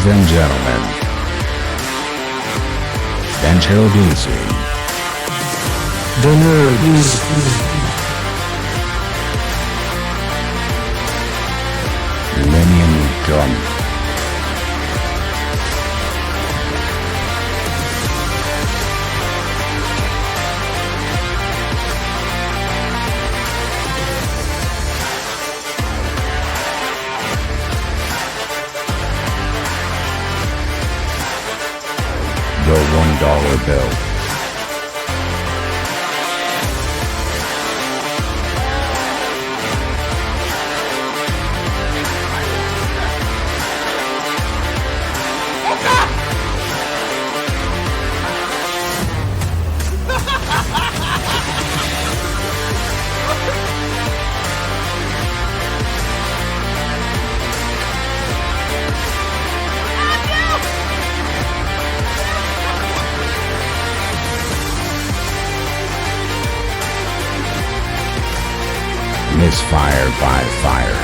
Ladies and gentlemen, introducing the Nerds. Minion Gun. The $1 bill. MisfireByFire.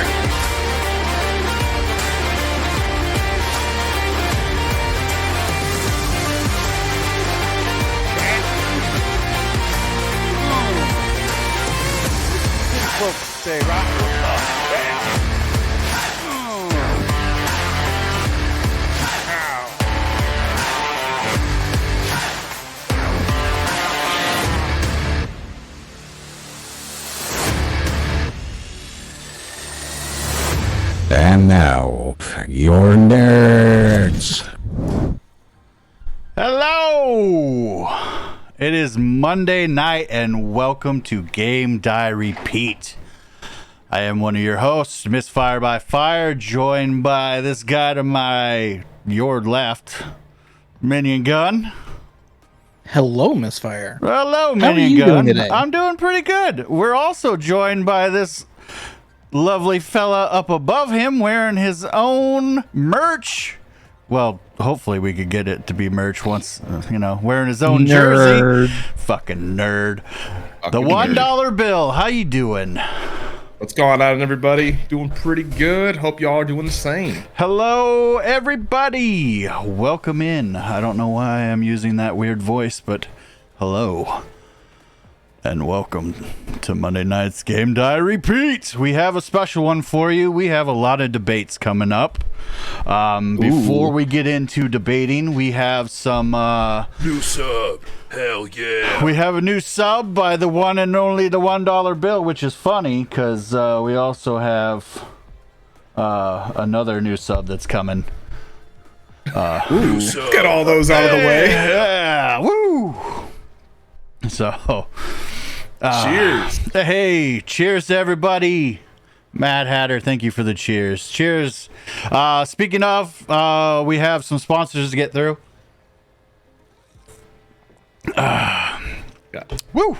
Stay right with us. And now, your nerds. Hello! It is Monday night and welcome to Game Die Repeat. I am one of your hosts, MisfireByFire, joined by this guy to your left, Minion Gun. Hello, Misfire. Hello, Minion How are you Gun. doing today? I'm doing pretty good. We're also joined by this lovely fella up above him wearing his own merch. Well, hopefully we could get it to be merch once, wearing his own jersey. Fucking nerd. The $1 bill. How you doing? What's going on, everybody? Doing pretty good. Hope y'all are doing the same. Hello, everybody. Welcome in. I don't know why I'm using that weird voice, but hello. And welcome to Monday night's Game Die Repeat. We have a special one for you. We have a lot of debates coming up. Before we get into debating, we have some New sub. Hell yeah. we have a new sub by the one and only the $1 bill, which is funny because we also have another new sub that's coming. New sub. Get all those out of the way. Yeah, woo! So, Cheers. Hey, cheers to everybody. Mad Hatter, thank you for the cheers. Cheers. Speaking of, we have some sponsors to get through. Woo!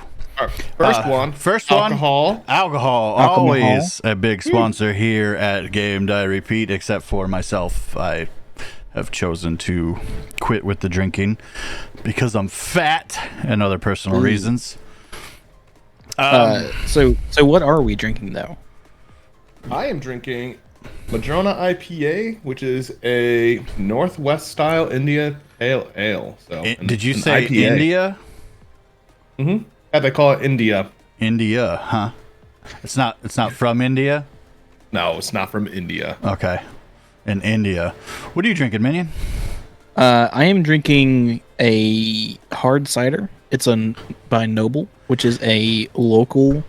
First one. Alcohol. Alcohol. Always a big sponsor here at Game Die Repeat, except for myself. I have chosen to quit with the drinking because I'm fat and other personal reasons. So what are we drinking though? I am drinking Madrona IPA, which is a Northwest style India Pale Ale. So, Did you say IPA. India? Mm-hmm. Yeah, they call it India. India, huh? It's not from India? No, it's not from India. Okay. In India. What are you drinking, Minion? I am drinking a hard cider. It's by Noble, which is a local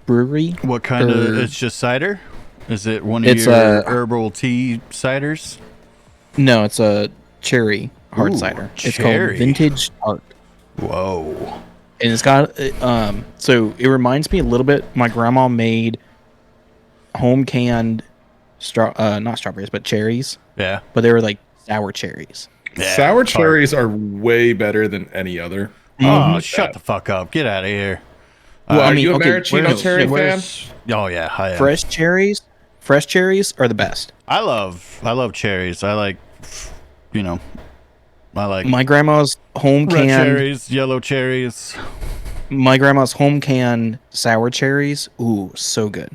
brewery. What kind of? It's just cider? Is it one of your herbal tea ciders? No, it's a cherry hard cider. It's called Vintage Tart. Whoa. And it's got so it reminds me a little bit. My grandma made home canned not strawberries, but cherries. Yeah. But they were like sour cherries. Yeah, sour cherries are way better than any other. Oh, shut the fuck up. Get out of here. Well, are you a maraschino cherry fan? Oh, yeah. I am. Fresh cherries are the best. I love cherries. I like my grandma's home red canned cherries, yellow cherries. My grandma's home canned sour cherries. Ooh, so good.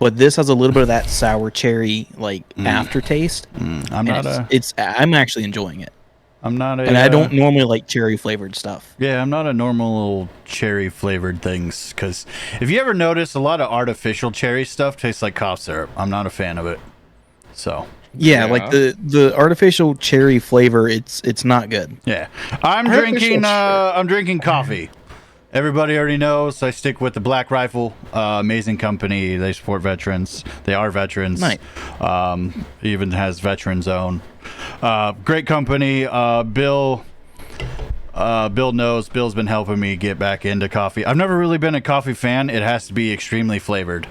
but this has a little bit of that sour cherry like aftertaste. I'm actually enjoying it. I'm not a, and I don't normally like cherry flavored stuff. Yeah, I'm not a normal cherry flavored things, because if you ever notice, a lot of artificial cherry stuff tastes like cough syrup. I'm not a fan of it. So yeah. Like the artificial cherry flavor, it's not good. Yeah, I'm drinking coffee. Everybody already knows I stick with the Black Rifle. Amazing company. They support veterans. They are veterans. Nice. Even has veteran zone. Great company. Bill knows. Bill's been helping me get back into coffee. I've never really been a coffee fan. It has to be extremely flavored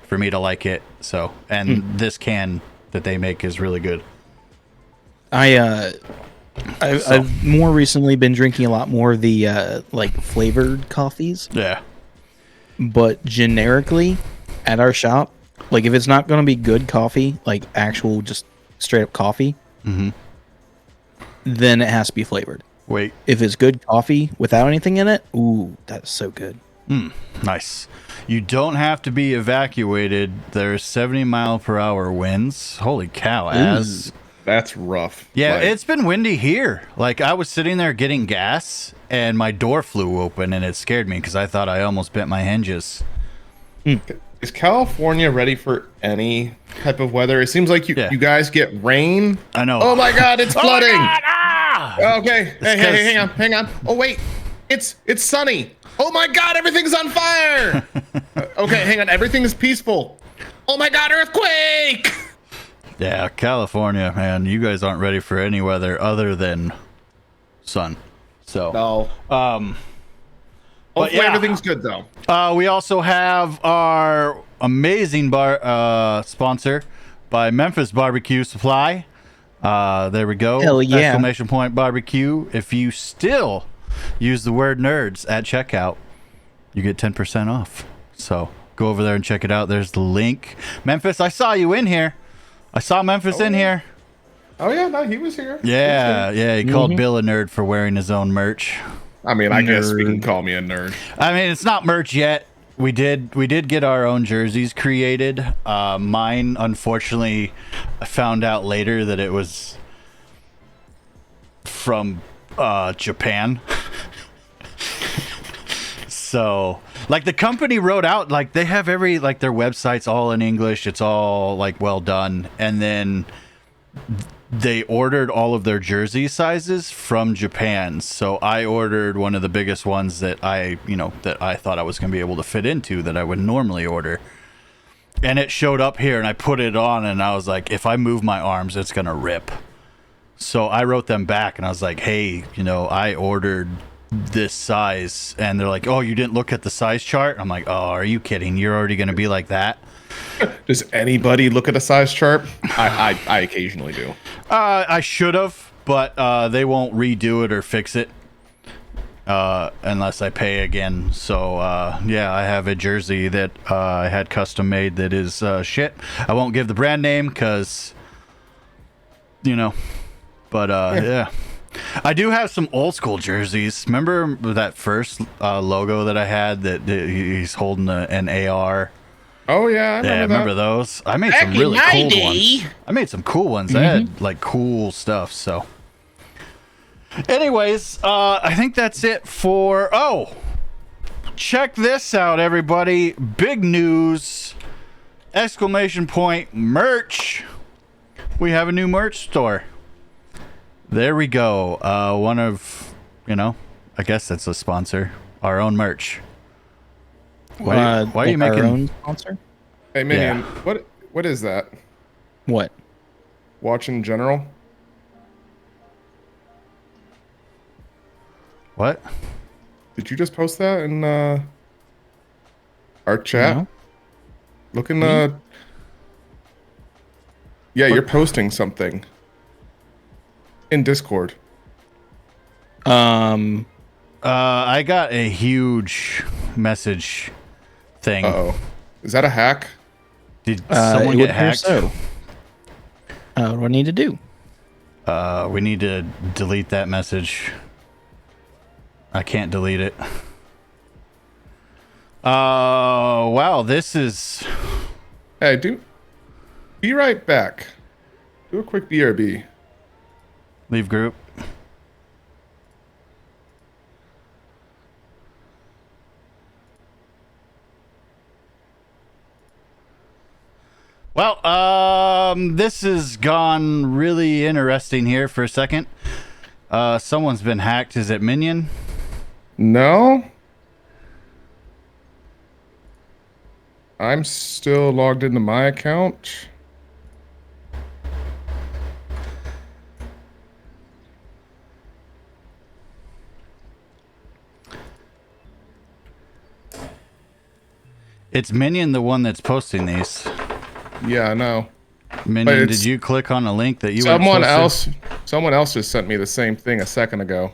for me to like it. So, and this can that they make is really good. I've more recently been drinking a lot more of the like flavored coffees. Yeah. But generically, at our shop, like if it's not going to be good coffee, like actual just straight up coffee, then it has to be flavored. Wait. If it's good coffee without anything in it, ooh, that's so good. Nice. You don't have to be evacuated. There's 70-mile-per-hour winds. Holy cow, Az. That's rough. Yeah, it's been windy here. Like, I was sitting there getting gas, and my door flew open, and it scared me because I thought I almost bent my hinges. Is California ready for any type of weather? It seems like you guys get rain. I know. Oh my God, it's flooding. Oh my God! Ah! Okay, hey, hang on. Oh wait, it's sunny. Oh my God, everything's on fire. Okay, hang on, everything is peaceful. Oh my God, earthquake. Yeah, California, man, you guys aren't ready for any weather other than sun. So no. Hopefully everything's good though. We also have our amazing bar sponsor by Memphis Barbecue Supply. There we go. Hell yeah. Exclamation point barbecue. If you still use the word nerds at checkout, you get 10% off. So go over there and check it out. There's the link. Memphis, I saw you in here. I saw Memphis in here. Oh yeah, no, he was here. Yeah, he called Bill a nerd for wearing his own merch. I mean, I guess we can call me a nerd. I mean, it's not merch yet. We did get our own jerseys created. Mine, unfortunately, I found out later that it was from Japan. So, like, the company wrote out, like, they have their website's all in English. It's all, like, well done. And then they ordered all of their jersey sizes from Japan. So I ordered one of the biggest ones that I thought I was going to be able to fit into that I would normally order. And it showed up here and I put it on and I was like, if I move my arms, it's going to rip. So I wrote them back and I was like, hey, I ordered this size. And they're like, oh, you didn't look at the size chart? I'm like, oh, are you kidding? You're already going to be like that? Does anybody look at a size chart? I occasionally do. I should have, but they won't redo it or fix it unless I pay again. So, I have a jersey that I had custom made that is shit. I won't give the brand name because, but yeah. I do have some old school jerseys. Remember that first logo that I had that he's holding an AR? Oh yeah, I remember those. I made some really cool ones. I made some cool ones. I had like cool stuff. So, anyways, I think that's it for. Oh, check this out, everybody! Big news! Exclamation point merch. We have a new merch store. There we go. One of, I guess that's a sponsor. Our own merch. Why are you making our own sponsor? Hey Minion, what is that? What? Watch in general? What? Did you just post that in our chat? No. Looking yeah, you're posting something in Discord. I got a huge message thing. Uh-oh. Is that a hack? Did someone get hacked? So. What do I need to do? We need to delete that message. I can't delete it. Wow, this is Hey, be right back. Do a quick BRB. Leave group. Well, this has gone really interesting here for a second. Someone's been hacked. Is it Minion? No. I'm still logged into my account. It's Minion, the one that's posting these. Yeah, I know. Minion, did you click on a link that you someone else just sent me the same thing a second ago.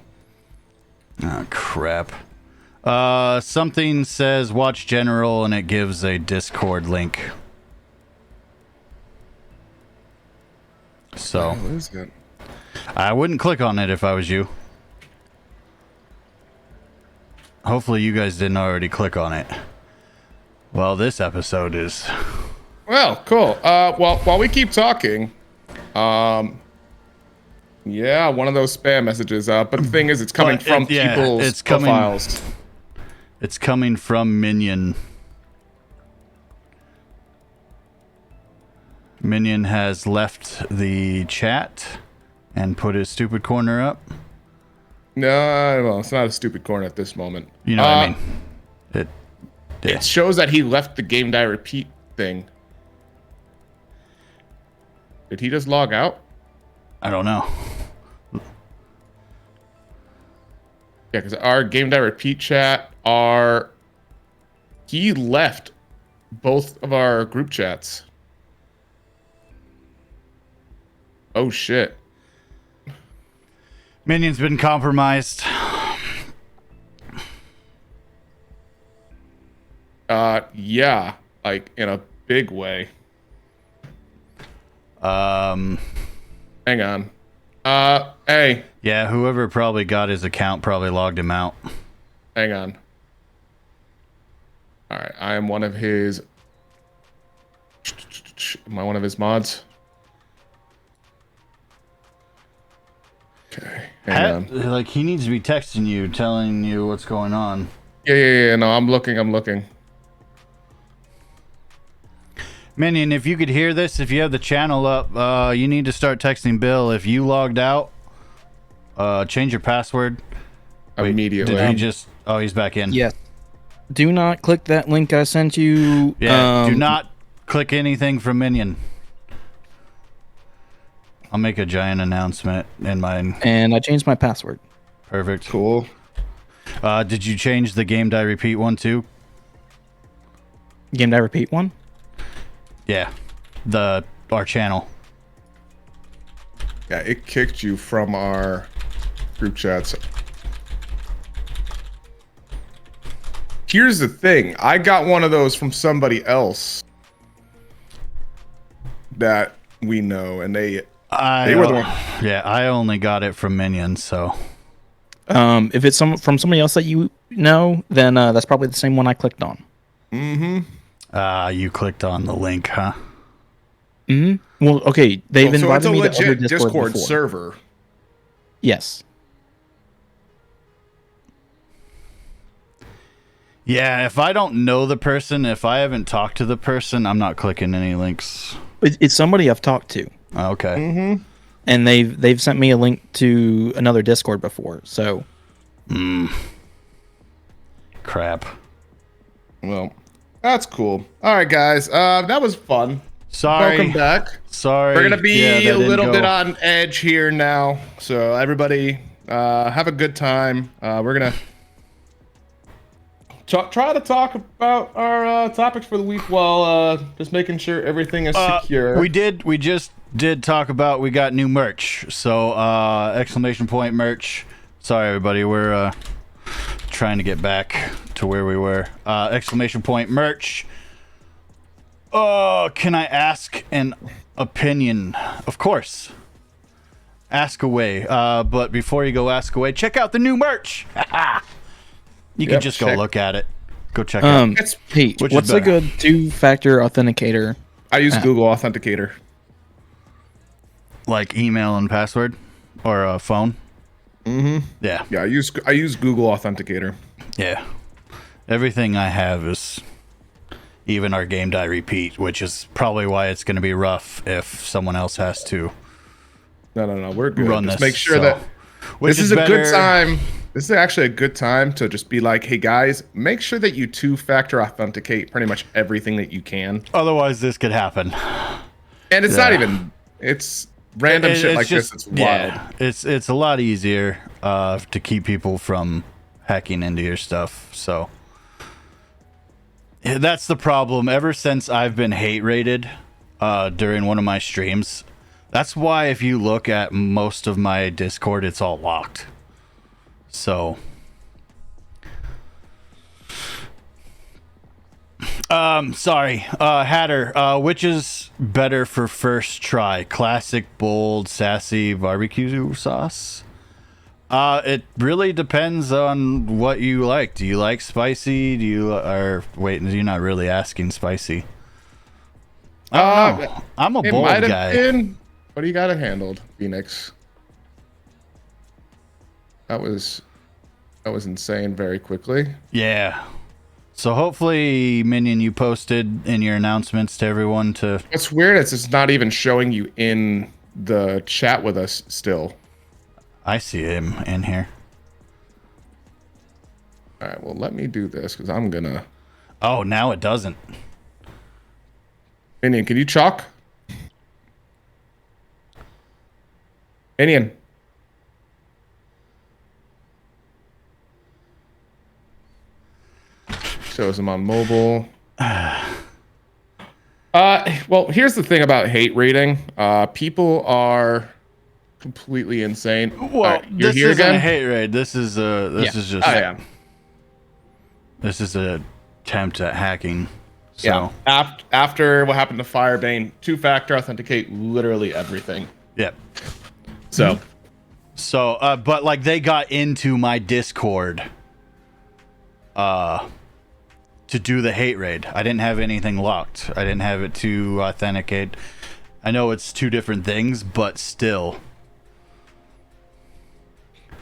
Oh, crap. Something says watch general and it gives a Discord link. So, What is it? I wouldn't click on it if I was you. Hopefully you guys didn't already click on it. Well, this episode is... Well, cool. Well, while we keep talking, yeah, one of those spam messages. But the thing is, it's coming from people's profiles. It's coming from Minion. Minion has left the chat and put his stupid corner up. No, well, it's not a stupid corner at this moment. You know what I mean? It shows that he left the game die repeat thing. Did he just log out? I don't know. Yeah, because our game die repeat chat he left both of our group chats. Oh shit. Minion's been compromised. Yeah, like in a big way. Hang on. Hey. Yeah, whoever probably got his account probably logged him out. Hang on. All right, I am one of his. Am I one of his mods? Okay. Hang on. Like, he needs to be texting you, telling you what's going on. Yeah. No, I'm looking. Minion, if you could hear this, if you have the channel up, you need to start texting Bill. If you logged out, change your password. Immediately. Did he just... Oh, he's back in. Yes. Do not click that link I sent you. Yeah, do not click anything from Minion. I'll make a giant announcement in mine. And I changed my password. Perfect. Cool. Did you change the game die repeat one too? Game die repeat one? Yeah. Our channel. Yeah, it kicked you from our group chats. Here's the thing. I got one of those from somebody else that we know, and they were the one. Yeah, I only got it from Minion, so. If it's from somebody else that you know, then that's probably the same one I clicked on. Mm-hmm. You clicked on the link, huh? Mm-hmm. Well, okay, they've invited me to other legit Discord Discord server. Yes. Yeah, if I don't know the person, if I haven't talked to the person, I'm not clicking any links. It's somebody I've talked to. Okay. Mm-hmm. And they've sent me a link to another Discord before, so. Crap. Well, that's cool. All right, guys. That was fun. Sorry. Welcome back. Sorry. We're gonna be that a little didn't bit go. on edge here now, so everybody have a good time. We're gonna try to talk about our topics for the week while just making sure everything is secure. We just did talk about, we got new merch. So exclamation point merch. Sorry everybody, we're trying to get back to where we were. Exclamation point merch. Can I ask an opinion? Of course. Ask away. But before you go ask away, check out the new merch. You can just go look at it. Go check it out. Hey, Which is what's a better? good two-factor authenticator I use Google Authenticator. Like email and password, or a phone. Mm-hmm. Yeah. Yeah, I use Google Authenticator. Yeah. Everything I have is even our game die repeat, which is probably why it's going to be rough if someone else has to. No, we're good. Run just this, make sure so. that Which this is a good time. This is actually a good time to just be like, hey guys, make sure that you two-factor authenticate pretty much everything that you can. Otherwise, this could happen. And it's not even. It's random shit like this. It's wild. Yeah, it's a lot easier to keep people from hacking into your stuff. So yeah, that's the problem. Ever since I've been hate rated during one of my streams, that's why if you look at most of my Discord, it's all locked. So sorry, Hatter, which is better for first try? Classic, bold, sassy barbecue sauce? It really depends on what you like. Do you like spicy? Wait, you're not really asking spicy. I don't know. I'm a bold guy. What do you got it handled, Phoenix? That was insane very quickly. Yeah. So hopefully, Minion, you posted in your announcements to everyone to... What's weird is it's not even showing you in the chat with us still. I see him in here. All right, well, let me do this because I'm gonna... Oh, now it doesn't. Minion, can you chalk? Minion. Shows him on mobile. Well, here's the thing about hate rating. People are completely insane. Well, this isn't a hate raid. This is just. Oh, yeah. This is an attempt at hacking. So. Yeah. After what happened to Firebane, two-factor authenticate literally everything. Yep. So, but like they got into my Discord, to do the hate raid. I didn't have anything locked. I didn't have it to authenticate. I know it's two different things, but still.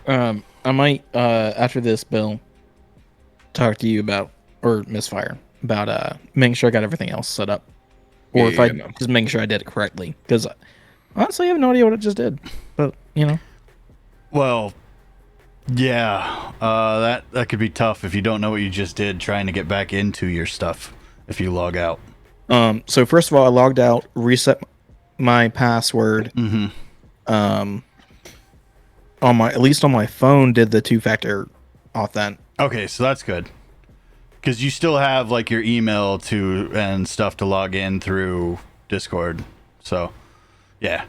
I might after this, Bill, talk to you about, or Misfire, about making sure I got everything else set up, or just making sure I did it correctly. Because honestly, I have no idea what it just did. But you know, well, yeah, that could be tough if you don't know what you just did. Trying to get back into your stuff if you log out. So first of all, I logged out, reset my password. On my, at least on my phone, did the two-factor authent. Okay, so that's good. Because you still have like your email and stuff to log in through Discord. So, yeah.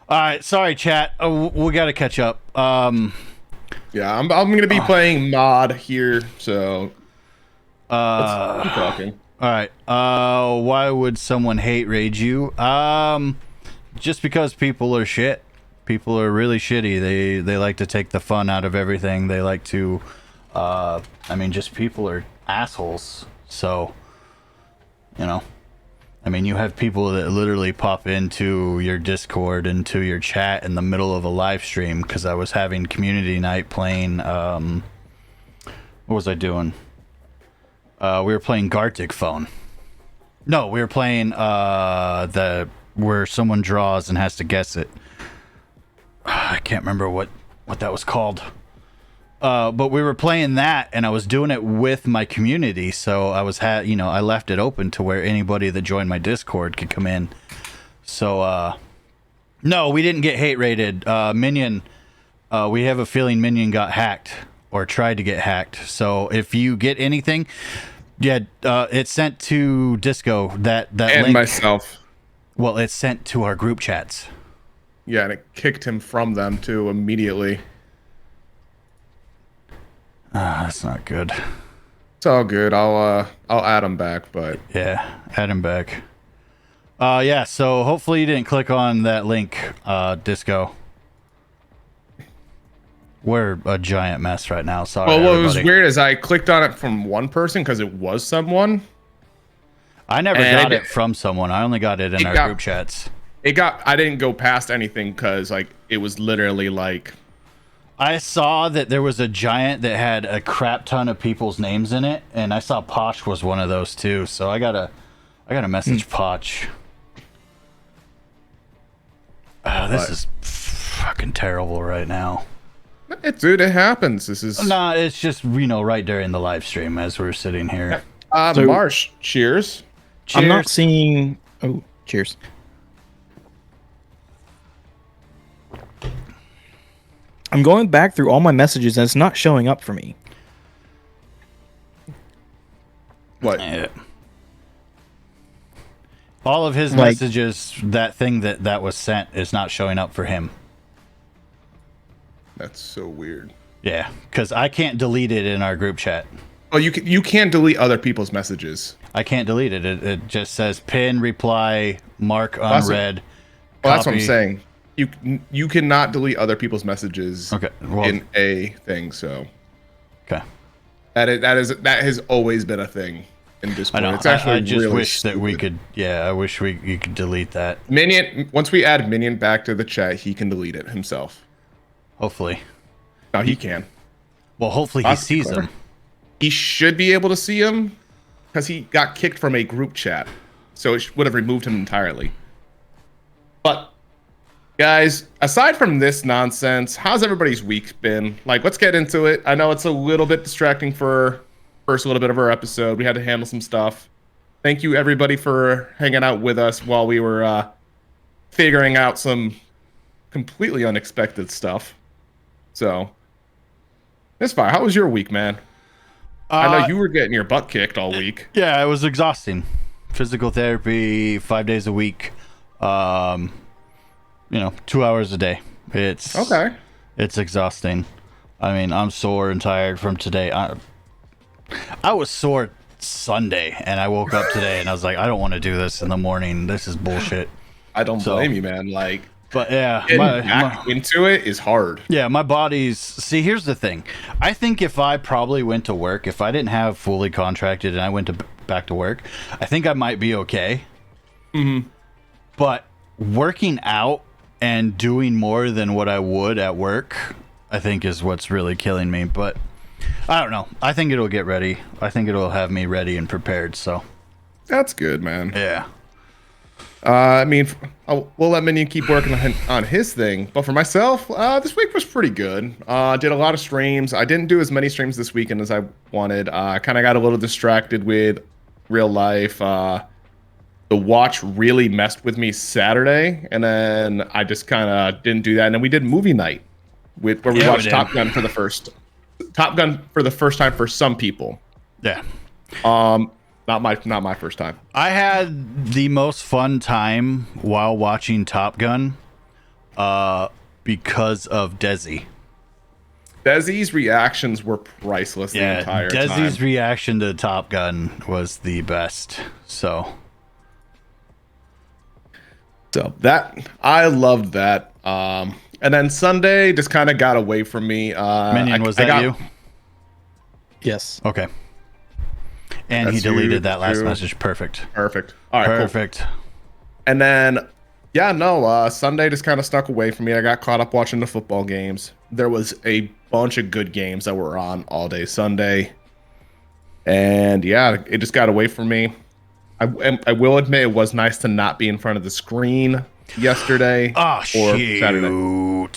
All right, sorry, chat. We got to catch up. yeah, I'm gonna be playing mod here. So, let's keep talking. All right. Why would someone hate rage you? Just because people are shit. People are really shitty. They like to take the fun out of everything. They like to, I mean, just people are assholes. So, you know, I mean, you have people that literally pop into your Discord, into your chat in the middle of a live stream because I was having community night playing, what was I doing? We were playing Gartic Phone. No, we were playing where someone draws and has to guess it. I can't remember what that was called. But we were playing that, and I was doing it with my community, so I was I left it open to where anybody that joined my Discord could come in. So no, we didn't get hate rated. Minion, we have a feeling Minion got hacked or tried to get hacked. So if you get anything, it's sent to Disco. That and link, myself. Well, it's sent to our group chats. Yeah, and it kicked him from them too immediately. That's not good. It's all good. I'll add him back, but yeah, add him back. Yeah. So hopefully you didn't click on that link, Disco. We're a giant mess right now. Sorry. Well, what everybody. was weird is I clicked on it from one person because it was someone. I never got it from someone. I only got it in our group chats. I didn't go past anything because like it was literally like. I saw that there was a giant that had a crap ton of people's names in it, and I saw Poch was one of those too. So I gotta message Poch. This is fucking terrible right now. Dude, it happens. This is it's just right during the live stream as we're sitting here. Marsh, cheers. I'm not seeing. Oh, cheers. I'm going back through all my messages and it's not showing up for me. What? All of his messages, that thing that was sent, is not showing up for him. That's so weird. Yeah, because I can't delete it in our group chat. Oh, you can't delete other people's messages. I can't delete it. It just says pin, reply, mark unread. Well, that's what I'm saying. You cannot delete other people's messages in a thing. So that has always been a thing in Discord. I know. It's actually I just really wish stupid. that we could. Yeah, I wish you could delete that. Minion. Once we add Minion back to the chat, he can delete it himself. Hopefully. No, he can. Well, hopefully he sees them. He should be able to see him because he got kicked from a group chat, so it would have removed him entirely. But. Guys, aside from this nonsense, how's everybody's week been? Like, let's get into it. I know it's a little bit distracting for first little bit of our episode. We had to handle some stuff. Thank you, everybody, for hanging out with us while we were figuring out some completely unexpected stuff. So, Misfire, how was your week, man? I know you were getting your butt kicked all week. Yeah, it was exhausting. Physical therapy, 5 days a week. 2 hours a day. It's exhausting. I mean, I'm sore and tired from today. I was sore Sunday, and I woke up today, and I was like, I don't want to do this in the morning. This is bullshit. I don't blame you, man. Like, but yeah, back into it is hard. Yeah, my body's. See, here's the thing. I think if I probably went to work, if I didn't have fully contracted and I went back to work, I think I might be okay. Mm-hmm. But working out and doing more than what I would at work, I think is what's really killing me. But I don't know. I think it'll get ready. I think it'll have me ready and prepared. So that's good, man. Yeah. I mean, we'll let Minion keep working on his thing. But for myself, this week was pretty good. Did a lot of streams. I didn't do as many streams this weekend as I wanted. I kind of got a little distracted with real life. The watch really messed with me Saturday, and then I just kind of didn't do that. And then we did movie night where we watched Top Gun for the first time for some people. Yeah. Not my first time. I had the most fun time while watching Top Gun because of Desi. Desi's reactions were priceless the entire time. Desi's reaction to Top Gun was the best. So that I loved that. And then Sunday just kind of got away from me. Minion, was that you? Yes. Okay. And he deleted that last message. Perfect. All right. Perfect. Cool. And then, Sunday just kind of stuck away from me. I got caught up watching the football games. There was a bunch of good games that were on all day Sunday. And it just got away from me. I will admit it was nice to not be in front of the screen yesterday or Saturday.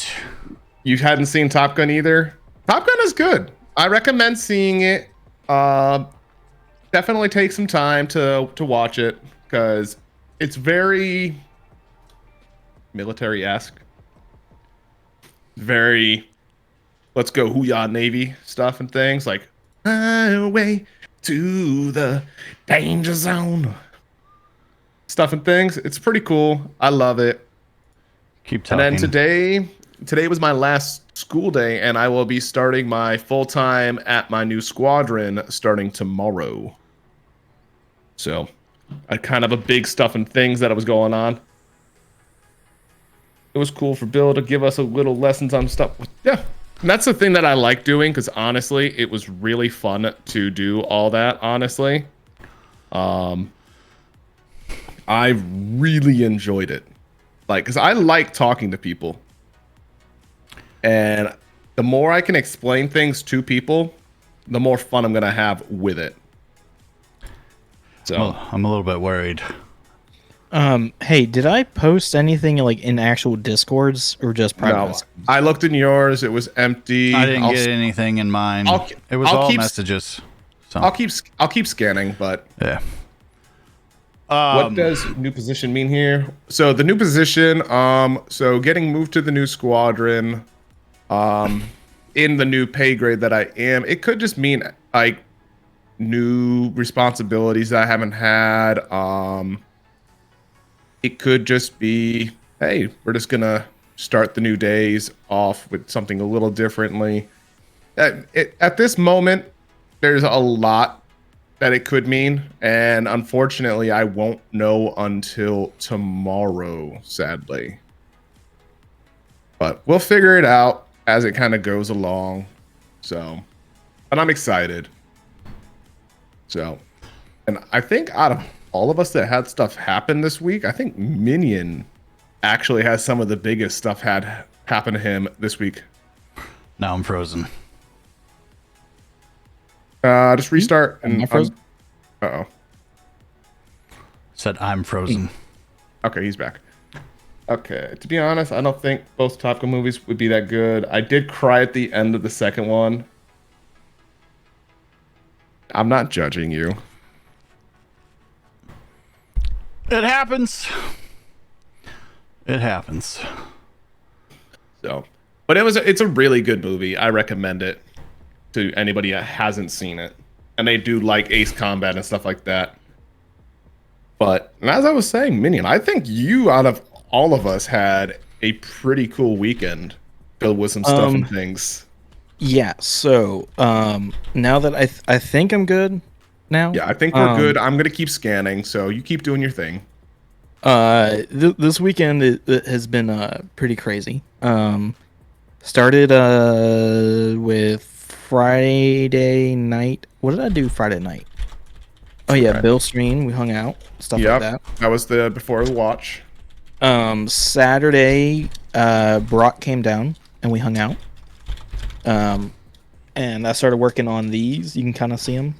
You hadn't seen Top Gun either? Top Gun is good. I recommend seeing it. Definitely take some time to watch it because it's very military-esque. Very let's go hoo-yah Navy stuff and things like highway to the danger zone stuff and things. It's pretty cool. I love it. Keep talking. And then today was my last school day, and I will be starting my full-time at my new squadron starting tomorrow. So I kind of a big stuff and things that was going on. It was cool for Bill to give us a little lessons on stuff. Yeah. And that's the thing that I like doing, because honestly, it was really fun to do all that, honestly. I really enjoyed it. Like, because I like talking to people. And the more I can explain things to people, the more fun I'm going to have with it. So Well, I'm a little bit worried. Hey, did I post anything like in actual Discords or just private no, messages? I looked in yours. It was empty. I didn't get anything in mine. It was all messages. So I'll keep scanning, but yeah. What does new position mean here? So the new position, so getting moved to the new squadron, in the new pay grade that I am, it could just mean like new responsibilities that I haven't had. It could just be, hey, we're just gonna start the new days off with something a little differently. At this moment, there's a lot that it could mean, and unfortunately I won't know until tomorrow, sadly, but we'll figure it out as it kind of goes along. So, but I'm excited. So, and I think out of all of us that had stuff happen this week, I think Minion actually has some of the biggest stuff had happen to him this week. Now I'm frozen. Just restart. And uh-oh. Said I'm frozen. Okay, he's back. Okay, to be honest, I don't think both Top Gun movies would be that good. I did cry at the end of the second one. I'm not judging you. It happens. It happens. So, but it's a really good movie. I recommend it to anybody that hasn't seen it, and they do like Ace Combat and stuff like that. But as I was saying, Minion, I think you out of all of us had a pretty cool weekend filled with some stuff and things. Yeah. So now that I think I'm good now. Yeah, I think we're good. I'm gonna keep scanning, so you keep doing your thing. This weekend it has been pretty crazy. Started with Friday night. What did I do Friday night? Oh yeah, Right. Bill stream. We hung out, stuff like that. That was the before the watch. Saturday, Brock came down and we hung out. And I started working on these. You can kind of see them.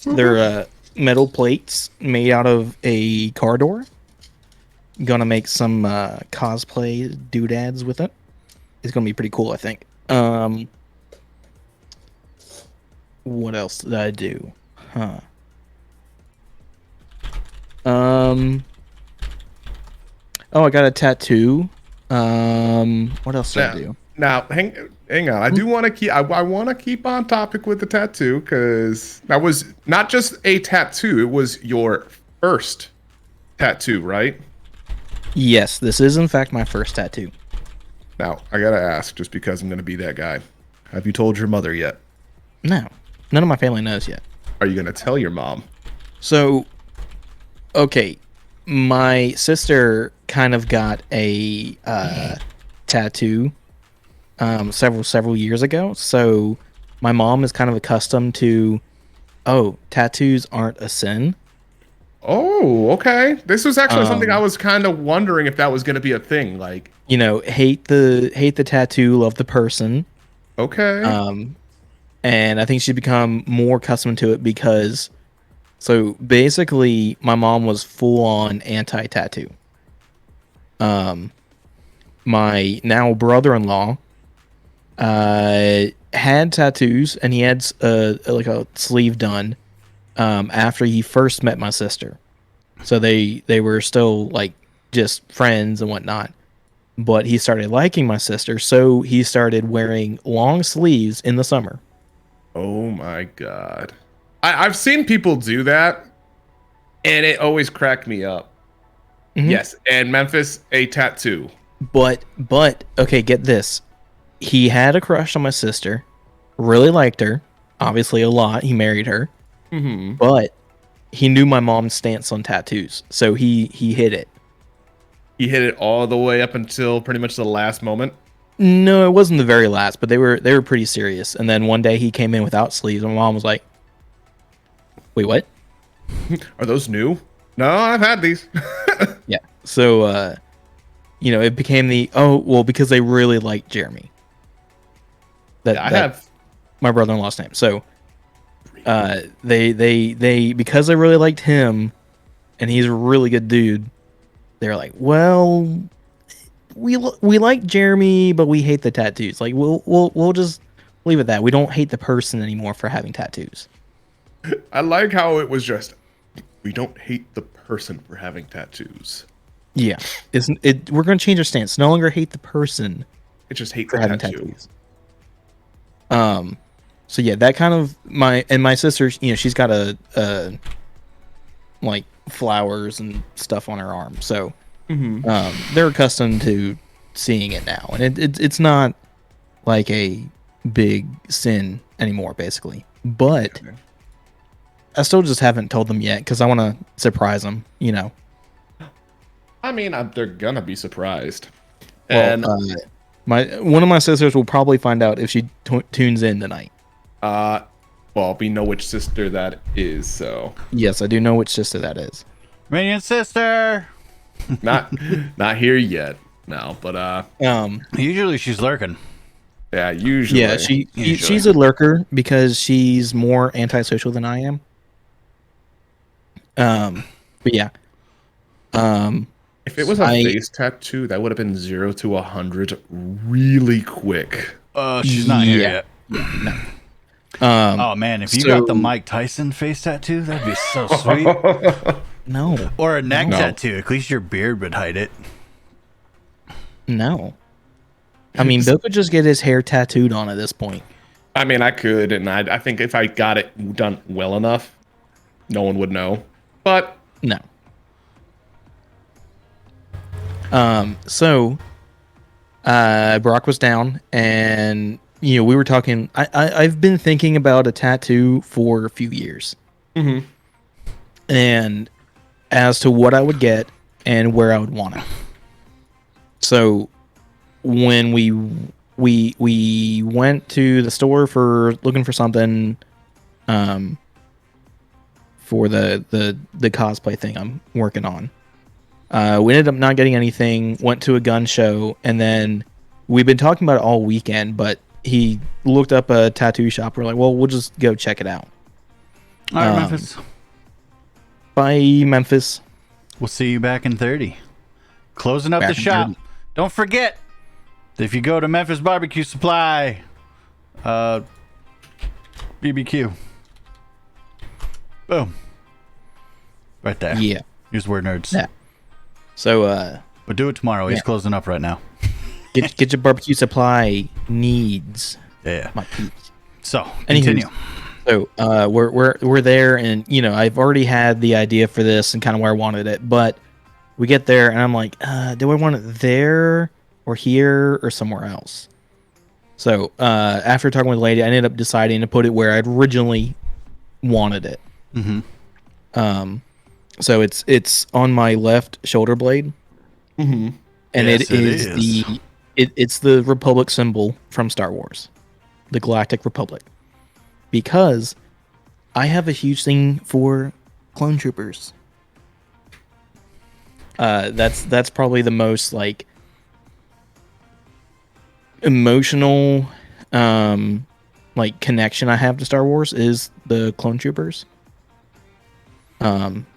They're metal plates made out of a car door. Gonna make some cosplay doodads with it. It's gonna be pretty cool, I think. What else did I do? Oh, I got a tattoo. What else did I do? Now, hang on. I do want to keep. I want to keep on topic with the tattoo because that was not just a tattoo. It was your first tattoo, right? Yes, this is in fact my first tattoo. Now, I gotta ask, just because I'm gonna be that guy. Have you told your mother yet? No, none of my family knows yet. Are you gonna tell your mom? So, okay, my sister kind of got a tattoo several years ago. So my mom is kind of accustomed to, oh, tattoos aren't a sin. Oh, okay. This was actually something I was kind of wondering if that was gonna be a thing. Like, You know, hate the tattoo, love the person. okay. And I think she's become more accustomed to it because, so basically, my mom was full on anti-tattoo. My now brother-in-law had tattoos, and he had like a sleeve done after he first met my sister. So they were still like just friends and whatnot. But he started liking my sister, so he started wearing long sleeves in the summer. Oh my god. I've seen people do that, and it always cracked me up. Mhm. Yes, and Memphis, a tattoo. But okay, get this. He had a crush on my sister, really liked her, obviously a lot. He married her. Mm-hmm. But he knew my mom's stance on tattoos, so he hid it. He hit it all the way up until pretty much the last moment. No, it wasn't the very last, but they were pretty serious. And then one day he came in without sleeves, and my mom was like, "Wait, what?" Are those new? No, I've had these. Yeah. So, it became because they really liked Jeremy. I have. My brother-in-law's name. So, they because they really liked him, and he's a really good dude. They're like, well, we like Jeremy, but we hate the tattoos. Like, we'll just leave it at that. We don't hate the person anymore for having tattoos. I like how it was just. We don't hate the person for having tattoos. Yeah, we're going to change our stance. No longer hate the person. It just hate for the having tattoo. tattoos. So yeah, that kind of my sister, she's got a like flowers and stuff on her arm. So they're accustomed to seeing it now, and it's not like a big sin anymore, basically. But I still just haven't told them yet because I want to surprise them. I mean, they're gonna be surprised. Well, one of my sisters will probably find out if she tunes in tonight. Well, we know which sister that is, so Yes, I do know which sister that is. Minion sister. not here yet. No, but Usually she's lurking. yeah, usually. Yeah, she's a lurker because she's more antisocial than I am. But yeah. If it was a face tattoo, that would have been 0 to 100 really quick. She's not here yet. No. Oh man, if you got the Mike Tyson face tattoo, that'd be so sweet. No. Or a neck tattoo. At least your beard would hide it. No. I mean, Bill could just get his hair tattooed on at this point. I mean, I could, and I think if I got it done well enough, no one would know. But no. So Brock was down, and we were talking. I've been thinking about a tattoo for a few years, and as to what I would get and where I would want it. So when we went to the store for looking for something, for the cosplay thing I'm working on. We ended up not getting anything, went to a gun show, and then we've been talking about it all weekend, but he looked up a tattoo shop. We're like, well, we'll just go check it out. All right, Memphis. Bye, Memphis. We'll see you back in 30. Closing up the shop. 30. Don't forget, if you go to Memphis Barbecue Supply, BBQ. Boom. Right there. Yeah. Use word nerds. Yeah. So, but do it tomorrow. He's closing up right now. Get your barbecue supply needs. Yeah. My peeps. So, continue. So, we're there, and I've already had the idea for this and kind of where I wanted it, but we get there, and I'm like, do I want it there or here or somewhere else? So, after talking with the lady, I ended up deciding to put it where I'd originally wanted it. So it's on my left shoulder blade, and yes, it's the Republic symbol from Star Wars, the Galactic Republic, because I have a huge thing for clone troopers. That's probably the most like emotional like connection I have to Star Wars is the clone troopers.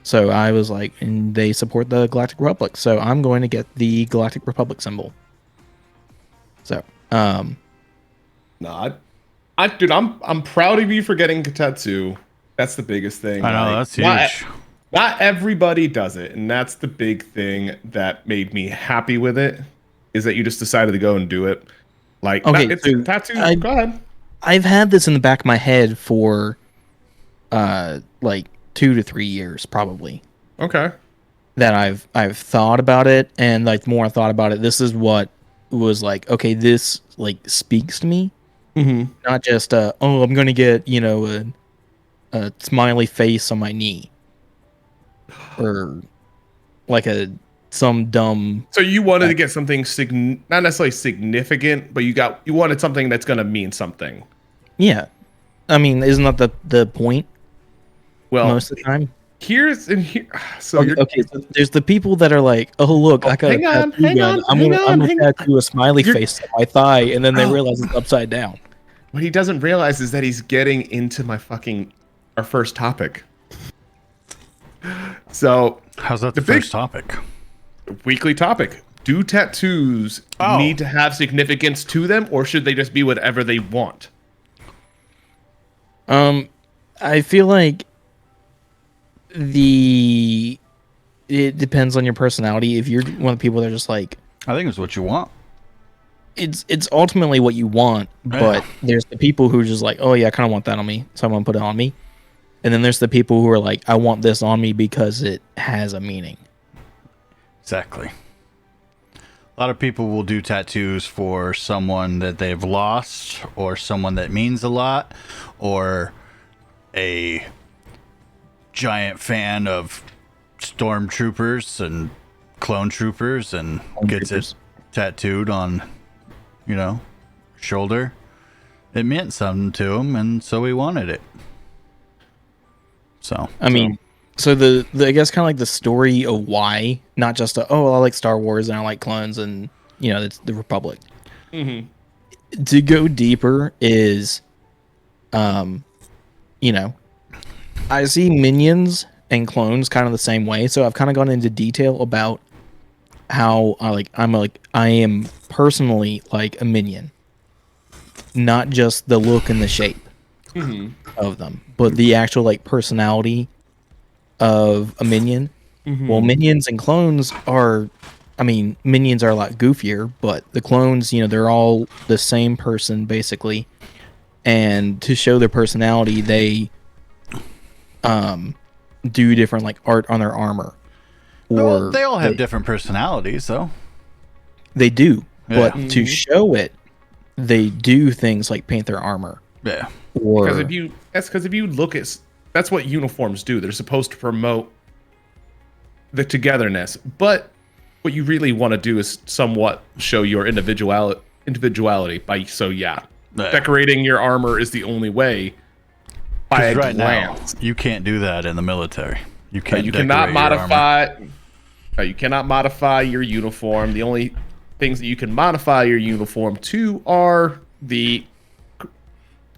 So I was like, and they support the Galactic Republic, so I'm going to get the Galactic Republic symbol. So, no, dude, I'm proud of you for getting a tattoo. That's the biggest thing. I know, that's huge. Not everybody does it, and that's the big thing that made me happy with it, is that you just decided to go and do it. Like, okay, it's a tattoo. Go ahead. I've had this in the back of my head for, like 2 to 3 years, probably. Okay. That I've thought about it, and like the more I thought about it, this is what was like, okay, this like speaks to me. Not just I'm gonna get a smiley face on my knee, or like some dumb. So you wanted to get something not necessarily significant, but you wanted something that's gonna mean something. Yeah, I mean, isn't that the point? Well, most of the time. here's and here. So you're Okay, so there's the people that are like, oh look, I got a tattoo gun. I'm gonna tattoo a smiley face on my thigh, and then they realize it's upside down. What he doesn't realize is that he's getting into our first topic. So How's that the first topic? weekly topic. Do tattoos need to have significance to them, or should they just be whatever they want? I feel like it depends on your personality. If you're one of the people that are just like, I think it's what you want. it's ultimately what you want, but there's the people who are just like, oh yeah, I kind of want that on me, so I'm gonna put it on me. And then there's the people who are like, I want this on me because it has a meaning. Exactly. A lot of people will do tattoos for someone that they've lost, or someone that means a lot, or a giant fan of stormtroopers and clone troopers and gets it tattooed on, shoulder. It meant something to him, and so he wanted it. So I mean, so the I guess kind of like the story of why, not just I like Star Wars and I like clones and it's the Republic. Mm-hmm. To go deeper is, I see minions and clones kind of the same way. So I've kind of gone into detail about how I am personally like a minion, not just the look and the shape of them, but the actual like personality of a minion. Well, minions and clones are, minions are a lot goofier, but the clones, they're all the same person basically. And to show their personality, they do different like art on their armor. Well, they all have different personalities, though. They do, but to show it, they do things like paint their armor. Yeah. Or because if you look at, that's what uniforms do. They're supposed to promote the togetherness, but what you really want to do is somewhat show your individuality by decorating your armor is the only way. By right now, you can't do that in the military. You can't. You cannot modify. You cannot modify your uniform. The only things that you can modify your uniform to are the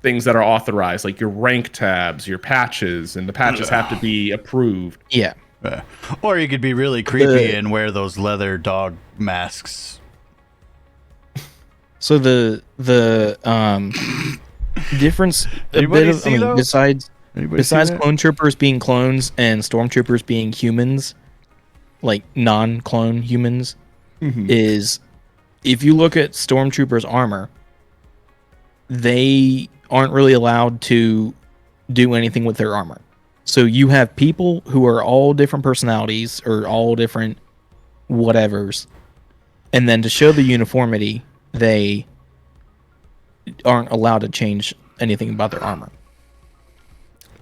things that are authorized, like your rank tabs, your patches, and the patches have to be approved. Yeah. Or you could be really creepy and wear those leather dog masks. So the difference besides clone troopers being clones and stormtroopers being humans, like non-clone humans, is if you look at stormtroopers' armor, they aren't really allowed to do anything with their armor. So you have people who are all different personalities or all different whatevers, and then to show the uniformity, they aren't allowed to change anything about their armor.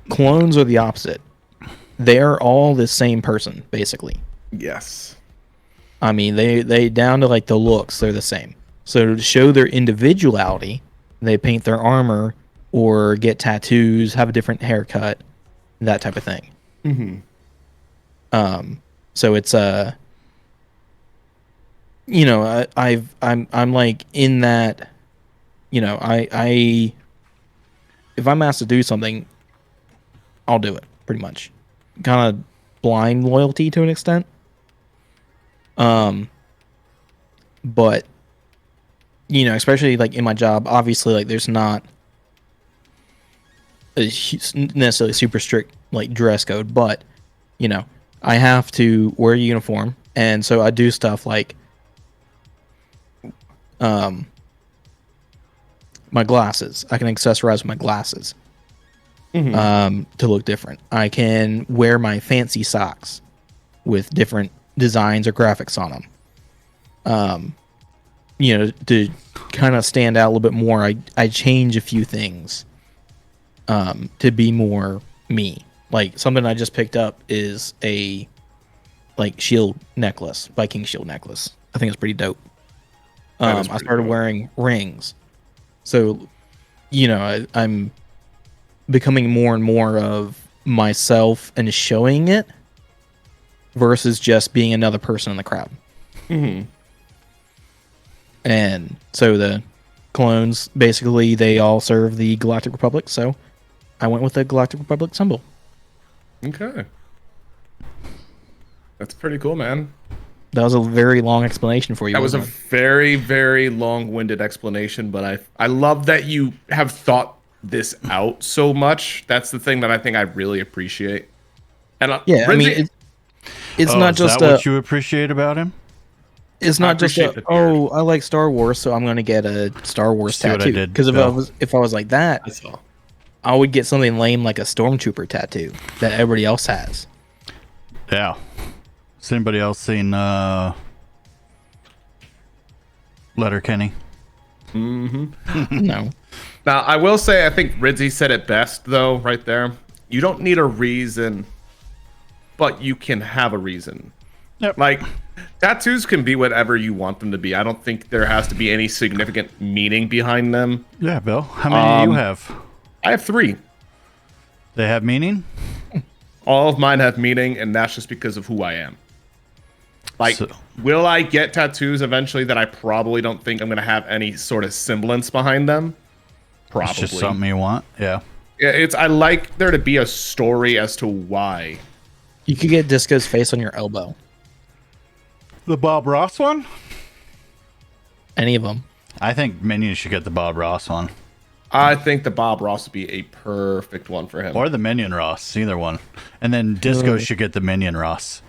Clones are the opposite. They're all the same person, basically. Yes. They down to like the looks, they're the same. So to show their individuality, they paint their armor or get tattoos, have a different haircut, that type of thing. So it's I'm like in that, I if I'm asked to do something, I'll do it pretty much. Kind of blind loyalty to an extent. But especially like in my job, obviously like there's not necessarily super strict like dress code, but I have to wear a uniform, and so I do stuff like my glasses. I can accessorize my glasses to look different. I can wear my fancy socks with different designs or graphics on them. To kind of stand out a little bit more, I change a few things to be more me. Like something I just picked up is a shield necklace, Viking shield necklace. I think it's pretty dope. I started wearing rings, so I'm becoming more and more of myself and showing it versus just being another person in the crowd. Mm-hmm. And so the clones, basically, they all serve the Galactic Republic, so I went with the Galactic Republic symbol. Okay. That's pretty cool, man. That was a very long explanation for you. That was a wasn't it? very, very long-winded explanation, but I love that you have thought this out so much. That's the thing that I think I really appreciate. And Yeah, I mean, it's not is just that what you appreciate about him? It's not just appreciate the theory. I like Star Wars, so I'm gonna get a Star Wars See what I tattoo. did, Because Bill? if I was like that, I saw. I would get something lame like a Stormtrooper tattoo that everybody else has. Yeah. Has anybody else seen Letterkenny? No. Now, I will say, I think Ridzi said it best, though, right there. You don't need a reason, but you can have a reason. Yep. Like, tattoos can be whatever you want them to be. I don't think there has to be any significant meaning behind them. Yeah, Bill. How many do you have? I have 3. They have meaning? All of mine have meaning, and that's just because of who I am. Like, So- will I get tattoos eventually that I probably don't think I'm going to have any sort of semblance behind them? Probably. It's just something you want? Yeah. Yeah, I like there to be a story as to why. You could get Disco's face on your elbow. The Bob Ross one? Any of them. I think Minion should get the Bob Ross one. I think the Bob Ross would be a perfect one for him. Or the Minion Ross, either one. And then Disco should get the Minion Ross.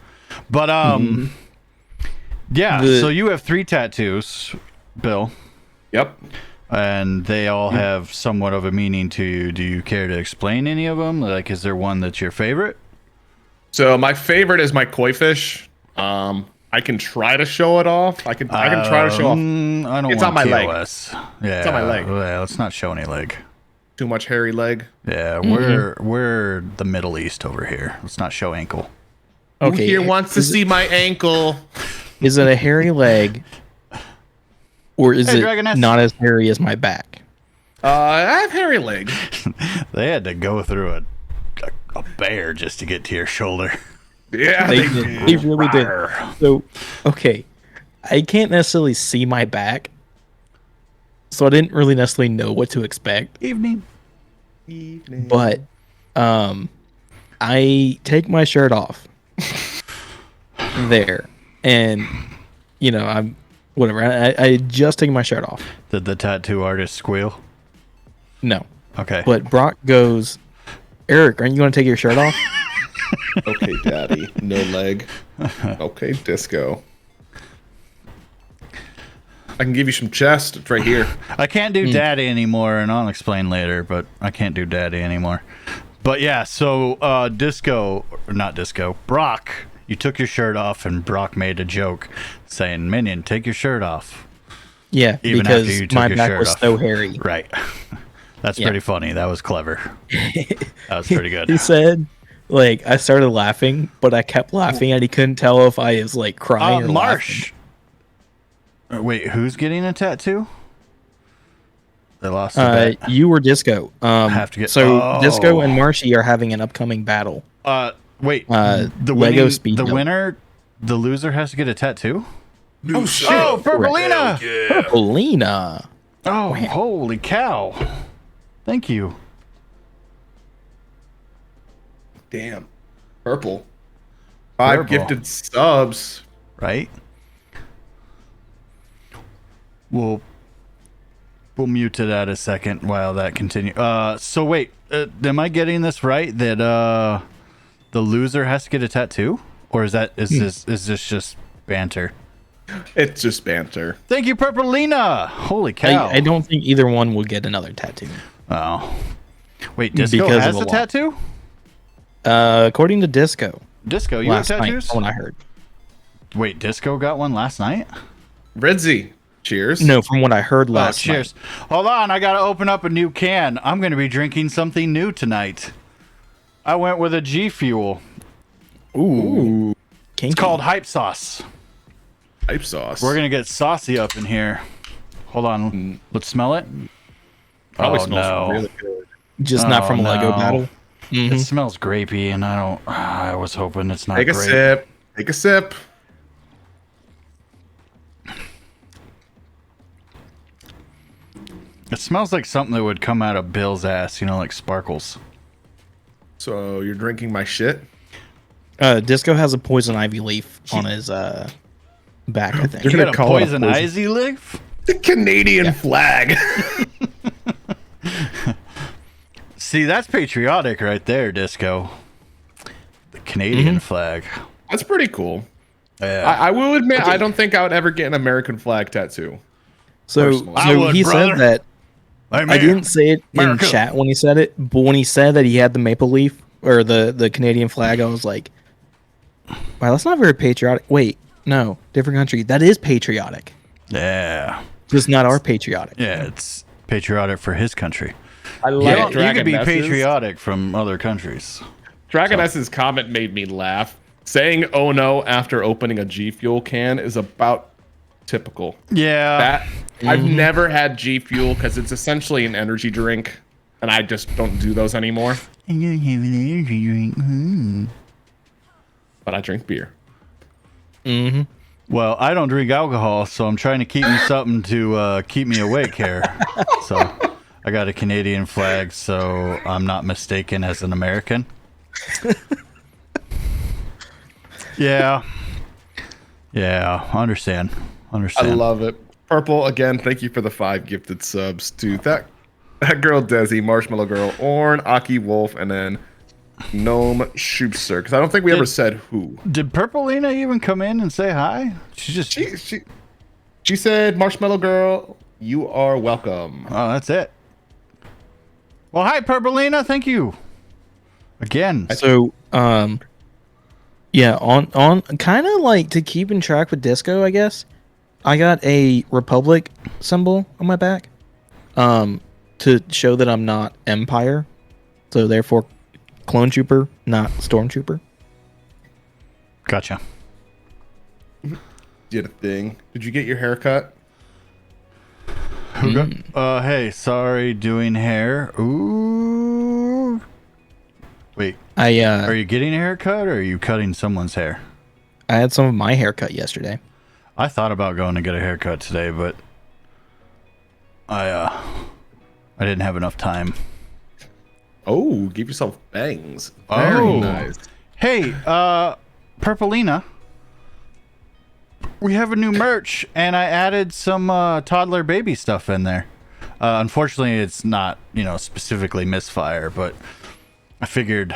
But yeah, The- so you have 3 tattoos, Bill, Yep. and they all have somewhat of a meaning to you. Do you care to explain any of them? Like, is there one that's your favorite? So my favorite is my koi fish. I can try to show it off. I can try to show off. I don't It's want on my leg. TOS. Yeah, It's on my leg. Well, let's not show any leg. Too much hairy leg. Yeah, we're the Middle East over here. Let's not show ankle. Okay. Who here wants to see my ankle? Is it a hairy leg, or is Hey, it Dragoness. not as hairy as my back? I have hairy leg. They had to go through a bear just to get to your shoulder. Yeah, They really did. So, okay, I can't necessarily see my back, so I didn't really necessarily know what to expect. Evening. But, I take my shirt off there, and I'm whatever. I just take my shirt off. Did the tattoo artist squeal? No, Okay. but Brock goes, Eric, aren't you going to take your shirt off? Okay, daddy. No leg. Okay, Disco. I can give you some chest. It's right here. I can't do daddy anymore, and I'll explain later, but I can't do daddy anymore. But yeah, so Brock, you took your shirt off, and Brock made a joke saying, Minion, take your shirt off. Yeah, Even after because you took my your back shirt was off. so hairy. Right. That's Yeah. pretty funny. That was clever. That was pretty good. He said, like, I started laughing, but I kept laughing, and he couldn't tell if I was like crying or Marsh. Wait, who's getting a tattoo? They lost the laughing. bet. You were Disco. Have to get- So Disco Oh. and Marshy are having an upcoming battle. Wait, the the Lego winning, speed the build. winner, the loser has to get a tattoo? Oh shit! Oh, Purpleina! Yeah. Polina. Oh, holy cow. Thank you. Damn. Purple. 5 Purple. gifted subs. Right? We'll mute it at a second while that continues. So wait, am I getting this right? That the loser has to get a tattoo, or is this just banter? It's just banter. Thank you, Purpleina. Holy cow! I don't think either one will get another tattoo. Oh, wait, Disco Because of has the a law. tattoo. According to Disco, Disco, you have last night, tattoos? from what I heard. Wait, Disco got one last night. Ridzi. Cheers. No, from what I heard last Cheers. Hold on, I gotta open up a new can. I'm gonna be drinking something new tonight. I went with a G Fuel. night. Ooh. Kinky. It's called Hype Sauce. Hype sauce. We're gonna get saucy up in here. Hold on, let's smell it. Probably Oh, smells no. really good. Just not Oh, from Lego no. Battle. It smells grapey, and I was hoping it's not Take a grape. sip. Take a sip. It smells like something that would come out of Bill's ass, like sparkles. So you're drinking my shit? Disco has a poison ivy leaf on his back, I think. You gonna got a call it a poison poison- ivy leaf? The Canadian flag. See, that's patriotic right there, Disco. The Canadian flag. That's pretty cool. Yeah. I will admit, I don't think I would ever get an American flag tattoo. So, Personally. I would, he brother. said that. I'm I here. didn't say it America. in chat when he said it, but when he said that he had the maple leaf or the Canadian flag, I was like, wow, that's not very patriotic. Wait, no, different country. That is patriotic. Yeah. Just not our patriotic. Yeah, it's patriotic for his country. I You, like you could be patriotic from other countries. Dragon S's comment made me laugh. Saying "oh no" after opening a G Fuel can is about typical. Yeah. That I've never had G Fuel because it's essentially an energy drink, and I just don't do those anymore. I don't have an energy drink. But I drink beer. Well, I don't drink alcohol, so I'm trying to keep me something to keep me awake here. So I got a Canadian flag, so I'm not mistaken as an American. Yeah. Yeah, understand. I love it. Purple, again, thank you for the 5 gifted subs to that girl Desi, Marshmallow Girl, Orn, Aki Wolf, and then Gnome Shoopster. Because I don't think we ever said who. Did Purpleina even come in and say hi? She said, Marshmallow Girl, you are welcome. Oh, that's it. Well, hi, Purpleina. Thank you. Again. So, yeah, on kind of like to keep in track with Disco, I guess. I got a Republic symbol on my back, to show that I'm not Empire, so therefore, Clone Trooper, not Stormtrooper. Gotcha. Did a thing. Did you get your hair cut? Hey, sorry, doing hair. Ooh. Wait, are you getting a haircut or are you cutting someone's hair? I had some of my hair cut yesterday. I thought about going to get a haircut today, but I didn't have enough time. Oh, give yourself bangs. Very Oh. nice. Hey, Purpleina, we have a new merch, and I added some toddler baby stuff in there. Unfortunately, it's not, specifically Misfire, but I figured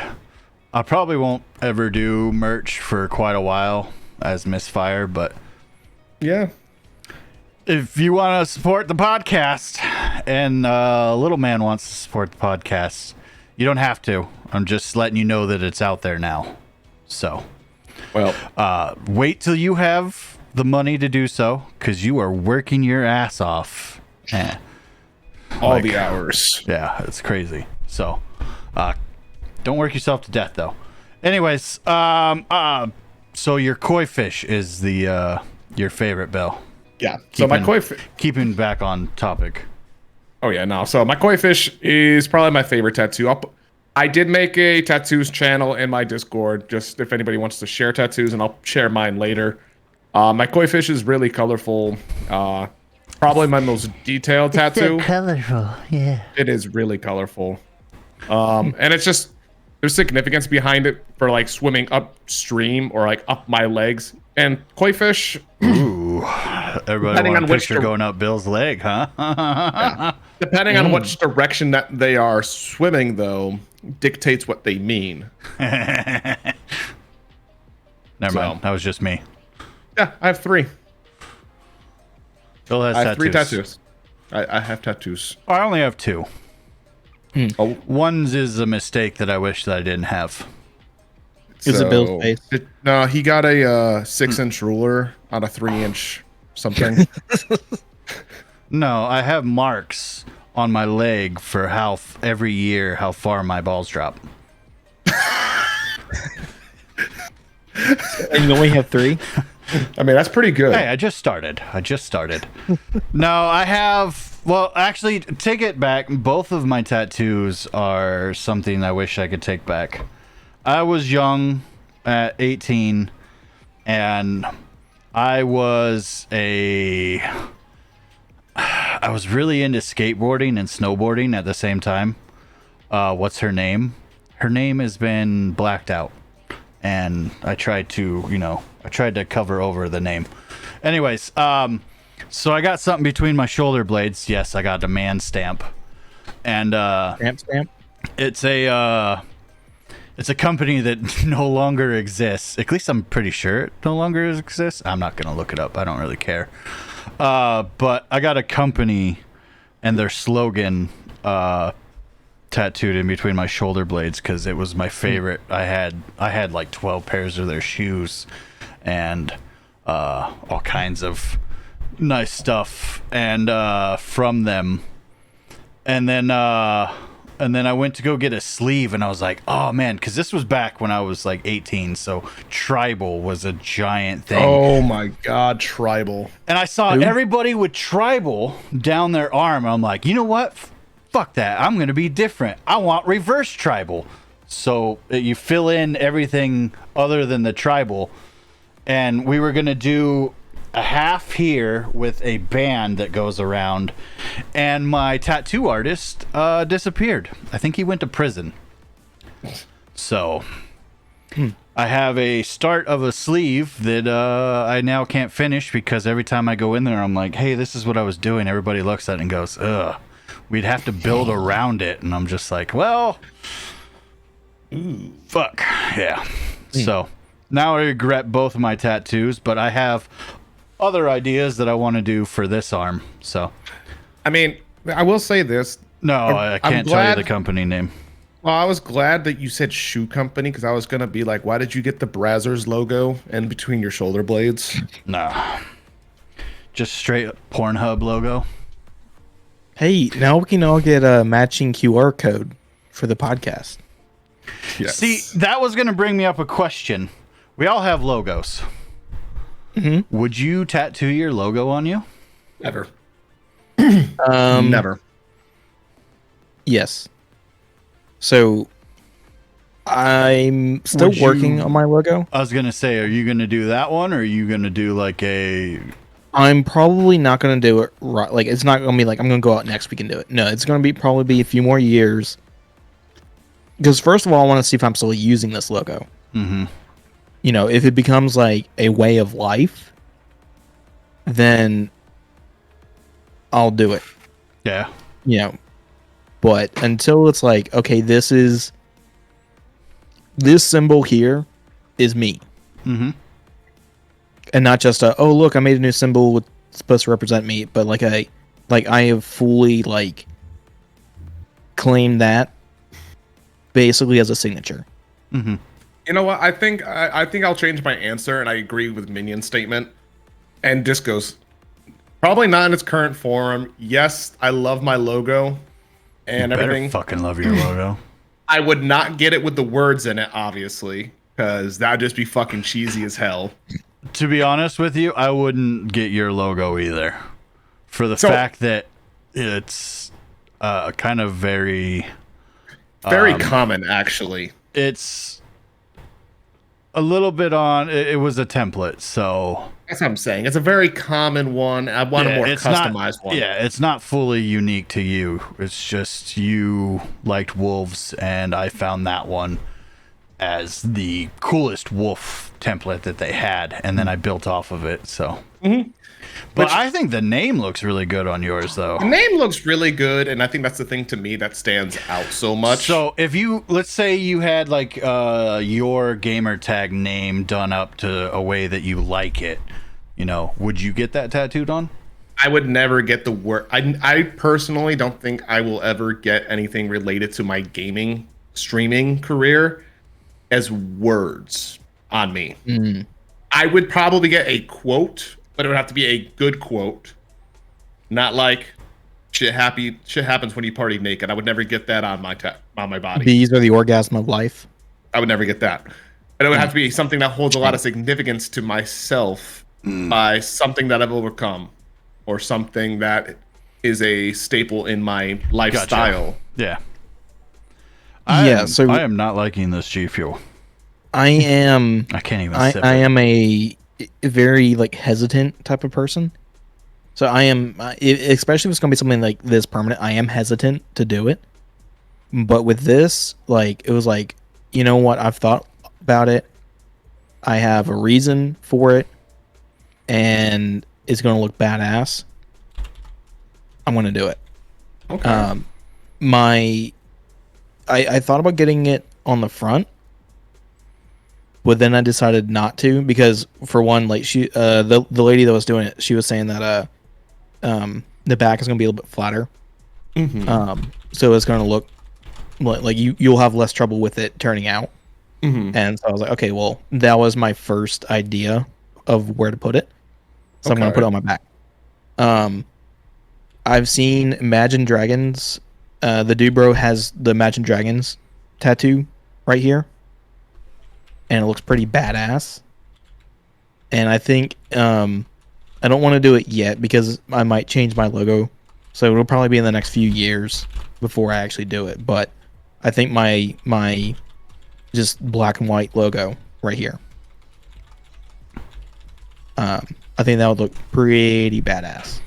I probably won't ever do merch for quite a while as Misfire, but Yeah. if you want to support the podcast and Little Man wants to support the podcast, you don't have to. I'm just letting you know that it's out there now. So, Well, wait till you have the money to do so, because you are working your ass off. all the hours. Yeah, it's crazy. So, don't work yourself to death, though. Anyways, so your koi fish is the your favorite, Bill. Yeah. So my koi keeping back on topic. Oh yeah, no. So my koi fish is probably my favorite tattoo. I did make a tattoos channel in my Discord, just if anybody wants to share tattoos, and I'll share mine later. My koi fish is really colorful. Probably my most detailed tattoo. Colorful, yeah. It is really colorful. And it's just there's significance behind it for like swimming upstream or like up my legs. And koi fish, Ooh, everybody Depending want on a which picture going up Bill's leg, huh? depending on which direction that they are swimming, though, dictates what they mean. Never mind. That was just me. Yeah, I have 3. Bill has I have tattoos. 3 tattoos. I have tattoos. I only have 2. Oh, One's is a mistake that I wish that I didn't have. Is it Bill's face? No, he got a 6-inch ruler on a 3-inch something. No, I have marks on my leg for every year how far my balls drop. And you only have 3? I mean, that's pretty good. Hey, I just started. No, I have. Well, actually, take it back. Both of my tattoos are something I wish I could take back. I was young at 18, and I was really into skateboarding and snowboarding at the same time. What's her name? Her name has been blacked out, and I tried to cover over the name. Anyways, so I got something between my shoulder blades. Yes, I got a man stamp, and Stamp. it's a company that no longer exists. At least I'm pretty sure it no longer exists. I'm not gonna look it up. I don't really care. But I got a company and their slogan tattooed in between my shoulder blades because it was my favorite. I had like 12 pairs of their shoes and all kinds of nice stuff and from them. And then I went to go get a sleeve, and I was like, oh man, because this was back when I was like 18, so tribal was a giant thing. Oh my god, tribal. And I saw everybody with tribal down their arm. I'm like, you know what? Fuck that. I'm going to be different. I want reverse tribal. So you fill in everything other than the tribal. And we were going to do a half here with a band that goes around. And my tattoo artist disappeared. I think he went to prison. So I have a start of a sleeve that I now can't finish because every time I go in there, I'm like, hey, this is what I was doing. Everybody looks at it and goes, ugh. We'd have to build around it. And I'm just like, well, fuck. Yeah. So now I regret both of my tattoos, but I have other ideas that I want to do for this arm. So, I mean, I will say this. No, I can't tell you the company name. Well, I was glad that you said shoe company because I was going to be like, why did you get the Brazzers logo in between your shoulder blades? No. Just straight Pornhub logo. Hey, now we can all get a matching QR code for the podcast. Yes. See, that was going to bring me up a question. We all have logos. Mm-hmm. Would you tattoo your logo on you? Never. Never. Yes. So I'm still working on my logo. I was going to say, are you going to do that one, or are you going to do like a... I'm probably not going to do it right. Like, it's not going to be like, I'm going to go out next week and do it. No, it's going to probably be a few more years. Because first of all, I want to see if I'm still using this logo. Mm-hmm. You know, if it becomes like a way of life, then I'll do it. Yeah. You know, but until it's like, okay, this symbol here is me. Mm-hmm. And not just oh look, I made a new symbol with supposed to represent me, but like I have fully like claimed that basically as a signature. Mm-hmm. You know what? I think I'll change my answer, and I agree with Minion's statement. And Disco's probably not in its current form. Yes, I love my logo and You better everything. fucking love your logo. I would not get it with the words in it, obviously, because that'd just be fucking cheesy as hell. To be honest with you, I wouldn't get your logo either, for the fact that it's kind of very common, actually. It's a little bit on. It was a template, so That's what I'm saying. It's a very common one. I want a more customized one. Yeah, it's not fully unique to you. It's just you liked wolves, and I found that one as the coolest wolf template that they had, and then I built off of it. So, but I think the name looks really good on yours, though. The name looks really good, and I think that's the thing to me that stands out so much. So, if let's say you had like your gamer tag name done up to a way that you like it, you know, would you get that tattooed on? I would never get the word. I personally don't think I will ever get anything related to my gaming streaming career as words on me. I would probably get a quote, but it would have to be a good quote, not like shit happens when you party naked. I would never get that on my body. These are the orgasm of life. I would never get that. And it would have to be something that holds a lot of significance to myself by something that I've overcome or something that is a staple in my lifestyle. Gotcha. Yeah. So I am not liking this G Fuel. I am. I can't even. I am a very like hesitant type of person. So I am, especially if it's gonna be something like this permanent. I am hesitant to do it. But with this, like, it was like, you know what? I've thought about it. I have a reason for it, and it's gonna look badass. I'm gonna do it. Okay. I thought about getting it on the front, but then I decided not to because, for one, like the lady that was doing it, she was saying that the back is gonna be a little bit flatter, so it's gonna look like you'll have less trouble with it turning out. And so I was like, okay, well, that was my first idea of where to put it, so I'm gonna put it on my back. I've seen Imagine Dragons. The dude bro has the Imagine Dragons tattoo right here, and it looks pretty badass. And I think I don't want to do it yet because I might change my logo, so it'll probably be in the next few years before I actually do it. But I think my just black and white logo right here. I think that would look pretty badass.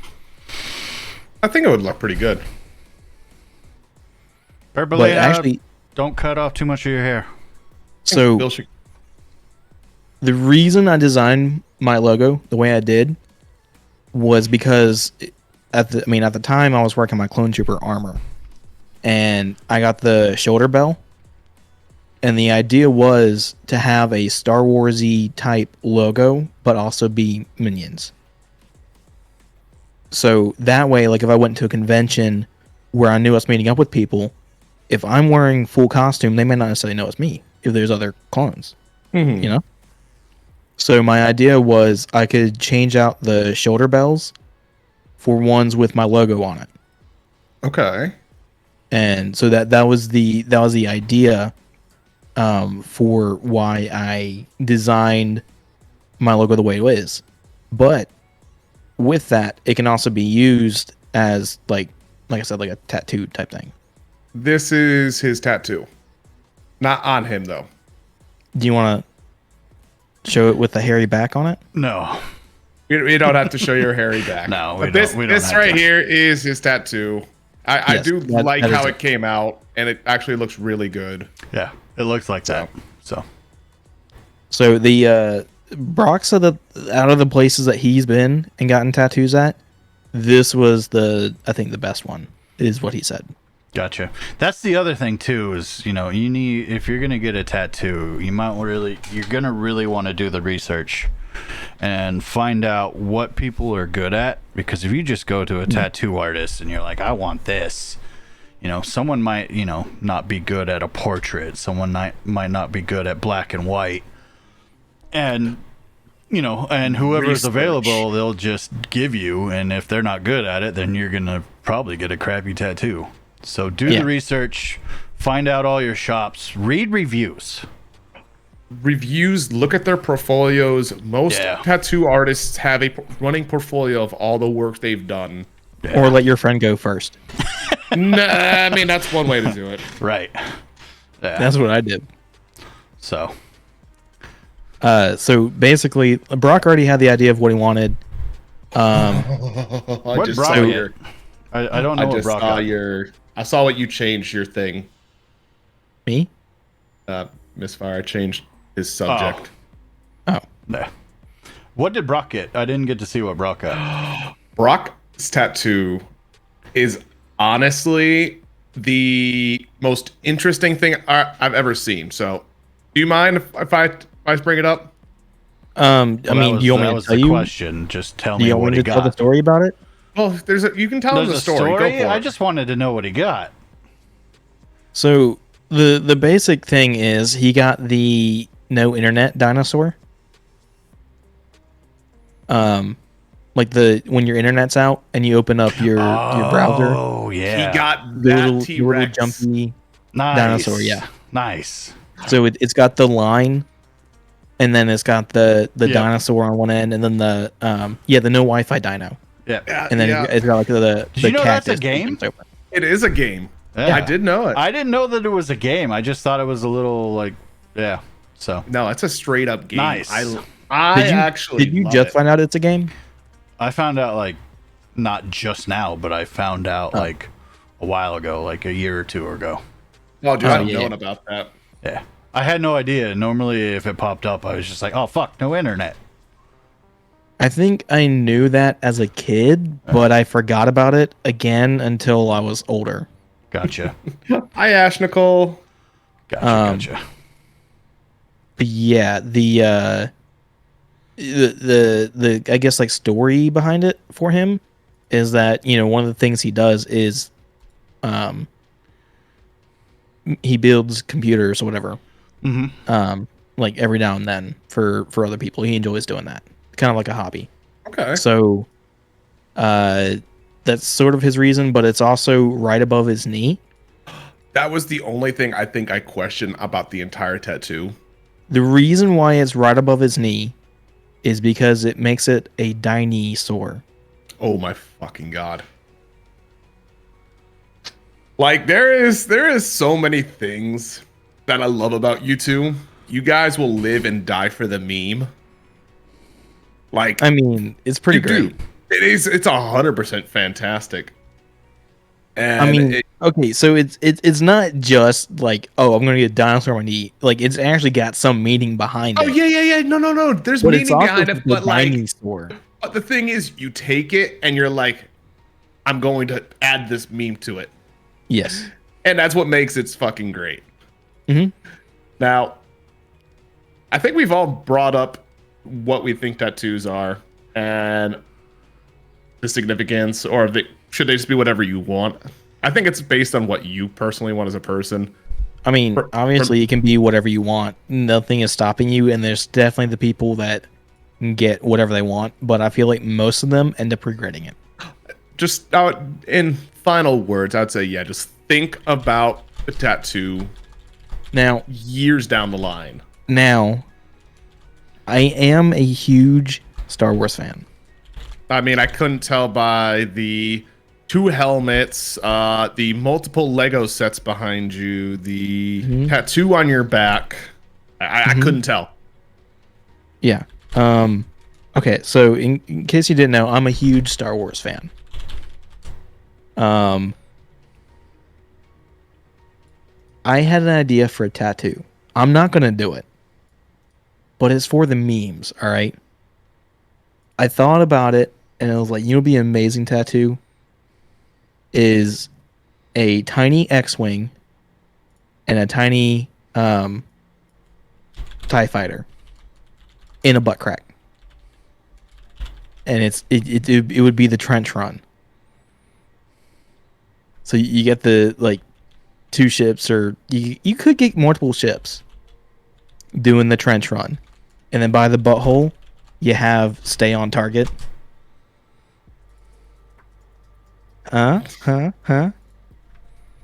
I think it would look pretty good. Everybody, But actually, don't cut off too much of your hair. so Bill should- the reason I designed my logo the way I did was because at the time I was working my clone trooper armor, and I got the shoulder bell, and the idea was to have a Star Warsy type logo, but also be minions. So that way, like if I went to a convention where I knew I was meeting up with people, if I'm wearing full costume, they may not necessarily know it's me if there's other clones, you know? So my idea was I could change out the shoulder bells for ones with my logo on it. Okay. And so that was the idea for why I designed my logo the way it is. But with that, it can also be used as like I said, like a tattoo type thing. This is his tattoo. Not on him, though. Do you want to show it with the hairy back on it? No. You don't have to show your hairy back. No, But this don't this have right to. here is his tattoo. I Yes, do that like is how it. it came out, and it actually looks really good. Yeah, it looks like that. So So the Brock said that out of the places that he's been and gotten tattoos at, this was I think the best one, is what he said. gotcha. That's the other thing too. Is you need, if you're gonna get a tattoo, you're gonna really want to do the research and find out what people are good at. Because if you just go to a tattoo artist and you're like, I want this, someone might not be good at a portrait. Someone might not be good at black and white. And and whoever's Research. available, they'll just give you. And if they're not good at it, then you're gonna probably get a crappy tattoo. So do the research, find out all your shops, read reviews. Reviews, look at their portfolios. Most Yeah. tattoo artists have a running portfolio of all the work they've done. Or let your friend go first. Nah, I mean, that's one way to do it. Right. Yeah. That's what I did. So So basically, Brock already had the idea of what he wanted. I What just brought saw it? your. I don't know I what just Brock saw got. your. I saw what you changed your thing. Me? Misfire changed his subject. Oh. Nah. What did Brock get? I didn't get to see what Brock got. Brock's tattoo is honestly the most interesting thing I've ever seen. So, do you mind if I bring it up? I mean, do you want that me was to tell the you? question. Just tell Do me you want what me he to tell the got. story about it? Well, you can tell There's him the a story. Go for it. I just wanted to know what he got. So the basic thing is he got the no internet dinosaur. Like when your internet's out and you open up your browser, Oh yeah. He got the that little T-Rex. jumpy nice. dinosaur. Yeah. Nice. So it's got the line and then it's got the Yep. dinosaur on one end, and then the no Wi-Fi dino, Yeah. and then it's got like the Did you know that's a cactus game? that's open. It is a game. Yeah. I did know it. I didn't know that it was a game. I just thought it was a little like, yeah. So No, it's a straight up game. Nice. Actually Did you love just it. find out it's a game? I found out like, not just now, but I found out like a while ago, like a year or two ago. Oh, dude, Oh, I've yeah. known about that. Yeah. I had no idea. Normally, if it popped up, I was just like, oh, fuck, no internet. I think I knew that as a kid, but I forgot about it again until I was older. Gotcha. Hi, Ash Nicole. Gotcha. But yeah, the I guess like story behind it for him is that, you know, one of the things he does is he builds computers or whatever. Like every now and then for other people. He enjoys doing that. Kind of like a hobby. Okay. So that's sort of his reason, but it's also right above his knee. That was the only thing I think I questioned about the entire tattoo. The reason why it's right above his knee is because it makes it a dinosaur. Oh my fucking god. Like there is so many things that I love about you two. You guys will live and die for the meme. Like I mean, it's pretty great. It's 100% fantastic. And I mean, okay, so it's not just like, oh, I'm gonna get a dinosaur on my knee. Like it's actually got some meaning behind it. oh yeah. No. There's But meaning it's also behind it, the but like dinosaur. but the thing is you take it and you're like, I'm going to add this meme to it. Yes. And that's what makes it fucking great. Mhm. Now, I think we've all brought up what we think tattoos are and the significance, or should they just be whatever you want? I think it's based on what you personally want as a person. I mean, obviously, it can be whatever you want. Nothing is stopping you, and there's definitely the people that can get whatever they want. But I feel like most of them end up regretting it. Just in final words, I'd say, yeah, just think about the tattoo Now, years down the line. I am a huge Star Wars fan. I mean, I couldn't tell by the 2 helmets, the multiple Lego sets behind you, the tattoo on your back. I couldn't tell. Yeah. Okay, so in case you didn't know, I'm a huge Star Wars fan. I had an idea for a tattoo. I'm not gonna do it, but it's for the memes. All right. I thought about it, and I was like, you know, what'd be an amazing tattoo is a tiny X-wing and a tiny TIE fighter in a butt crack, and it would be the trench run. So you get the like 2 ships, or you could get multiple ships doing the trench run, and then by the butthole you have stay on target. Huh? Yeah,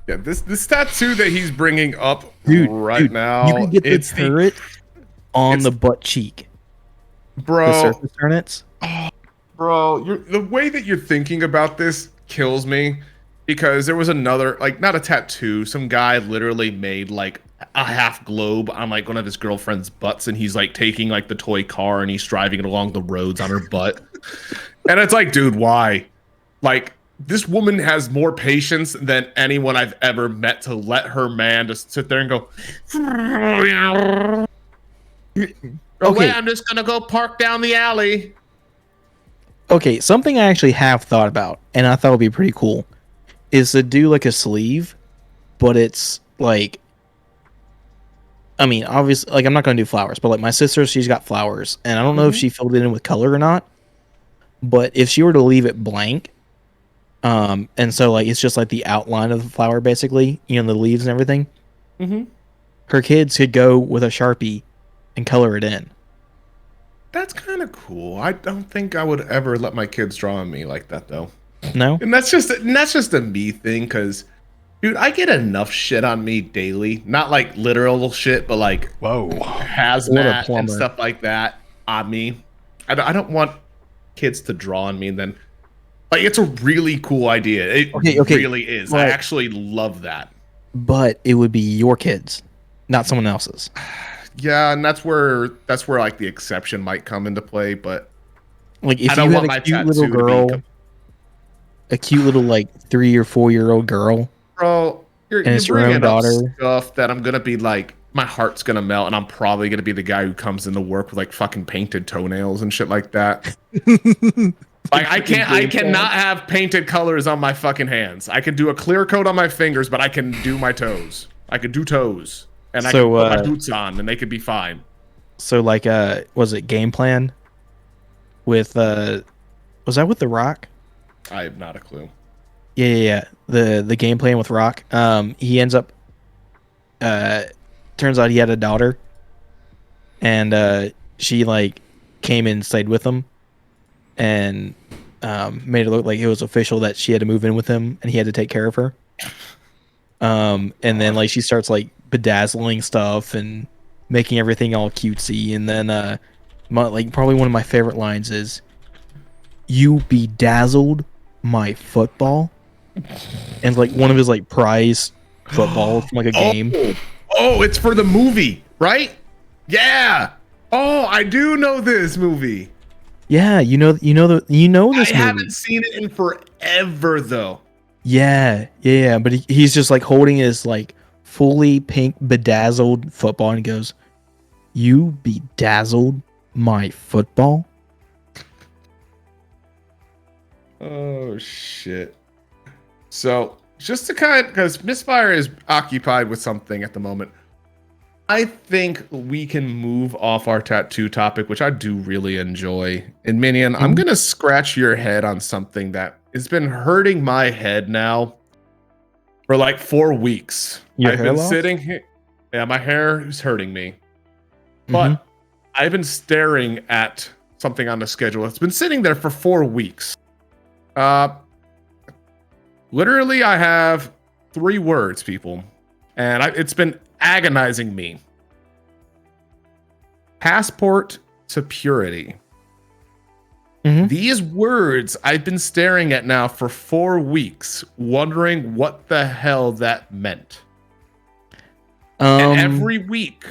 this tattoo that he's bringing up Dude, now, you can get the turret on the butt cheek. bro. The surface turnets. Bro, the way that you're thinking about this kills me, because there was another, like, not a tattoo, some guy literally made like a half globe on like one of his girlfriend's butts, and he's like taking like the toy car and he's driving it along the roads on her butt. And it's like, dude, why? Like, this woman has more patience than anyone I've ever met to let her man just sit there and go, okay, I'm just gonna go park down the alley. Okay, something I actually have thought about, and I thought would be pretty cool, is to do like a sleeve, but it's like, I mean, obviously, like I'm not gonna do flowers, but like my sister, she's got flowers, and I don't know if she filled it in with color or not. But if she were to leave it blank, and so like it's just like the outline of the flower, basically, you know, the leaves and everything. Her kids could go with a Sharpie and color it in. That's kind of cool. I don't think I would ever let my kids draw on me like that, though. No, And that's just a me thing, because Dude, I get enough shit on me daily. Not like literal shit, but like Whoa. hazmat and plumber. stuff like that on me. I don't want kids to draw on me and then like it's a really cool idea. It Okay, really is. I but- actually love that. But it would be your kids, not someone else's. Yeah, and that's where like the exception might come into play, but Like if I don't you want had my a cute tattoo little to be girl, a cute little like 3 or 4-year-old girl, bro, you're it's your bringing own up daughter. stuff that I'm gonna be like, my heart's gonna melt, and I'm probably gonna be the guy who comes into work with like fucking painted toenails and shit like that. Like I cannot have painted colors on my fucking hands. I can do a clear coat on my fingers, but I can do my toes. I can do toes, and I can put my boots on, and they could be fine. So like was it Game Plan with was that with The Rock? I have not a clue. Yeah. The Game Plan with Rock. He ends up turns out he had a daughter, and she like came in and stayed with him, and made it look like it was official that she had to move in with him and he had to take care of her. And then like she starts like bedazzling stuff and making everything all cutesy, and then like probably one of my favorite lines is, "You bedazzled my football," and like one of his like prize football from like a game. Oh, it's for the movie, right? Yeah. Oh, I do know this movie. Yeah, you know this I movie. haven't seen it in forever though. Yeah. But he's just like holding his like fully pink bedazzled football and goes, "You bedazzled my football." Oh shit. So just to because Misfire is occupied with something at the moment, I think we can move off our tattoo topic, which I do really enjoy. And Minion, I'm gonna scratch your head on something that has been hurting my head now for like 4 weeks. Your I've hair been loss? sitting here. Yeah, my hair is hurting me. But I've been staring at something on the schedule. It's been sitting there for 4 weeks. Literally, I have 3 words, people, and it's been agonizing me. Passport to purity. These words I've been staring at now for 4 weeks, wondering what the hell that meant. And every week,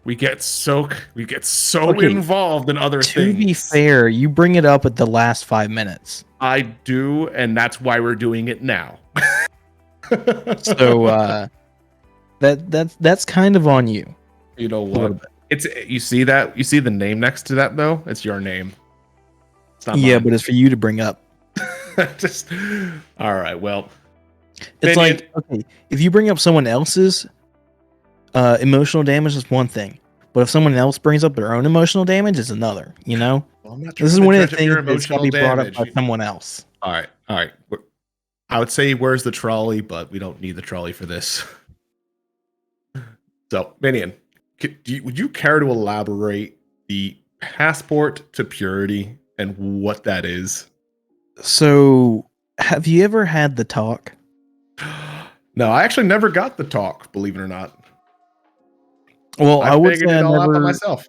we get so involved in other To things. be fair, you bring it up at the last 5 minutes. I do, and that's why we're doing it now. So that's kind of on you. You know A little what? You see the name next to that though? It's your name. It's not Yeah, mine. but it's for you to bring up. Just all right. Well, It's Minion- like, okay, if you bring up someone else's emotional damage, is one thing. But if someone else brings up their own emotional damage, it's another, you know? well, I'm not This is trying to one of the judge up things your that's got to be emotional brought up damage. by someone else. All right. I would say where's the trolley, but we don't need the trolley for this. So, Minion, would you care to elaborate the passport to purity and what that is? So, have you ever had the talk? No, I actually never got the talk, believe it or not. Well, I would figured say it I all out by never. myself.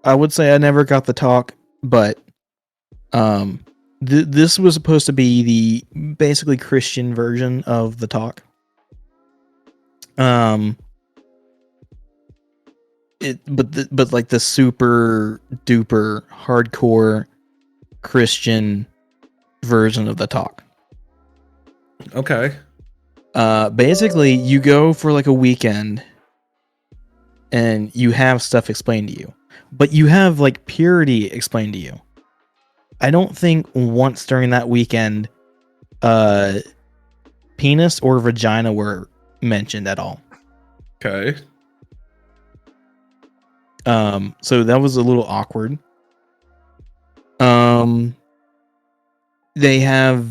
I would say I never got the talk, but this was supposed to be the basically Christian version of the talk. But like the super duper hardcore Christian version of the talk. Okay. Basically you go for like a weekend and you have stuff explained to you, but you have like purity explained to you. I don't think once during that weekend penis or vagina were mentioned at all. Okay. So that was a little awkward. They have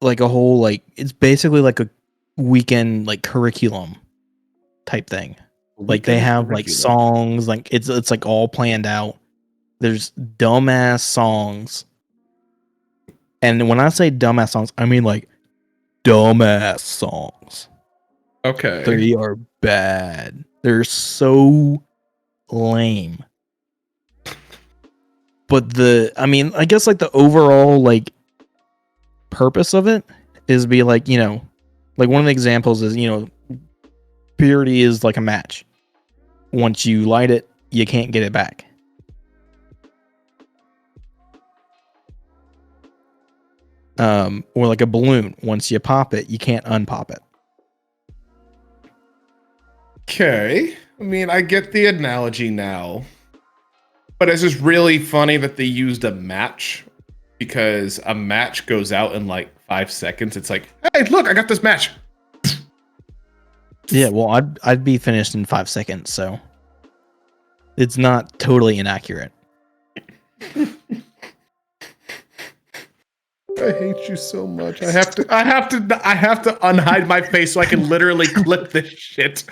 like a whole like it's basically like a weekend like curriculum type thing. Like they have like songs, like it's like all planned out. There's dumbass songs. And when I say dumbass songs, I mean like dumbass songs. Okay. They are bad. They're so lame. But I guess like the overall like purpose of it is be like, like one of the examples is, purity is like a match. Once you light it, you can't get it back. Or like a balloon. Once you pop it, you can't unpop it. Okay. I mean, I get the analogy now. But it's just really funny that they used a match, because a match goes out in like 5 seconds. It's like, hey, look, I got this match. Yeah, well, I'd be finished in 5 seconds, so it's not totally inaccurate. I hate you so much. I have to unhide my face so I can literally clip this shit.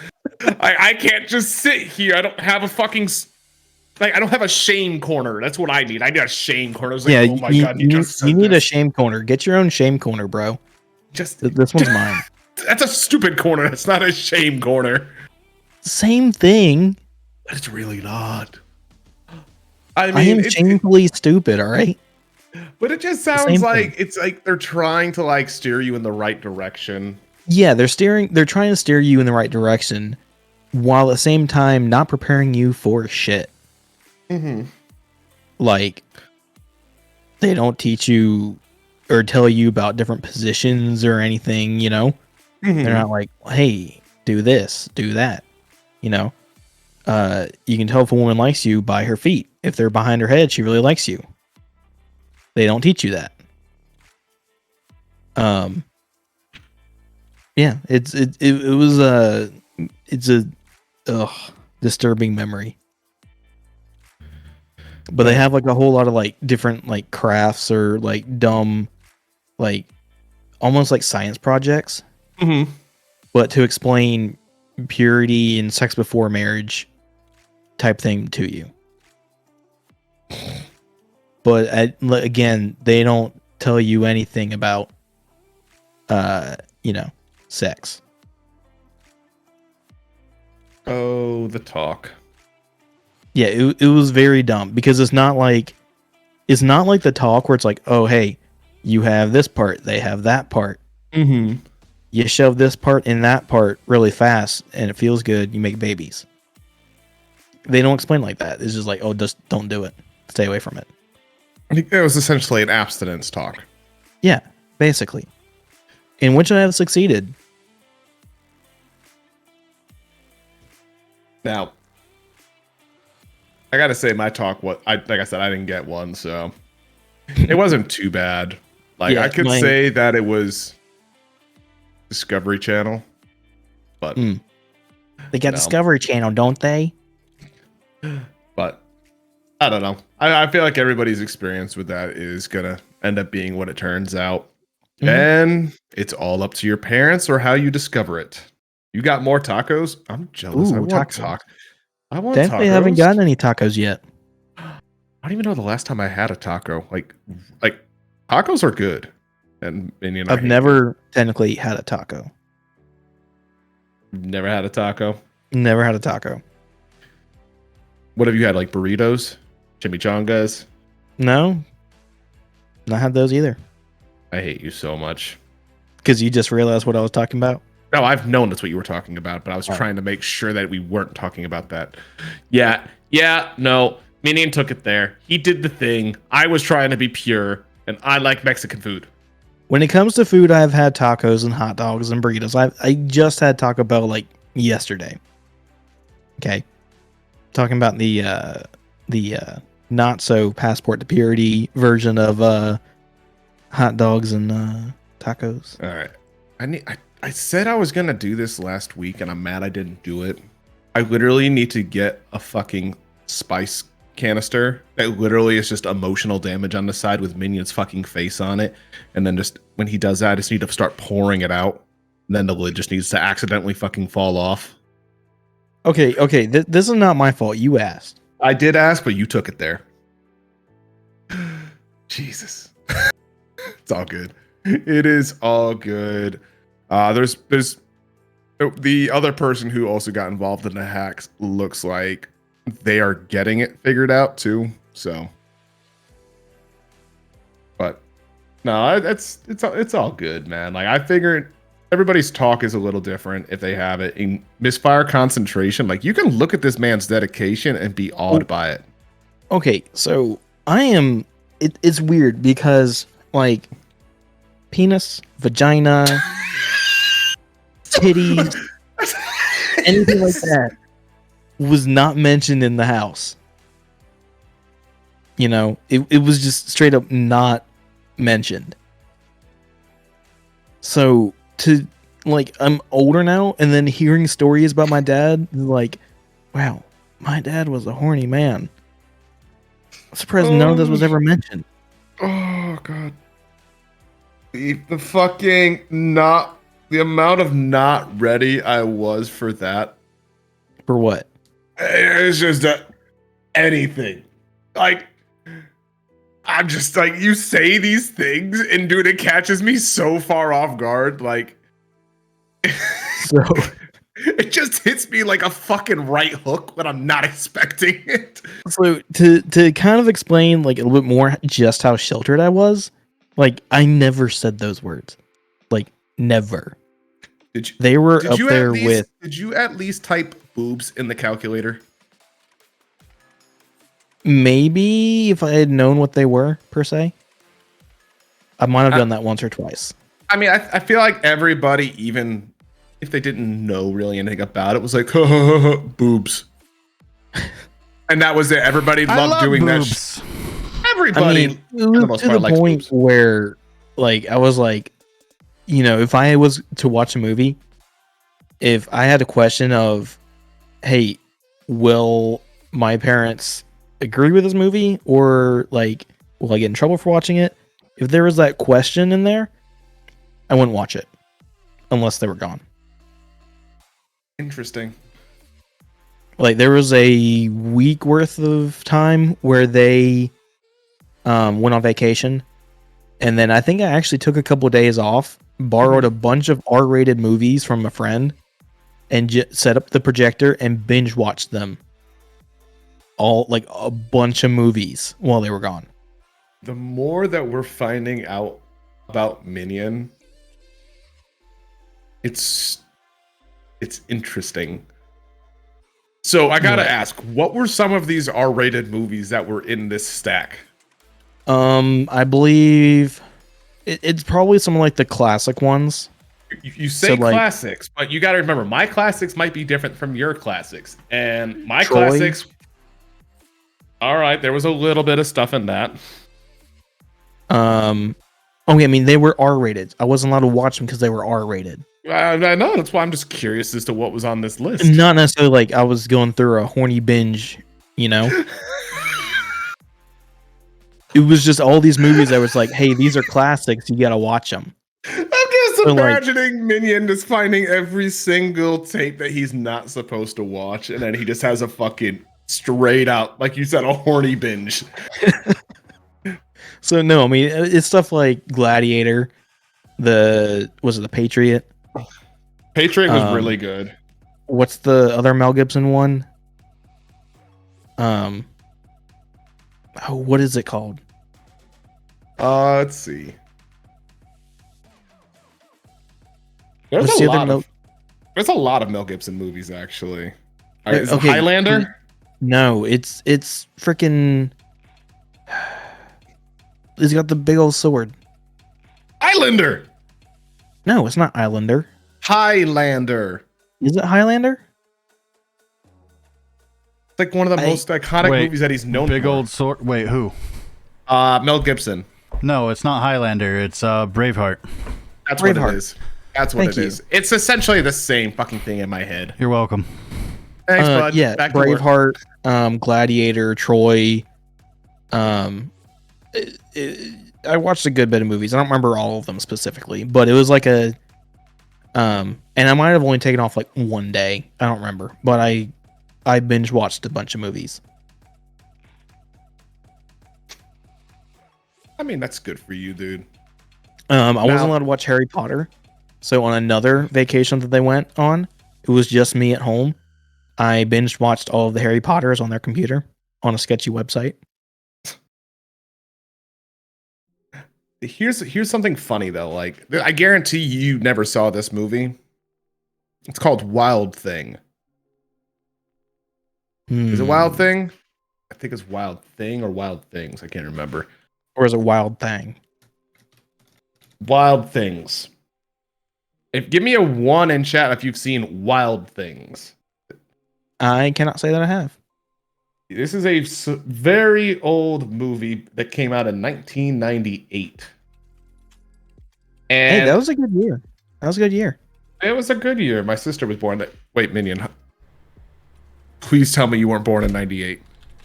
I can't just sit here. I don't have a fucking I don't have a shame corner. That's what I need. I need a shame corner. Like, Yeah, oh my god, you just said you need this. a shame corner. Get your own shame corner, bro. Just This one's mine. That's a stupid corner. That's not a shame corner. Same thing. But it's really not. I am shamefully stupid, all right? But it just sounds like it's like they're trying to like steer you in the right direction. Yeah, they're trying to steer you in the right direction while at the same time not preparing you for shit. Mm-hmm. Like, they don't teach you or tell you about different positions or anything, Mm-hmm. They're not like, hey, do this, do that. You can tell if a woman likes you by her feet. If they're behind her head, she really likes you. They don't teach you that. Yeah, it's a disturbing memory. But they have like a whole lot of like different like crafts or like dumb, like almost like science projects. Mm-hmm. But to explain purity and sex before marriage type thing to you. But again, they don't tell you anything about, sex. Oh, the talk. Yeah, it was very dumb because it's not like the talk where it's like, oh, hey, you have this part, they have that part. Mm-hmm. You shove this part in that part really fast and it feels good, you make babies. They don't explain like that. It's just like, oh, just don't do it. Stay away from it. I think it was essentially an abstinence talk. Yeah, basically. In which I have succeeded. Now, I gotta say, my talk, like I said, I didn't get one, so it wasn't too bad. Like, Yeah, I could say that it was Discovery Channel, but they got Discovery Channel, don't they? But I don't know. I feel like everybody's experience with that is gonna end up being what it turns out, and it's all up to your parents or how you discover it. You got more tacos? I'm jealous. Ooh, I want tacos. I want Definitely tacos. haven't gotten any tacos yet. I don't even know the last time I had a taco. Like tacos are good, and I've never technically had a taco. Never had a taco. Never had a taco. What have you had? Like burritos, chimichangas? No, not had those either. I hate you so much. Because you just realized what I was talking about. No, I've known that's what you were talking about, but I was trying to make sure that we weren't talking about that. Yeah, no. Minion took it there. He did the thing. I was trying to be pure, and I like Mexican food. When it comes to food, I've had tacos and hot dogs and burritos. I just had Taco Bell like yesterday. Okay, talking about the not so passport to purity version of hot dogs and tacos. All right, I said I was gonna do this last week, and I'm mad I didn't do it. I literally need to get a fucking spice canister that literally is just emotional damage on the side with Minion's fucking face on it, and then just when he does that, I just need to start pouring it out. And then the lid just needs to accidentally fucking fall off. Okay. This is not my fault. You asked. I did ask, but you took it there. Jesus. It's all good. It is all good. There's the other person who also got involved in the hacks looks like they are getting it figured out too. So, but no, it's all good, man. Like I figured everybody's talk is a little different if they have it in misfire concentration. Like you can look at this man's dedication and be awed by it. Okay, so it's weird because like penis, vagina, titties, anything like that was not mentioned in the house. You know, it was just straight up not mentioned. So to like, I'm older now, and then hearing stories about my dad, like, wow, my dad was a horny man. I'm surprised none of this was ever mentioned. Oh god. The fucking not the amount of not ready I was for that. For what? It's just anything. Like I'm just like you say these things and dude, it catches me so far off guard. Like So it just hits me like a fucking right hook when I'm not expecting it. So to kind of explain like a little bit more just how sheltered I was, like I never said those words. Like never. They were up there with. Did you at least type boobs in the calculator? Maybe if I had known what they were per se, I might have done that once or twice. I mean, I feel like everybody, even if they didn't know really anything about it, was like boobs, and that was it. Everybody loved doing boobs. that. Everybody, I mean, it was to the point boobs. where, like, I was like, you know, if I was to watch a movie, if I had a question of, hey, will my parents agree with this movie, or like, will I get in trouble for watching it? If there was that question in there, I wouldn't watch it unless they were gone. Interesting. Like there was a week worth of time where they went on vacation, and then I think I actually took a couple of days off, borrowed a bunch of R-rated movies from a friend, and set up the projector and binge watched them. All like a bunch of movies while they were gone. The more that we're finding out about Minion, it's interesting. So I gotta ask, what were some of these R-rated movies that were in this stack? I believe it's probably some of like the classic ones. You say so classics, but you gotta remember my classics might be different from your classics, and my Troy? Classics. All right, there was a little bit of stuff in that. Okay, I mean they were R-rated. I wasn't allowed to watch them because they were R-rated. I know, that's why I'm just curious as to what was on this list. Not necessarily like I was going through a horny binge, you know. It was just all these movies. I was like, hey, these are classics. You gotta watch them. I'm just imagining Minion just finding every single tape that he's not supposed to watch, and then he just has a fucking straight out, like you said, a horny binge. So no, I mean it's stuff like Gladiator. Was it The Patriot? Patriot was really good. What's the other Mel Gibson one? What is it called? Let's see. There's a lot of Mel Gibson movies actually. All right, is it Highlander? No, it's freaking. He's got the big old sword. Highlander. No, it's not Highlander. Highlander. Is it Highlander? It's like one of the most iconic movies that he's known for. Big old sword. Wait, who? Mel Gibson. No, it's not Highlander. It's Braveheart. That's Braveheart. What it is. That's what it is. It's essentially the same fucking thing in my head. You're welcome. Thanks, bud. Yeah, back Braveheart, Gladiator, Troy. I watched a good bit of movies. I don't remember all of them specifically, but it was like a and I might have only taken off like one day. I don't remember, but I binge watched a bunch of movies. I mean, that's good for you, dude. I wasn't allowed to watch Harry Potter. So on another vacation that they went on, it was just me at home. I binge watched all of the Harry Potters on their computer on a sketchy website. Here's something funny though. Like, I guarantee you never saw this movie. It's called Wild Thing. Is it Wild Thing? I think it's Wild Thing or Wild Things. I can't remember. Or is it Wild Thing? Wild Things. Give me a 1 in chat if you've seen Wild Things. I cannot say that I have. This is a very old movie that came out in 1998. And Hey, that was a good year. That was a good year. It was a good year. My sister was born. Wait, Minion. Please tell me you weren't born in 98.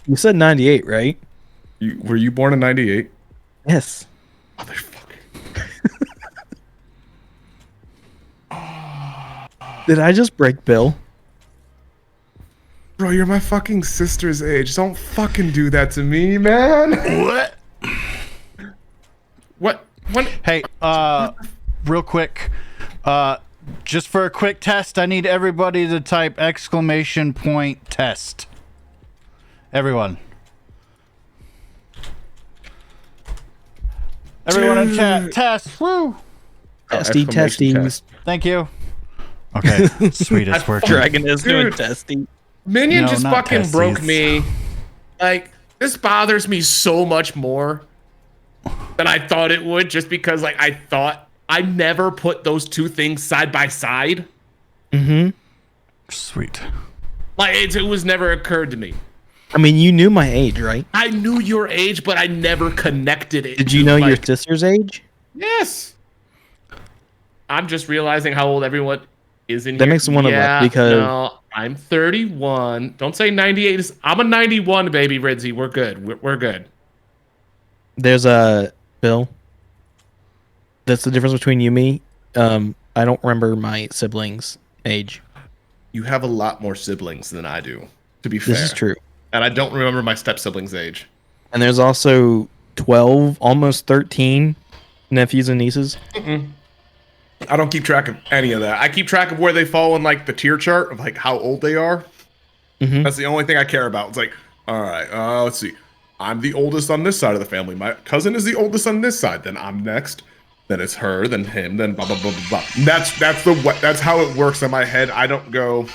You said 98, right? Were you born in 98? Yes. Motherfucker. Did I just break Bill? Bro, you're my fucking sister's age. Don't fucking do that to me, man. What? What? Hey, real quick, just for a quick test, I need everybody to type ! Test. Everyone. Everyone in chat, test. Woo! Testy, testy. Test. Thank you. Okay, sweet, it's working. Dragon is doing Dude. testy. Minion No, just not fucking testes. broke me. Like, this bothers me so much more than I thought it would, just because, like, I thought I never put those two things side by side. Mm-hmm. Sweet. Like, it was never occurred to me. I mean, you knew my age, right? I knew your age, but I never connected it. Did you to, know your like, sister's age? Yes. I'm just realizing how old everyone is in That here. makes one of us because no, I'm 31. Don't say 98. I'm a 91, baby, Ridzy. We're good. We're good. there's a Bill. That's the difference between you and me. I don't remember my siblings' age. You have a lot more siblings than I do, to be fair. This is true. And I don't remember my step siblings' age. And there's also 12, almost 13 nephews and nieces. I don't keep track of any of that. I keep track of where they fall in, like, the tier chart of, like, how old they are. Mm-hmm. That's the only thing I care about. It's like, all right, let's see. I'm the oldest on this side of the family. My cousin is the oldest on this side. Then I'm next. Then it's her. Then him. Then blah blah blah blah blah. That's how it works in my head. I don't do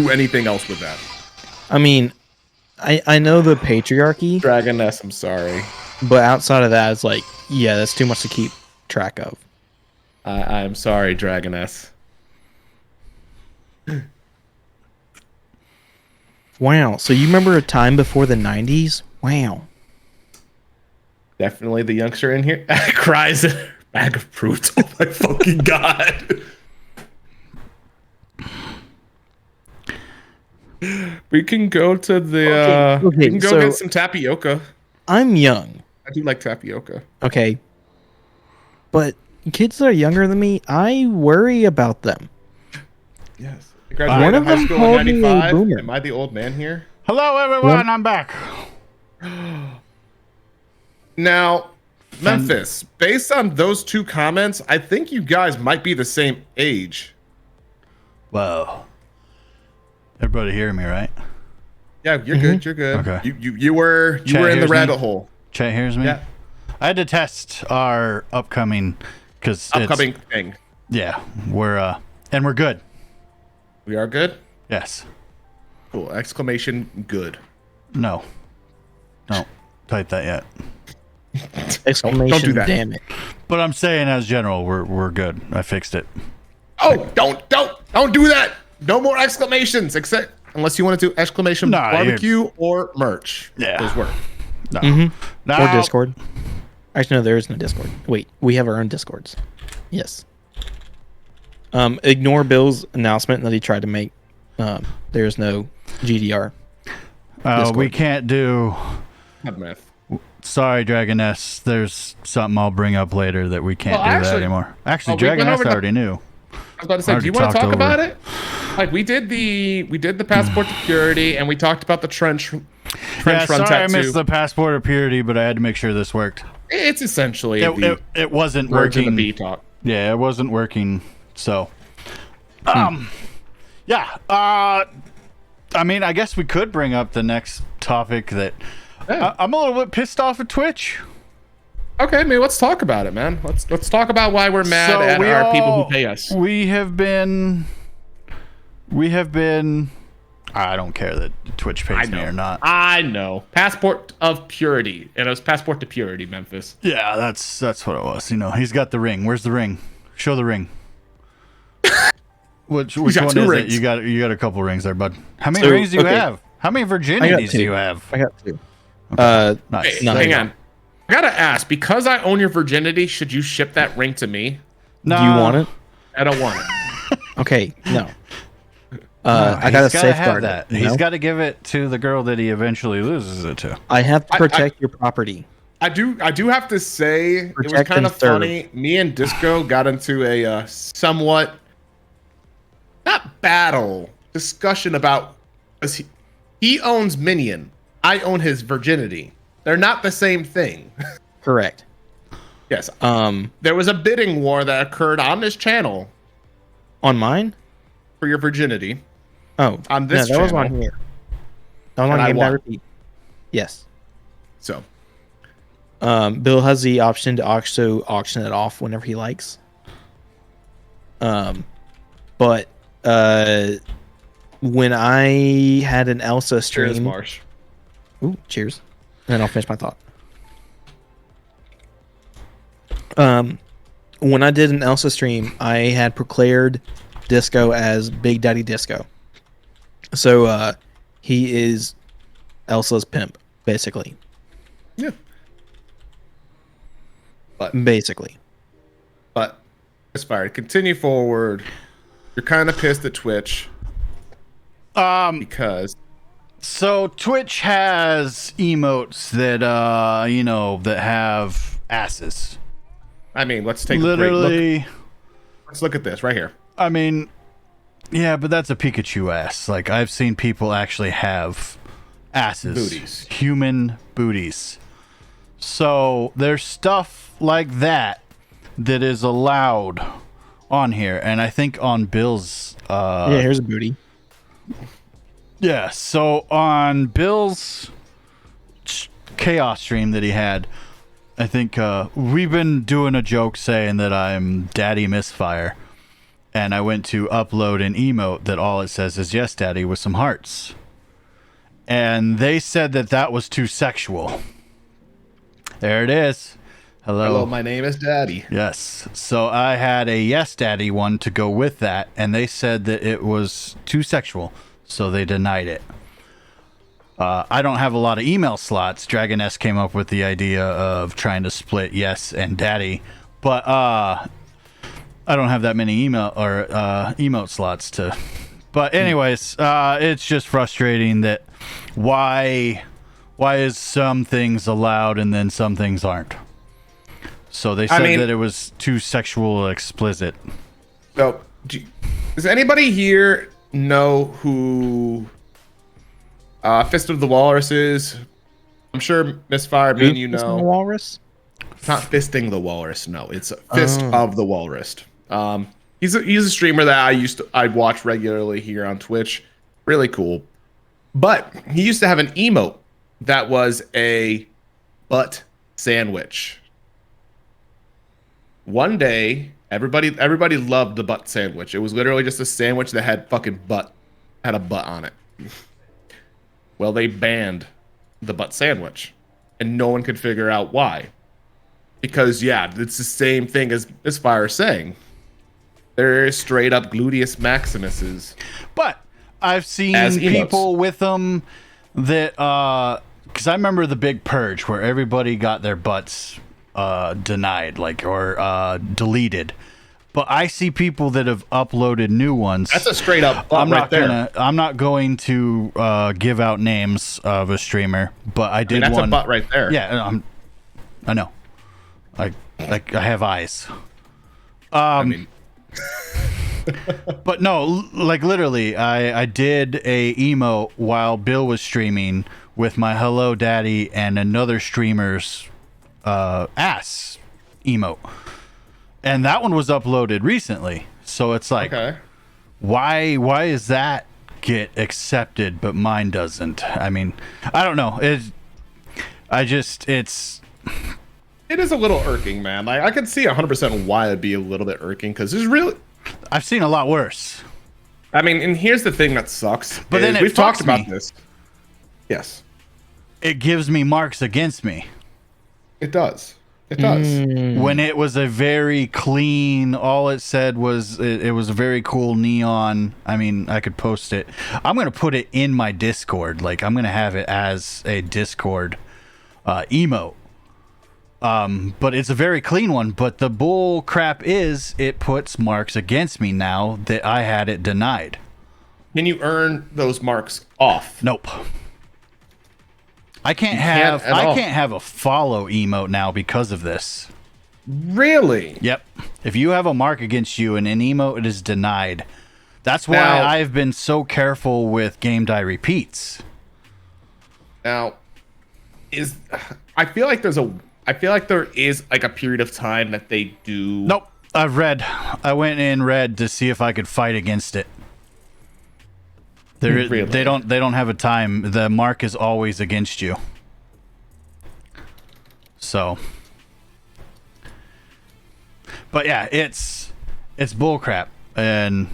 anything else with that. I mean, I know the patriarchy, Dragoness, I'm sorry. but outside of that, it's like, yeah, that's too much to keep track of. I'm sorry, Dragoness. Wow. So you remember a time before the 90s? Wow. Definitely the youngster in here. Cries in a bag of fruits. Oh my fucking god. We can go to the Okay, we can go so- get some tapioca. I'm young. I do like tapioca. Okay. But kids that are younger than me, I worry about them. Yes. One of them called me a boomer. Am I the old man here? Hello, everyone. I'm back. Now, Memphis, based on those two comments, I think you guys might be the same age. Whoa. Everybody hearing me, right? Yeah, you're good. You're good. Okay. You were Chat in the hears me? rabbit hole. Chat hears me? Yeah. I had to test our upcoming, because Upcoming thing. yeah, we're good. We are good. Yes. Cool. Exclamation good. No. Don't type that yet. Exclamation, Don't do that. damn it. But I'm saying as general, we're good. I fixed it. Oh, don't do that. No more exclamations, except unless you want to do exclamation Nah, barbecue or merch. Yeah. Those work. No. Mm-hmm. Or Discord. Actually, no, there is no Discord. Wait, we have our own Discords. Yes. Ignore Bill's announcement that he tried to make. There's no GDR. We can't do. Not math. Sorry, Dragoness. There's something I'll bring up later that we can't Well, do that actually- anymore. Actually, we went Dragoness over the- already knew. I was about to say, do Already you want to talked talk over. about it? Like we did the passport to purity, and we talked about the trench Yeah, run sorry I tattoo. missed the passport of purity, but I had to make sure this worked. It's essentially it wasn't words in working. the B talk. Yeah, it wasn't working. So, yeah. I mean, I guess we could bring up the next topic that I'm a little bit pissed off at Twitch. Okay, man, let's talk about it, man. Let's talk about why we're mad at our people who pay us. We have been. I don't care that Twitch pays me or not. I know. Passport of purity, and it was passport to purity, Memphis. Yeah, that's what it was. You know, he's got the ring. Where's the ring? Show the ring. Which one is it? You got a couple rings there, bud. How many rings do you have? How many virginities do you have? I got 2. Nice. Hey, hang on. I gotta ask, because I own your virginity, should you ship that ring to me? No. Do you want it? I don't want it. Okay, no. I gotta safeguard that. it. He's got to give it to the girl that he eventually loses it to. I have to protect your property. I do have to say, it was Protect kind and of funny. Me and Disco got into a somewhat, not battle, discussion about, he owns Minion. I own his virginity. They're not the same thing. Correct. Yes. There was a bidding war that occurred on this channel On mine? for your virginity. Oh, On this no, that was channel. on here. That was And on I Game won. Night Repeat. Yes. So, Bill has the option to auction it off whenever he likes. But when I had an Elsa stream, cheers, Marsh. ooh, cheers, and then I'll finish my thought. When I did an Elsa stream, I had declared Disco as Big Daddy Disco. So he is Elsa's pimp, basically. Yeah. Basically. But, Inspired, continue forward. You're kind of pissed at Twitch. Because So Twitch has emotes that that have asses. I mean, let's take a great look. Literally. Let's look at this right here. I mean, yeah, but that's a Pikachu ass. Like, I've seen people actually have asses. Booties. Human booties. So there's stuff like that that is allowed on here. And I think on Bill's... Yeah, here's a booty. Yeah, so on Bill's chaos stream that he had, I think we've been doing a joke saying that I'm Daddy Misfire, and I went to upload an emote that all it says is yes, Daddy, with some hearts. And they said that that was too sexual. There it is. Hello, my name is Daddy. Yes. So I had a yes, Daddy one to go with that, and they said that it was too sexual. So they denied it. I don't have a lot of email slots. Dragon S came up with the idea of trying to split yes and daddy, but I don't have that many email or emote slots to. But anyways, it's just frustrating that why is some things allowed and then some things aren't. So they said that it was too sexual explicit. So, does anybody here know who Fist of the Walrus is? I'm sure Misfire, me and you know. Walrus? It's not Fisting the Walrus, no. It's Fist of the Walrus. He's a streamer that I'd watch regularly here on Twitch. Really cool. But he used to have an emote that was a butt sandwich. One day, everybody loved the butt sandwich. It was literally just a sandwich that had had a butt on it. Well, they banned the butt sandwich, and no one could figure out why. Because yeah, it's the same thing as Misfire is saying. They're straight up gluteus maximuses. But I've seen people with them that because I remember the big purge where everybody got their butts denied, or deleted. But I see people that have uploaded new ones. That's a straight up butt I'm not going to give out names of a streamer, but I did that's one. a butt right there. Yeah, I know. I have eyes. But no, like literally, I did a emote while Bill was streaming with my Hello Daddy and another streamer's ass emote, and that one was uploaded recently. So it's like, Okay. why is that get accepted but mine doesn't? I mean, I don't know. It is a little irking, man. Like, I could see 100% why it'd be a little bit irking, because there's really, I've seen a lot worse. I mean, and here's the thing that sucks. But then we've talked fucks about me. this. Yes, It gives me marks against me. it does. It does. When it was a very clean, all it said was it was a very cool neon. I mean, I could post it. I'm gonna put it in my Discord. Like, I'm gonna have it as a Discord emote. But it's a very clean one. But the bull crap is it puts marks against me now that I had it denied. Can you earn those marks off? Nope. I can't have a follow emote now because of this. Really? Yep. If you have a mark against you and an emote, it is denied. That's why Now- I've been so careful with game die repeats. Now, I feel like there is like a period of time that they do. Nope. I went and read to see if I could fight against it. Really? They don't have a time. The mark is always against you. So, but yeah, it's bullcrap and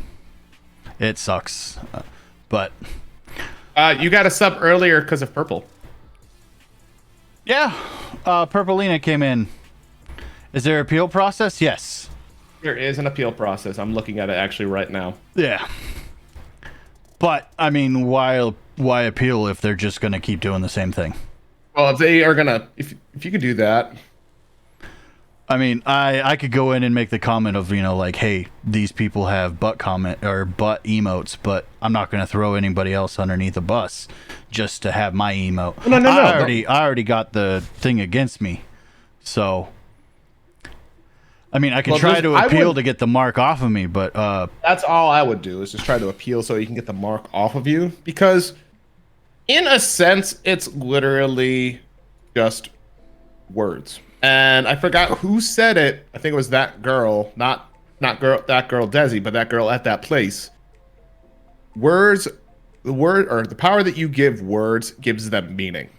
it sucks. But You got a sub earlier because of purple. yeah, Purplina came in. Is there an appeal process? Yes. There is an appeal process. I'm looking at it actually right now. Yeah. But I mean, why appeal if they're just gonna keep doing the same thing? Well, if they are gonna, if you could do that, I mean, I could go in and make the comment of, like, hey, these people have butt comment or butt emotes, but I'm not gonna throw anybody else underneath a bus just to have my emote. No. I already got the thing against me, so. I mean, I can try to appeal to get the mark off of me, but that's all I would do is just try to appeal so you can get the mark off of you, because in a sense, it's literally just words. And I forgot who said it. I think it was that girl, not that girl Desi, but that girl at that place. Words, the power that you give words gives them meaning.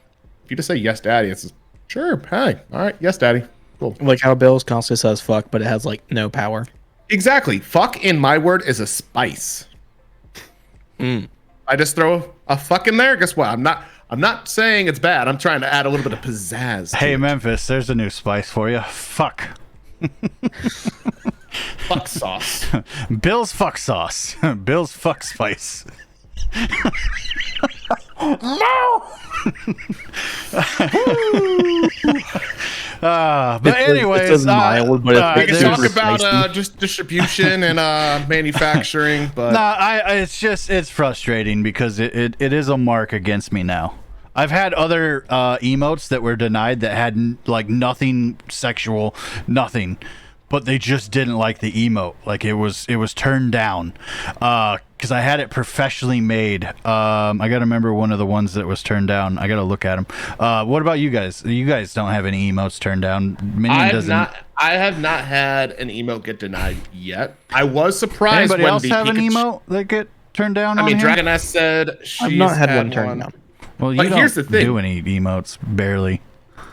If you just say yes, daddy, it's just, sure, hi, all right, yes, daddy. Cool. Like how Bill's constantly says fuck, but it has like no power. Exactly. Fuck in my word is a spice. I just throw a fuck in there. Guess what? I'm not saying it's bad. I'm trying to add a little bit of pizzazz. hey, Memphis, there's a new spice for you. Fuck. Fuck sauce. Bill's fuck sauce. Bill's fuck spice. No. But anyways, mild, but We it's can super talk about spicy. just distribution and manufacturing, but it's frustrating because it is a mark against me now. I've had other emotes that were denied that had like nothing sexual, nothing, but they just didn't like the emote. Like it was turned down because I had it professionally made. I gotta remember one of the ones that was turned down. I gotta look at them. What about you guys? You guys don't have any emotes turned down. Minion doesn't. I have not had an emote get denied yet. I was surprised. Anybody when else the have an Pikachu- emote that get turned down? I mean, on here? Dragoness said she's I've not had one turned down. Well, you But don't here's the thing. do any emotes, barely.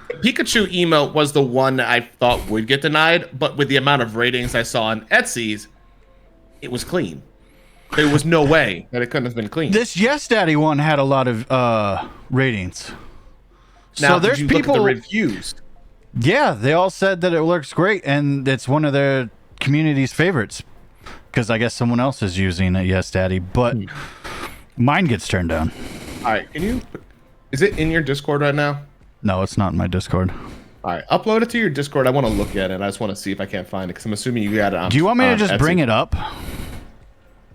Pikachu emote was the one that I thought would get denied, but with the amount of ratings I saw on Etsy's, it was clean. There was no way that it couldn't have been clean. This Yes Daddy one had a lot of ratings. Now, So there's did you people. look at the reviews. Yeah, they all said that it looks great, and it's one of their community's favorites. Because I guess someone else is using it, Yes Daddy, but mine gets turned down. All right, is it in your Discord right now? No, it's not in my Discord. All right, upload it to your Discord. I want to look at it. I just want to see if I can't find it because I'm assuming you got it on. Do you want me to just Etsy. bring it up?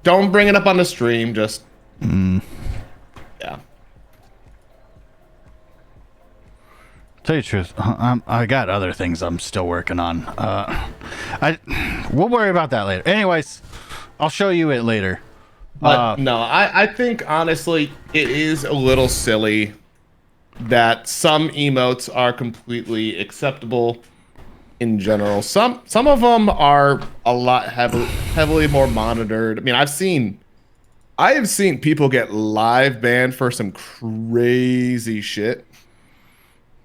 Don't bring it up on the stream. Just yeah. Tell you the truth, I got other things I'm still working on. We'll worry about that later. Anyways, I'll show you it later. But no, I think honestly it is a little silly that some emotes are completely acceptable in general. Some of them are a lot heavily more monitored. I mean, I have seen people get live banned for some crazy shit.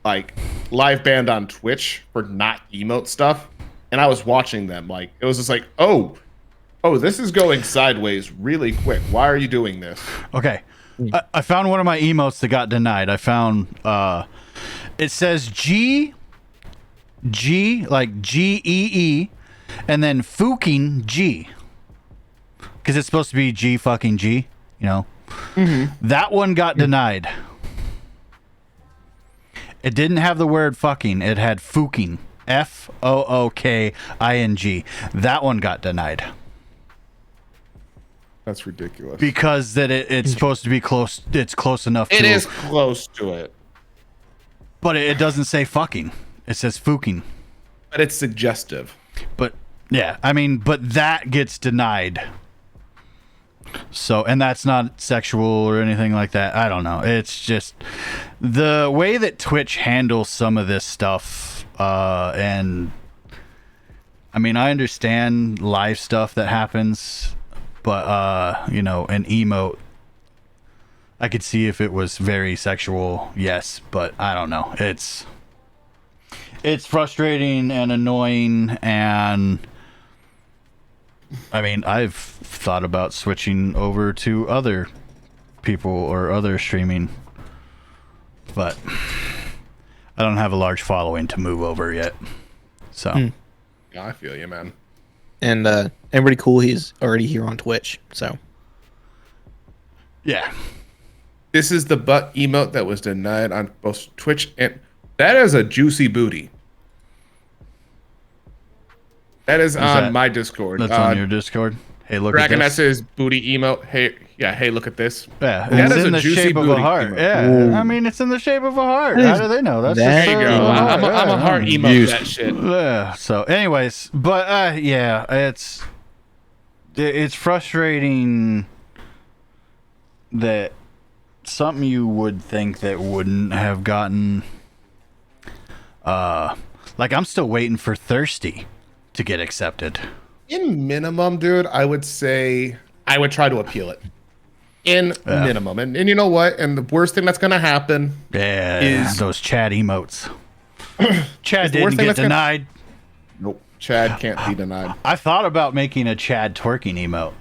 Like live banned on Twitch for not emote stuff. And I was watching them. Like, it was just like, oh, this is going sideways really quick. Why are you doing this? Okay. I found one of my emotes that got denied. I found, it says G, like G-E-E, and then fucking G. Because it's supposed to be G fucking G, you know? Mm-hmm. That one got denied. It didn't have the word fucking. It had fooking. F-O-O-K-I-N-G. That one got denied. That's ridiculous. Because that it's supposed to be close. It's close enough to... It is close to it. But it doesn't say fucking. It says fooking. But it's suggestive. But, yeah. I mean, but that gets denied. So, and that's not sexual or anything like that. I don't know. It's just the way that Twitch handles some of this stuff. And I mean, I understand live stuff that happens, but you know, an emote, I could see if it was very sexual, yes, but I don't know. It's frustrating and annoying, and I mean, I've thought about switching over to other people or other streaming, but I don't have a large following to move over yet. So, Yeah, I feel you, man. And everybody cool. He's already here on Twitch, so yeah. This is the butt emote that was denied on both Twitch and that is a juicy booty. That is on my Discord. That's on your Discord. Hey, look at this. Dragonessa's booty emote. Hey, look at this. Yeah, that it's is in a the juicy shape of a booty heart. emote. Yeah, Ooh. I mean, it's in the shape of a heart. How do they know? That's There just you There you go. I'm a heart emote Used. that shit. Yeah. So, anyways, but yeah, it's frustrating that something you would think that wouldn't have gotten. Like I'm still waiting for Thirsty to get accepted. In minimum, dude, I would say I would try to appeal it. In minimum. And you know what? And the worst thing that's going to happen is those Chad emotes. Chad didn't get denied. Nope. Chad can't be denied. I thought about making a Chad twerking emote.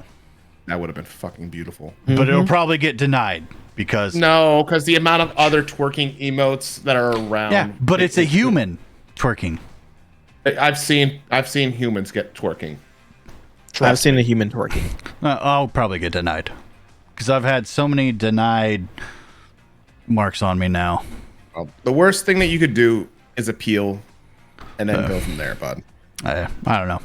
That would have been fucking beautiful. But it'll probably get denied because... No, because the amount of other twerking emotes that are around. Yeah, but it's a human twerking. I've seen humans get twerking. I've seen a human twerking. I'll probably get denied. Because I've had so many denied marks on me now. Well, the worst thing that you could do is appeal and then go from there, bud. I don't know.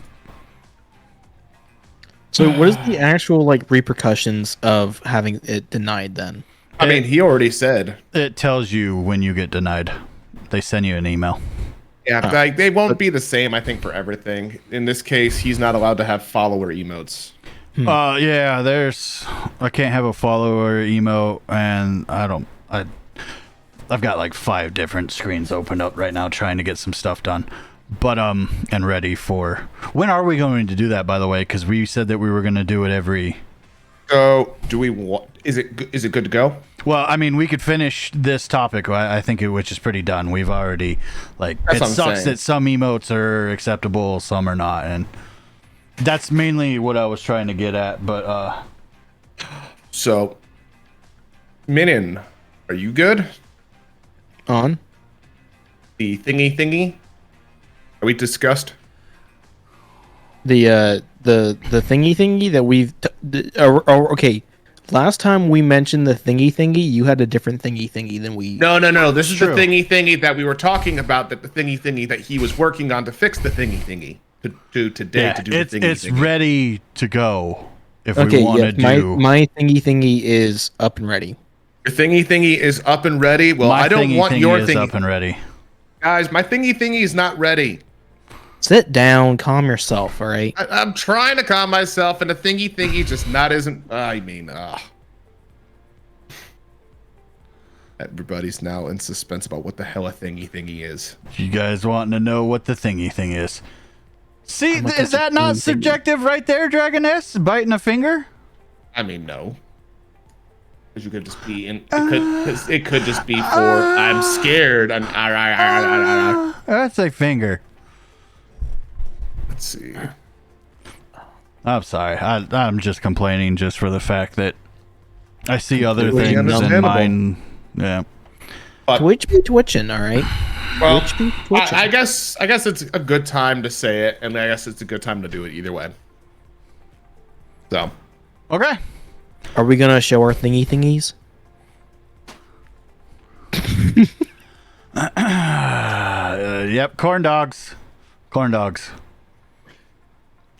So what is the actual like repercussions of having it denied then? I mean, he already said. It tells you when you get denied. They send you an email. Yeah, like they won't be the same, I think, for everything. In this case, he's not allowed to have follower emotes. Yeah, I can't have a follower emote, and I've got like 5 different screens opened up right now trying to get some stuff done. But and ready for... When are we going to do that, by the way? Because we said that we were going to do it every... So, do we want... Is it good to go? Well, I mean, we could finish this topic, I think, which is pretty done. We've already, like... It sucks that some emotes are acceptable, some are not, and... That's mainly what I was trying to get at, but So, Minin, are you good? On? The thingy? Are we discussed? The thingy that we've okay. Last time we mentioned the thingy, you had a different thingy than we. No. This is the thingy that we were talking about. That the thingy that he was working on to fix the thingy to today yeah, to do the thingy. It's ready to go. If we want to do my thingy is up and ready. Your thingy is up and ready. Well, my I don't want your thingy up and ready. Guys, my thingy is not ready. Sit down, calm yourself. All right. I'm trying to calm myself, and the thingy just not isn't. I mean, Everybody's now in suspense about what the hell a thingy is. You guys wanting to know what the thingy thing is? See, I'm gonna is touch that a not thingy. subjective right there, Dragoness? Biting a finger? I mean, no. Because you could just be in. It could just be for I'm scared. That's a finger. Let's see. I'm sorry. I'm just complaining just for the fact that I see other Completely things in understandable. mine. Yeah. Twitch be twitching, all right. Well, Twitch be twitching. I guess it's a good time to say it, and I guess it's a good time to do it either way. So, Okay. Are we gonna show our thingies? Yep. Corn dogs. Corn dogs.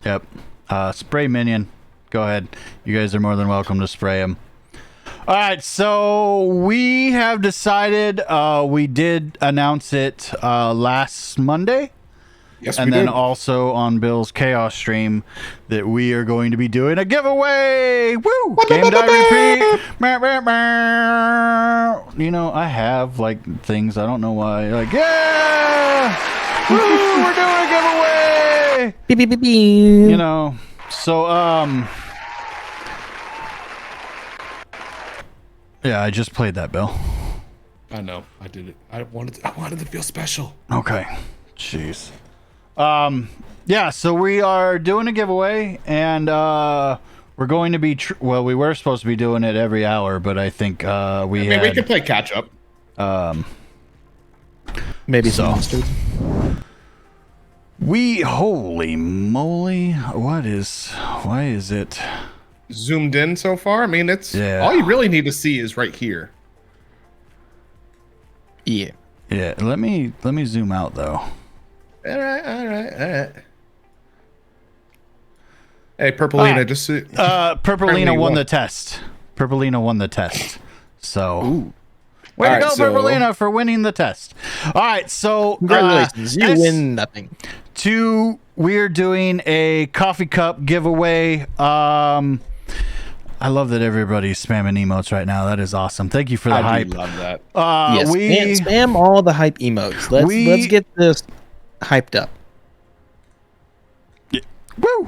Yep. Spray minion. Go ahead. You guys are more than welcome to spray them. All right. So we have decided. We did announce it last Monday. yes, And then also on Bill's Chaos stream that we are going to be doing a giveaway. Woo! Game die repeat. You know, I have like things. I don't know why. Like, yeah! Woo! We're doing a giveaway. Beep, beep, beep, beep. You know, so yeah, I just played that, Bill. I know. I did it. I wanted to feel special. Okay. Jeez. Yeah, so we are doing a giveaway, and we're going to be well, we were supposed to be doing it every hour, but I think we could play catch up. Maybe So. some mustard. holy moly, why is it Zoomed in so far. I mean, it's Yeah. all you really need to see is right here. Yeah. yeah, let me zoom out though. All right. Hey, Purpleina, just Purpleina Apparently won won. the test. Purpleina won the test. So way All to right, go, so- Purpleina, for winning the test. All right, so Congratulations. You win nothing. We're doing a coffee cup giveaway. I love that everybody's spamming emotes right now. That is awesome. Thank you for the I hype. do love that. Yes. We Spam all the hype emotes. Let's get this hyped up. woo.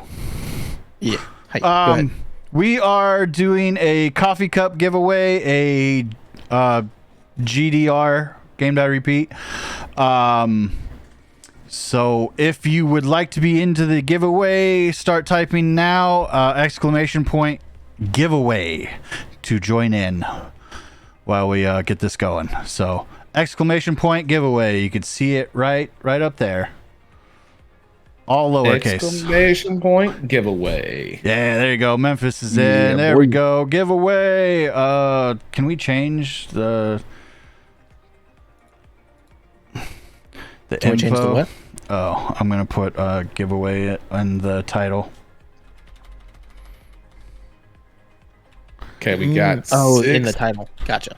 Yeah. Hype. Go ahead. We are doing a coffee cup giveaway, a GDR game die repeat. So if you would like to be into the giveaway, start typing now, exclamation point giveaway to join in while we get this going. So exclamation point giveaway. You can see it right up there. All lowercase. Exclamation point giveaway. Yeah, there you go. Memphis is in. Yeah, there boy. we go. Giveaway. Can we change the Can we change the info? what? Oh, I'm gonna put giveaway in the title. Okay, we got. Oh, 6. in the title. Gotcha.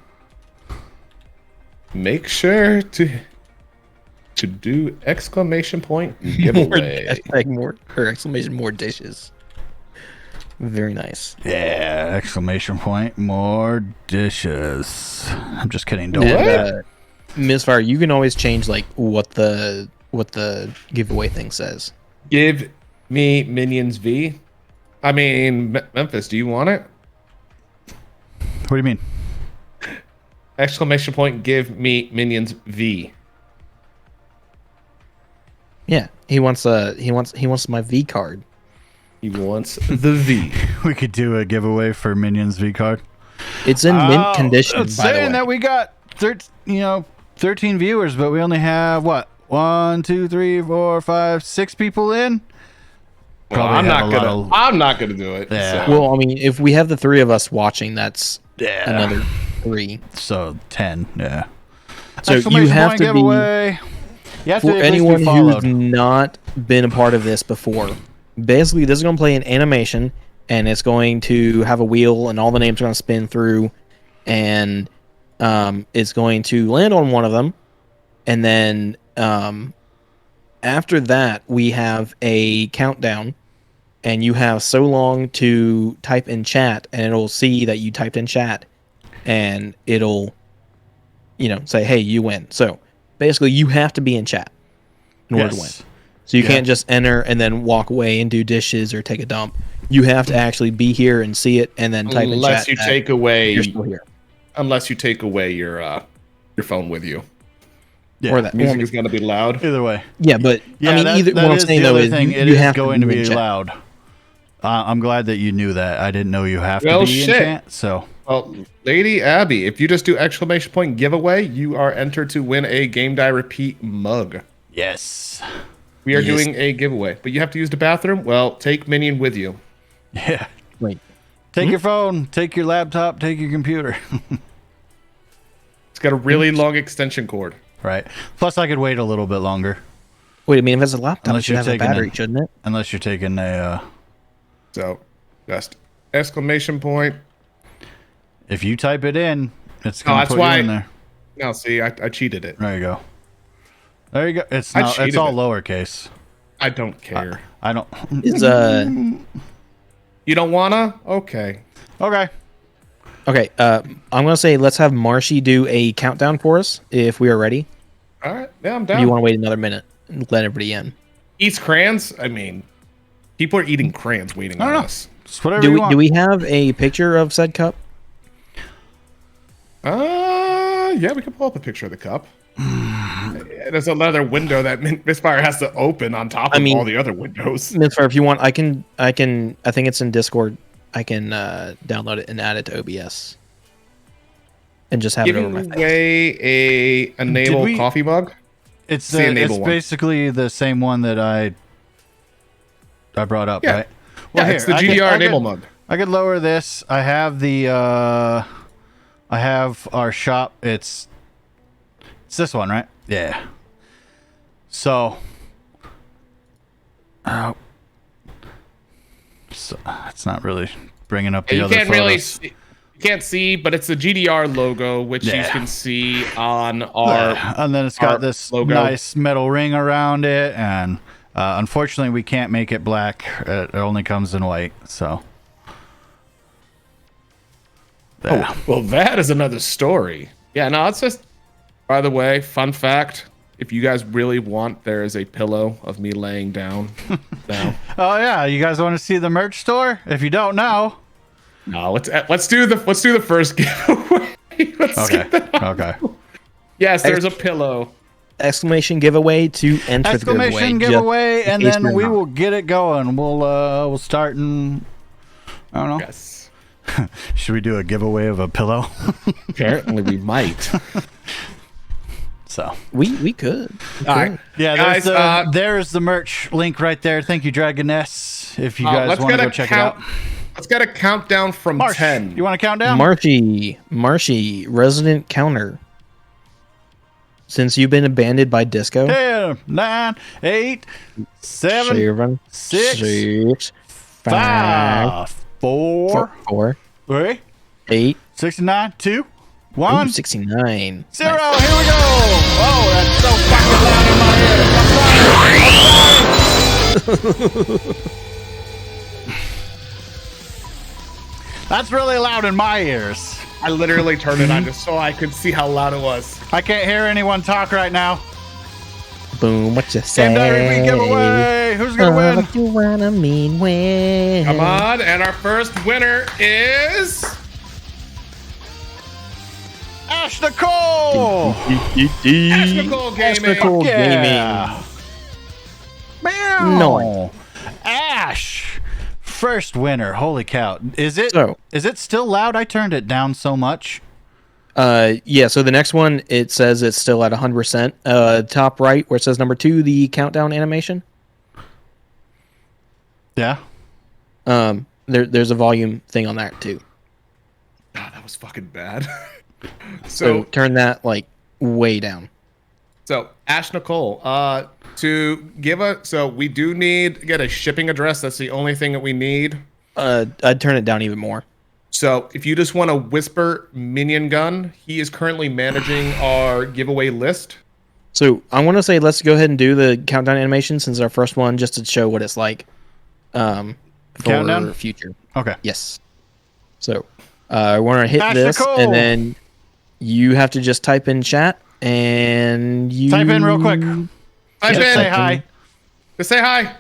Make sure to do exclamation point giveaway. Hashtag more or exclamation more dishes. Very nice. Yeah, exclamation point more dishes. I'm just kidding. Don't. And, Misfire, you can always change like what the giveaway thing says. Give me minions V. I mean, Memphis, do you want it? What do you mean? Exclamation point give me minions V. Yeah, he wants my V card. He wants the V. We could do a giveaway for Minions V card. It's in mint condition, It's by the way. saying that we got 13 viewers, but we only have what? 1, 2, 3, 4, 5, 6 people in. Well, Probably I'm have not a gonna. lot of- I'm not gonna do it. Yeah. So. Well, I mean, if we have the three of us watching, that's Yeah. another 3. So 10. Yeah. So you Exclamation have point to be giveaway. You have to for at least be anyone who's followed. not been a part of this before. Basically, this is going to play an animation, and it's going to have a wheel, and all the names are going to spin through, and it's going to land on one of them, and then after that, we have a countdown, and you have so long to type in chat, and it'll see that you typed in chat, and it'll say, hey, you win. So basically, you have to be in chat in order to win. So you can't just enter and then walk away and do dishes or take a dump. You have to actually be here and see it, and then type in chat. Unless you take away, you're still here. Unless you take away your phone with you. Yeah. Or that Music is going to be loud. Either way. Yeah, but I mean, that what I'm is saying the though other is thing. It you is have going to be be in chat. loud. I'm glad that you knew that. I didn't know you have to Well, be in shit. chat. So, Well, Lady Abby, if you just do exclamation point giveaway, you are entered to win a Game Die Repeat mug. yes. We are doing a giveaway, but you have to use the bathroom. Well, take Minion with you. Yeah. Wait, Take your phone, take your laptop, take your computer. It's got a really long extension cord. Right. Plus, I could wait a little bit longer. I mean, if it's a laptop, Unless it should you're have a taking battery, it. shouldn't it? Unless you're taking a... So, just exclamation point. if you type it in, it's No, going to that's put why- you in there. No, see, I cheated it. There you go. There you go. It's I not. It's cheated all it. lowercase. I don't care. I don't... Is You don't wanna? Okay. Okay. okay. I'm gonna say let's have Marshy do a countdown for us if we are ready. All right. Yeah, I'm Or down. do you want to wait another minute and let everybody in? Eats crayons? I mean, people are eating crayons waiting I on don't know. us. It's whatever you want. Do we have a picture of said cup? Yeah, we can pull up a picture of the cup. There's another window that Misfire has to open on top of all the other windows. Misfire, if you want, I think it's in Discord. I can download it and add it to OBS. And just have it over my Giving face. away a enable we- coffee mug. It's the enable it's one. basically the same one that I brought up, Yeah. right? Yeah, it's the GDR enable mug. I could lower this. I have the I have our shop. It's this one, right? Yeah. So, so it's not really bringing up the You other can't photos. really see, you can't see, but it's the GDR logo, which you Yeah. can see on our. And then it's got our this logo. nice metal ring around it, and unfortunately we can't make it black. It only comes in white. So. Yeah. Oh, well, that is another story. Yeah, no, it's just. By the way, fun fact: if you guys really want, there is a pillow of me laying down. Now, Oh yeah, you guys want to see the merch store? If you don't know. no, let's do the first giveaway. Let's Okay. get that on. Okay. Yes, there's a pillow. Exclamation giveaway to enter the Exclamation giveaway. giveaway, and case then you're we not. will get it going. We'll start in. I don't know. Yes. Should we do a giveaway of a pillow? Apparently, we might. So. We could. All right. Yeah, Guys, there's the merch link right there. Thank you, Dragoness. If you guys let's want to get go a check count. it out. Let's get a countdown from Marsh, 10. you want to count down? Marshy, resident counter. Since you've been abandoned by Disco, 10, 9, 8, 7, 7, 6, 6, 5, 4, 4, 3, 8, 69, 2, 1, 69. 0. Here we go. Oh, that's so fucking loud in my ears. That's really loud in my ears. I literally turned it on just so I could see how loud it was. I can't hear anyone talk right now. Boom, what you say? Game Diary giveaway. Who's gonna win? What you wanna mean when? Come on, and our first winner is Ash Nicole. Ash Nicole Gaming. Nicole Yeah. Meow. No. Ash. First winner. Holy cow. Is it So- still loud? I turned it down so much. Yeah, so the next one, it says it's still at 100%. Top right, where it says number 2, the countdown animation. Yeah. There's a volume thing on that too. God, that was fucking bad. So so turn that like way down. Ash Nicole, to give so we do need to get a shipping address. That's the only thing that we need. I'd turn it down even more. So if you just want to whisper Minion Gun, he is currently managing our giveaway list. So I want to say let's go ahead and do the countdown animation since our first one, just to show what it's like. For Countdown? future. Okay. Yes. So I want to hit Ash this Nicole. and then you have to just type in chat and you Type in real quick. Type Just in. say hi. Just say hi.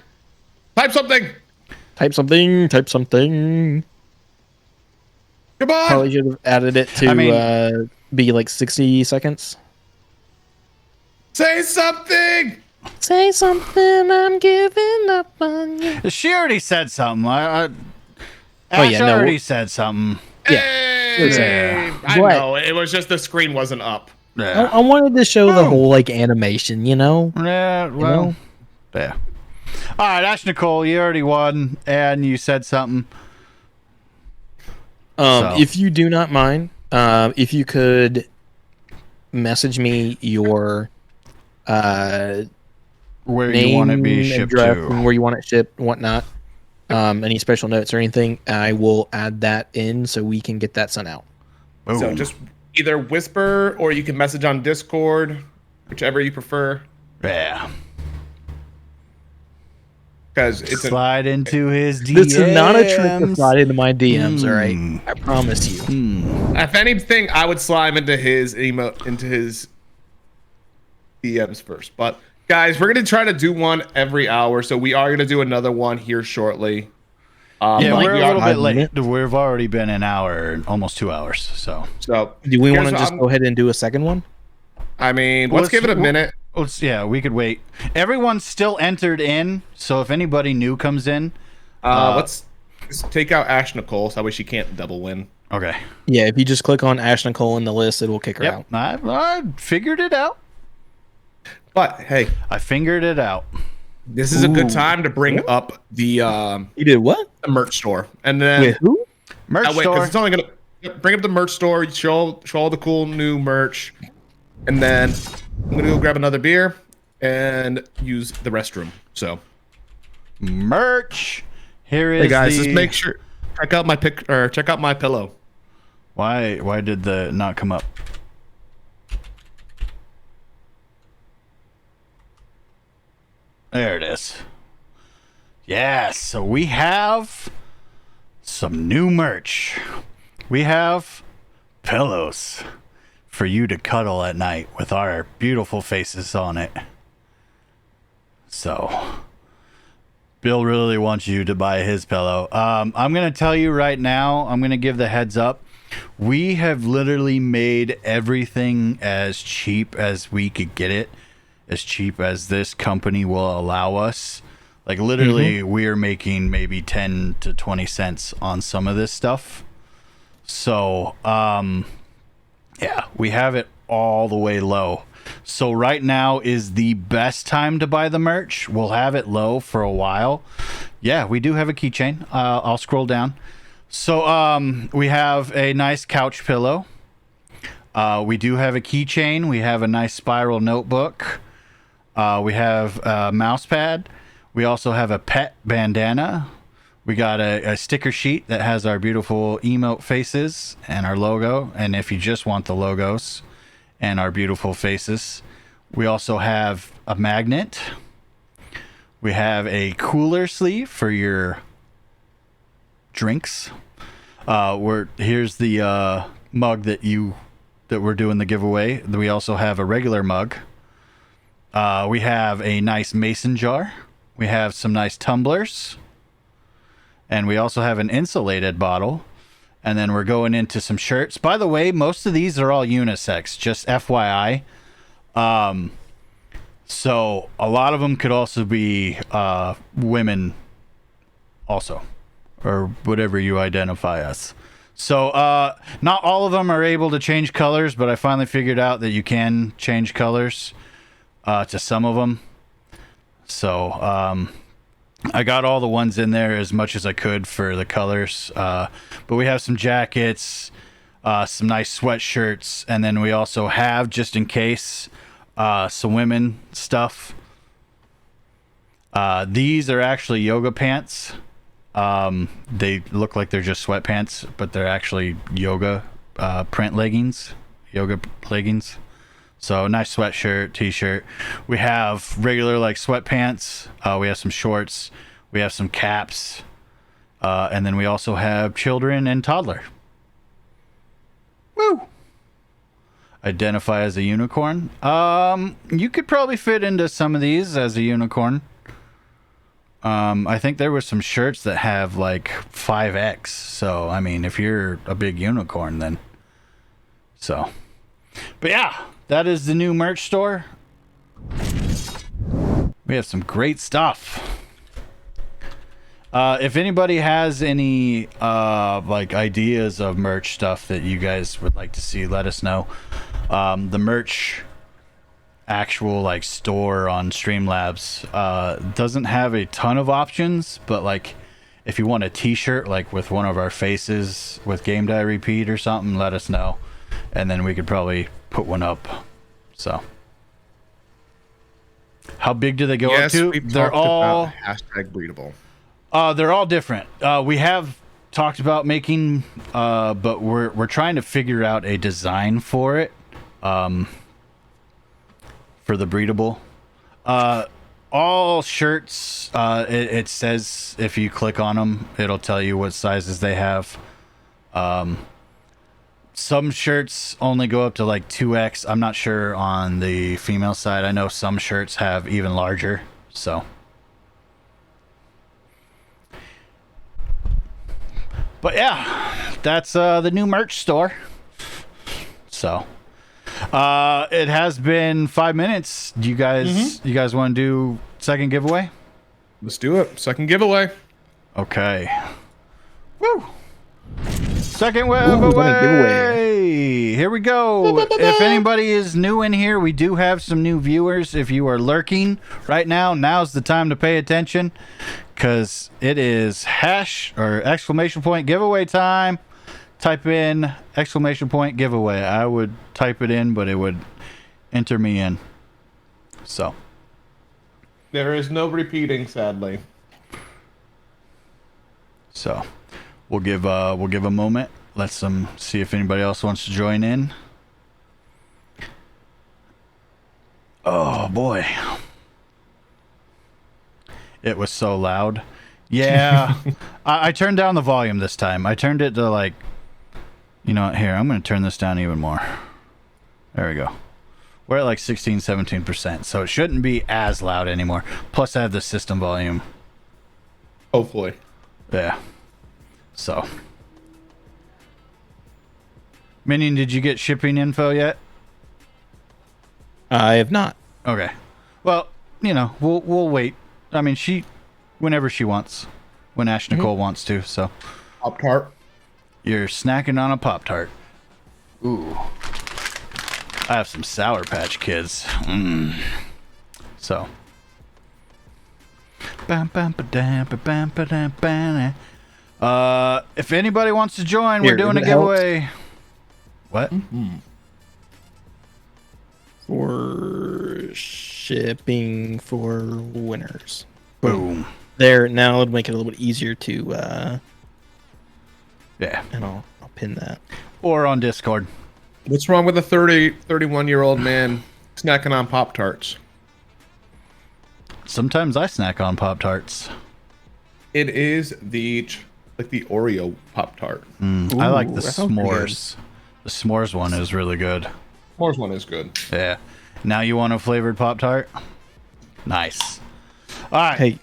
Type something. Type something. Type something. Come on. Probably should have added it to I mean- be like 60 seconds. Say something. Say something. I'm giving up on you. She already said something. Oh, Ash yeah, no. already said something. Hey, I What? know. It was just the screen wasn't up. Yeah. I wanted to show the whole like animation, you know. Yeah, well, know? yeah. All right, Ash Nicole, you already won, and you said something. So. If you do not mind, if you could message me your Where name, you want it to be shipped address, to. and where you want it shipped, and whatnot. Any special notes or anything, I will add that in so we can get that sent out. Boom. So just either whisper or you can message on Discord, whichever you prefer. Yeah. Because it's Slide into his DMs. This is not a trick to slide into my DMs, all right? I promise you. if anything, I would slime into his email, into his DMs first. But guys, we're gonna try to do one every hour, so we are gonna do another one here shortly. Yeah, but we're we a are- little bit late. We've already been an hour, almost 2 hours. So So Do we want here's to what just I'm- go ahead and do a second one? I mean, let's give it a minute. yeah, we could wait. Everyone's still entered in, so if anybody new comes in, Let's take out Ash Nicole, so that way she can't double win. okay. Yeah, if you just click on Ash Nicole in the list, it will kick her out. Yep, I figured it out. But hey, I figured it out. this is a good time to bring up the You did what? merch store, and then With who? Merch that way, store. because it's only gonna bring up the merch store, show all the cool new merch, and then I'm gonna go grab another beer and use the restroom. So Merch. Here is hey guys, the... just make sure check out my pillow. Why did the not come up? There it is. Yes, so we have some new merch. We have pillows for you to cuddle at night with our beautiful faces on it. So, Bill really wants you to buy his pillow. I'm going to tell you right now, I'm going to give the heads up. We have literally made everything as cheap as we could get it, as cheap as this company will allow us. Like literally, we're making maybe 10 to 20 cents on some of this stuff. So, yeah, we have it all the way low. So right now is the best time to buy the merch. We'll have it low for a while. Yeah, we do have a keychain. I'll scroll down. So we have a nice couch pillow. We do have a keychain. We have a nice spiral notebook. We have a mouse pad. We also have a pet bandana. We got a sticker sheet that has our beautiful emote faces and our logo. And if you just want the logos and our beautiful faces, we also have a magnet. We have a cooler sleeve for your drinks. Here's the mug that we're doing the giveaway. We also have a regular mug. We have a nice mason jar. We have some nice tumblers. And we also have an insulated bottle. And then we're going into some shirts. By the way, most of these are all unisex, just FYI. So a lot of them could also be women also, or whatever you identify as. So not all of them are able to change colors, but I finally figured out that you can change colors to some of them. So I got all the ones in there as much as I could for the colors. But we have some jackets, some nice sweatshirts, and then we also have, just in case, some women stuff. These are actually yoga pants. They look like they're just sweatpants, but they're actually yoga print leggings, yoga leggings. So nice sweatshirt, t-shirt. We have regular like sweatpants. We have some shorts. We have some caps. And then we also have children and toddler. Woo! identify as a unicorn. You could probably fit into some of these as a unicorn. I think there were some shirts that have like 5x. So, I mean, if you're a big unicorn, then so. But yeah, that is the new merch store. We have some great stuff. If anybody has any like ideas of merch stuff that you guys would like to see, let us know. The merch actual like store on Streamlabs doesn't have a ton of options, but like if you want a t-shirt like with one of our faces with Game Die Repeat or something, let us know, and then we could probably put one up. So how big do they go up to? They're all #breedable. They're all different. We have talked about making but we're trying to figure out a design for it, for the breedable. All shirts, it says if you click on them, it'll tell you what sizes they have. Some shirts only go up to like 2x. I'm not sure on the female side. I know some shirts have even larger. So, but yeah, that's the new merch store. So, it has been 5 minutes. Do you guys want to do second giveaway? Let's do it. Second giveaway. Okay. Woo! Second giveaway. Here we go. If anybody is new in here, we do have some new viewers. If you are lurking right now, now's the time to pay attention, because it is # giveaway time. Type in ! giveaway. I would type it in, but it would enter me in. So there is no repeating, sadly. So we'll give a moment. Let's see if anybody else wants to join in. Oh boy, it was so loud. Yeah, I turned down the volume this time. I turned it to like, you know what, here, I'm going to turn this down even more. There we go. We're at like 16-17%, so it shouldn't be as loud anymore. Plus I have the system volume. Hopefully. Yeah. So, Minion, did you get shipping info yet? I have not. Okay. Well, you know, we'll wait. I mean, whenever she wants, when Ash Nicole wants to. So, Pop-Tart. You're snacking on a Pop-Tart. Ooh. I have some Sour Patch Kids. So. If anybody wants to join, we're doing a giveaway. What? For shipping for winners. Boom. There, now it'll make it a little bit easier to yeah. And I'll pin that. Or on Discord. What's wrong with a 31-year-old man snacking on Pop-Tarts? Sometimes I snack on Pop-Tarts. It is the Oreo Pop-Tart. I like the s'mores. The s'mores one is really good. S'mores one is good. Yeah. Now you want a flavored Pop-Tart? Nice. All right. Hey.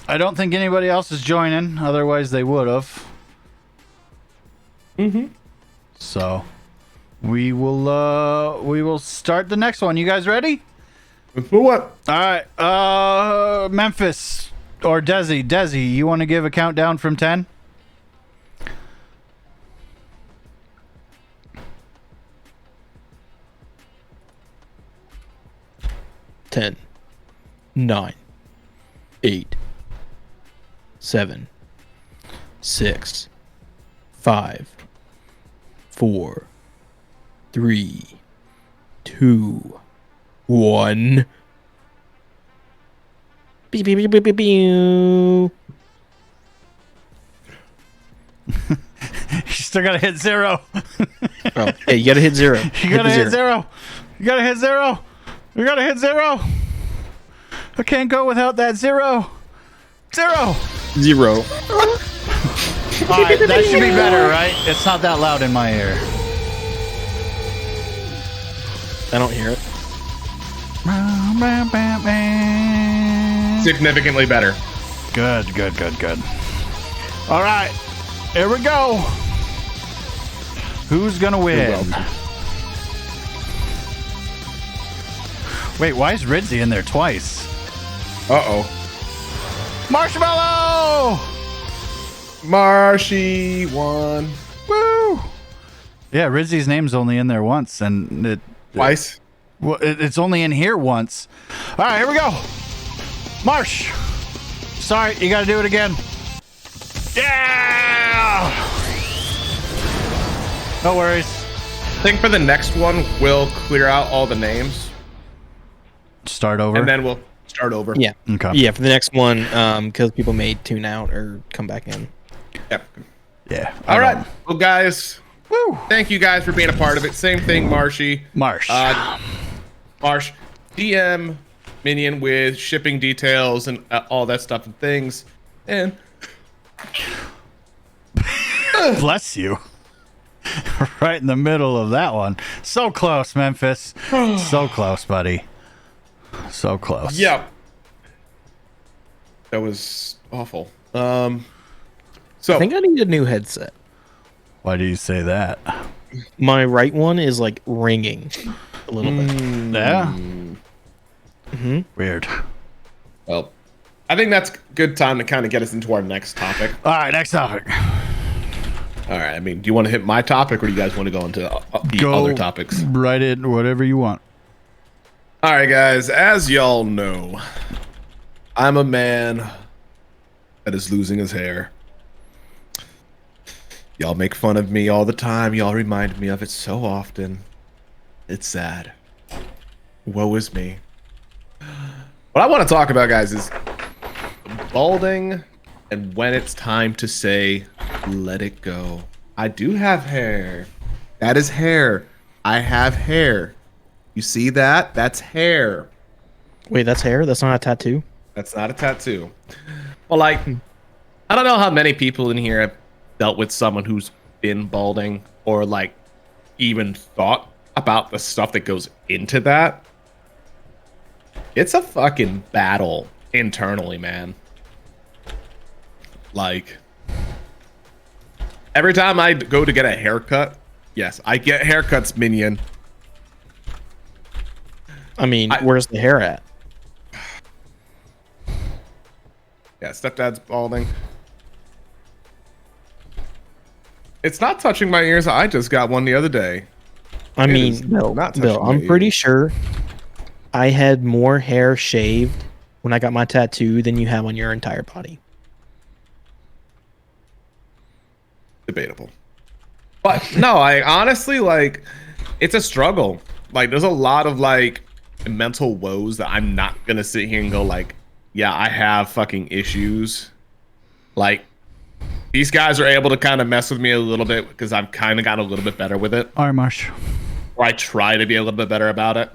I don't think anybody else is joining. Otherwise, they would have. So, we will start the next one. You guys ready? For what? All right. Memphis or Desi, you want to give a countdown from 10? 10, 9, 8, 7, 6, 5, 4, 3, 2, 1. Beep, beep, beep, beep, beep, beep. You still gotta hit 0. Oh, hey, you gotta hit 0. You gotta hit 0. You gotta hit 0. You gotta hit 0. I can't go without that 0. 0. 0. All right, that should be better, right? It's not that loud in my ear. I don't hear it. Significantly better. Good. All right, here we go. Who's gonna win? Wait, why is Ridzy in there twice? Uh-oh. Marshmallow! Marshy won. Woo! Yeah, Ridzy's name's only in there once, and Twice? it's only in here once. All right, here we go. Marsh. Sorry, you got to do it again. Yeah! No worries. I think for the next one, we'll clear out all the names. Start over. And then we'll start over. Yeah. Okay. Yeah, for the next one, because people may tune out or come back in. Yep. Yeah. All right. Well, guys, thank you guys for being a part of it. Same thing, Marshy. Marsh. Marsh, DM Minion with shipping details and all that stuff and things. And Bless you. Right in the middle of that one. So close, Memphis. So close, buddy. So close. yeah, that was awful. So I think I need a new headset. Why do you say that? My right one is like ringing a little bit. Yeah. Weird. well, I think that's a good time to kind of get us into our next topic. All right, next topic. All right. I mean, do you want to hit my topic, or do you guys want to go into the other topics? Write it whatever you want. All right, guys. As y'all know, I'm a man that is losing his hair. Y'all make fun of me all the time. Y'all remind me of it so often. It's sad. Woe is me. What I want to talk about, guys, is balding and when it's time to say, let it go. I do have hair. That is hair. I have hair. You see that? That's hair. Wait, that's hair? That's not a tattoo? That's not a tattoo. Well, like, I don't know how many people in here have dealt with someone who's been balding or, like, even thought about the stuff that goes into that. It's a fucking battle internally, man. Like, every time I go to get a haircut, yes, I get haircuts, Minion. I mean, where's the hair at? Yeah, stepdad's balding. It's not touching my ears. I just got one the other day. I It mean, is Bill, not touching Bill, my I'm pretty ears. sure I had more hair shaved when I got my tattoo than you have on your entire body. Debatable. But no, I honestly, like, it's a struggle. Like, there's a lot of, like, mental woes that I'm not gonna sit here and go, like, yeah, I have fucking issues. Like, these guys are able to kind of mess with me a little bit because I've kind of gotten a little bit better with it. All right, Marsh. Or I try to be a little bit better about it.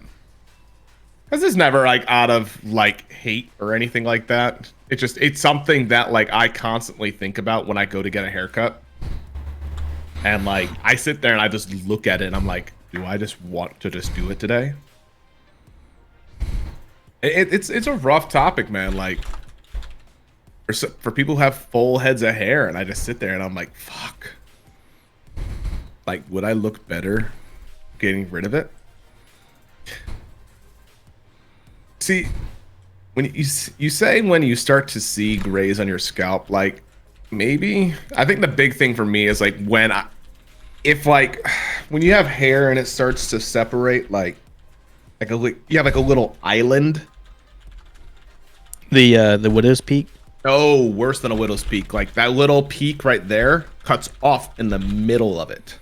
Because it's never, like, out of, like, hate or anything like that. It's something that, like, I constantly think about when I go to get a haircut. And, like, I sit there and I just look at it and I'm like, do I just want to just do it today? It's a rough topic, man. Like, for people who have full heads of hair, and I just sit there and I'm like, fuck. Like, would I look better getting rid of it? See, when you say when you start to see grays on your scalp, like, maybe I think the big thing for me is like when you have hair and it starts to separate, you have like a little island. The widow's peak. Oh, worse than a widow's peak. Like that little peak right there cuts off in the middle of it.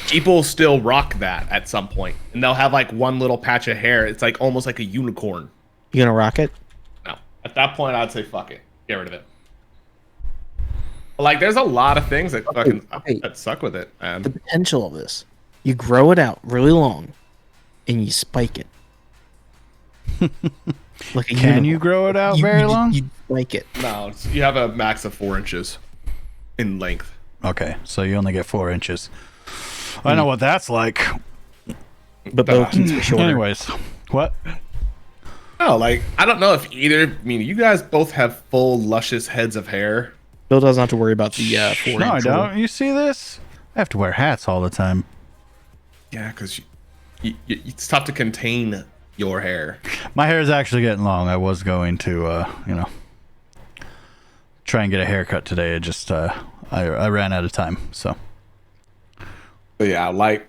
People still rock that at some point, and they'll have like one little patch of hair. It's like almost like a unicorn. You gonna rock it? No, at that point I'd say fuck it, get rid of it. Like, there's a lot of things that fucking that suck with it, man. The potential of this. You grow it out really long, and you spike it. Like Can you grow it out very long? You spike it. No, you have a max of 4 inches in length. Okay, so you only get 4 inches. I know what that's like. But Bill keeps it shorter. Anyways, what? No, like I don't know if either. I mean, you guys both have full luscious heads of hair. Bill doesn't have to worry about the 4 No, I inch don't. rule. You see this? I have to wear hats all the time. Yeah, because it's tough to contain your hair. My hair is actually getting long. I was going to, try and get a haircut today. It just, I ran out of time. So, But yeah, like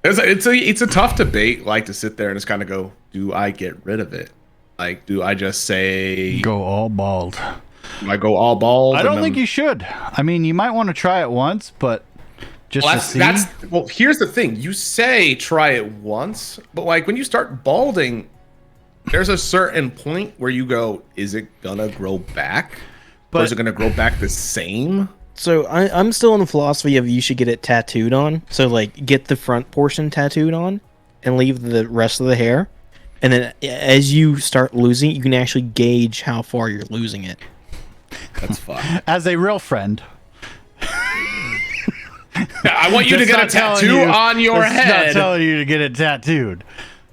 it's a tough debate. Like to sit there and just kind of go, do I get rid of it? Like, do I just say go all bald. do I go all bald? I don't think you should. I mean, you might want to try it once, but just Well, to see. well, here's the thing. You say try it once, but like when you start balding, there's a certain point where you go, is it gonna grow back? Or is it gonna grow back the same? So I'm still in the philosophy of you should get it tattooed on. So like get the front portion tattooed on and leave the rest of the hair. And then as you start losing it, you can actually gauge how far you're losing it. That's fine. As a real friend. I want you to get a tattoo on your head. Not telling you to get it tattooed.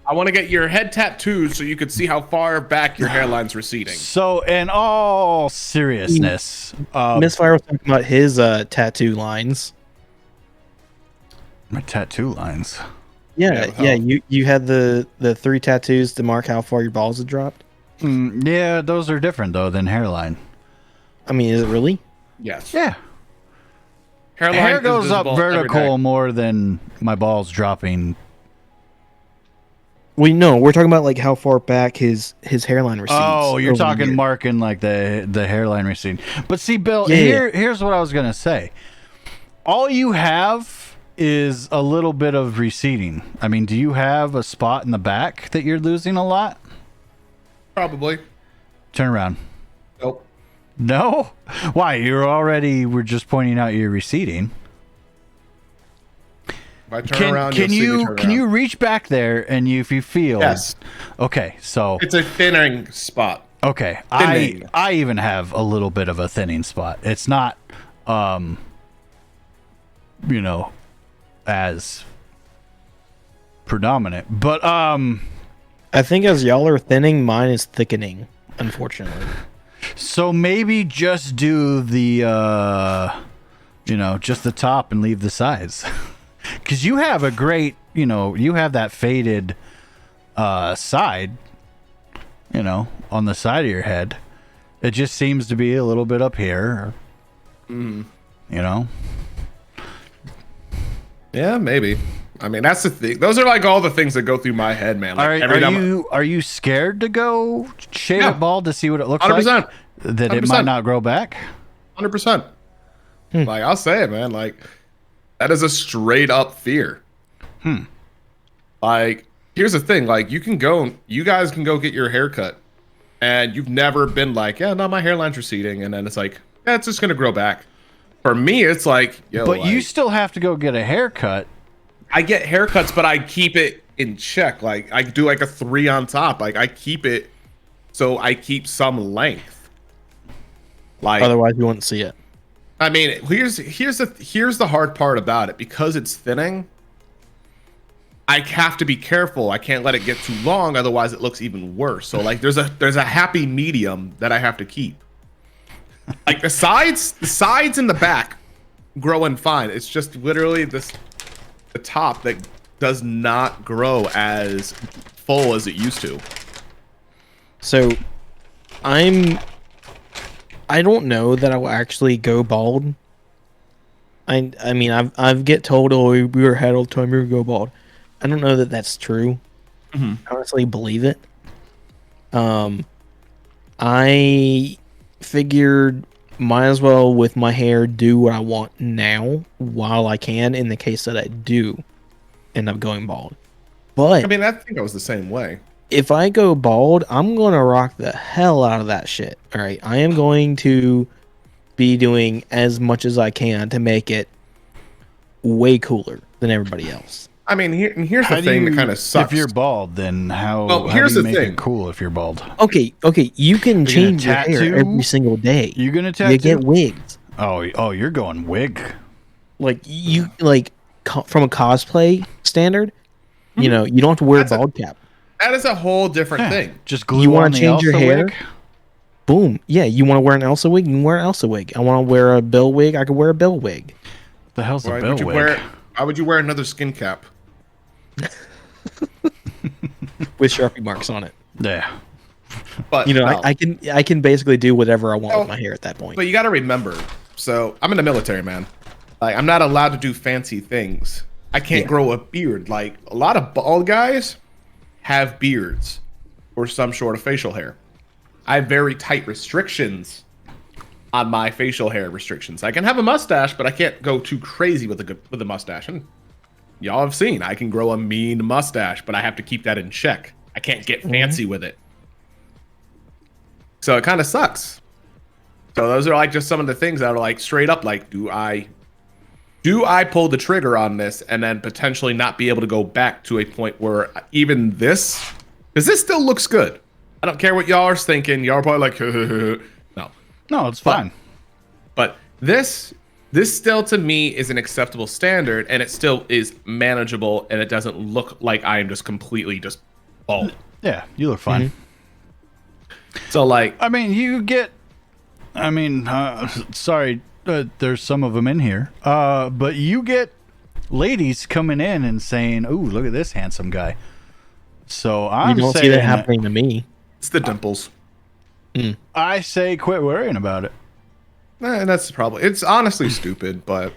I want to get your head tattooed so you could see how far back your hairline's receding. So, in all seriousness, Misfire was talking about his tattoo lines. my tattoo lines. Yeah. You had the 3 tattoos to mark how far your balls had dropped. Yeah, those are different though than hairline. I mean, is it really? Yes. Yeah, Hairline hair is goes up visible every vertical day. more than my balls dropping. We know we're talking about like how far back his hairline recedes. Oh, you're over the talking year. marking like the hairline receding. But see, Bill, Yeah. here's what I was gonna say. All you have is a little bit of receding. I mean, do you have a spot in the back that you're losing a lot? Probably. Turn around. Nope. No? Why? We're just pointing out you're receding. If I turn around, Can you'll see me you turn can around. you reach back there and if you feel Yes. Okay, so It's a thinning spot. okay. Thinning. I even have a little bit of a thinning spot. It's not as predominant. But I think as y'all are thinning, mine is thickening. Unfortunately, so maybe just do the just the top and leave the sides. Because you have a great, you have that faded side, on the side of your head. It just seems to be a little bit up here, Yeah, maybe. I mean, that's the thing. Those are like all the things that go through my head, man. Like Are you scared to go shave No. it bald to see what it looks 100%. like? That it 100%. might not grow back? 100%. Like I'll say it, man. Like that is a straight up fear. Like here's the thing. Like you guys can go get your hair cut, and you've never been like, yeah, no, my hairline's receding, and then it's like, yeah, it's just gonna grow back. For me, it's like, yo, But you like, still have to go get a haircut. I get haircuts, but I keep it in check. Like I do like a 3 on top. Like I keep it so I keep some length. Like otherwise you wouldn't see it. I mean, here's the hard part about it. Because it's thinning, I have to be careful. I can't let it get too long, otherwise it looks even worse. So like there's a happy medium that I have to keep. Like the sides and the back growing fine. It's just literally the top that does not grow as full as it used to. So I don't know that I will actually go bald. I mean I've get told, oh, we were ahead all the time, we would go bald. I don't know that that's true. I honestly believe it. I figured might as well with my hair do what I want now while I can in the case that I do end up going bald. But I mean, I think I was the same way. if I go bald, I'm going to rock the hell out of that shit. All right. I am going to be doing as much as I can to make it way cooler than everybody else. I mean, here's the thing that kind of sucks. If you're bald, then how here's do you the make thing. it cool if you're bald? Okay. You can change your tattoo? hair every single day. You gonna tattoo? You get wigs. Oh, you're going wig. Like from a cosplay standard, You know, you don't have to wear a That's a- bald cap. That is a whole different Yeah, thing. just glue You want on to the change your Elsa hair? wig. Boom. Yeah, you want to wear an Elsa wig? You can wear an Elsa wig. I want to wear a Bill wig? I could wear a Bill wig. The hell's a Why bill would you wig? why would you wear another skin cap? With Sharpie marks on it. Yeah. But You know, no. I can basically do whatever I want Oh, with my hair at that point. But you got to remember, so I'm in the military, man. Like, I'm not allowed to do fancy things. I can't grow a beard. Like, a lot of bald guys have beards or some sort of facial hair. I have very tight restrictions on my facial hair restrictions. I can have a mustache, but I can't go too crazy with a mustache. And y'all have seen, I can grow a mean mustache, but I have to keep that in check. I can't get fancy with it. So it kind of sucks. So those are like just some of the things that are like straight up like, do I pull the trigger on this and then potentially not be able to go back to a point where even this, because this still looks good. I don't care what y'all are thinking. Y'all are probably like, no. No, it's fine. But this still to me is an acceptable standard, and it still is manageable, and it doesn't look like I am just completely just bald. Yeah, you look fine. So like, I mean, sorry, there's some of them in here, but you get ladies coming in and saying, "Ooh, look at this handsome guy." So you I'm don't saying, see that happening to me. it's the dimples. I say, quit worrying about it. That's probably, it's honestly stupid, but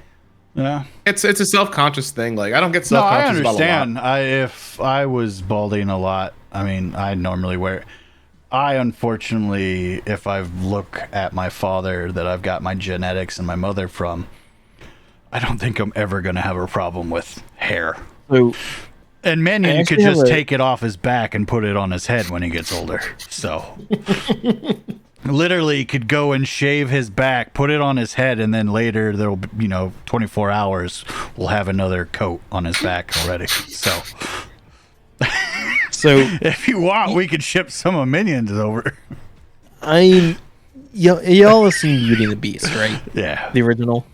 Yeah. it's a self-conscious thing. Like, I don't get No, I self-conscious about a lot. understand. If I was balding a lot, I mean, I normally wear. I unfortunately, if I look at my father that I've got my genetics and my mother from, I don't think I'm ever gonna have a problem with hair. So And I Minion could actually have just a- take it off his back and put it on his head when he gets older. So literally could go and shave his back, put it on his head, and then later there'll be, 24 hours we'll have another coat on his back already. So so if you want, we could ship some of Minions over. y'all have seen Beauty and the Beast, right? Yeah. The original,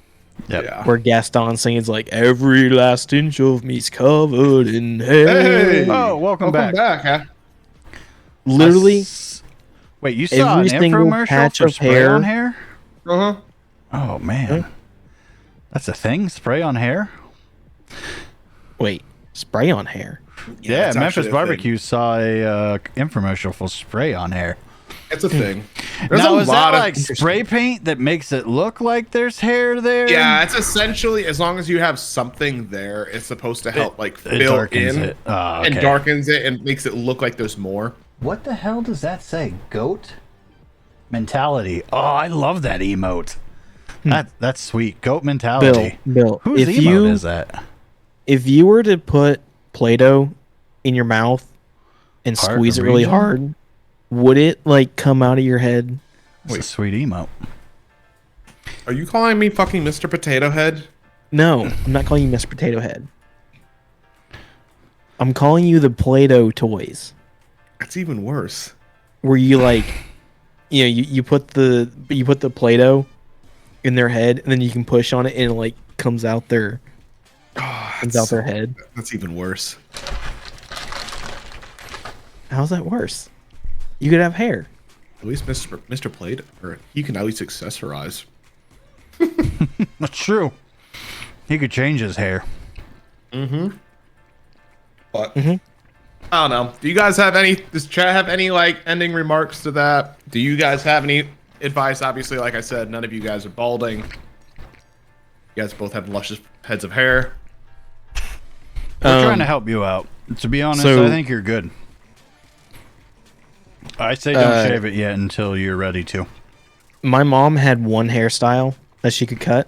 Yep. Yeah. where Gaston sings like every last inch of me's covered in hair. Hey! Oh, welcome back. huh? Literally, Wait, you saw an every single infomercial patch for of spray hair- on hair? Uh-huh. Oh man, that's a thing. Spray on hair. wait, spray on hair. Yeah, it's Memphis actually a Barbecue saw a infomercial for spray on hair. It's a thing. There's Now, a is that lot of like spray paint that makes it look like there's hair there? Yeah, it's essentially, as long as you have something there, it's supposed to help like it fill darkens in it. Oh, and okay. darkens it and makes it look like there's more. What the hell does that say? Goat mentality. Oh, I love that emote. That's sweet. Goat mentality. Bill, Whose if emote you is that? if you were to put Play-Doh in your mouth and Part squeeze it of really region? hard, would it like come out of your head? It's a sweet emote. Are you calling me fucking Mr. Potato Head? No, I'm not calling you Mr. Potato Head. I'm calling you the Play-Doh toys, That's even worse. where you like, you put the Play-Doh in their head, and then you can push on it, and it like comes out their head. That's even worse. How's that worse? You could have hair. At least Mr. Plate, or he can at least accessorize. That's true. He could change his hair. But I don't know. Do you guys have any? Does chat have any like ending remarks to that? Do you guys have any advice? Obviously, like I said, none of you guys are balding. You guys both have luscious heads of hair. We're trying to help you out. To be honest, so- I think you're good. I say don't shave it yet until you're ready to. My mom had one hairstyle that she could cut,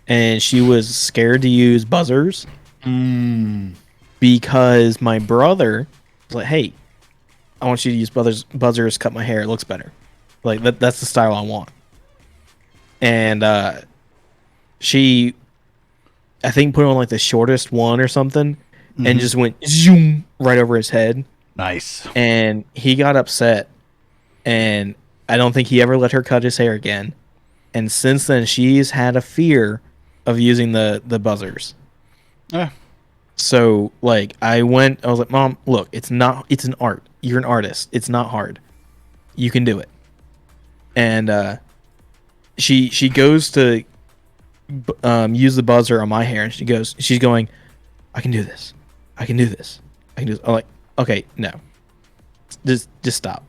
and she was scared to use buzzers because my brother was like, "Hey, I want you to use buzzers, cut my hair. It looks better. Like that's the style I want." And she, I think, put on like the shortest one or something, and just went zoom right over his head. Nice. And he got upset, and I don't think he ever let her cut his hair again. And since then, she's had a fear of using the buzzers. Yeah. So like I was like, Mom, look, it's an art. You're an artist. It's not hard. You can do it. And she goes to use the buzzer on my hair, and she's going, I can do this. I can do this. I can do this. I'm like, okay, no. Just stop.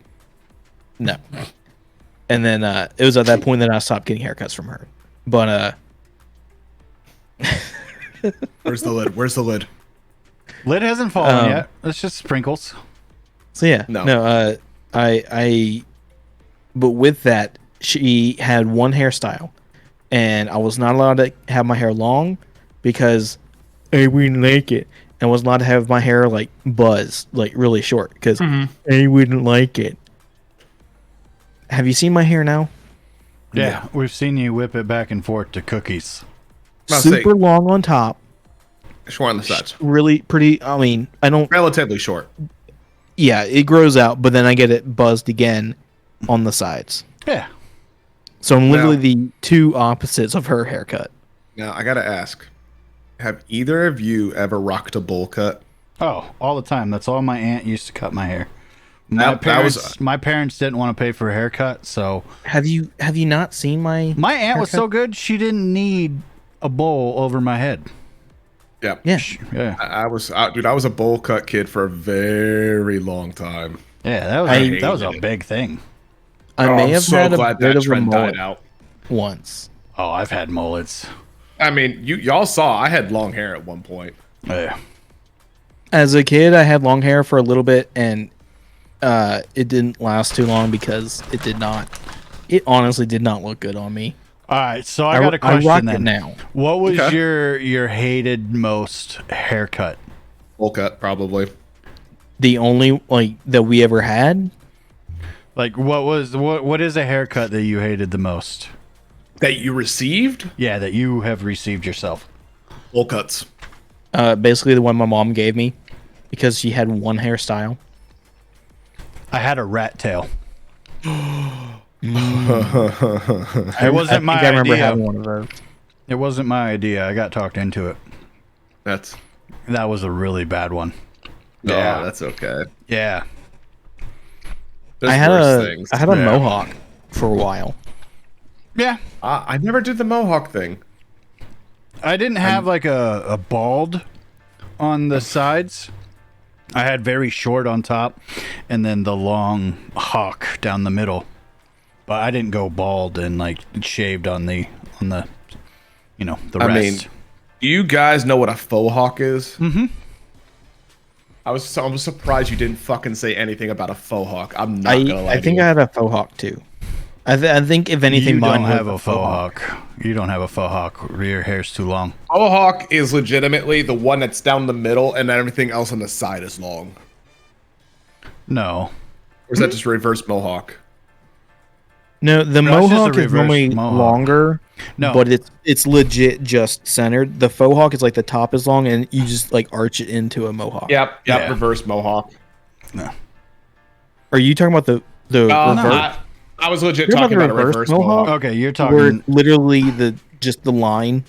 No. And then it was at that point that I stopped getting haircuts from her. But Where's the lid? Where's the lid? Lid hasn't fallen yet. It's just sprinkles. So yeah, no. But with that, she had one hairstyle, and I was not allowed to have my hair long because I wouldn't like it. And was allowed to have my hair like buzz, like really short, because I wouldn't like it. Have you seen my hair now? Yeah, we've seen you whip it back and forth to cookies. Super long on top. Short on the sides. Really pretty. I mean, I don't. Relatively short. Yeah, it grows out, but then I get it buzzed again on the sides. Yeah. So I'm literally the two opposites of her haircut. Now, I gotta ask. Have either of you ever rocked a bowl cut? Oh, all the time. That's all my aunt used to cut my hair. My Parents didn't want to pay for a haircut, so Have you not seen my aunt was haircut? so good she didn't need a bowl over my head. Yeah. Yeah. I was a bowl cut kid for a very long time. Yeah, that was a big thing. I may have had a bit that of a trend mullet died out. once. Oh, I've had mullets. I mean, y'all saw I had long hair at one point. Yeah. As a kid, I had long hair for a little bit, and it didn't last too long because it honestly did not look good on me. All right, so I got a question I rock then. it now. What was your hated most haircut? Bowl cut, probably. The only that we ever had. Like what is a haircut that you hated the most? That you received? Yeah, that you have received yourself. Bowl cuts. Basically the one my mom gave me because she had one hairstyle. I had a rat tail. It wasn't my I remember idea. having one of those. It wasn't my idea. I got talked into it. That was a really bad one. Yeah, that's okay. Yeah. There's I had worse things. a mohawk for a while. Yeah. I never did the mohawk thing. I didn't have like a bald on the sides. I had very short on top and then the long hawk down the middle. But I didn't go bald and like shaved on the the rest. I mean, do you guys know what a faux hawk is? Mm-hmm. I was surprised you didn't fucking say anything about a faux hawk. I'm not gonna lie. I think I had a faux hawk too. I think if anything, you mine don't have was a faux hawk. You don't have a faux hawk. Your hair's too long. Faux hawk is legitimately the one that's down the middle and then everything else on the side is long. No. Or is that just reverse mohawk? No, the No, it's just a mohawk is reverse normally mohawk. longer. No. But it's legit just centered. The faux hawk is like the top is long and you just like arch it into a mohawk. Yep, Yeah. reverse mohawk. No. Are you talking about the reverse? I was legit You're talking about about the a reverse reverse mohawk. Okay, you're Where talking literally just the line.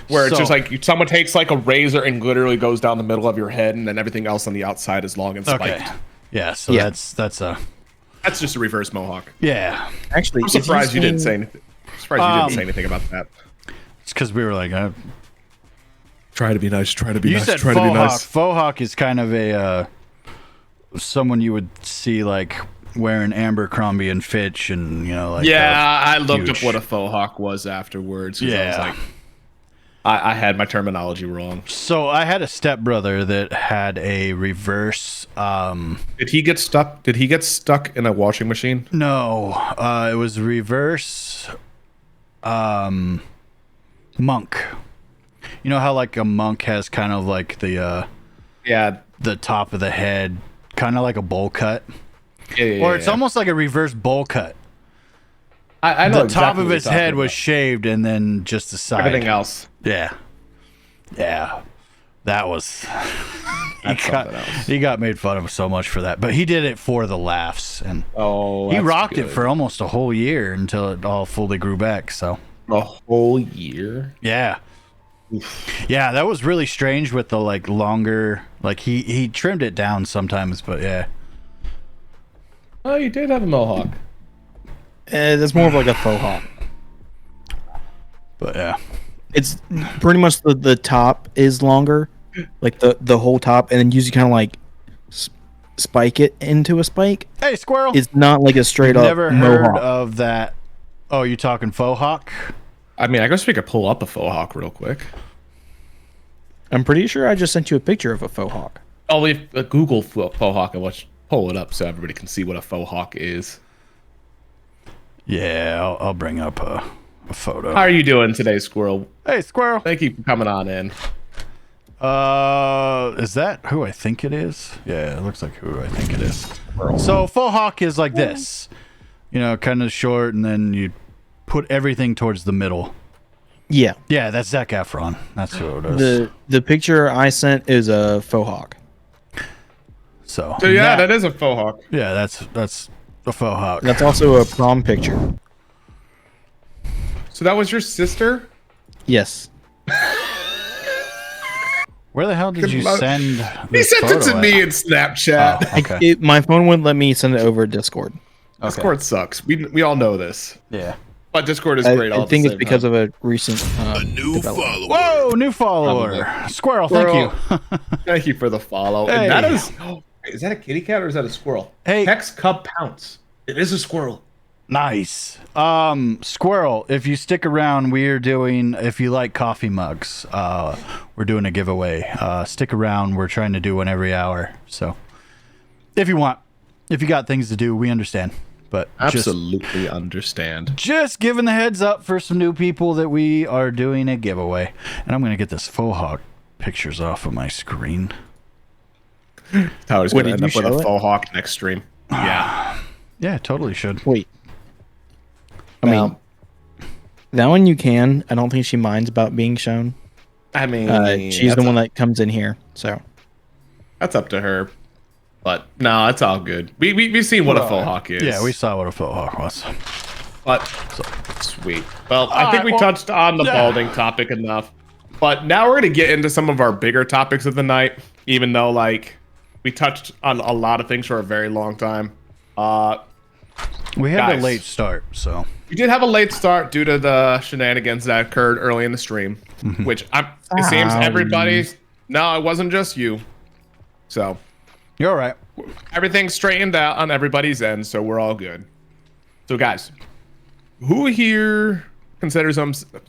Where it's So- just like someone takes like a razor and literally goes down the middle of your head and then everything else on the outside is long and spiked. Okay. Yeah, so Yeah. that's a That's just a reverse mohawk. yeah. Actually, I'm surprised you didn't say anything. Surprised you didn't say anything about that. It's because we were like, Try to be nice. Try to be you nice. said Try faux to be hawk. nice. Faux hawk is kind of a someone you would see like wearing Abercrombie and Fitch and like Yeah, I looked up huge. what a faux hawk was afterwards. 'Cause I was Yeah. like, I had my terminology wrong. So I had a stepbrother that had a reverse. Did he get stuck? Did he get stuck in a washing machine? No, it was reverse. Monk. You know how like a monk has kind of like the Yeah. the top of the head, kind of like a bowl cut, Yeah, or it's almost like a reverse bowl cut. I know The exactly top what of you're his talking head was about. shaved, and then just the side. Everything else. Yeah. That was. That's something else. He got made fun of so much for that, but he did it for the laughs, and Oh, he that's rocked it good. for almost a whole year until it all fully grew back. So a whole year. yeah, Yeah, that was really strange with the like longer. Like he trimmed it down sometimes, but yeah. Oh, you did have a mohawk. That's more of like a faux hawk. But yeah. It's pretty much the top is longer, like the whole top, and then usually kind of like spike it into a spike. Hey, squirrel. It's not like a straight up Never heard mohawk. of that. Oh, you talking faux hawk? I mean, I guess we could pull up a faux hawk real quick. I'm pretty sure I just sent you a picture of a faux hawk. I'll leave a Google faux hawk and pull it up so everybody can see what a faux hawk is. Yeah, I'll bring up a photo. How are you doing today, Squirrel? Hey, squirrel. Thank you for coming on in. Is that who I think it is? Yeah, it looks like who I think it is. So faux hawk is like this, you know, kind of short, and then you put everything towards the middle. Yeah. Yeah, that's Zac Efron. That's who it is. The picture I sent is a faux hawk. So yeah, that is a faux hawk. Yeah, that's a faux hawk. That's also a prom picture. So that was your sister? Yes. Where the hell did you send He this sent it to photo me at? in Snapchat. Oh, okay. My phone wouldn't let me send it over Discord. Discord sucks. We all know this. Yeah. But Discord is great. I think it's because of a recent New follower. Whoa, new follower. Squirrel, thank you. Thank you for the follow. Hey. And that is that a kitty cat or is that a squirrel? Hey. Hex Cub Pounce. It is a squirrel. Nice. Squirrel, if you stick around, we're doing, if you like coffee mugs, we're doing a giveaway. Stick around. We're trying to do one every hour. So if you want, if you got things to do, we understand. But Absolutely understand. Just giving the heads up for some new people that we are doing a giveaway. And I'm going to get this faux hawk pictures off of my screen. Tyler's going to end up with a faux hawk next stream. Yeah. Yeah, totally should. Wait. I mean, that one you can. I don't think she minds about being shown. I mean, she's the one that comes in here, so that's up to her. But no, it's all good. We've seen what a faux hawk is. Yeah, we saw what a faux hawk was. But sweet. Well, I think we touched on the balding topic enough. But now we're gonna get into some of our bigger topics of the night. Even though like we touched on a lot of things for a very long time. We had a late start, so we did have a late start due to the shenanigans that occurred early in the stream, which it seems everybody's. No, it wasn't just you. So you're all right. Everything's straightened out on everybody's end, so we're all good. So guys, who here considers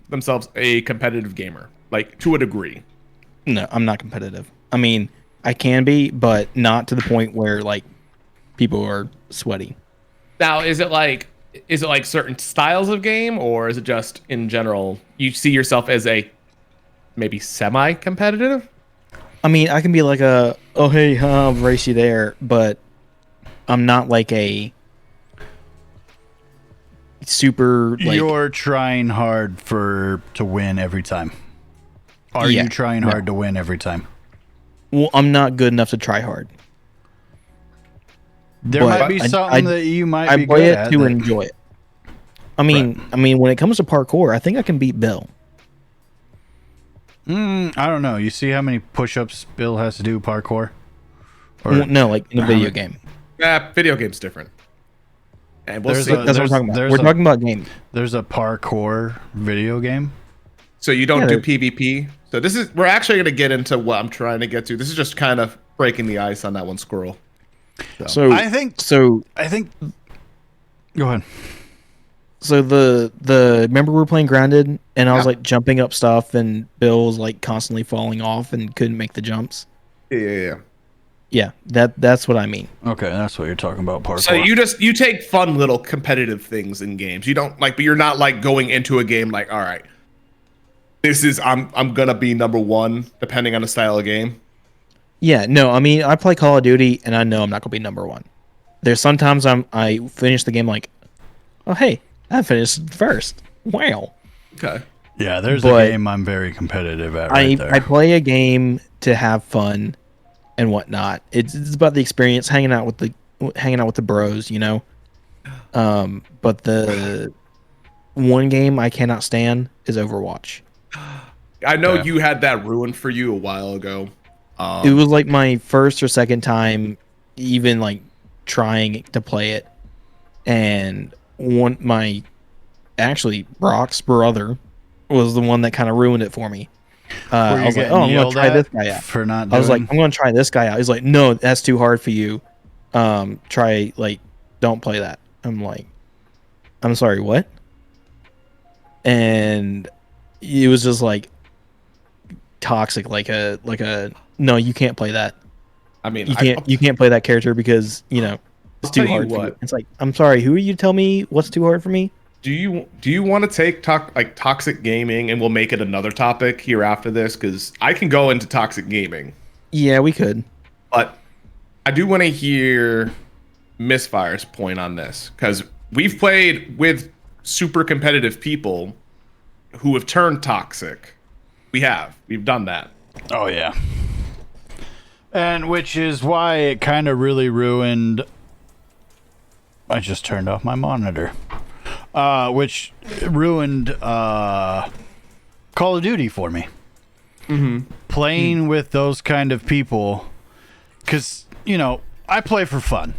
themselves a competitive gamer, like to a degree? No, I'm not competitive. I mean, I can be, but not to the point where like people are sweaty. Now, is it like certain styles of game, or is it just in general you see yourself as a maybe semi-competitive? I mean, I can be like oh hey, I'll race you there, but I'm not like a super like. You're trying hard to win every time. Are you trying hard to win every time? Well, I'm not good enough to try hard. There might be something that you might be good at. I at. play it to enjoy it. I mean, when it comes to parkour, I think I can beat Bill. I don't know. You see how many push-ups Bill has to do parkour? Or Well, no, like in a video game. Yeah, video game's different. And we'll see. That's what we're talking about. We're talking about games. There's a parkour video game. So you don't do PvP. So we're actually going to get into what I'm trying to get to. This is just kind of breaking the ice on that one, Squirrel. So I think. Go ahead. So the remember we were playing Grounded, and I was like jumping up stuff, and Bill was like constantly falling off and couldn't make the jumps. Yeah, that's what I mean. Okay, that's what you're talking about, parkour. So you take fun little competitive things in games. You don't like, but you're not like going into a game like, all right, this is I'm gonna be number one depending on the style of game. Yeah, no, I mean I play Call of Duty, and I know I'm not gonna be number one. There's sometimes I finish the game like, oh hey, I finished first. Wow. Okay. Yeah, there's a game I'm very competitive at right there. I play a game to have fun and whatnot. It's about the experience, hanging out with the bros, you know. But the one game I cannot stand is Overwatch. I know Yeah. you had that ruined for you a while ago. It was like my first or second time even like trying to play it, and actually Brock's brother was the one that kind of ruined it for me. I was like, oh, I'm gonna try this guy out. For not I was like, doing- I'm gonna try this guy out. He's like, no, that's too hard for you. Try like, don't play that. I'm like, I'm sorry, what? And it was just like toxic, like a no, you can't play that. I mean, You can't play that character because it's too tell you hard for what. you. It's like, I'm sorry, who are you to tell me what's too hard for me? Do you want to take toxic gaming, and we'll make it another topic here after this, because I can go into toxic gaming, Yeah, we could. but I do want to hear Misfire's point on this, because we've played with super competitive people who have turned toxic. We've done that. Oh yeah. And which is why it kind of really ruined. I just turned off my monitor. Which ruined Call of Duty for me. Playing with those kind of people, because I play for fun.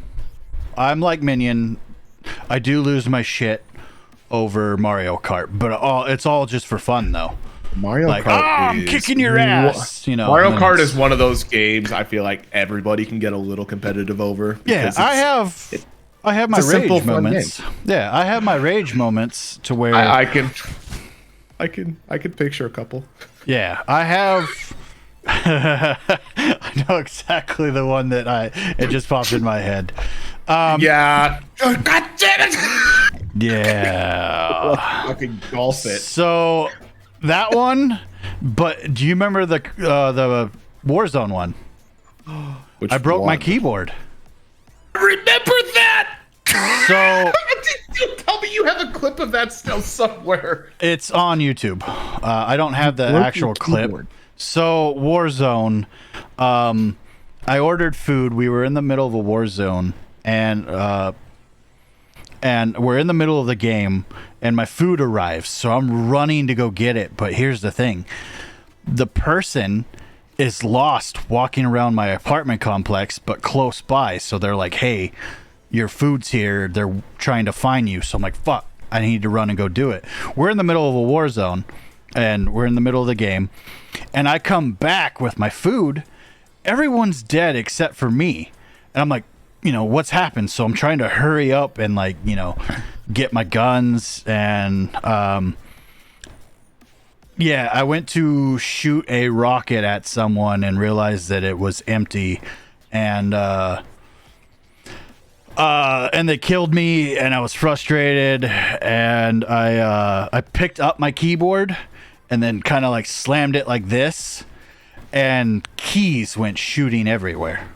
I'm like Minion. I do lose my shit over Mario Kart, but it's all just for fun though. Mario Like, Kart I'm is- kicking your ass. Mario and Kart it's- is one of those games I feel like everybody can get a little competitive over. Yeah, because I have my it's a simple, rage fun moments. Yeah, I have my rage moments to where I can picture a couple. yeah, I have. I know exactly the one that it just popped in my head. Yeah. Oh, God damn it! Yeah. Fucking golf it. So that one, but do you remember the Warzone one? Which I broke my one? keyboard. Remember that? So You tell me you have a clip of that still somewhere. it's on YouTube. I don't have the broke your actual clip. keyboard. So Warzone, I ordered food. We were in the middle of a war zone, and we're in the middle of the game, and my food arrives. So I'm running to go get it. But here's the thing: the person is lost walking around my apartment complex, but close by. So they're like, "Hey, your food's here." They're trying to find you. So I'm like, "Fuck! I need to run and go do it." We're in the middle of a war zone, and we're in the middle of the game. And I come back with my food. Everyone's dead except for me. And I'm like, what's happened? So I'm trying to hurry up and get my guns. And yeah, I went to shoot a rocket at someone and realized that it was empty. And they killed me, and I was frustrated. And I picked up my keyboard and then kind of slammed it like this, and keys went shooting everywhere.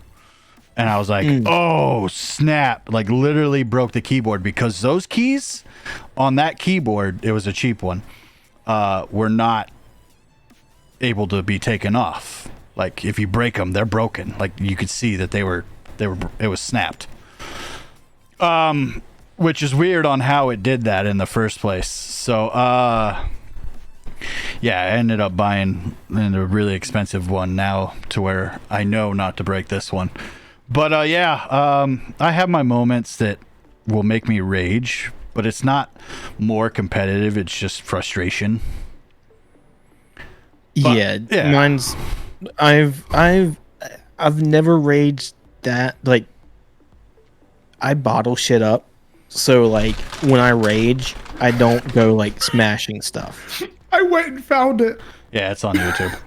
And I was like, oh, snap. Literally broke the keyboard, because those keys on that keyboard, it was a cheap one, were not able to be taken off. If you break them, they're broken. You could see that it was snapped. Which is weird on how it did that in the first place. So, yeah, I ended up buying a really expensive one now, to where I know not to break this one. But I have my moments that will make me rage, but it's not more competitive. It's just frustration. Yeah, yeah. mine's. I've never raged that. I bottle shit up, so when I rage, I don't go smashing stuff. I went and found it. Yeah, it's on YouTube.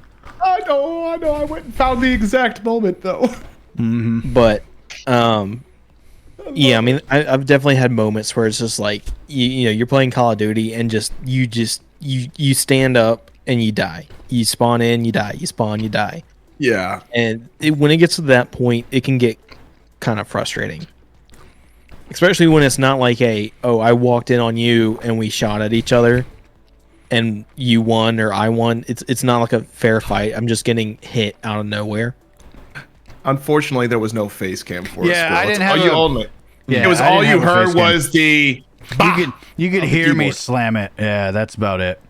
I know. I went and found the exact moment, though. But yeah, I mean, I've definitely had moments where it's just you're playing Call of Duty, and you stand up and you die. You spawn in, you die. You spawn, you die. Yeah. And when it gets to that point, it can get kind of frustrating. Especially when it's not I walked in on you and we shot at each other and you won or I won. It's not like a fair fight. I'm just getting hit out of nowhere. Unfortunately, there was no face cam for us. Yeah, Will. I didn't It's have all you a- own it. Yeah, It was I all didn't you have a face heard cam. was the You could hear me keyboard. slam it. Yeah, that's about it.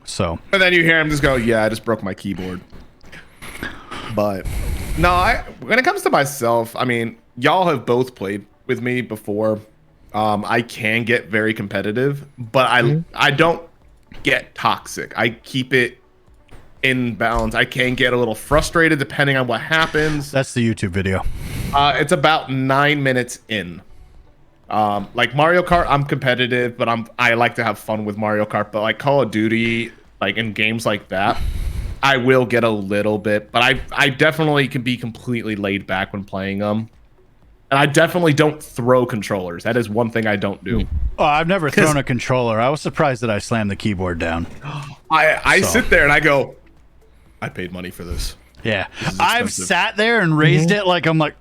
So, And then you hear him just go, "Yeah, I just broke my keyboard." But no, when it comes to myself, I mean, y'all have both played with me before. I can get very competitive, but I don't get toxic. I keep it in balance. I can get a little frustrated depending on what happens. that's the YouTube video. It's about 9 minutes in. Like Mario Kart, I'm competitive, but I like to have fun with Mario Kart. But like Call of Duty, like in games like that, I will get a little bit. But I definitely can be completely laid back when playing them. And I definitely don't throw controllers. That is one thing I don't do. Oh, I've never thrown a controller. I was surprised that I slammed the keyboard down. I sit there and I go, I paid money for this. Yeah, I've sat there and raised it like I'm like,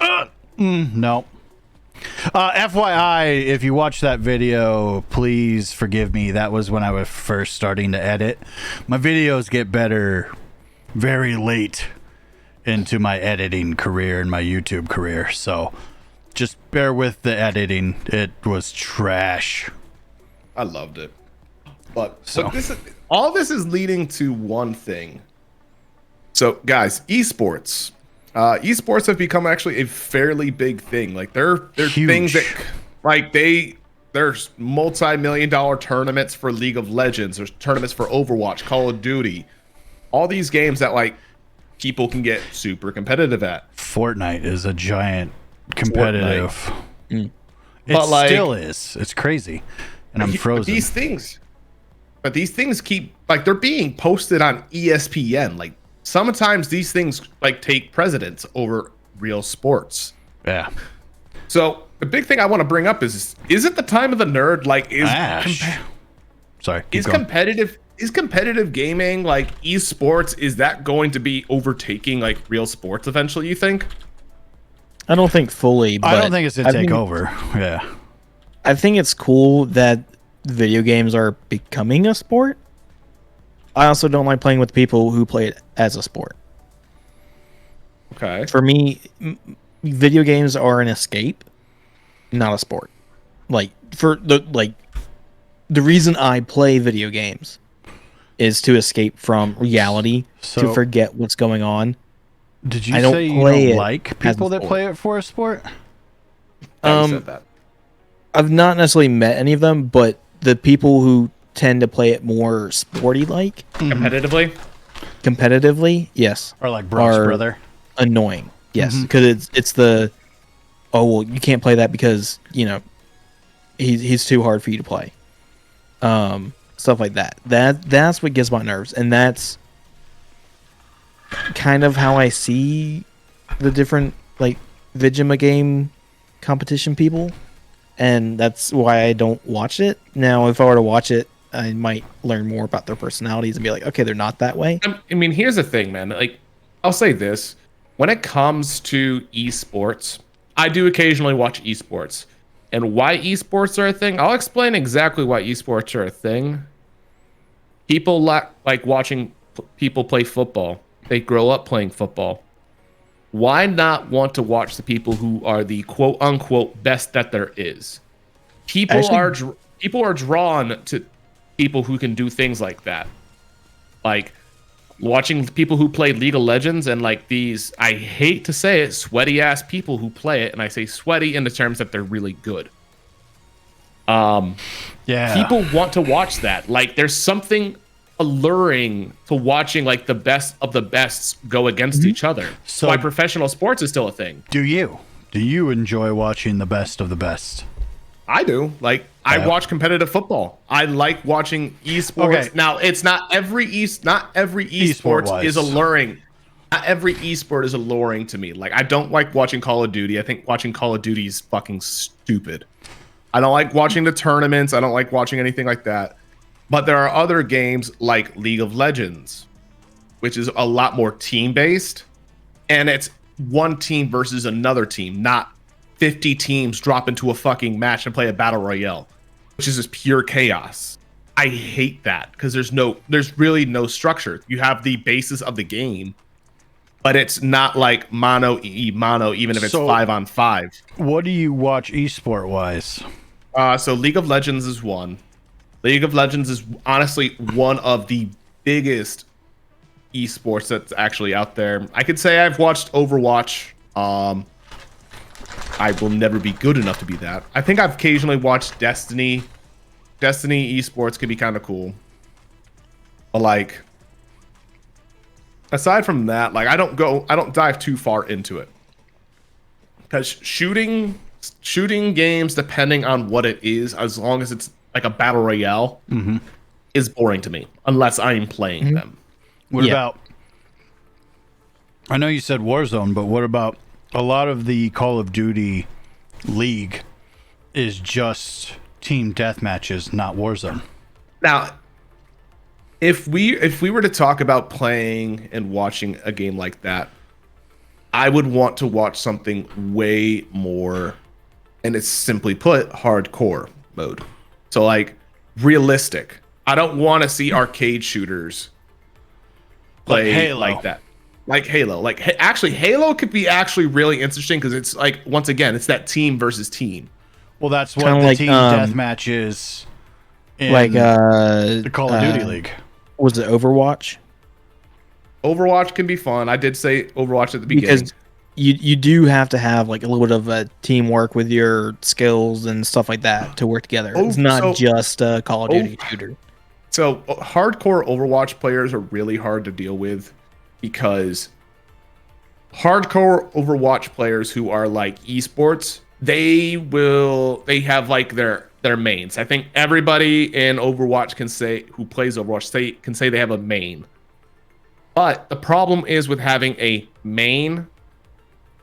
no. FYI, if you watch that video, please forgive me. That was when I was first starting to edit. My videos get better very late into my editing career and my YouTube career. So just bear with the editing. It was trash. I loved it. But so all this is leading to one thing. So guys, esports. Esports have become actually a fairly big thing. Like they're things that like there's multi-million-dollar tournaments for League of Legends, there's tournaments for Overwatch, Call of Duty. All these games that like people can get super competitive at. Fortnite is a giant competitive. It But, like, still is. It's crazy. And I'm frozen. But these things keep like they're being posted on ESPN. Like sometimes these things like take precedence over real sports. Yeah. So the big thing I want to bring up is it the time of the nerd? Like Sorry. Is competitive gaming like esports? Is that going to be overtaking like real sports eventually? You think? I don't think fully. But I don't think it's gonna take over. Yeah. I think it's cool that video games are becoming a sport. I also don't like playing with people who play it as a sport. Okay. For me, video games are an escape, not a sport. Like the reason I play video games is to escape from reality, to forget what's going on. Did you say you don't like people that play it for a sport? I said that. I've not necessarily met any of them, but the people who tend to play it more sporty-like, competitively, yes, or like Bro's brother, annoying, yes, because it's the well, you can't play that because he's too hard for you to play, stuff like that. That's what gets my nerves, and that's kind of how I see the different like Vidjima game competition people. And that's why I don't watch it. Now, if I were to watch it, I might learn more about their personalities and be like, okay, they're not that way. I mean, here's the thing, man. Like, I'll say this. When it comes to esports, I do occasionally watch esports. And why esports are a thing, I'll explain exactly why esports are a thing. People like watching people play football. They grow up playing football. Why not want to watch the people who are the quote unquote best that there is? People are drawn to people who can do things like that. Like watching people who play League of Legends and like these, I hate to say it, sweaty ass people who play it, and I say sweaty in the terms that they're really good. Yeah. People want to watch that. Like there's something alluring to watching like the best of the bests go against each other. So why professional sports is still a thing. Do you enjoy watching the best of the best? I do. Like I watch competitive football. I like watching esports. Okay. Now it's not every esports is alluring. Not every esport is alluring to me. Like I don't like watching Call of Duty. I think watching Call of Duty is fucking stupid. I don't like watching the tournaments. I don't like watching anything like that. But there are other games like League of Legends, which is a lot more team-based, and it's one team versus another team, not 50 teams drop into a fucking match and play a battle royale, which is just pure chaos. I hate that because there's really no structure. You have the basis of the game, but it's not like mono, even if it's 5-on-5. What do you watch esport-wise? So League of Legends is one. League of Legends is honestly one of the biggest esports that's actually out there. I could say I've watched Overwatch. I will never be good enough to be that. I think I've occasionally watched Destiny. Destiny esports can be kind of cool. But like, aside from that, like I don't dive too far into it. Because shooting games, depending on what it is, as long as it's like a battle royale, is boring to me unless I'm playing them. What about? I know you said Warzone, but what about a lot of the Call of Duty League is just team deathmatches, not Warzone. Now, if we were to talk about playing and watching a game like that, I would want to watch something way more, and it's simply put, hardcore mode. So like realistic. I don't want to see arcade shooters play like that. Like Halo. Like actually Halo could be actually really interesting because it's like, once again, it's that team versus team. Well, that's what Kinda the like, team deathmatch is in like the Call of Duty League. Was it Overwatch? Overwatch can be fun. I did say Overwatch at the beginning. Because you do have to have like a little bit of a teamwork with your skills and stuff like that to work together. It's not just a Call of Duty shooter. So hardcore Overwatch players are really hard to deal with because hardcore Overwatch players who are like esports, they have like their mains. I think everybody in Overwatch who plays Overwatch can say they have a main. But the problem is with having a main,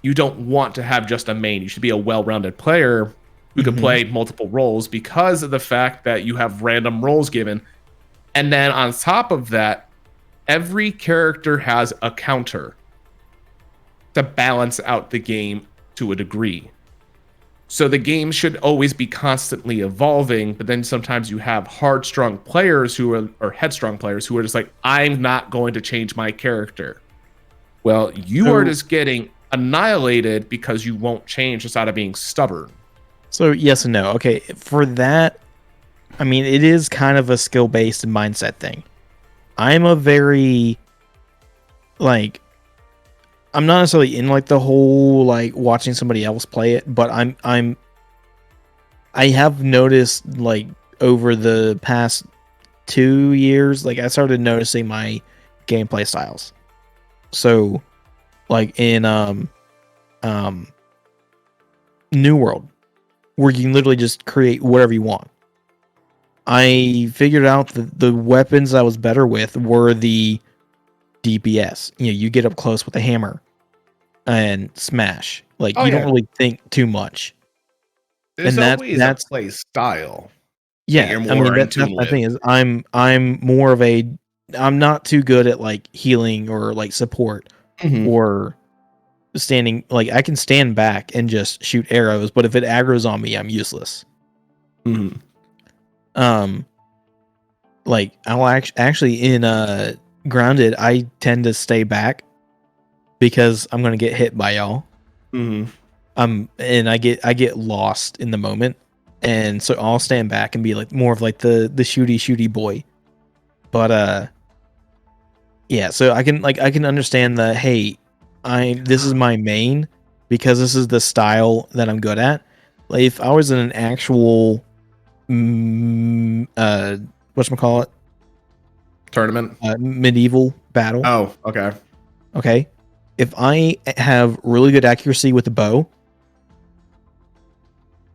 you don't want to have just a main. You should be a well-rounded player who can play multiple roles because of the fact that you have random roles given. And then on top of that, every character has a counter to balance out the game to a degree. So the game should always be constantly evolving, but then sometimes you have headstrong players who are just like, I'm not going to change my character. Well, you are just getting annihilated because you won't change just out of being stubborn. So yes and no. Okay, for that, I mean, it is kind of a skill-based mindset thing. I'm a very, like, I'm not necessarily in like the whole like watching somebody else play it, but I have noticed like over the past 2 years, like I started noticing my gameplay styles. So like in New World, where you can literally just create whatever you want. I figured out that the weapons I was better with were the DPS. You know, you get up close with a hammer and smash. Like you don't really think too much. There's always a play style. Yeah, I mean that's the thing is I'm more of a, I'm not too good at like healing or like support or standing. Like I can stand back and just shoot arrows, but if it aggroes on me, I'm useless. Like I'll actually in Grounded, I tend to stay back because I'm gonna get hit by y'all. And I get lost in the moment, and so I'll stand back and be like more of like the shooty boy. But yeah, so I can understand the, hey, this is my main because this is the style that I'm good at. Like if I was in an actual whatchamacallit? Tournament? Medieval battle. Oh, okay. Okay. If I have really good accuracy with the bow,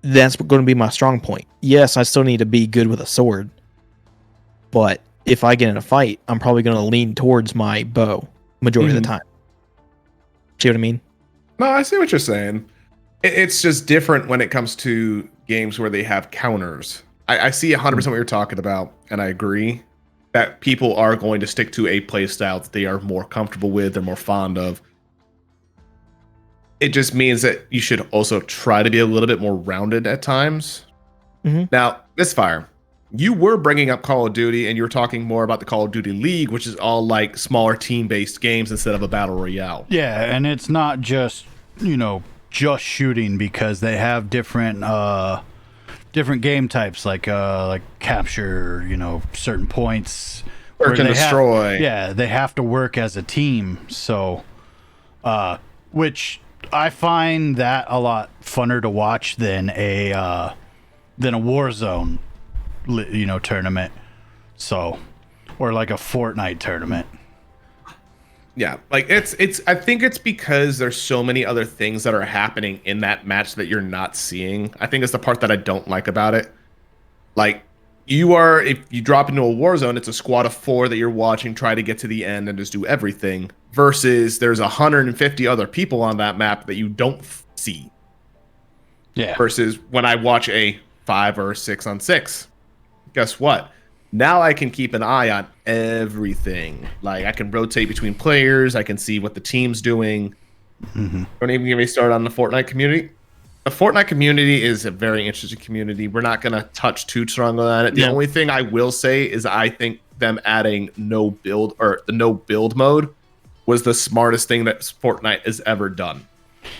that's going to be my strong point. Yes, I still need to be good with a sword, but if I get in a fight, I'm probably going to lean towards my bow majority of the time. See what I mean? No, I see what you're saying. It's just different when it comes to games where they have counters. I see 100% what you're talking about, and I agree that people are going to stick to a play style that they are more comfortable with, they're more fond of. It just means that you should also try to be a little bit more rounded at times. Now, Misfire, you were bringing up Call of Duty, and you were talking more about the Call of Duty League, which is all like smaller team-based games instead of a battle royale. Yeah, and it's not just, just shooting, because they have different game types like capture, certain points Work and destroy. They have to work as a team. So, which I find that a lot funner to watch than a Warzone, tournament. So, or like a Fortnite tournament. Yeah, like it's. I think it's because there's so many other things that are happening in that match that you're not seeing. I think it's the part that I don't like about it. Like, if you drop into a war zone, it's a squad of 4 that you're watching try to get to the end and just do everything. Versus there's 150 other people on that map that you don't see. Yeah. Versus when I watch a 5 or 6 on 6, guess what? Now I can keep an eye on everything. Like, I can rotate between players. I can see what the team's doing. Mm-hmm. Don't even get me started on the Fortnite community. The Fortnite community is a very interesting community. We're not going to touch too strongly on it. The only thing I will say is I think them adding the no build mode was the smartest thing that Fortnite has ever done.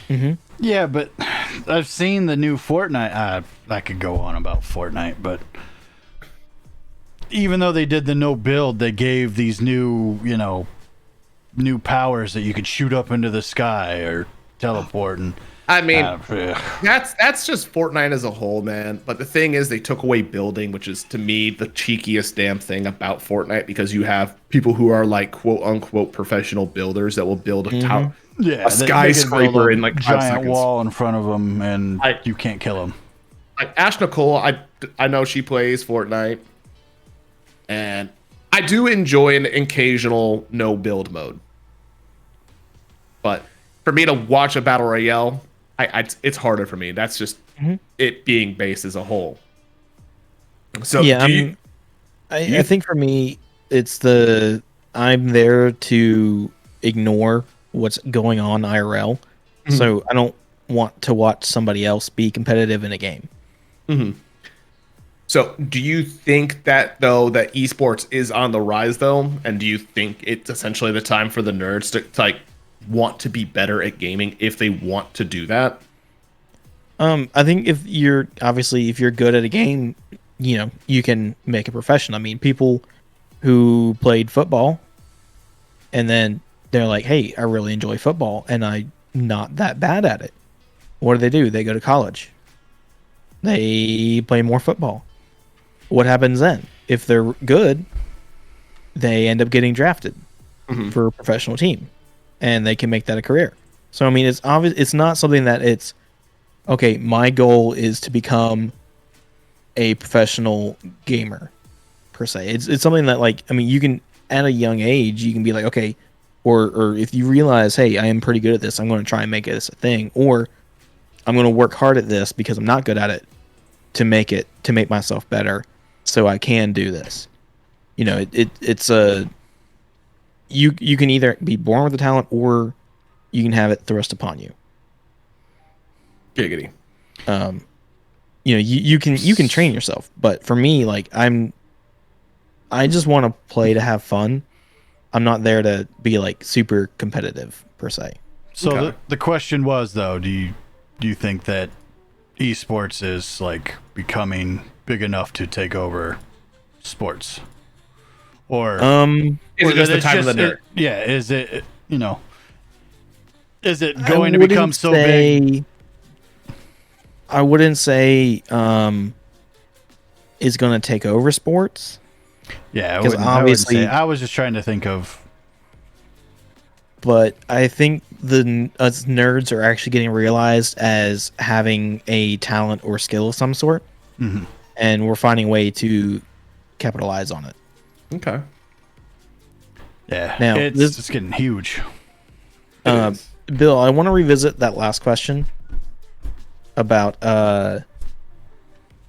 Mm-hmm. Yeah, but I've seen the new Fortnite. I could go on about Fortnite, but even though they did the no build, they gave these new powers that you could shoot up into the sky or teleport. And I mean, that's just Fortnite as a whole, man. But the thing is, they took away building, which is, to me, the cheekiest damn thing about Fortnite, because you have people who are like quote unquote professional builders that will build a tower, a skyscraper in like 5 giant seconds. wall in front of them, and you can't kill them. Like Ash Nicole, I know she plays Fortnite, and I do enjoy an occasional no build mode. But for me to watch a battle royale, it's harder for me. That's just it being based as a whole. So yeah, I think for me, it's I'm there to ignore what's going on IRL. Mm-hmm. So I don't want to watch somebody else be competitive in a game. Mm-hmm. So do you think that, though, that esports is on the rise, though? And do you think it's essentially the time for the nerds to like want to be better at gaming if they want to do that? I think if you're good at a game, you can make a profession. I mean, people who played football and then they're like, hey, I really enjoy football and I'm not that bad at it. What do? They go to college. They play more football. What happens then? If they're good, they end up getting drafted for a professional team and they can make that a career. So, I mean, it's obvious. It's not something that it's, okay, my goal is to become a professional gamer, per se. It's something that, like, I mean, you can, at a young age, you can be like, okay, or if you realize, hey, I am pretty good at this, I'm going to try and make this a thing, or I'm going to work hard at this because I'm not good at it to make myself better so I can do this. It's a, you can either be born with the talent or you can have it thrust upon you. Giggity. You can train yourself, but for me, like, I just want to play to have fun. I'm not there to be like super competitive per se. So Okay. the question was, though, do you think that esports is like becoming big enough to take over sports, or Is it just the time of the nerd? is it is it going to become so big? I wouldn't say is going to take over sports. Yeah, because obviously I was just trying to think of. But I think us nerds are actually getting realized as having a talent or skill of some sort, and we're finding a way to capitalize on it. Okay. Yeah, now it's getting huge. Bill, I want to revisit that last question about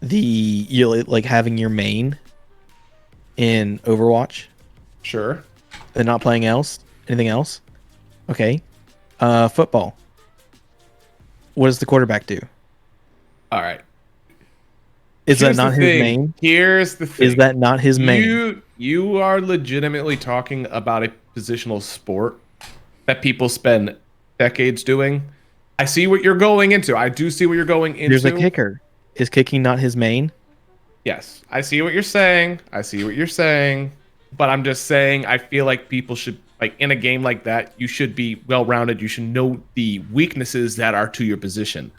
like having your main in Overwatch. Sure. And not playing anything else. Okay. Football. What does the quarterback do? All right. Is that not his main? Here's the thing. Is that not his main? You are legitimately talking about a positional sport that people spend decades doing. I see what you're going into. I do see what you're going into. There's a kicker. Is kicking not his main? Yes. I see what you're saying. but I'm just saying I feel like people should, like, in a game like that, you should be well-rounded. You should know the weaknesses that are to your position.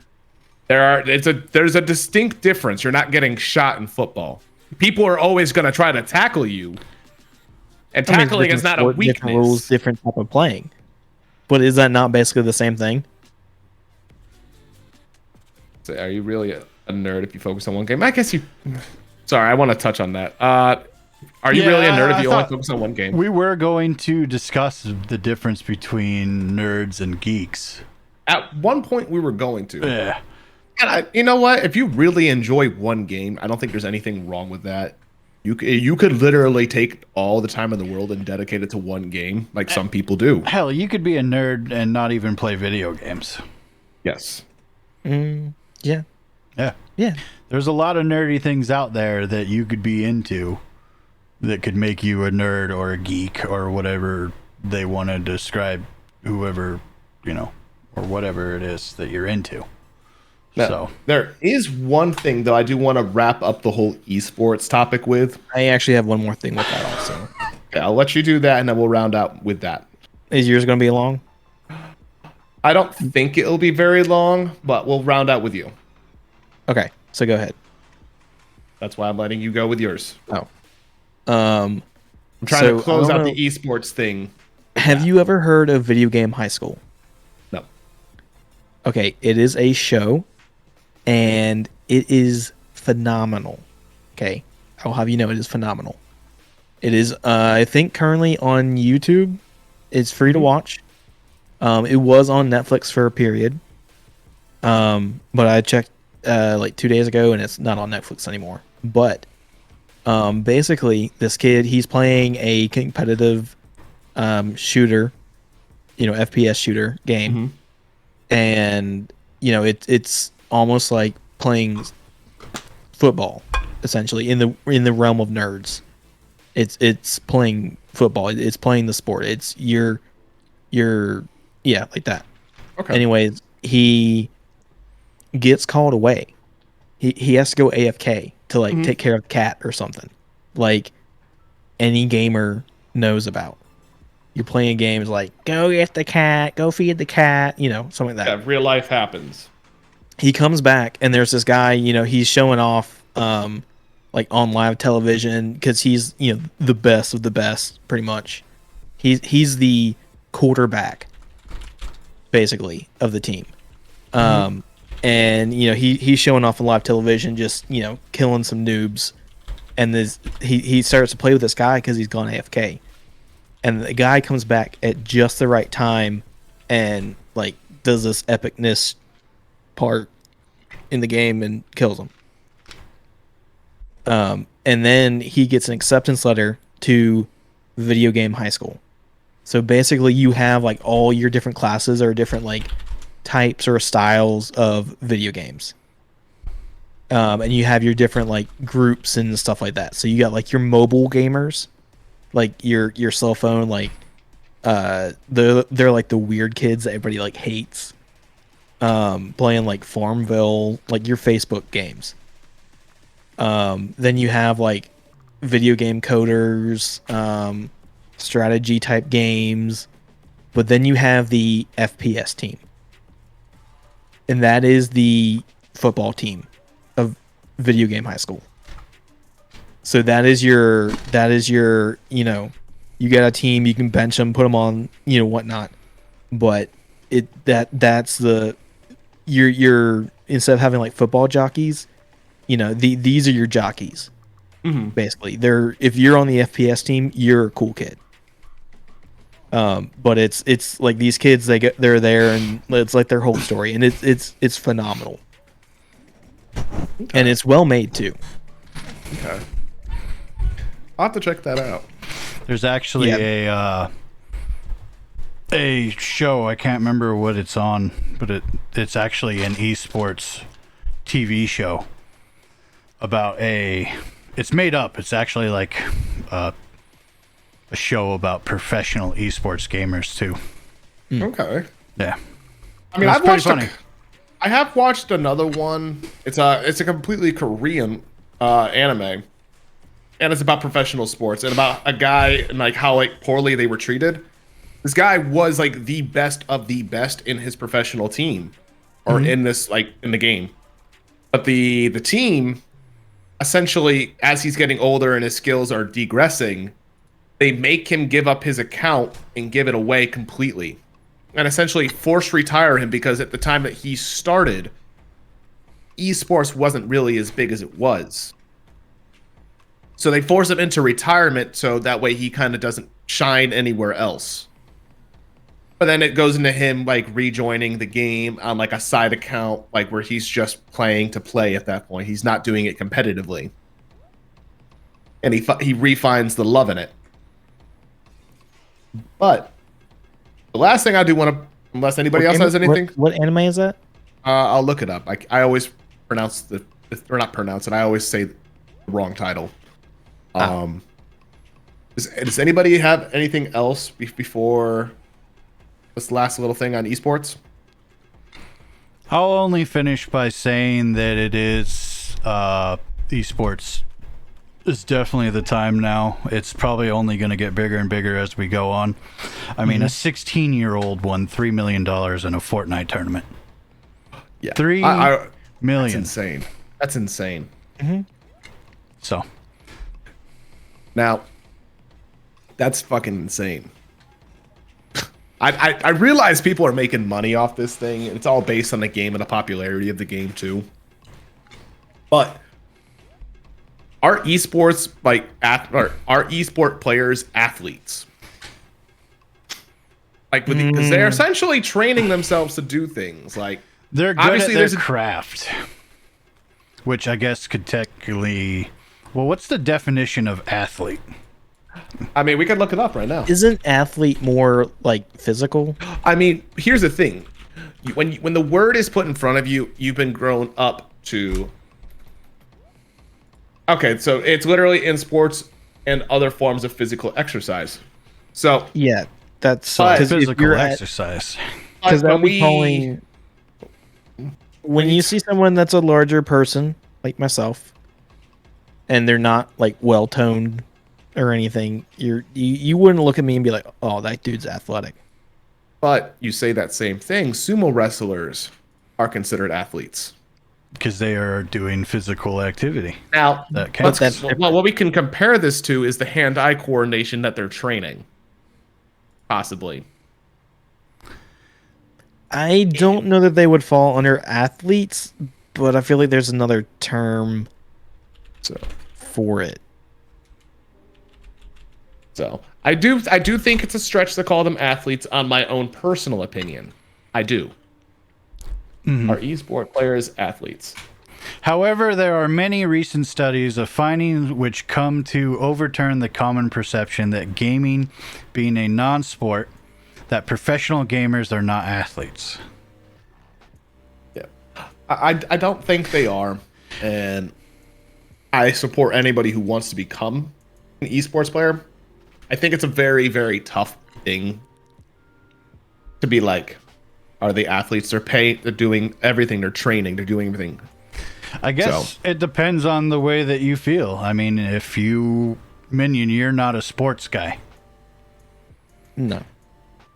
There's a distinct difference. You're not getting shot in football. People are always going to try to tackle you, and tackling is not a weakness. Different rules, different type of playing. But is that not basically the same thing? So are you really a nerd if you focus on one game? I guess you. Sorry, I want to touch on that. Are you really a nerd if you only focus on one game? We were going to discuss the difference between nerds and geeks. At one point, we were going to. Yeah. And you know what? If you really enjoy one game, I don't think there's anything wrong with that. You could literally take all the time in the world and dedicate it to one game, like some people do. Hell, you could be a nerd and not even play video games. Yes. Yeah. Yeah. Yeah. There's a lot of nerdy things out there that you could be into that could make you a nerd or a geek or whatever they want to describe whoever, or whatever it is that you're into. Now, So there is one thing, though, I do want to wrap up the whole esports topic with. I actually have one more thing with that also. Okay, I'll let you do that, and then we'll round out with that. Is yours going to be long? I don't think it'll be very long, but we'll round out with you. Okay, so go ahead. That's why I'm letting you go with yours. Oh. I'm trying to close out the esports thing. Have you ever heard of Video Game High School? No. Okay, it is a show, and it is phenomenal. Okay, I'll have you know it is phenomenal. It is, I think, currently on YouTube. It's free to watch. It was on Netflix for a period, but I checked like 2 days ago, and it's not on Netflix anymore. But basically, this kid, he's playing a competitive shooter, FPS shooter game, and it's almost like playing football, essentially in the realm of nerds. It's playing football. It's playing the sport. It's your like that. Okay. Anyways, he gets called away. He has to go AFK to take care of the cat or something, like any gamer knows about. You're playing games like go get the cat, go feed the cat, something like that. Yeah, real life happens. He comes back and there's this guy, he's showing off like on live television because he's the best of the best, pretty much. He's the quarterback basically of the team. And he's showing off on live television, just killing some noobs, and he starts to play with this guy because he's gone AFK, and the guy comes back at just the right time and does this epicness part in the game and kills him. And then he gets an acceptance letter to Video Game High School. So basically you have all your different classes or different types or styles of video games. And you have your different groups and stuff like that. So you got your mobile gamers, your cell phone, they're the weird kids that everybody hates. Playing Farmville, your Facebook games. Then you have video game coders, strategy type games, but then you have the FPS team. And that is the football team of Video Game High School. So that is your, you got a team, you can bench them, put them on, whatnot. But that's you're instead of having football jockeys, these are your jockeys. Basically, if you're on the FPS team, you're a cool kid. But it's these kids, they're there, and it's their whole story, and it's phenomenal. Okay. And it's well made too. Okay, I'll have to check that out. There's actually a show, I can't remember what it's on, but it's actually an esports TV show about it's made up. It's actually a show about professional esports gamers too. Okay. Yeah. I mean, I have watched another one. It's a completely Korean anime. and it's about professional sports and about a guy and like how like poorly they were treated. This guy was like the best of the best in his professional team, or in this like in the game. But the team, essentially, as he's getting older and his skills are degressing, they make him give up his account and give it away completely, and essentially force retire him because at the time that he started, esports wasn't really as big as it was. So they force him into retirement so that way he kind of doesn't shine anywhere else. But then it goes into him like rejoining the game on like a side account, like where he's just playing to play at that point. He's not doing it competitively. And he refines the love in it. But the last thing I do want to, unless anybody else has anything. What anime is that? I'll look it up. I always pronounce or not pronounce it. I always say the wrong title. Does anybody have anything else before this last little thing on esports? I'll only finish by saying that it is esports is definitely the time now. It's probably only going to get bigger and bigger as we go on. I mean, a 16-year-old won $3 million in a Fortnite tournament. Yeah, $3 million. That's insane. That's insane. So now, that's fucking insane. I realize people are making money off this thing. It's all based on the game and the popularity of the game too. But are esports like are esport players athletes? Like because they're essentially training themselves to do things. Like they're good obviously at their there's craft, which I guess could technically. Well, what's the definition of athlete? I mean, we could look it up right now. Isn't athlete more like physical? I mean, here's the thing: when the word is put in front of you, you've been grown up to. Okay, so it's literally in sports and other forms of physical exercise. So Yeah, that's physical exercise. Because that would be calling. When you see someone that's a larger person, like myself, and they're not like well toned or anything, you wouldn't look at me and be like, "Oh, that dude's athletic." But you say that same thing. Sumo wrestlers are considered athletes Because they are doing physical activity. now. That counts. Well, what we can compare this to is the hand-eye coordination that they're training, possibly. I don't know that they would fall under athletes, but I feel like there's another term for it. So I do think it's a stretch to call them athletes. On my own personal opinion, I do. Are esport players athletes? However, there are many recent studies of findings which come to overturn the common perception that gaming being a non-sport, that professional gamers are not athletes. Yeah, I don't think they are, and I support anybody who wants to become an esports player. I think it's a very, very tough thing to be like, are they athletes? They're doing everything. They're training. They're doing everything. I guess it depends on the way that you feel. I mean, if you, Minion, you're not a sports guy. No.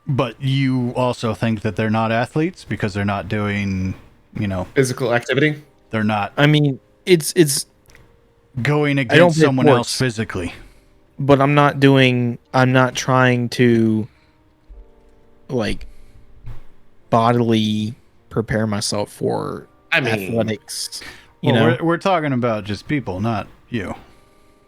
But you also think that they're not athletes because they're not doing, Physical activity? they're not I mean, it's going don't against play someone sports. else physically. but I'm not trying to like bodily prepare myself for athletics. You know, We're talking about just people, not you.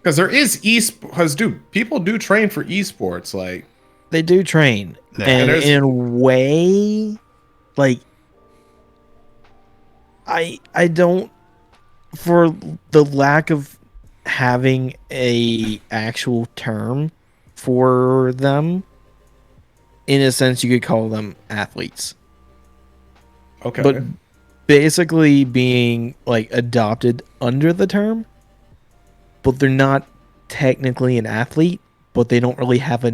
Because there is because people do train for esports. Like they do train, Yeah. and There's- in a way, like I don't, for the lack of having a actual term for them, in a sense you could call them athletes, okay, but basically being like adopted under the term, but they're not technically an athlete, but they don't really have a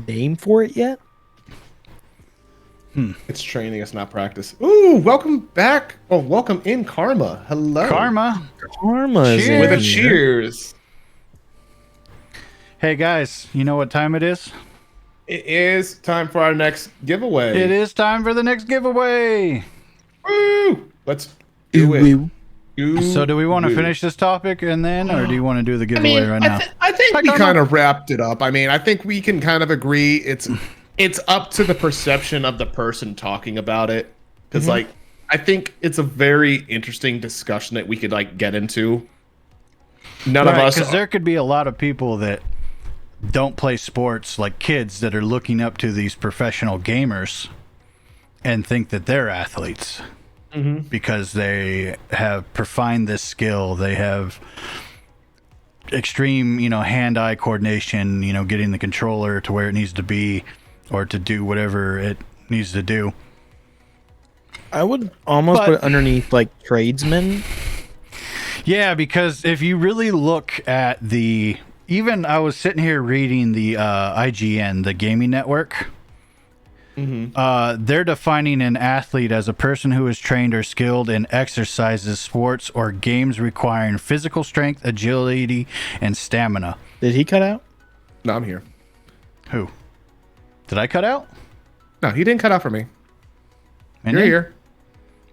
name for it yet. it's training. It's not practice. Ooh, welcome back. Oh, welcome in, Karma. Hello, Karma. Karma is Cheers. in with a here. cheers. Hey guys, you know what time it is? It is time for our next giveaway. It is time for the next giveaway. Woo! Let's do it. So do we want to finish this topic and then, or do you want to do the giveaway right now? I think we kind of wrapped it up. I mean, I think we can kind of agree it's up to the perception of the person talking about it. Because, like, I think it's a very interesting discussion that we could, like, get into. None of us... Because there could be a lot of people that don't play sports, like kids that are looking up to these professional gamers and think that they're athletes. Because they have refined this skill. They have extreme, hand-eye coordination, getting the controller to where it needs to be or to do whatever it needs to do. I would almost put it underneath like tradesmen. Yeah, because if you really look at even I was sitting here reading the IGN, the gaming network. They're defining an athlete as a person who is trained or skilled in exercises, sports, or games requiring physical strength, agility, and stamina. Did he cut out? No, I'm here. Who? Did I cut out? No, he didn't cut out for me. Indian? You're here.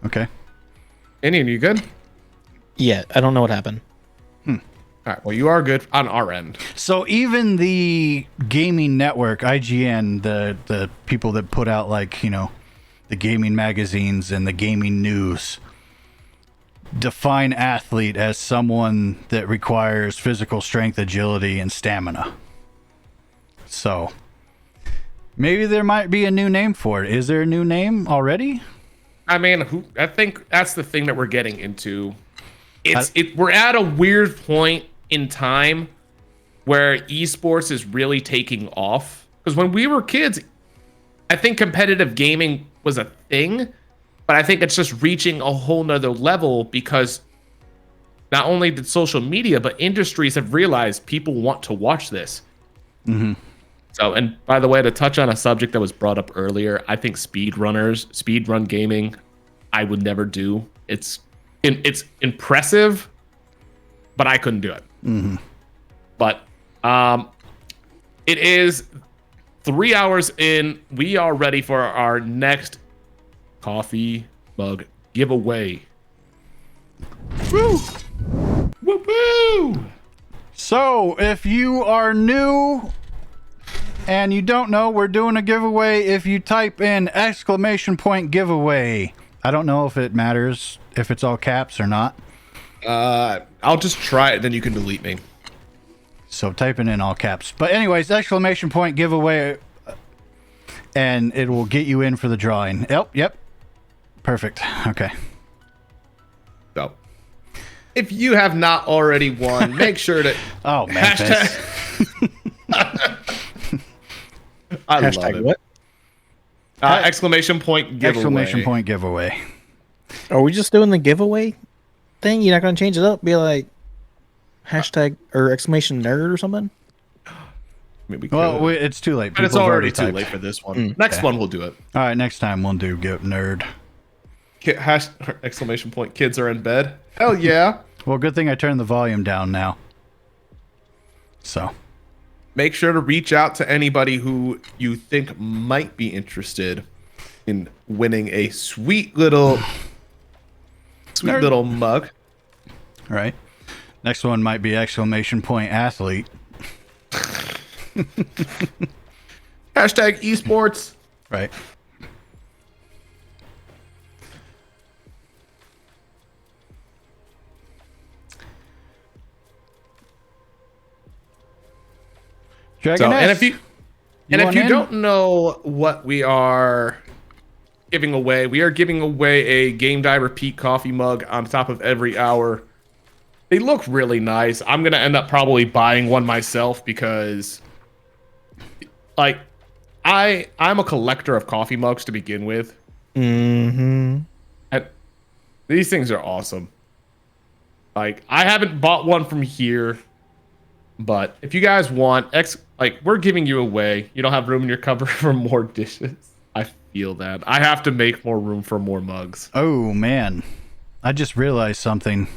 Okay. Indian, you good? Yeah, I don't know what happened. All right, well, you are good on our end. So even the gaming network, IGN, the people that put out the gaming magazines and the gaming news, define athlete as someone that requires physical strength, agility, and stamina. So maybe there might be a new name for it. Is there a new name already? I mean, I think that's the thing that we're getting into. We're at a weird point in time where esports is really taking off. Because when we were kids, I think competitive gaming was a thing, but I think it's just reaching a whole nother level because not only did social media, but industries have realized people want to watch this. So, and by the way, to touch on a subject that was brought up earlier, I think speedrun gaming, I would never do. It's impressive, but I couldn't do it. But it is 3 hours in. We are ready for our next coffee mug giveaway. Woo! Woo-hoo! So if you are new and you don't know, we're doing a giveaway. If you type in !giveaway, I don't know if it matters if it's all caps or not. I'll just try it, then you can delete me. So type it in all caps. But anyways, !giveaway, and it will get you in for the drawing. Yep. Perfect. Okay. So, if you have not already won, make sure to Oh man. I love Hashtag it. what? !giveaway. !giveaway. Are we just doing the giveaway thing? You're not going to change it up? Be like hashtag or !nerd or something? Maybe Well, it's too late. but it's People have already too typed. late for this one. Next one we'll do it. All right, next time we'll do nerd. !kids are in bed. Hell yeah. Well, good thing I turned the volume down now. So. Make sure to reach out to anybody who you think might be interested in winning a sweet little mug. All right. Next one might be !athlete. #esports. Right. Dragon So, S, and if want you in? don't know what we are giving away, we are giving away a Game Die Repeat coffee mug on top of every hour. They look really nice. I'm gonna end up probably buying one myself because, like, I'm a collector of coffee mugs to begin with. And these things are awesome. Like, I haven't bought one from here, but if you guys want, we're giving you away. You don't have room in your cupboard for more dishes. I feel that. I have to make more room for more mugs. Oh, man. I just realized something.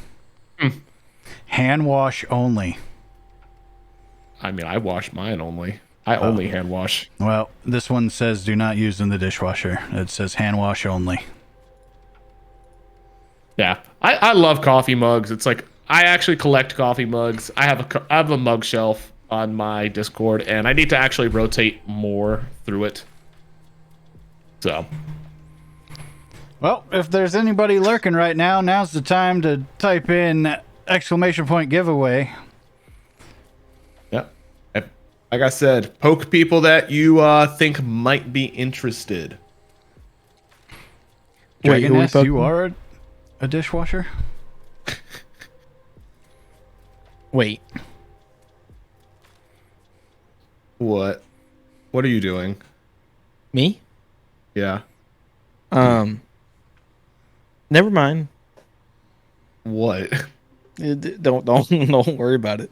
Hand wash only. I mean, I wash mine only. I only hand wash. Well, this one says do not use in the dishwasher. It says hand wash only. Yeah, I love coffee mugs. It's like I actually collect coffee mugs. I have a mug shelf on my Discord, and I need to actually rotate more through it. So, Well, if there's anybody lurking right now, now's the time to type in ! giveaway. yeah. Like I said, poke people that you think might be interested. Wait, who are we Dragoness, you poking? are a dishwasher? Wait. What? What are you doing? Me? Yeah. Never mind. What? Don't worry about it.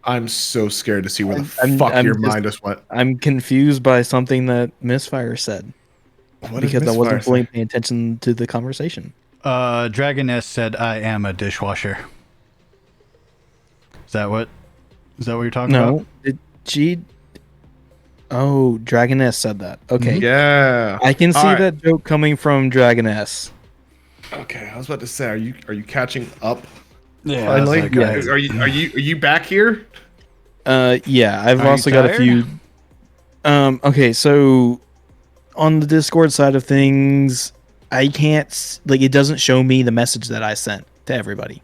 I'm so scared to see where the I'm fuck your just- mind just went. I'm confused by something that Misfire said What did because I wasn't Misfire fully say? paying attention to the conversation. Dragoness said I am a dishwasher. Is that what you're talking about? No, did she? Oh, Dragoness said that. Okay, Yeah. I can see All right. that joke coming from Dragoness. Okay, I was about to say, are you catching up? Yeah. Finally? Like, Yeah. Are you back here? Yeah, I've Are you also got a tired? few. Okay, so on the Discord side of things, I can't it doesn't show me the message that I sent to everybody.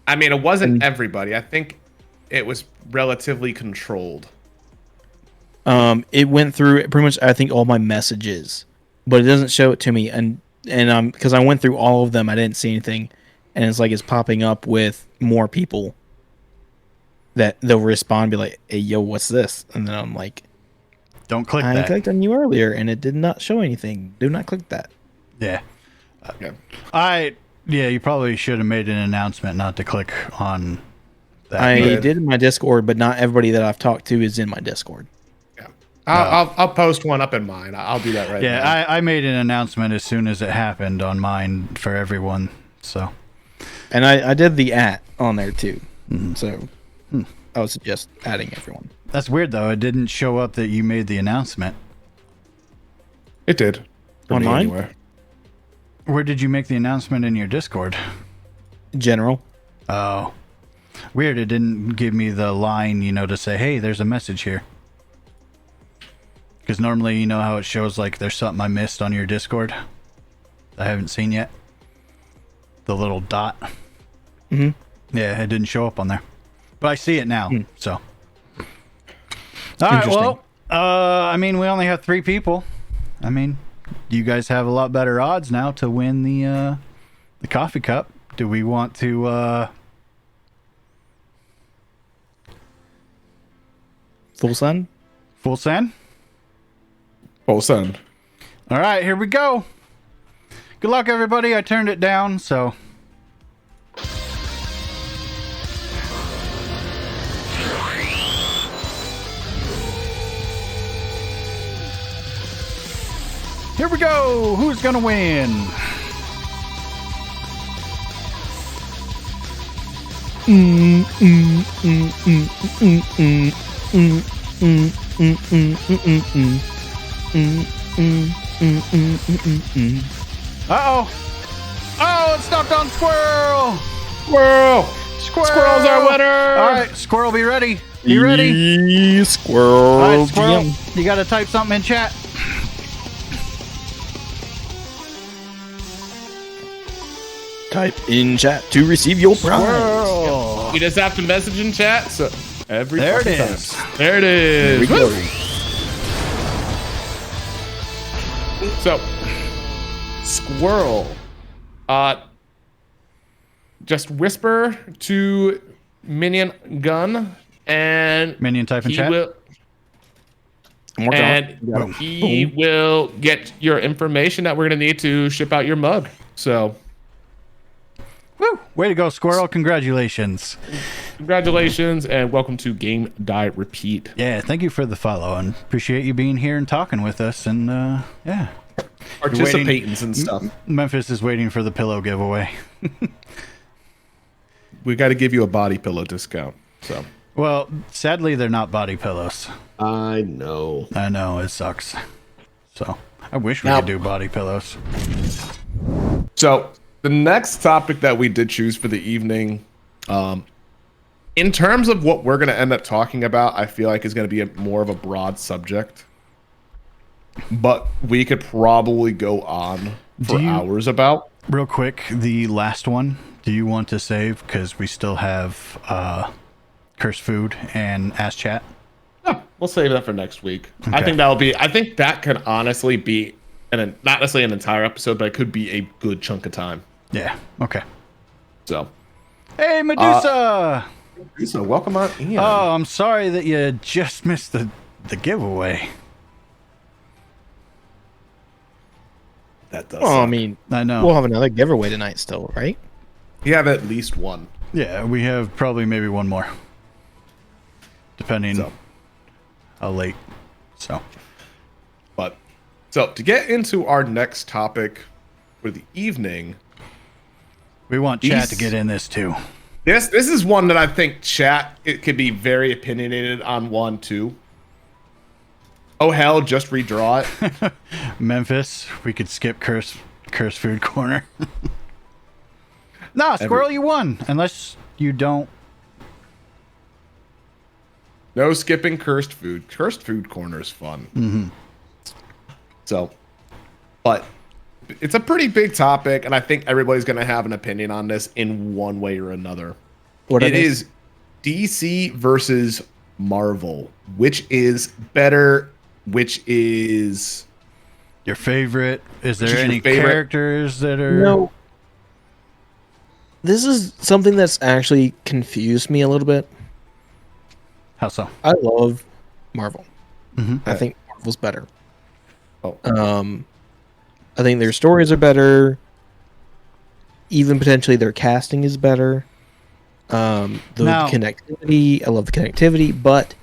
I mean, it wasn't everybody. I think it was relatively controlled. It went through pretty much I think all my messages, but it doesn't show it to me, and because I went through all of them, I didn't see anything, and it's like it's popping up with more people that they'll respond, be like, "Hey, yo, what's this?" And then I'm like, don't click "I that. clicked on you earlier, and it did not show anything. Do not click that." Yeah. Yeah. Yeah, you probably should have made an announcement not to click on that. I Yeah. did in my Discord, but not everybody that I've talked to is in my Discord. Yeah. I'll post one up in mine. I'll do that right now. Yeah, I made an announcement as soon as it happened on mine for everyone. So And I did the on there too. Mm-hmm. So I would suggest adding everyone. that's weird though. It didn't show up that you made the announcement. It did. For On me mine? anyway. Where did you make the announcement in your Discord? General. Oh, weird. It didn't give me the line, to say, hey, there's a message here. Because normally, you know how it shows like there's something I missed on your Discord I haven't seen yet? The little dot. Mhm. Yeah, it didn't show up on there. But I see it now, so. All right, Interesting. well, I mean, we only have 3 people. I mean, you guys have a lot better odds now to win the coffee cup. Do we want to Full send? full send? Oh, son. All right, here we go. Good luck, everybody. I turned it down, so. Here we go. Who's gonna win? Uh-oh. Oh, it's knocked on Squirrel. Squirrel! Squirrel. Squirrel's our winner! All right, Squirrel, be ready. Be ready. Squirrel. All right, Squirrel, GM. you got to type something in chat. Type in chat to receive your prize. Squirrel. You just have to message in chat. So every There it fucking time. is. There it is. Here we Woo! go. So, Squirrel, just whisper to Minion Gun, and Minion, type in he chat. will, I'm working on it. and Got it. he will get your information that we're gonna need to ship out your mug. So, Woo! Way to go, Squirrel. Congratulations. congratulations and welcome to Game Die Repeat. Yeah, thank you for the follow and appreciate you being here and talking with us. And yeah, Participating and stuff. Memphis is waiting for the pillow giveaway. We got to give you a body pillow discount. So, Well, sadly, they're not body pillows. I know. I know, it sucks. So, I wish we Now- could do body pillows. So the next topic that we did choose for the evening, in terms of what we're going to end up talking about, I feel like is going to be more of a broad subject. But we could probably go on for hours about. Real quick, the last one, do you want to save? Because we still have Cursed Food and Ass Chat. Yeah, we'll save that for next week. Okay. I think that'll be. I think that could honestly be, not necessarily an entire episode, but it could be a good chunk of time. Yeah, okay. So, Hey, Medusa! so welcome on in. Oh, I'm sorry that you just missed the giveaway. That does. Well, I suck. mean, I know. we'll have another giveaway tonight still, right? You have at least one. Yeah, we have probably maybe one more. Depending So. how late. So, But so to get into our next topic for the evening, we want chat to These- get in this too. this is one that I think chat it could be very opinionated on one too. Oh hell, just redraw it. Memphis, we could skip Curse Food Corner. Nah, Squirrel, you won. Unless you don't. No skipping cursed food. Cursed food corner is fun. Mm-hmm. So, but it's a pretty big topic, and I think everybody's going to have an opinion on this in one way or another. What It is DC versus Marvel. Which is better? Which is Your favorite? Is there is your any favorite? characters that are? No. This is something that's actually confused me a little bit. How so? I love Marvel. Mhm. I think Marvel's better. Oh. I think their stories are better. Even potentially their casting is better. The Now- connectivity, I love the connectivity, but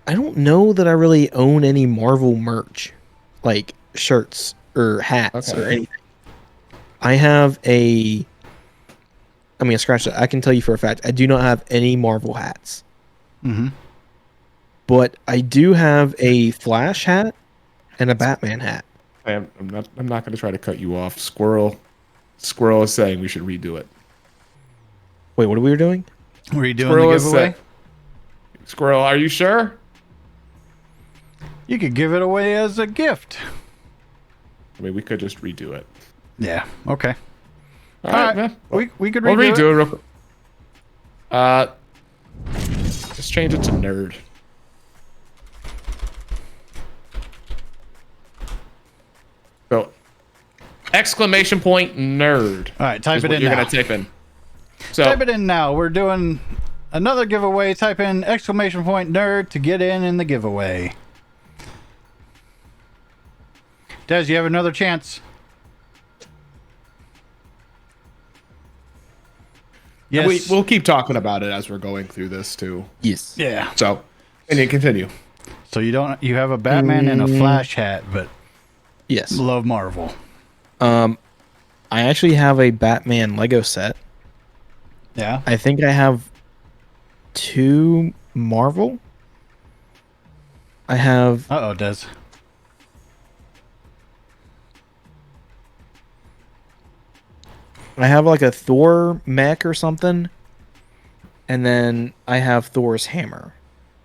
I don't know that I really own any Marvel merch, like shirts or hats or Okay. anything. I have a. I mean, scratch that. I can tell you for a fact, I do not have any Marvel hats. Mm-hmm. But I do have a Flash hat and a Batman hat. I'm not going to try to cut you off. Squirrel is saying we should redo it. Wait, what are we doing? Were you doing Squirrel the is giveaway? Squirrel, are you sure? You could give it away as a gift. I mean, we could just redo it. Yeah. Okay. All All right, right. man. We could We'll redo redo it real quick. Just change it to nerd. So, exclamation point nerd. All right, type is it what in you're now. gonna type in. So Type it in now. We're doing another giveaway. Type in exclamation point nerd to get in the giveaway. Des, you have another chance. Yes. we'll keep talking about it as we're going through this too. Yes. Yeah. So, and you continue. So you have a Batman and a Flash hat, but Yes. love Marvel. I actually have a Batman Lego set. Yeah. I think I have 2 Marvel. I have Uh-oh, Des. like a Thor mech or something. And then I have Thor's hammer.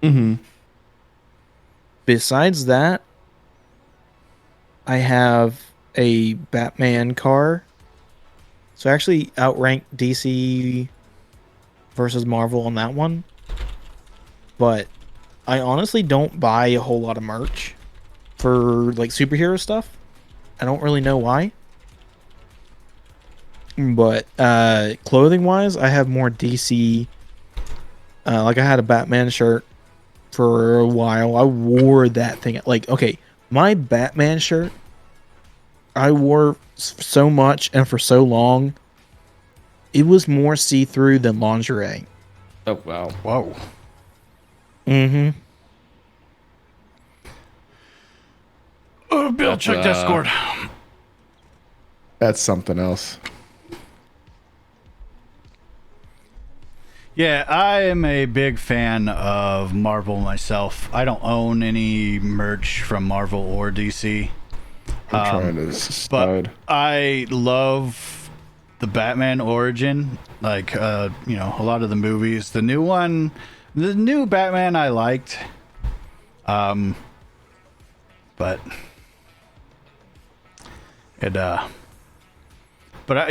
Mm-hmm. Besides that, I have a Batman car. So I actually outrank DC versus Marvel on that one. But I honestly don't buy a whole lot of merch for like superhero stuff. I don't really know why. But clothing wise, I have more DC. Like I had a Batman shirt for a while. I wore that thing. Like, okay, my Batman shirt, I wore so much and for so long, it was more see-through than lingerie. Oh wow. Whoa. Mm-hmm. Oh, Bill, That's, check Discord. That's something else. Yeah, I am a big fan of Marvel myself. I don't own any merch from Marvel or DC. I'm trying to decide. But I love the Batman origin, like a lot of the movies. The new Batman I liked, but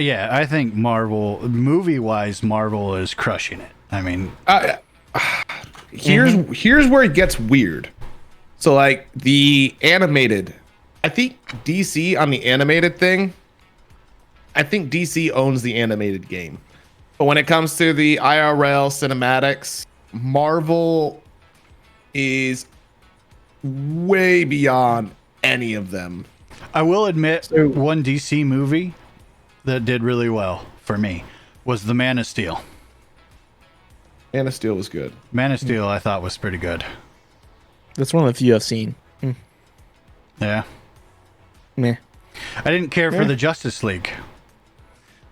yeah, I think Marvel, movie-wise, Marvel is crushing it. I mean, here's where it gets weird. So like the animated, I think DC on the animated thing, I think DC owns the animated game. But when it comes to the IRL cinematics, Marvel is way beyond any of them. I will admit, one DC movie that did really well for me was The Man of Steel. Man of Steel was good. Man of Steel, I thought, was pretty good. That's one of the few I've seen. Yeah. Meh. I didn't care for the Justice League.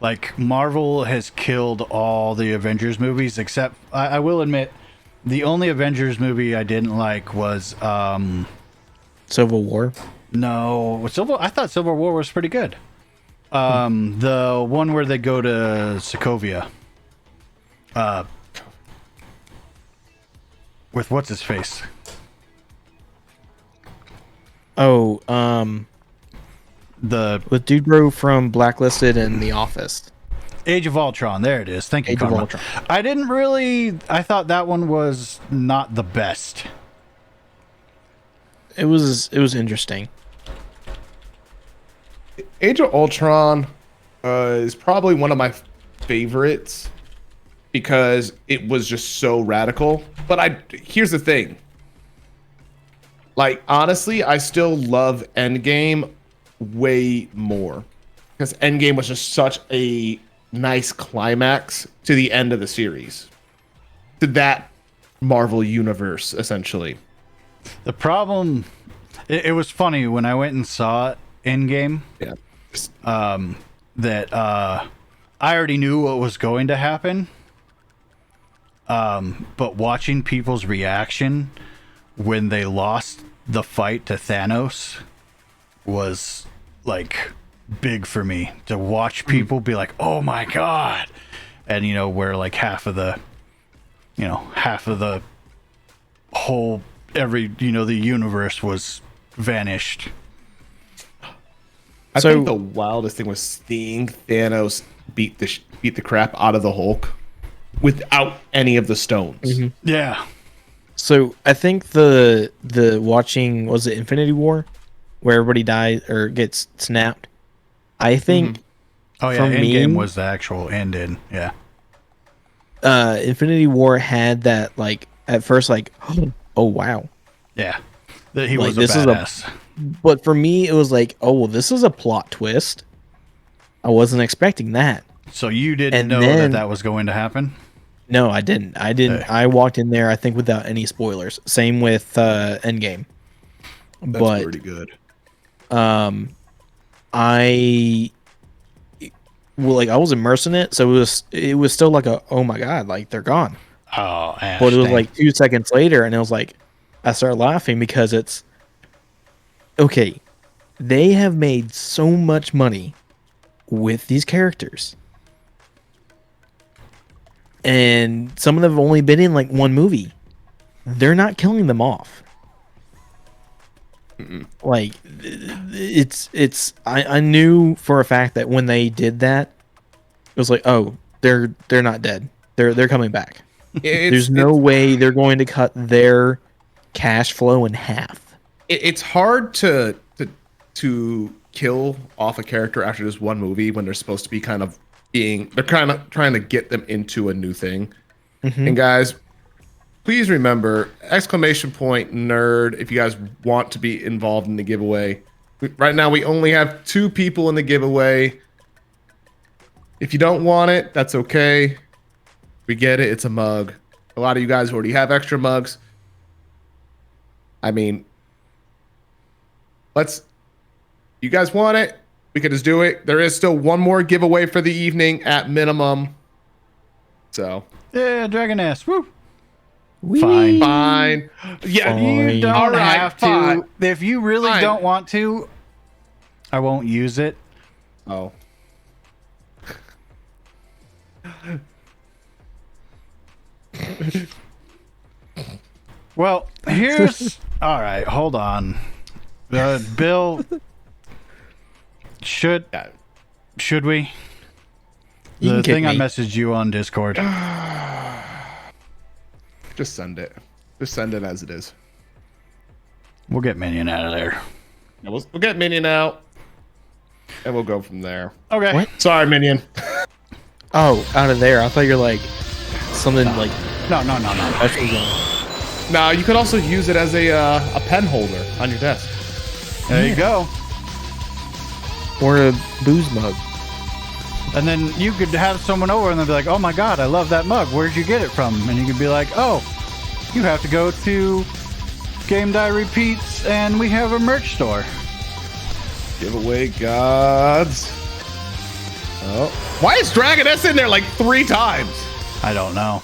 Like, Marvel has killed all the Avengers movies, except, I will admit, the only Avengers movie I didn't like was, Civil War? No, I thought Civil War was pretty good. The one where they go to Sokovia. With what's his face? Oh, with Dude Bro from Blacklisted and The Office. Age of Ultron. There it is. Thank you, Age of Karma. Ultron. I thought that one was not the best. It was interesting. Age of Ultron is probably one of my favorites because it was just so radical. But here's the thing. Like, honestly, I still love Endgame way more because Endgame was just such a nice climax to the end of the series, to that Marvel universe, essentially. The problem, it was funny when I went and saw it Endgame. Yeah. That I already knew what was going to happen. But watching people's reaction when they lost the fight to Thanos was like big for me to watch people be like, "Oh my god!" And where like half of the whole the universe was vanished. I think the wildest thing was seeing Thanos beat the crap out of the Hulk without any of the stones. Mm-hmm. Yeah. So I think the watching, was it Infinity War, where everybody dies or gets snapped? I think. Oh yeah, Endgame was the actual ending. Yeah. Infinity War had that, like, at first, like, oh wow. Yeah. That he Like, was a badass. But for me, it was like, oh well, this is a plot twist. I wasn't expecting that. So you didn't And know then- that was going to happen? No, I didn't. Hey. I walked in there, I think, without any spoilers. Same with Endgame. That's pretty good. I was immersed in it, so it was still like oh my god, like they're gone. Oh, Ash, But it was dang. like 2 seconds later, and it was like I started laughing because it's okay. They have made so much money with these characters, and some of them have only been in like one movie. They're not killing them off. Like I knew for a fact that when they did that, it was like, oh, they're not dead. They're coming back. There's no way they're going to cut their cash flow in half. It's hard to kill off a character after just one movie when they're supposed to be they're kind of trying to get them into a new thing. Mm-hmm. And guys, please remember, !nerd, if you guys want to be involved in the giveaway. Right now, we only have 2 people in the giveaway. If you don't want it, that's okay. We get it. It's a mug. A lot of you guys already have extra mugs. I mean, you guys want it? We can just do it. There is still one more giveaway for the evening at minimum. So Yeah, Dragoness. Woo. Wee. Fine. Yeah, You don't all right, have to. fine. If you really Fine. don't want to, I won't use it. Oh. Well, here's all right. Hold on, Bill. Should Yeah. we? You The can kick thing I me. messaged you on Discord. Just send it. Just send it as it is. We'll get Minion out of there. Yeah, we'll get Minion out, and we'll go from there. Okay. What? Sorry, Minion. Oh, out of there. I thought you're like something like No. special going. No, you could also use it as a pen holder on your desk. There you go. Or a booze mug. And then you could have someone over and they'll be like, "Oh my God, I love that mug. Where'd you get it from?" And you could be like, "Oh, you have to go to Game Die Repeats, and we have a merch store." Giveaway gods. Oh, why is Dragoness in there like 3 times? I don't know.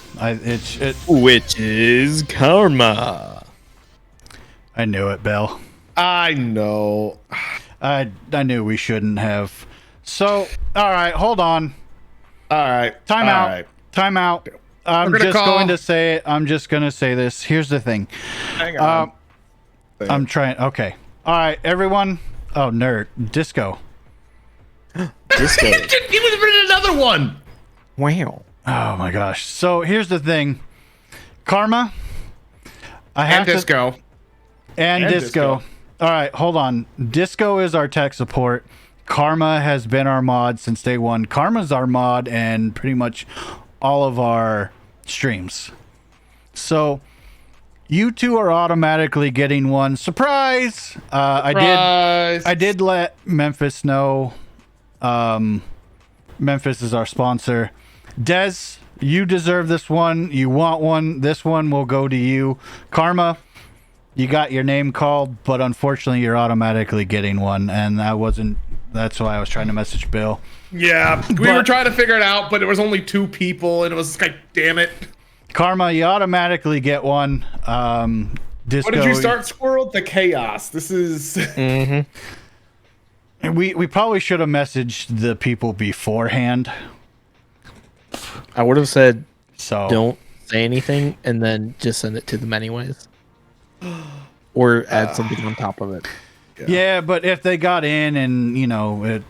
Which is karma. I knew it, Bill. I know. I knew we shouldn't have. So, all right, hold on. All right. Time all out. right. Time out. I'm gonna just call- going to say it. I'm just going to say this. Here's the thing. Hang on. I'm trying. Okay. All right, everyone. Oh, nerd. Disco. Disco. He was in another one. Wow. Oh my gosh. So here's the thing. Karma. I And have to. disco. And And Disco. Disco. All right, hold on. Disco is our tech support. Karma has been our mod since day one. Karma's our mod and pretty much all of our streams. So you two are automatically getting one. Surprise! I did let Memphis know. Memphis is our sponsor. Des, you deserve this one. You want one. This one will go to you. Karma, you got your name called, but unfortunately you're automatically getting one, and that's why I was trying to message Bill. Yeah, we were trying to figure it out, but it was only 2 people, and it was like, damn it. Karma, you automatically get one. Disco, What did you start, Squirrel? The chaos. This is. We probably should have messaged the people beforehand. I would have said So don't say anything and then just send it to them anyways. Or add something on top of it. yeah, but if they got in and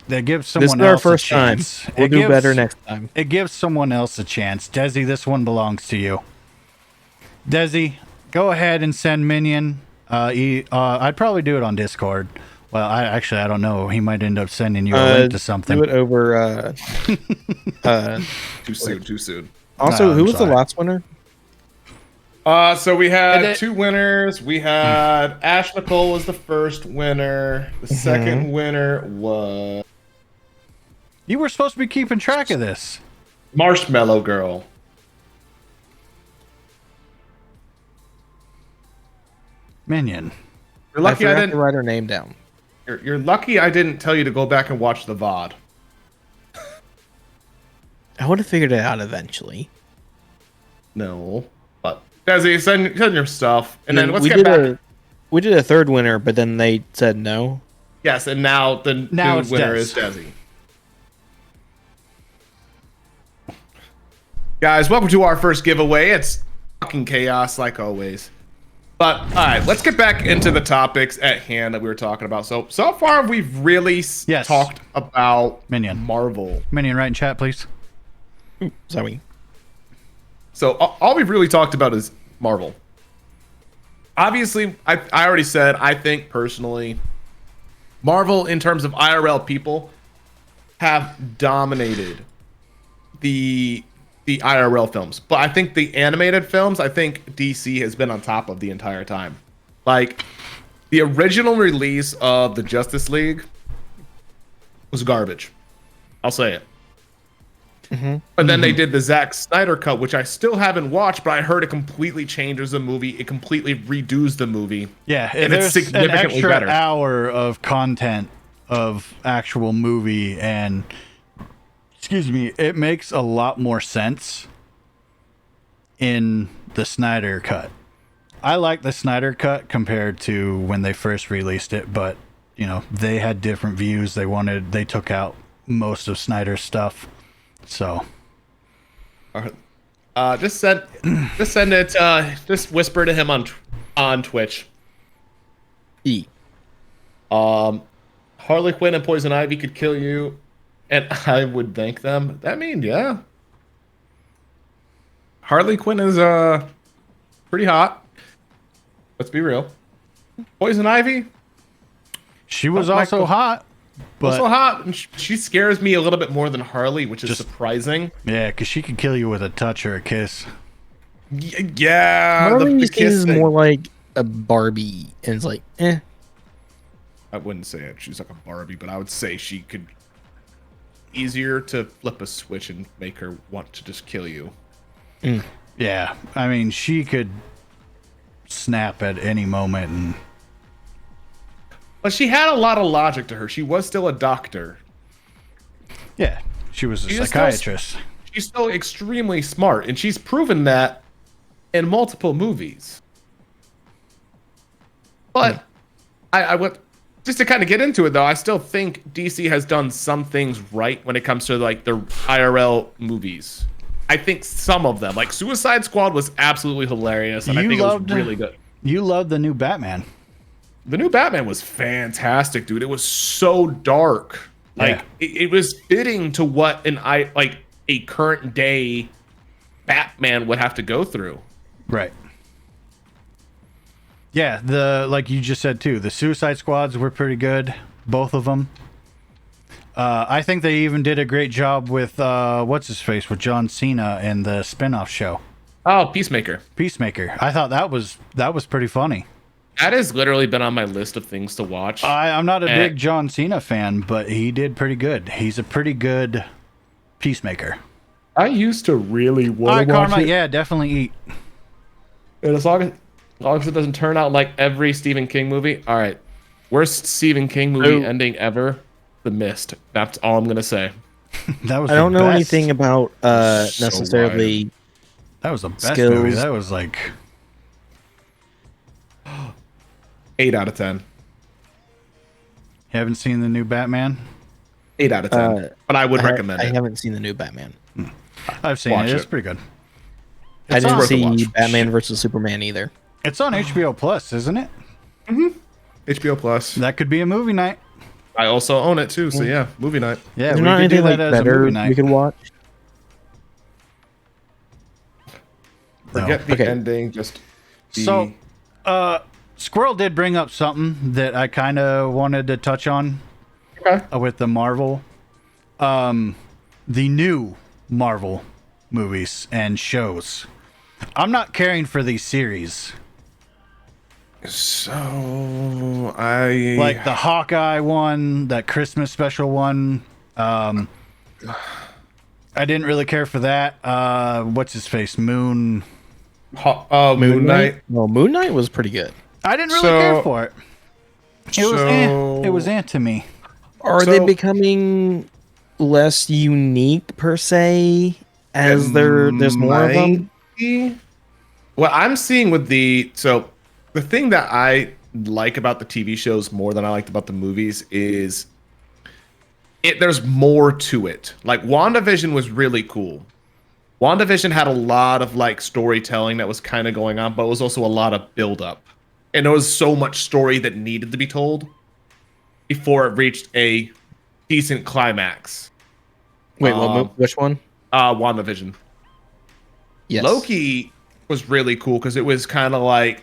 they give someone This is our else first a time. chance. We'll It do gives- better next time. It gives someone else a chance. Desi, this one belongs to you. Desi, go ahead and send Minion. I'd probably do it on Discord. Well, I don't know. He might end up sending you a link to something. Do it over. Too soon. Also, No, who I'm was sorry. the last winner? So we had And 2 winners. We had Ash Nicole was the first winner. The second winner was You were supposed to be keeping track of this. Marshmallow Girl. Minion. You're lucky I forgot to didn't. write her name down. You're lucky I didn't tell you to go back and watch the VOD. I would have figured it out eventually. No, but Desi, send your stuff, and then let's we get did back. we did a third winner, but then they said no. Yes, and now the Now new it's winner Des. is Desi. Guys, welcome to our first giveaway. It's fucking chaos like always. But all right, let's get back into the topics at hand that we were talking about. So far we've really Yes. talked about Minion. Marvel. Minion, write in chat, please. Sorry. So all we've really talked about is Marvel. Obviously, I already said I think personally, Marvel in terms of IRL people have dominated the IRL films. But I think the animated films, I think DC has been on top of the entire time. Like the original release of the Justice League was garbage. I'll say it. But then they did the Zack Snyder cut, which I still haven't watched, but I heard it completely changes the movie. It completely redos the movie. Yeah, And it's there's an significantly extra better. hour of content of actual movie, and excuse me, it makes a lot more sense in the Snyder cut. I like the Snyder cut compared to when they first released it, but you know, they had different views. They took out most of Snyder's stuff. So just send it. Just whisper to him on Twitch. Harley Quinn and Poison Ivy could kill you, and I would thank them. I mean, yeah. Harley Quinn is pretty hot. Let's be real. Poison Ivy. She was also hot. But Also hot. And she scares me a little bit more than Harley, which is surprising. yeah, because she could kill you with a touch or a kiss. Yeah. Harley the kiss seems thing. more like a Barbie, and it's like, I wouldn't say it. She's like a Barbie, but I would say she could easier to flip a switch and make her want to just kill you. Yeah, I mean, she could snap at any moment. And But she had a lot of logic to her. She was still a doctor. yeah, she was a She is psychiatrist. She's still extremely smart, and she's proven that in multiple movies. But I would just to kind of get into it though. I still think DC has done some things right when it comes to like the IRL movies. I think some of them, like Suicide Squad, was absolutely hilarious, and I think it was really good. You loved the new Batman. The new Batman was fantastic, dude. It was so dark. Like it was fitting to what a current day Batman would have to go through. Right. Yeah, like you just said too, the Suicide Squads were pretty good, both of them. I think they even did a great job with what's his face with John Cena and the spin-off show. Oh, Peacemaker. I thought that was pretty funny. That has literally been on my list of things to watch. I'm not a big John Cena fan, but he did pretty good. He's a pretty good Peacemaker. I used to really All want right, to watch Karma, it. yeah, definitely eat. And as long as it doesn't turn out like every Stephen King movie. All right. Worst Stephen King movie ending ever. The Mist. That's all I'm going to say. That was I don't know best. anything about So necessarily. That was the best skills. movie. That was like 8 out of 10. you haven't seen the new Batman? 8 out of 10. But I would recommend I it. haven't seen the new Batman. I've seen Watch it. It's it. pretty good. I It's didn't on, worth a see watch. Batman versus Superman either. it's on HBO Plus, isn't it? HBO Plus. That could be a movie night. I also own it too. So yeah, movie night. Yeah, Is we there not could do anything like that as a better movie night. we could watch? No. Forget the Okay. ending. Just the, So, Squirrel did bring up something that I kind of wanted to touch on okay. with the Marvel, the new Marvel movies and shows. I'm not caring for these series. So I Like the Hawkeye one, that Christmas special one. I didn't really care for that. What's his face? Moon Moon Knight. Well, Moon Knight was pretty good. I didn't really So- care for it. It was to me. Are So- they becoming less unique per se as there's more of them? What I'm seeing with the thing that I like about the TV shows more than I liked about the movies is there's more to it. Like WandaVision was really cool. WandaVision had a lot of like storytelling that was kind of going on, but it was also a lot of build up. And there was so much story that needed to be told before it reached a decent climax. Wait, which one? WandaVision. Yes. Loki was really cool because it was kind of like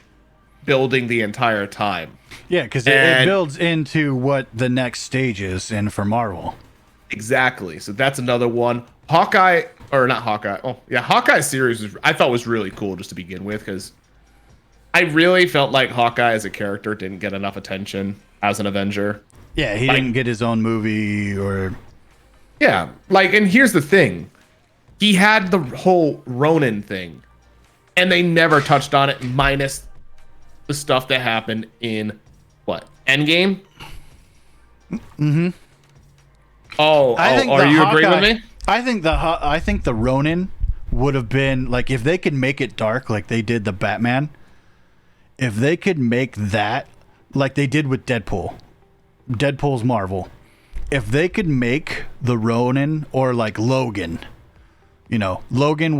building the entire time. Yeah, because it And- builds into what the next stage is in for Marvel. Exactly. So that's another one. Hawkeye, or not Hawkeye. Oh, yeah. Hawkeye series I thought was really cool just to begin with because I really felt like Hawkeye as a character didn't get enough attention as an Avenger. Yeah, he didn't get his own movie or. Yeah. Like, and here's the thing. He had the whole Ronin thing, and they never touched on it, minus the stuff that happened in what? Endgame? Mm-hmm. Oh, are you agreeing with me? I think the Ronin would have been like, if they could make it dark like they did the Batman, if they could make that like they did with Deadpool's Marvel, if they could make the Ronin, or like Logan, Logan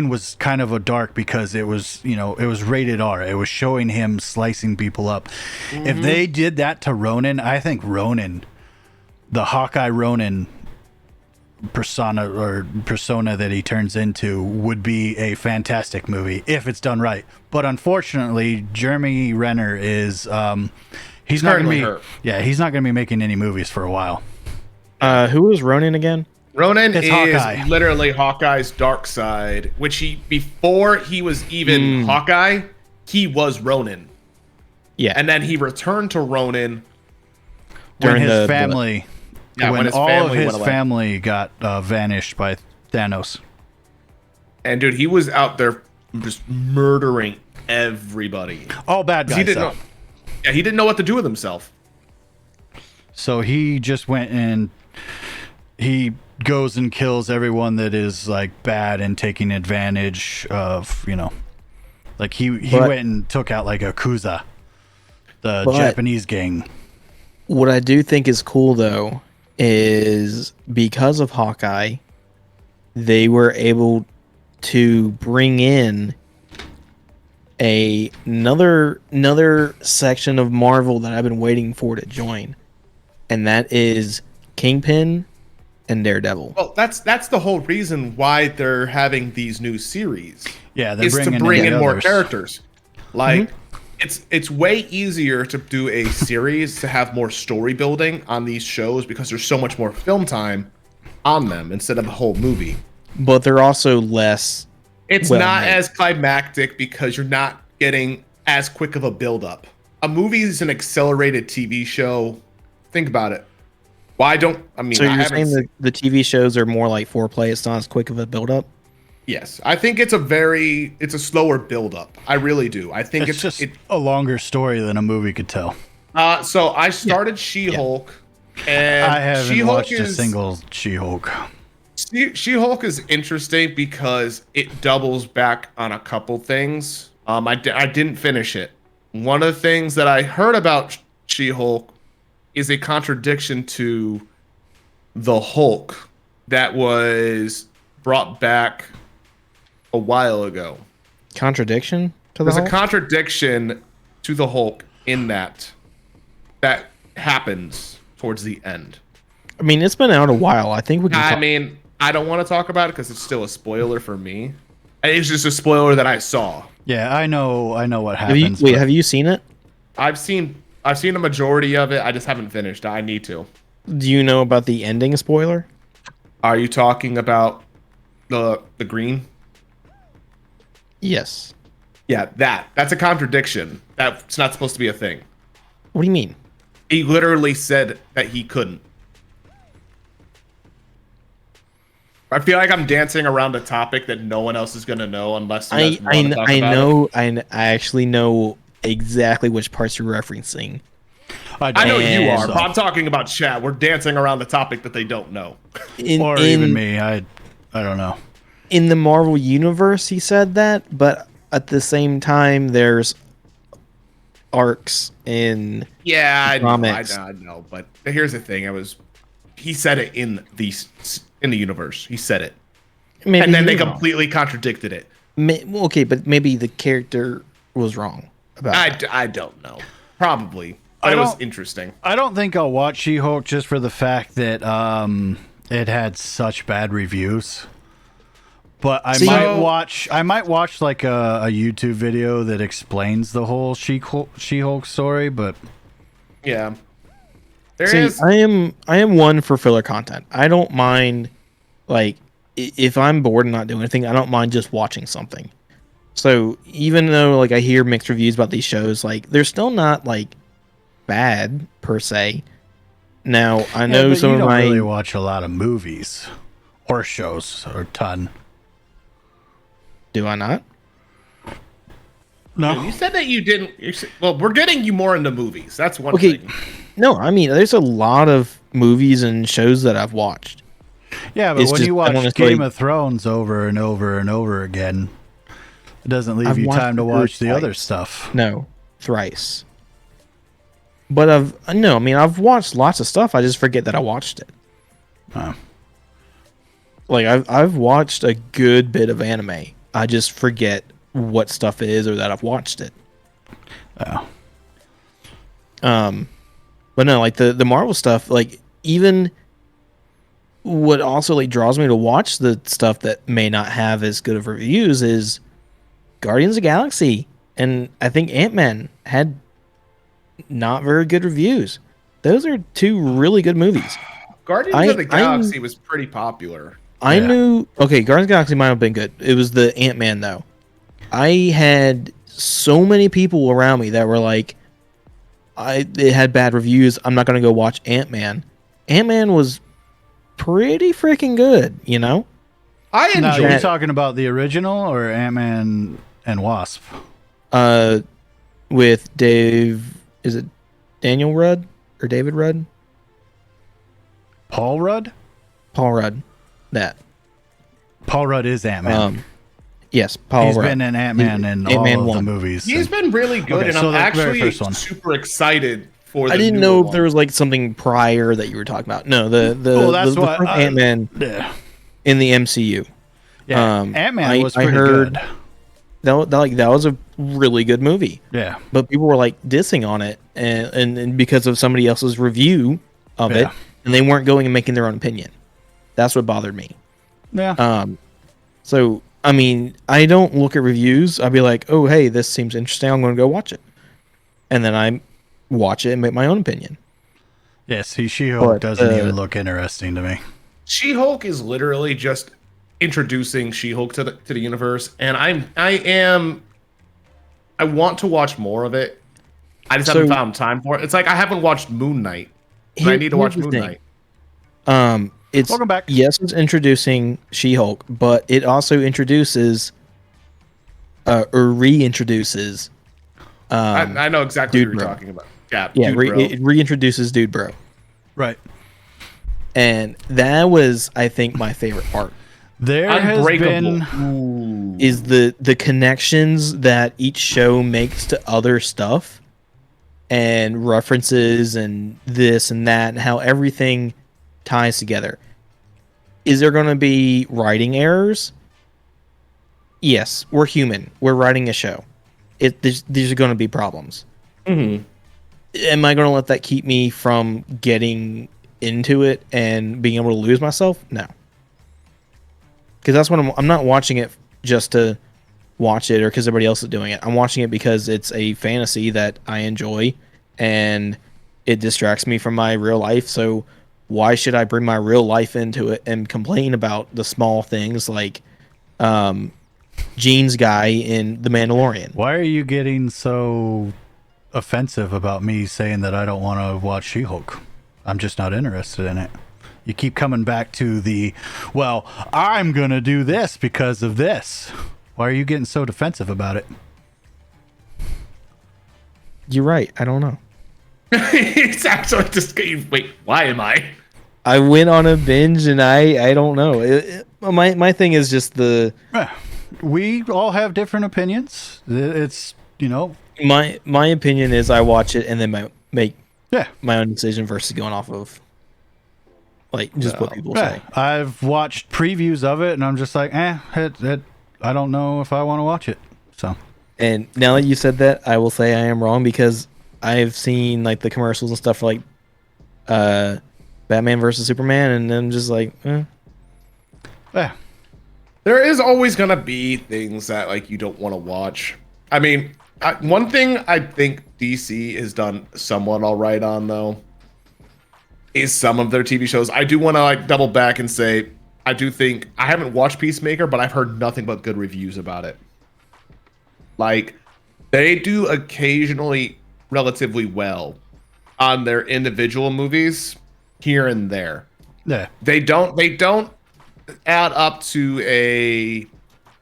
was kind of a dark because it was rated R. It was showing him slicing people up. If they did that to Ronin, I think Ronin, the Hawkeye Ronin persona that he turns into, would be a fantastic movie if it's done right. But unfortunately, Jeremy Renner is he's not going to be he's not going to be making any movies for a while. Who is Ronin again? Ronin It's is Hawkeye. literally Hawkeye's dark side, which before he was even Hawkeye, he was Ronin. Yeah. And then he returned to Ronin When During his the- family, Yeah, when his all family of went his away. family got vanished by Thanos. and dude, he was out there just murdering everybody. All bad 'Cause guys. he didn't though. know. Yeah, he didn't know what to do with himself. So he just went and he goes and kills everyone that is like bad and taking advantage of, like he But- went and took out like Yakuza, the But- Japanese gang. What I do think is cool though is because of Hawkeye, they were able to bring in another section of Marvel that I've been waiting for to join, and that is Kingpin and Daredevil. Well, that's the whole reason why they're having these new series. Yeah, they're is to bringing bring in in more others. characters. Like it's way easier to do a series to have more story building on these shows because there's so much more film time on them instead of a whole movie. But they're also less. It's Well not made. as climactic because you're not getting as quick of a build up. A movie is an accelerated TV show. Think about it. Why don't I mean? So I you're haven't saying that the TV shows are more like foreplay? It's not as quick of a build up. Yes, I think it's a slower build up. I really do. I think It's just a longer story than a movie could tell. So I started She-Hulk, and I haven't She-Hulk watched a single She-Hulk. She-Hulk is interesting because it doubles back on a couple things. I didn't finish it. One of the things that I heard about She-Hulk is a contradiction to the Hulk that was brought back a while ago. Contradiction to the There's a Hulk? contradiction to the Hulk in that happens towards the end. I mean, it's been out a while. I think we can. I mean, I don't want to talk about it because it's still a spoiler for me. It's just a spoiler that I saw. Yeah, I know what have you, happens. wait, but have you seen it? I've seen a majority of it. I just haven't finished. I need to. Do you know about the ending spoiler? Are you talking about the green? Yes. Yeah, that's a contradiction. That's not supposed to be a thing. What do you mean? He literally said that he couldn't. I feel like I'm dancing around a topic that no one else is gonna know unless you guys want to talk about it. I actually know exactly which parts you're referencing. I know you are, so- but I'm talking about chat. We're dancing around the topic that they don't know. or even me. I don't know. In the Marvel universe, he said that, but at the same time, there's arcs in. Yeah, I Comics. know. But here's the thing: he said it in the universe. He said it, Maybe and then they he was wrong. completely contradicted it. Okay, but maybe the character was wrong about that. I don't know. Probably, but it was interesting. I don't think I'll watch She-Hulk just for the fact that it had such bad reviews. But I might watch like a YouTube video that explains the whole She-Hulk story. But Yeah, there is. See, I am one for filler content. I don't mind, like, if I'm bored and not doing anything, I don't mind just watching something. So even though like I hear mixed reviews about these shows, like they're still not like bad per se. Now I know but some you of don't my really watch a lot of movies or shows or ton. do I not? No, You said that you didn't. Well, we're getting you more into movies. That's one Okay. thing. No, I mean there's a lot of movies and shows that I've watched. Yeah, but It's when just- you I don't watch necessarily- Game of Thrones over and over and over again, it doesn't leave I've you watched time to it watch the twice. other stuff. No, thrice. But I've watched lots of stuff. I just forget that I watched it. Oh. Like I've watched a good bit of anime. I just forget what stuff it is or that I've watched it. Oh. But no, like the Marvel stuff, like even what also like draws me to watch the stuff that may not have as good of reviews is Guardians of the Galaxy, and I think Ant-Man had not very good reviews. Those are two really good movies. Guardians of the Galaxy was pretty popular. I Yeah. knew. Okay, Guardians of the Galaxy might have been good. It was the Ant-Man though. I had so many people around me that were like, it had bad reviews. I'm not gonna go watch Ant-Man. Ant-Man was pretty freaking good, you know. I Now, enjoyed are you it. talking about the original or Ant-Man and Wasp? With Dave, is it Daniel Rudd or David Rudd? Paul Rudd? Paul Rudd. That. Paul Rudd is Ant-Man. Yes, Paul He's Rudd. been in Ant-Man in Ant-Man all of the 1. movies. He's been really good, Okay, and so I'm the very actually first one. super excited for the I didn't newer know if one. there was like something prior that you were talking about. No, the Well, that's the what first I- Ant-Man Yeah. in the MCU. Yeah. Ant-Man was pretty good. That was a really good movie. Yeah. But people were like dissing on it and because of somebody else's review of it, Yeah. and they weren't going and making their own opinion. That's what bothered me. Yeah. So I mean, I don't look at reviews. I'd be like, oh hey, this seems interesting, I'm gonna go watch it. And then I watch it and make my own opinion. Yeah, see, She-Hulk but, doesn't even look interesting to me. She-Hulk is literally just introducing She-Hulk to the universe, and I want to watch more of it. I just haven't found time for it. It's like I haven't watched Moon Knight. And I need to watch Here's the Moon thing. Knight. It's Welcome back. Yes, it's introducing She-Hulk, but it also introduces or reintroduces I know exactly Dude what you're Bro. talking about. Yeah, yeah, Dude Bro. it reintroduces Dude Bro. Right. And that was, I think, my favorite part. There has been... Ooh. Is the connections that each show makes to other stuff and references and this and that and how everything ties together. Is there going to be writing errors? Yes, we're human. We're writing a show. These are going to be problems. Mhm. Am I going to let that keep me from getting into it and being able to lose myself? No. Because that's what I'm not watching it just to watch it or because everybody else is doing it. I'm watching it because it's a fantasy that I enjoy and it distracts me from my real life. So why should I bring my real life into it and complain about the small things like Gene's guy in The Mandalorian? Why are you getting so offensive about me saying that I don't want to watch She-Hulk? I'm just not interested in it. You keep coming back to the, well, I'm going to do this because of this. Why are you getting so defensive about it? You're right. I don't know. It's actually just wait. Why am I? I went on a binge and I don't know. My thing is just We all have different opinions. It's, my opinion is I watch it and then make yeah. my own decision versus going off of like just what people Yeah, say. I've watched previews of it and I'm just like, I don't know if I want to watch it. So, And now that you said that, I will say I am wrong because I've seen like the commercials and stuff for like Batman versus Superman, and I'm just like, yeah. There is always gonna be things that like you don't want to watch. I mean, one thing I think DC has done somewhat all right on though is some of their TV shows. I do want to like double back and say I do think I haven't watched Peacemaker, but I've heard nothing but good reviews about it. Like they do occasionally relatively well on their individual movies here and there. Yeah. They don't add up to the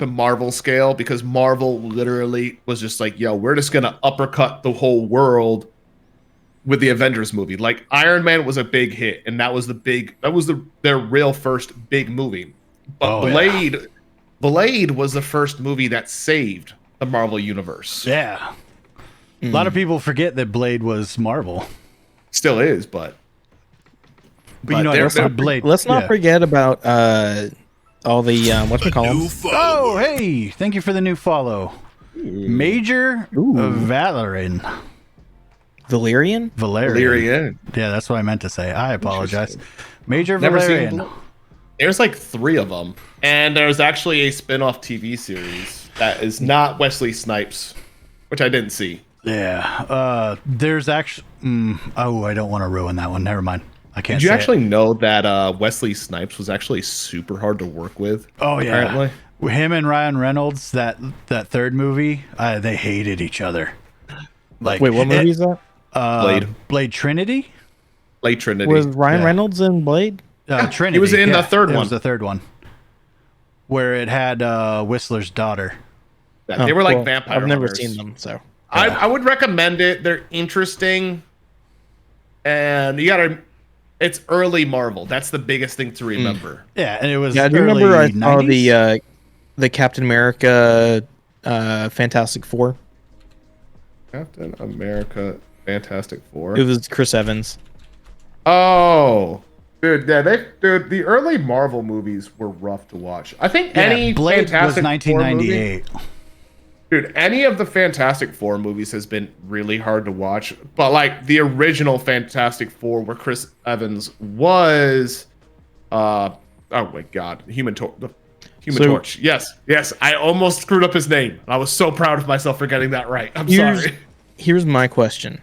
Marvel scale because Marvel literally was just like, yo, we're just gonna uppercut the whole world with the Avengers movie. Like Iron Man was a big hit, and that was their real first big movie. But Blade was the first movie that saved the Marvel universe. Yeah. A lot of people forget that Blade was Marvel. Still is, but you know, they're Blade. Let's not forget about all the whatchamacallits. Oh, hey! Thank you for the new follow. Major Valerian. Valerian? Valerian. Yeah, that's what I meant to say. I apologize. Major Never Valerian. There's like 3 of them, and there's actually a spin-off TV series that is not Wesley Snipes, which I didn't see. Yeah. There's actually. I don't want to ruin that one. Never mind. I can't. Did you actually know that Wesley Snipes was actually super hard to work with? Oh yeah. Apparently. Him and Ryan Reynolds, that third movie, they hated each other. Like, wait, what movie is that? Blade Trinity. Blade Trinity. Was Ryan Reynolds in Blade? Trinity. He was in the third one. It was the third one, where it had Whistler's daughter. They were like vampire. I've never hunters. seen them, so I would recommend it. They're interesting, and it's early Marvel. That's the biggest thing to remember. Yeah, and it was. Yeah, I do early remember I saw 90s? the Captain America Fantastic Four. Captain America Fantastic Four. It was Chris Evans. Oh, dude, yeah, the early Marvel movies were rough to watch. I think any Blade Fantastic was 1998. Four movie, dude, any of the Fantastic Four movies has been really hard to watch. But like the original Fantastic Four, where Chris Evans was, oh my God, Human Torch. Yes, I almost screwed up his name. I was so proud of myself for getting that right. I'm sorry. Here's my question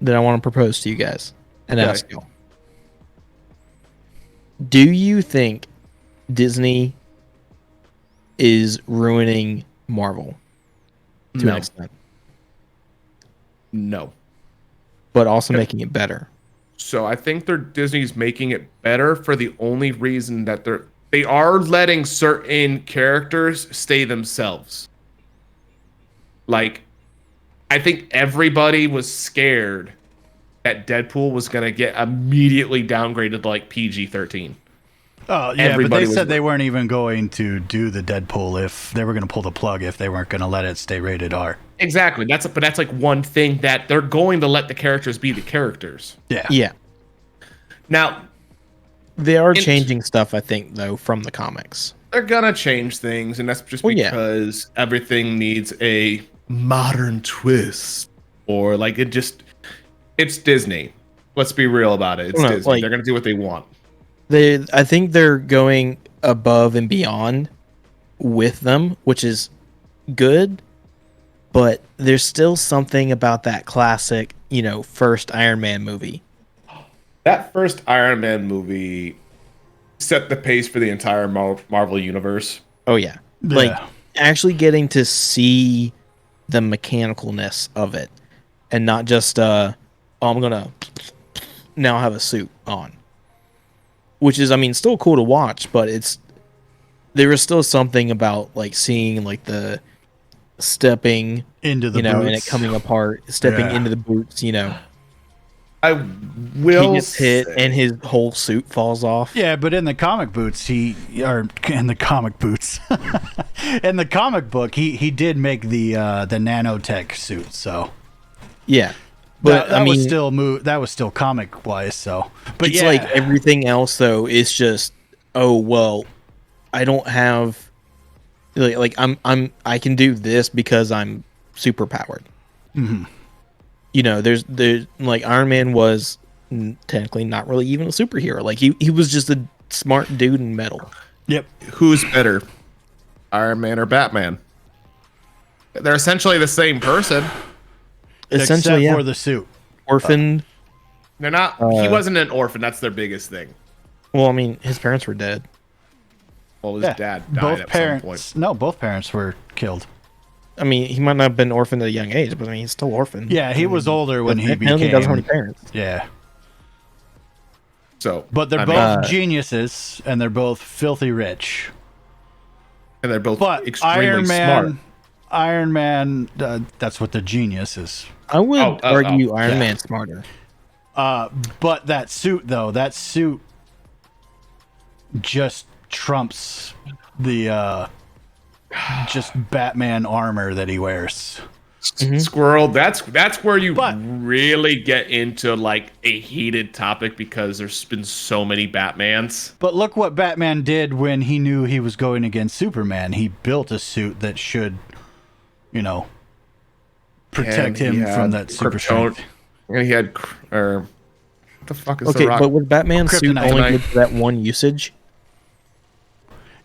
that I want to propose to you guys and ask you. Do you think Disney is ruining Marvel to an extent? No. But also making it better. So I think Disney's making it better for the only reason that they are letting certain characters stay themselves. Like, I think everybody was scared that Deadpool was going to get immediately downgraded to like PG-13. Oh, yeah, but they said they weren't even going to do the Deadpool if they were going to pull the plug if they weren't going to let it stay rated R. Exactly. But that's like one thing that they're going to let the characters be the characters. Yeah. Yeah. Now, they are changing stuff, I think, though, from the comics. They're going to change things, and that's just because everything needs a modern twist. Or like it's Disney. Let's be real about it. It's Disney. Like, they're going to do what they want. I think they're going above and beyond with them, which is good. But there's still something about that classic, first Iron Man movie. That first Iron Man movie set the pace for the entire Marvel universe. Oh, yeah. Like, actually getting to see the mechanicalness of it and not just, I'm going to now have a suit on. Which is, still cool to watch, but there is still something about, like, seeing, like, the stepping into the boots. And it coming apart, stepping into the boots, I will he gets hit and his whole suit falls off. Yeah, but in the comic boots, in the comic book, he did make the nanotech suit. So yeah, but that was still comic wise. So, but it's like everything else though is just I don't have like I can do this because I'm super powered. Mm-hmm. There's like Iron Man was technically not really even a superhero. Like he was just a smart dude in metal. Yep. Who's better, Iron Man or Batman? They're essentially the same person. Essentially, except for the suit. Orphaned. They're not. He wasn't an orphan. That's their biggest thing. Well, his parents were dead. Well, his dad died at some point. No, both parents were killed. He might not have been orphaned at a young age, but he's still orphaned. Yeah, he was older when he became. He doesn't have any parents. Yeah. So, but they're both geniuses, and they're both filthy rich. And they're both extremely smart. Iron Man, that's what the genius is I would argue yeah. Iron Man's smarter. But that suit, though, that suit just trumps the just Batman armor that he wears. Squirrel, that's where you But- really get into like a heated topic because there's been so many Batmans. But look what Batman did when he knew he was going against Superman. He built a suit that should, protect And he him from had that super Krypton- strength. And he had what the fuck is Okay, the rock? but would Batman's suit Kryptonite. only good for that one usage?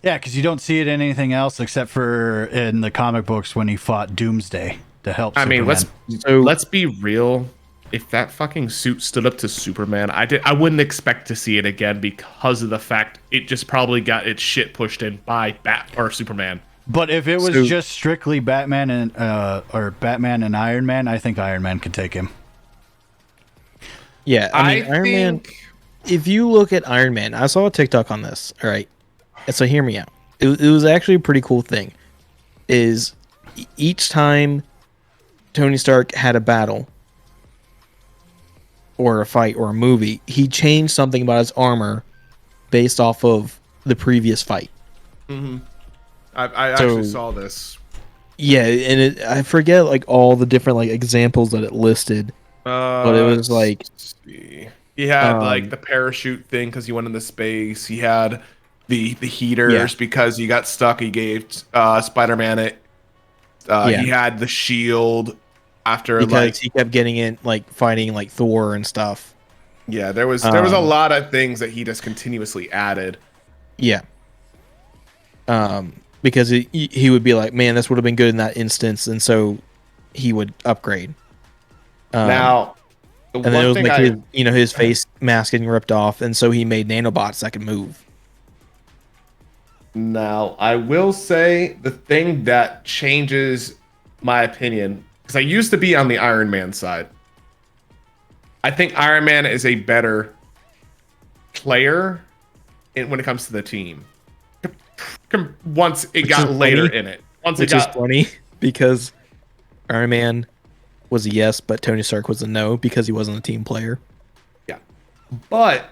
Yeah, because you don't see it in anything else except for in the comic books when he fought Doomsday to help I mean, Superman. let's be real. If that fucking suit stood up to Superman, I wouldn't expect to see it again because of the fact it just probably got its shit pushed in by Superman. But if it was So- just strictly Batman and Batman and Iron Man, I think Iron Man could take him. Yeah, I mean, Iron Man. If you look at Iron Man, I saw a TikTok on this. All right, and so hear me out. It was actually a pretty cool thing. Is each time Tony Stark had a battle or a fight or a movie, he changed something about his armor based off of the previous fight. I actually saw this. Yeah, and I forget like all the different like examples that it listed, but it was like let's see. He had like the parachute thing because he went into space. He had the heaters because he got stuck. He gave Spider-Man it. He had the shield after because he kept getting in like fighting like Thor and stuff. Yeah, there was a lot of things that he just continuously added. Yeah. Because he would be like, man, this would have been good in that instance, and so he would upgrade. Now, and then it was like his face mask getting ripped off, and so he made nanobots that could move. Now, I will say the thing that changes my opinion, because I used to be on the Iron Man side. I think Iron Man is a better player when it comes to the team. Once it got later in it. Which is funny because Iron Man was a yes, but Tony Stark was a no because he wasn't a team player. Yeah. But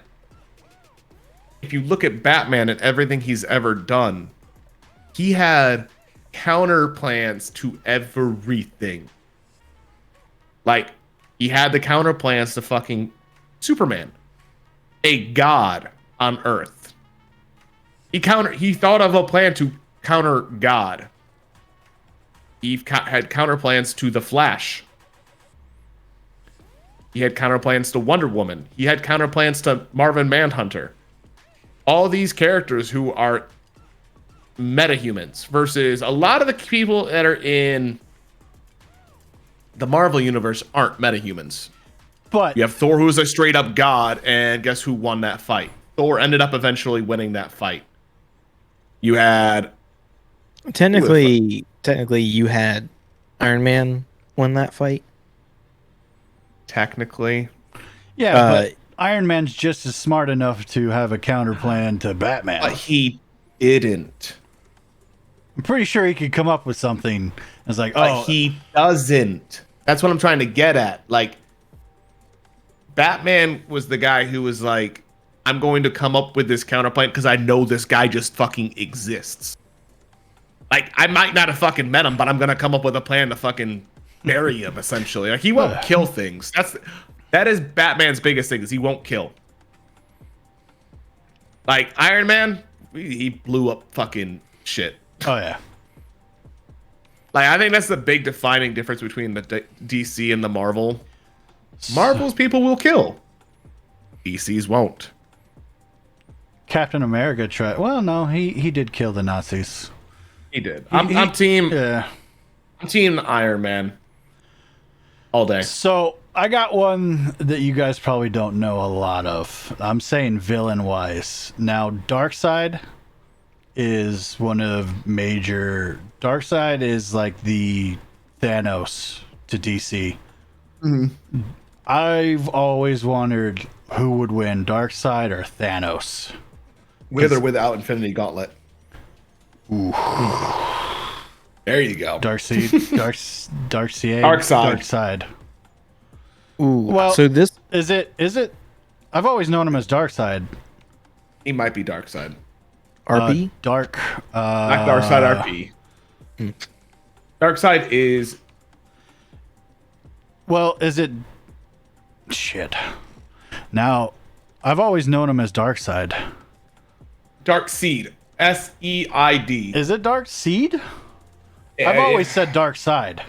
if you look at Batman and everything he's ever done, he had counter plans to everything. Like, he had the counter plans to fucking Superman, a god on Earth. He thought of a plan to counter God. He had counter plans to the Flash. He had counter plans to Wonder Woman. He had counter plans to Marvin Manhunter. All these characters who are metahumans versus a lot of the people that are in the Marvel universe aren't metahumans. But You have Thor, who's a straight up god, and guess who won that fight? Thor ended up eventually winning that fight. You had Technically, you had Iron Man win that fight. technically. yeah, but Iron Man's just as smart enough to have a counter plan to Batman. But he didn't. I'm pretty sure he could come up with something. It's like, But he doesn't. That's what I'm trying to get at. Like, Batman was the guy who was like, I'm going to come up with this counterplan because I know this guy just fucking exists. Like, I might not have fucking met him, but I'm going to come up with a plan to fucking bury him, essentially. Like, he won't kill things. That is Batman's biggest thing, is he won't kill. Like, Iron Man, he blew up fucking shit. oh yeah. Like, I think that's the big defining difference between the DC and the Marvel. Marvel's people will kill. DC's won't. Captain America tried. Well, no, he did kill the Nazis. He did. I'm team Yeah. I'm team Iron Man. All day. So I got one that you guys probably don't know a lot of. I'm saying villain wise. Now, Darkseid is one of major. Darkseid is like the Thanos to DC. I've always wondered who would win, Darkseid or Thanos. With or without Infinity Gauntlet. Ooh. There you go. Darkseid. Darkseid. Darkseid. Ooh. Well, So this Is it? I've always known him as Darkseid. He might be Darkseid. RP. Dark. Not Darkseid RP. Darkseid is Well, is it? Shit. Now, I've always known him as Darkseid. Darkseid. SEID. Is it Dark Seed? I've always said Darkseid.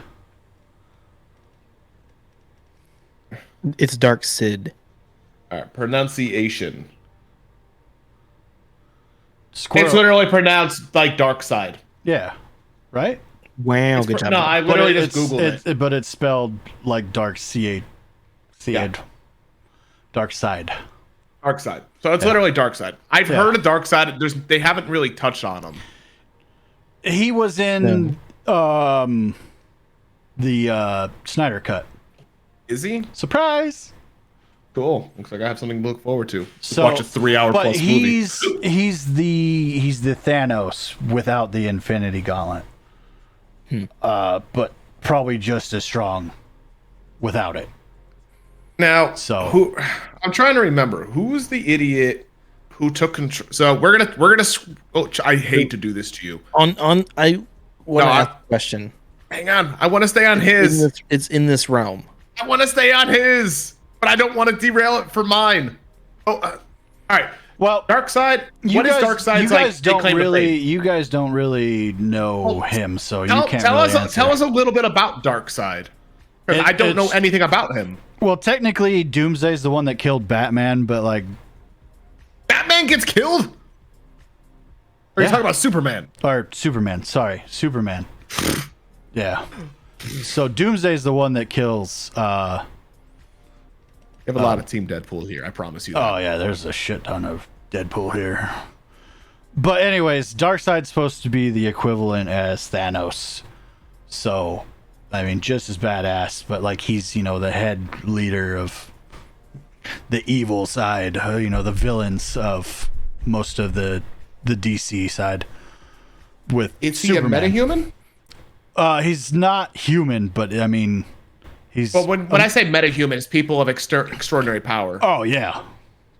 It's Dark Sid. Pronunciation. Squirrel. It's literally pronounced like Darkseid. Yeah. Right? Wow, good job. No, I literally just Googled it. But it's spelled like Dark Seed. Yeah. Dark Side. Darkseid. So it's literally Darkseid. I've Yeah. heard of Darkseid. They haven't really touched on him. He was in the Snyder Cut. Is he? Surprise! Cool. Looks like I have something to look forward to. So Watch a 3-hour but plus movie. he's the Thanos without the Infinity Gauntlet. But probably just as strong without it. Now, So- I'm trying to remember who's the idiot who took control. So we're gonna. Oh, I hate to do this to you. I want to No, ask a question. Hang on. I want to stay on his. It's in this realm. I want to stay on his, but I don't want to derail it for mine. Oh, all right. Well, Darkseid. What is Darkseid's you guys like? don't claim to really. fame? You guys don't really know him, so you Tell, can't tell really us. answer. Tell us a little bit about Darkseid, because I don't know it's- anything about him. Well, technically, Doomsday's the one that killed Batman, but like, Batman gets killed. Or are you Yeah. talking about Superman? or Superman. Sorry, Superman. Yeah. So Doomsday's the one that kills. You have a lot of Team Deadpool here. I promise you. That. Oh yeah, there's a shit ton of Deadpool here. But anyways, Darkseid's supposed to be the equivalent as Thanos. So, I mean, just as badass, but like he's, the head leader of the evil side, the villains of most of the DC side with Is he Superman. a metahuman? He's not human, but I mean, he's Well, when I say metahuman, it's people of extraordinary power. oh yeah,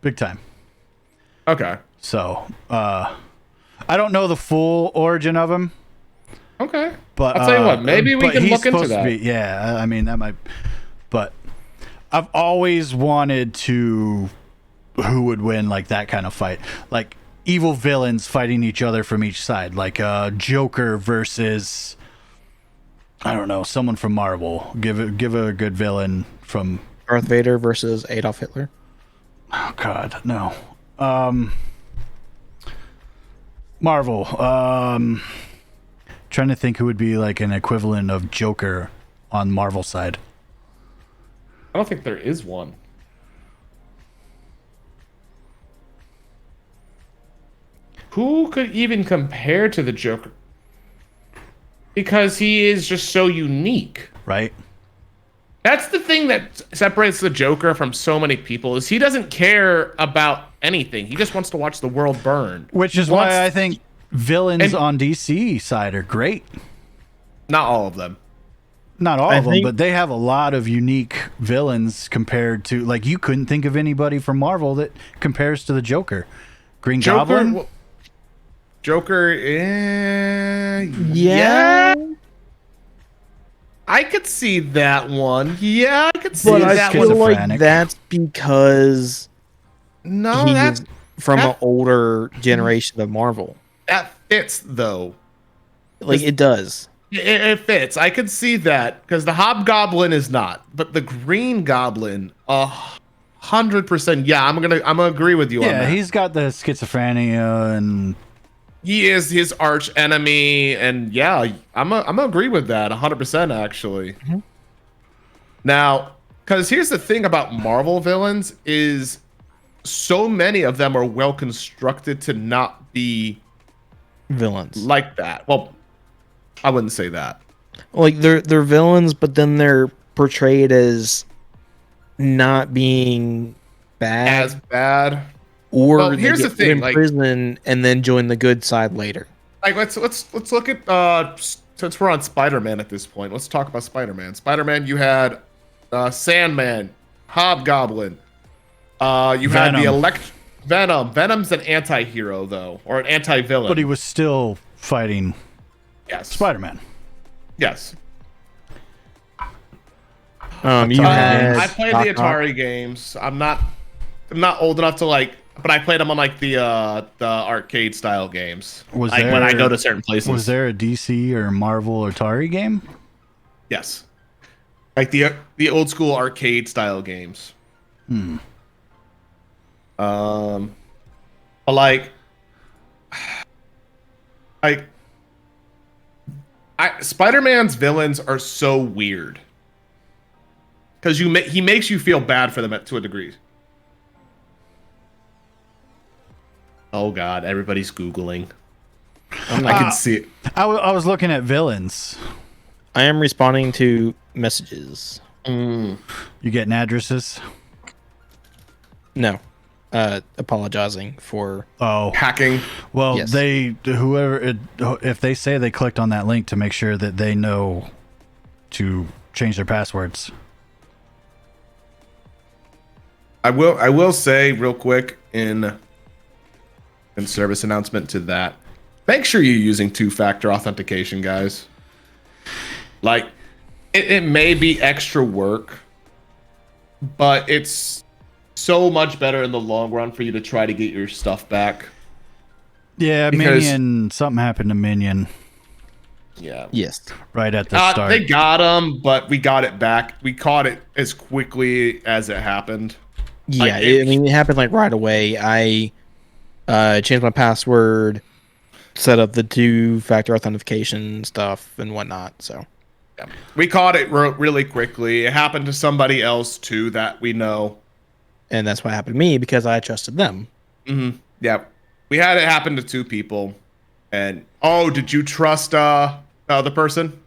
big time. Okay. So, I don't know the full origin of him, Okay. but I'll tell you what, maybe we but can he's look into supposed to that. be- yeah, I mean that might. But I've always wanted to who would win like that kind of fight, like evil villains fighting each other from each side, like Joker versus I don't know, someone from Marvel. Give a good villain from. Darth Vader versus Adolf Hitler. Oh God, no. Marvel. Trying to think who would be like an equivalent of Joker on Marvel side. I don't think there is one. Who could even compare to the Joker? Because he is just so unique. Right? That's the thing that separates the Joker from so many people is he doesn't care about anything. He just wants to watch the world burn. Which is He wants- why I think villains And- on DC side are great. Not all of them. Not all I of them, think- but they have a lot of unique villains compared to like you couldn't think of anybody from Marvel that compares to the Joker. Green Goblin. Joker. Joker. Yeah. I could see that one. Yeah, I could see But I that feel one. like schizophrenic. that's because No, he's from an that- older generation of Marvel. that fits though. Like it does. It fits. I could see that because the Hobgoblin is not, but the Green Goblin, 100%. Yeah, I'm gonna agree with you on Yeah, that. he's got the schizophrenia and He is his arch enemy, and yeah, I'm gonna agree with that 100% actually. Now, because here's the thing about Marvel villains is so many of them are well constructed to not be Villains. like that. Well, I wouldn't say that. Like they're villains, but then they're portrayed as not being bad, As bad. or well, they here's get the put thing, in like- prison and then join the good side later. Like let's look at since we're on Spider-Man at this point, let's talk about Spider-Man. Spider-Man, you had Sandman, Hobgoblin. You had the Venom. Venom. Venom's an anti-hero though, or an anti-villain. But he was still fighting Spider-Man. Yes. You had I played the Atari games. I'm not old enough to but I played them on like the arcade style games. Was like there, when I go to certain places. Was there a DC or Marvel or Atari game? Yes. Like the old school arcade style games. But like Spider-Man's villains are so weird. Because he makes you feel bad for them to a degree. Oh God, everybody's Googling. I can see it. I was looking at villains. I am responding to messages. You getting addresses? No. Apologizing for Hacking. Well, Yes. if they say they clicked on that link to make sure that they know to change their passwords. I will say real quick in service announcement to that. Make sure you're using two-factor authentication, guys. Like it may be extra work, but it's so much better in the long run for you to try to get your stuff back. Yeah, Because- Minion. Something happened to Minion Yeah. yes. right at the start. They got him, but we got it back. We caught it as quickly as it happened. Yeah, Like, it happened like right away. I changed my password, set up the two-factor authentication stuff and whatnot. So Yeah. We caught it really quickly. It happened to somebody else too that we know. and that's what happened to me because I trusted them. Yeah, we had it happen to two people. And did you trust the other person?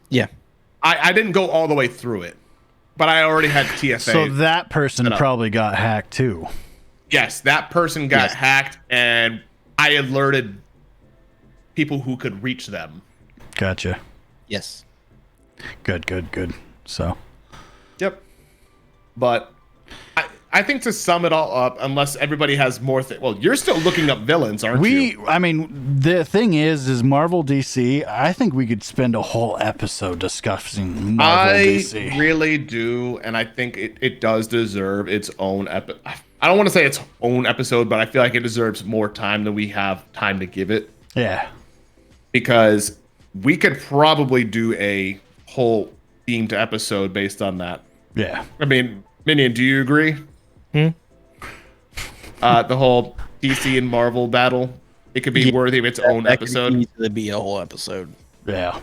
Yeah. I didn't go all the way through it, but I already had TFA. So that person Shut up. probably got hacked too. Yes, that person got Yes. hacked, and I alerted people who could reach them. Gotcha. Yes. Good. So Yep. But I think to sum it all up, unless everybody has more well, you're still looking up villains, aren't you? I mean, the thing is Marvel DC. I think we could spend a whole episode discussing Marvel DC. Really do, and I think it does deserve its own I don't want to say its own episode, but I feel like it deserves more time than we have time to give it. Yeah. Because we could probably do a whole themed episode based on that. Yeah. I mean, Minion, do you agree? The whole DC and Marvel battle, it could be worthy of its own That could episode. easily be a whole episode. Yeah.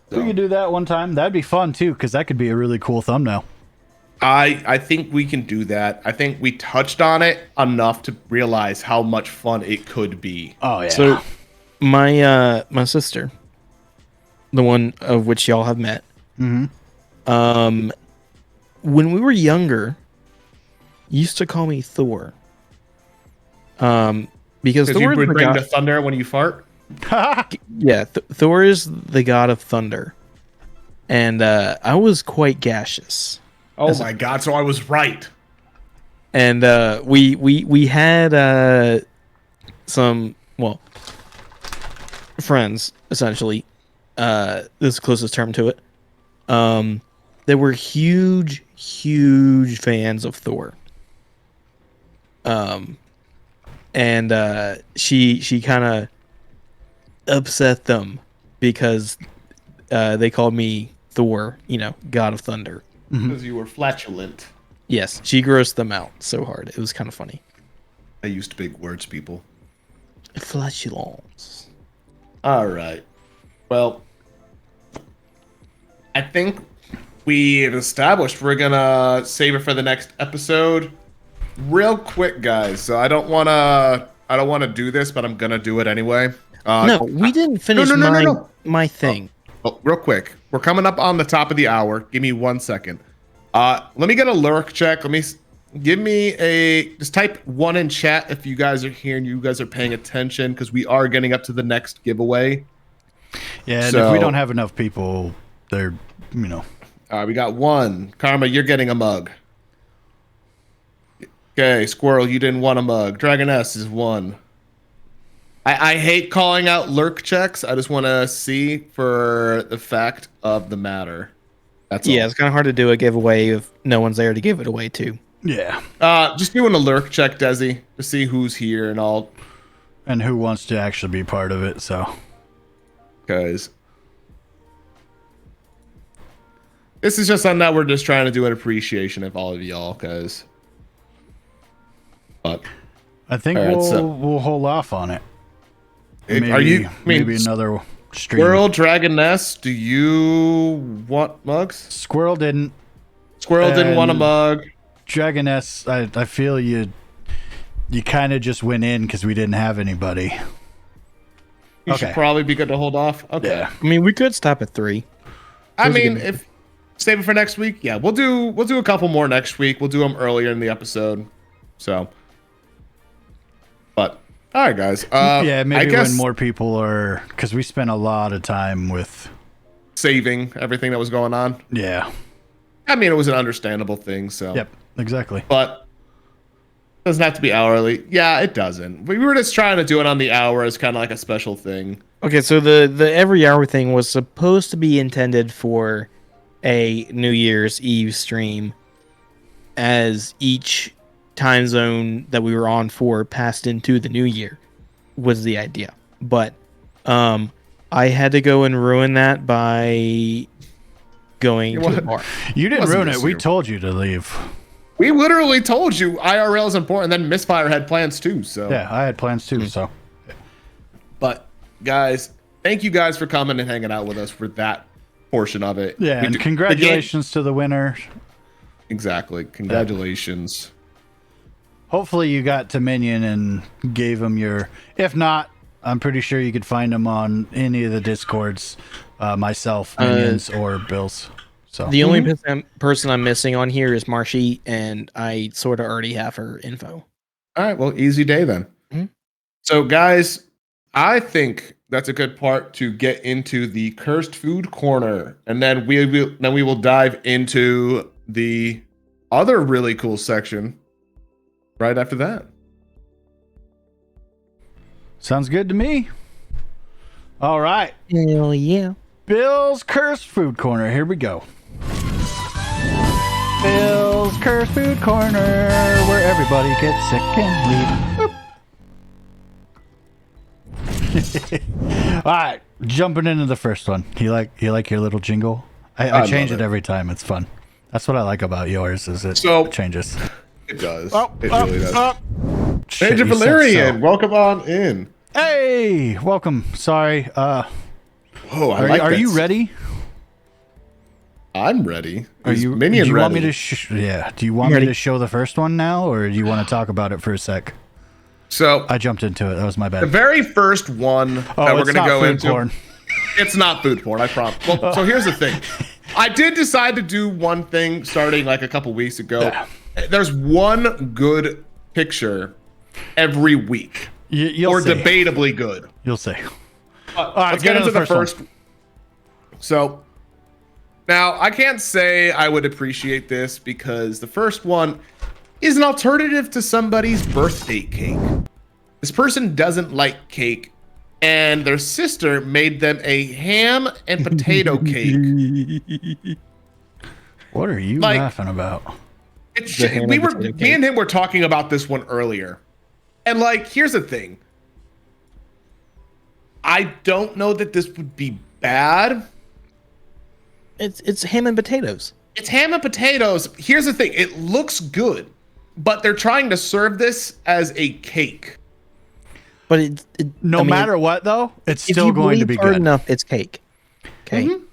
We could do that one time. That'd be fun too, because that could be a really cool thumbnail. I think we can do that. I think we touched on it enough to realize how much fun it could be. Oh yeah. So my sister, the one of which y'all have met, when we were younger, used to call me Thor. Because Because you Thor is would the bring god, the thunder when you fart. Thor is the god of thunder, and I was quite gaseous. Oh my god! So I was right. And we had some friends essentially. This is the closest term to it. They were huge fans of Thor. And she kind of upset them because they called me Thor, God of Thunder. Because you were flatulent. Yes, she grossed them out so hard. It was kind of funny. I used big words, people. Flatulence. All right. Well, I think we've established we're gonna save it for the next episode. Real quick, guys. So I don't wanna do this, but I'm gonna do it anyway. No, we didn't finish No. my thing. Oh, real quick. We're coming up on the top of the hour. Give me 1 second. Let me get a lurk check. Give me just type 1 in chat if you guys are here and you guys are paying attention, because we are getting up to the next giveaway. Yeah, and So- if we don't have enough people, they're We got 1. Karma, you're getting a mug. Okay, Squirrel, you didn't want a mug. Dragon S is 1. I hate calling out lurk checks. I just want to see for the fact of the matter. That's all. Yeah, it's kind of hard to do a giveaway if no one's there to give it away to. Yeah. Just doing a lurk check, Desi, to see who's here and all. And who wants to actually be part of it, so. Guys. This is just something that we're just trying to do an appreciation of all of y'all, guys. But I think right, we'll hold off on it. Maybe another stream. Squirrel, Dragon Nest, do you want mugs? Squirrel didn't. Squirrel didn't want a mug. Dragon S, I feel you kind of just went in because we didn't have anybody. You should probably be good to hold off. Okay. Yeah. I mean, we could stop at 3. I mean, if save it for next week, yeah, we'll do a couple more next week. We'll do them earlier in the episode. So, but all right, guys. Yeah, maybe I guess when more people are, because we spent a lot of time with saving everything that was going on. Yeah. I mean, it was an understandable thing. So. Yep. Exactly. But it doesn't have to be hourly. Yeah, it doesn't. We were just trying to do it on the hour as kind of like a special thing. Okay, so the every hour thing was supposed to be intended for a New Year's Eve stream, as each time zone that we were on for passed into the new year was the idea. But I had to go and ruin that by going to the bar. You didn't ruin it. We told you to leave. We literally told you IRL is important. And then Misfire had plans too. So yeah, I had plans too. So, but guys, thank you guys for coming and hanging out with us for that portion of it. Yeah, and congratulations to the winner. Exactly. Congratulations. Hopefully you got to Minion and gave him your. If not, I'm pretty sure you could find him on any of the Discords. Myself, Minions, or Bill's. So the only person I'm missing on here is Marshy, and I sort of already have her info. All right, well, easy day then. Mm-hmm. So, guys, I think that's a good part to get into the cursed food corner, and then we will dive into the other really cool section right after that. Sounds good to me. All right. Hell yeah. Bill's Cursed Food Corner. Here we go. Bill's Cursed Food Corner, where everybody gets sick and leave. All right, jumping into the first one. You like your little jingle? I change it every time. It's fun. That's what I like about yours. Is it changes? It does. Oh, it really does. Shit, Major Valerian, welcome on in. Hey, welcome. Sorry. Are you ready? I'm ready. Are you? Minion do you ready? want me to? Do you want me to show the first one now, or do you want to talk about it for a sec? So I jumped into it. That was my bad. The very first one that we're going to go into. Porn. It's not food porn, I promise. Well, so here's the thing. I did decide to do one thing starting like a couple weeks ago. Yeah. There's one good picture every week. You'll see. Debatably good. You'll see. All right, let's get into the first one. So now I can't say I would appreciate this because the first one is an alternative to somebody's birthday cake. This person doesn't like cake, and their sister made them a ham and potato cake. What are you laughing about? Me and him were talking about this one earlier. And here's the thing. I don't know that this would be bad. It's ham and potatoes. It's ham and potatoes. Here's the thing. It looks good, but they're trying to serve this as a cake. But no matter what, though, it's still going to be good. Hard enough, it's cake. Okay. Mm-hmm.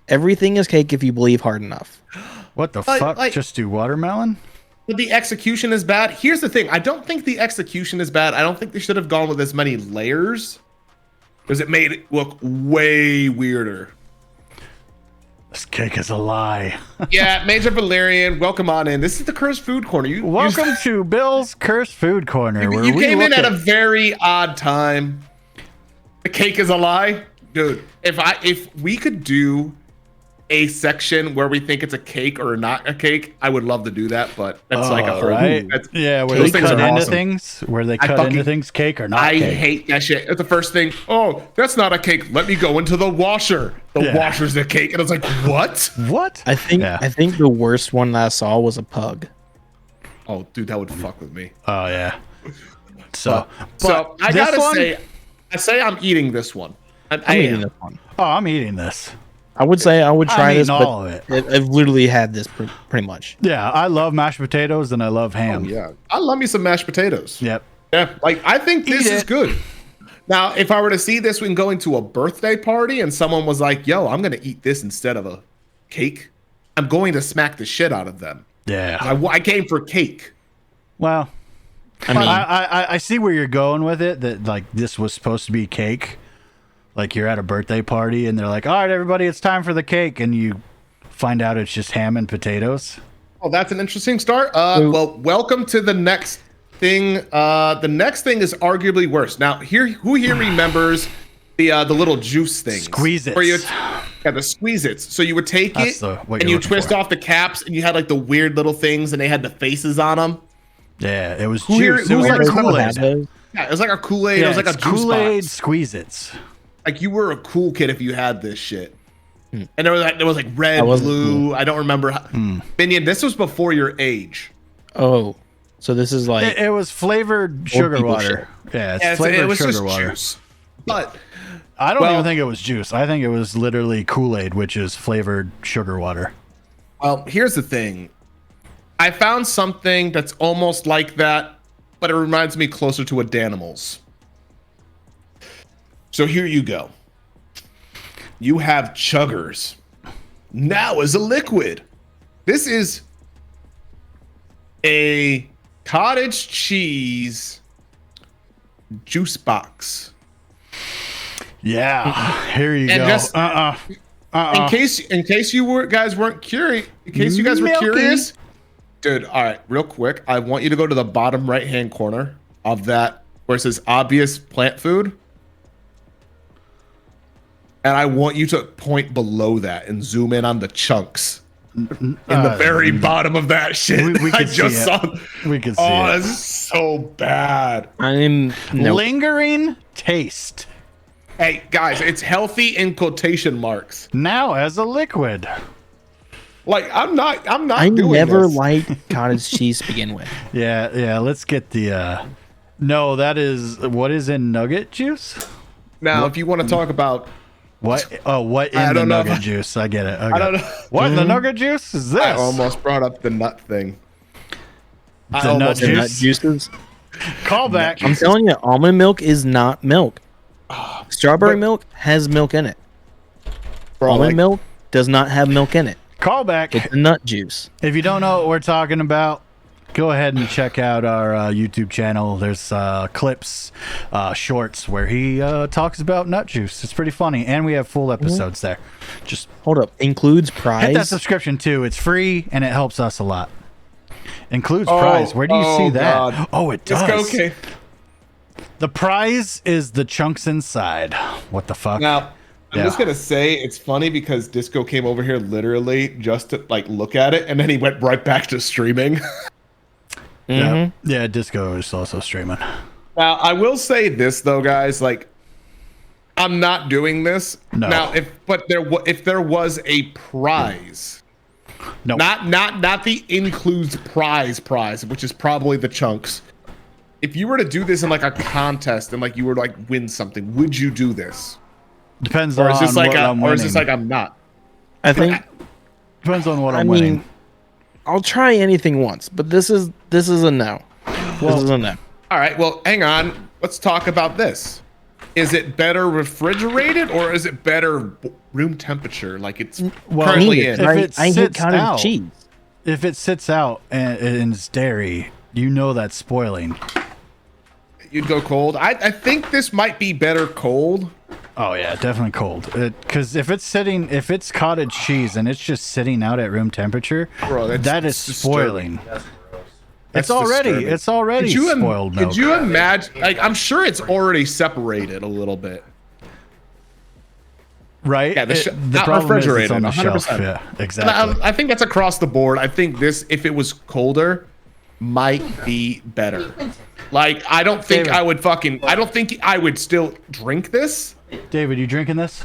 Everything is cake if you believe hard enough. What the fuck? Just do watermelon? But the execution is bad. Here's the thing. I don't think the execution is bad. I don't think they should have gone with as many layers, because it made it look way weirder. This cake is a lie. Yeah, Major Valerian, welcome on in. This is the Cursed Food Corner. Welcome to Bill's Cursed Food Corner. You came in at a very odd time. The cake is a lie, dude. If we could do a section where we think it's a cake or not a cake, I would love to do that. But that's like a whole right. Yeah, where those they things cut are into awesome. things, where they cut into things, cake or not I cake. hate that shit. It's the first thing. Oh, that's not a cake. Let me go into the washer. The washer's the cake, and it's like, what? What? I think the worst one that I saw was a pug. Oh, dude, that would fuck with me. Oh yeah. So I gotta say, I'm eating this one. I'm eating this one. Oh, I'm eating this. I would say I would try I'm this, eating but all of it. I've literally had this pretty much. Yeah, I love mashed potatoes and I love ham. Yeah, I love me some mashed potatoes. Yep. Yeah, like I think this is good. Now, if I were to see this when going to a birthday party and someone was like, "Yo, I'm gonna eat this instead of a cake," I'm going to smack the shit out of them. Yeah. I came for cake. Well, I mean, I see where you're going with it. That like this was supposed to be cake. Like you're at a birthday party and they're like, "All right, everybody, it's time for the cake," and you find out it's just ham and potatoes. Oh, that's an interesting start. Well, welcome to the next thing. The next thing is arguably worse. Now, who here remembers the little juice thing? Squeeze it. Yeah, the squeeze it. So you would take That's it what and you're you looking twist for. off the caps, and you had like the weird little things, and they had the faces on them. Yeah, it was Who here- juice. who It was here like remembers Kool-Aid. those? Yeah, it was like a Kool-Aid. It was like a it's juice Kool-Aid box. Squeeze-Its. Like you were a cool kid if you had this shit. And there was like red, I wasn't blue. cool. I don't remember. Binion, this was before your age. Oh, so this is like It was flavored sugar people water. Yeah, it's Yeah, flavored it was sugar just water. juice. But I don't Well- even think it was juice. I think it was literally Kool-Aid, which is flavored sugar water. well, here's the thing. I found something that's almost like that, but it reminds me closer to a Danimals. So here you go. You have Chuggers. Now as a liquid. This is a cottage cheese juice box. Yeah, here you And go. just- Uh-uh. In case you guys weren't curious, in case you guys were Milky. curious, dude. All right, real quick, I want you to go to the bottom right hand corner of that where it says obvious plant food, and I want you to point below that and zoom in on the chunks in the very bottom of that shit. we I can see just it. saw. We can see Oh, it. this is so bad. I'm no. Lingering taste. Hey guys, it's healthy in quotation marks. Now as a liquid. Like I'm not I doing never this. liked cottage cheese to begin with. Yeah, let's get the no, that is what is in nugget juice? Now, if you want to talk about What? Oh, what I in the don't know if nugget I- juice? I get it. Okay. I don't know. What in the nugget juice is this? I almost brought up the nut thing. I The nut almost The Juice? nut juices. Call back. I'm telling you, almond milk is not milk. Strawberry But- milk has milk in it. Bro, Almond like, milk does not have milk in it. Call back. It's a nut juice. If you don't know what we're talking about, go ahead and check out our YouTube channel. There's clips, shorts where he talks about nut juice. It's pretty funny, and we have full episodes there. Just Hold up. Includes hit that prize. subscription too. It's free and it helps us a lot. Includes prize. Where do you see that? God. Oh, it does. Just go, okay. The prize is the chunks inside. What the fuck? Now, I'm Yeah. just gonna say it's funny because Disco came over here literally just to like look at it, and then he went right back to streaming. Yeah, yeah. Disco is also streaming. Now, I will say this though, guys. Like, I'm not doing this No. now. If there was a prize, No, not the includes prize, which is probably the chunks. If you were to do this in like a contest and like you were to like win something, would you do this? depends Or on is this like what I'm winning. or is this like I'm not? I think. Depends on what I I'm mean, winning. I'll try anything once, but this is a no. This is a no. All right, well, hang on. Let's talk about this. Is it better refrigerated or is it better room temperature like it's Well, currently If in? it I hate sits cottage out- cheese. If it sits out and it's dairy, you know that's spoiling. You'd go cold. I think this might be better cold. Oh yeah, definitely cold. Because if it's cottage cheese and it's just sitting out at room temperature, Bro, that is disturbing. spoiling. That's It's disturbing. already spoiled milk. Could you imagine? Like, I'm sure it's already separated a little bit. Right? Yeah, The not problem is it's refrigerated, on the 100%. shelf. Yeah, And exactly. I think that's across the board. I think this, if it was colder, might be better. Like, I don't think David. I don't think I would still drink this. David, you drinking this?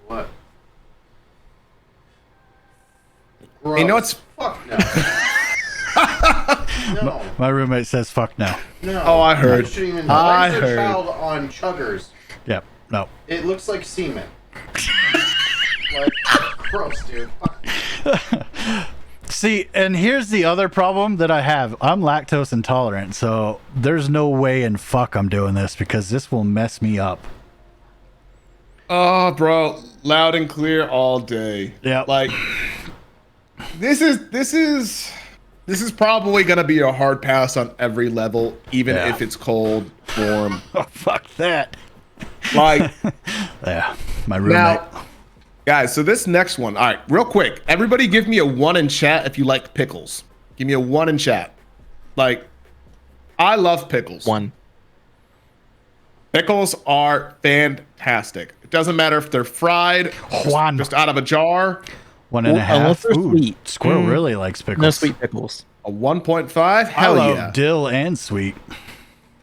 What? You know, it's Fuck no. No. My roommate says fuck no. No. Oh, I heard. You shouldn't even I raise a heard. child on chuggers. Yep. No. It looks like semen. Like, gross, dude. Fuck. See, and here's the other problem that I have. I'm lactose intolerant, so there's no way in fuck I'm doing this because this will mess me up. Oh, bro, loud and clear all day. Yeah. Like, this is probably gonna be a hard pass on every level, even Yeah. if it's cold, warm. Oh, fuck that. Like, Yeah. My roommate. now, guys, so this next one. All right, real quick, everybody, give me a 1 in chat if you like pickles. Give me a 1 in chat. Like, I love pickles. 1. Pickles are fantastic. It doesn't matter if they're fried, Juan. just out of a jar. 1.5. unless they're Ooh, sweet. Squirrel really likes pickles. No sweet pickles. A 1.5. I Hell love yeah. dill and sweet.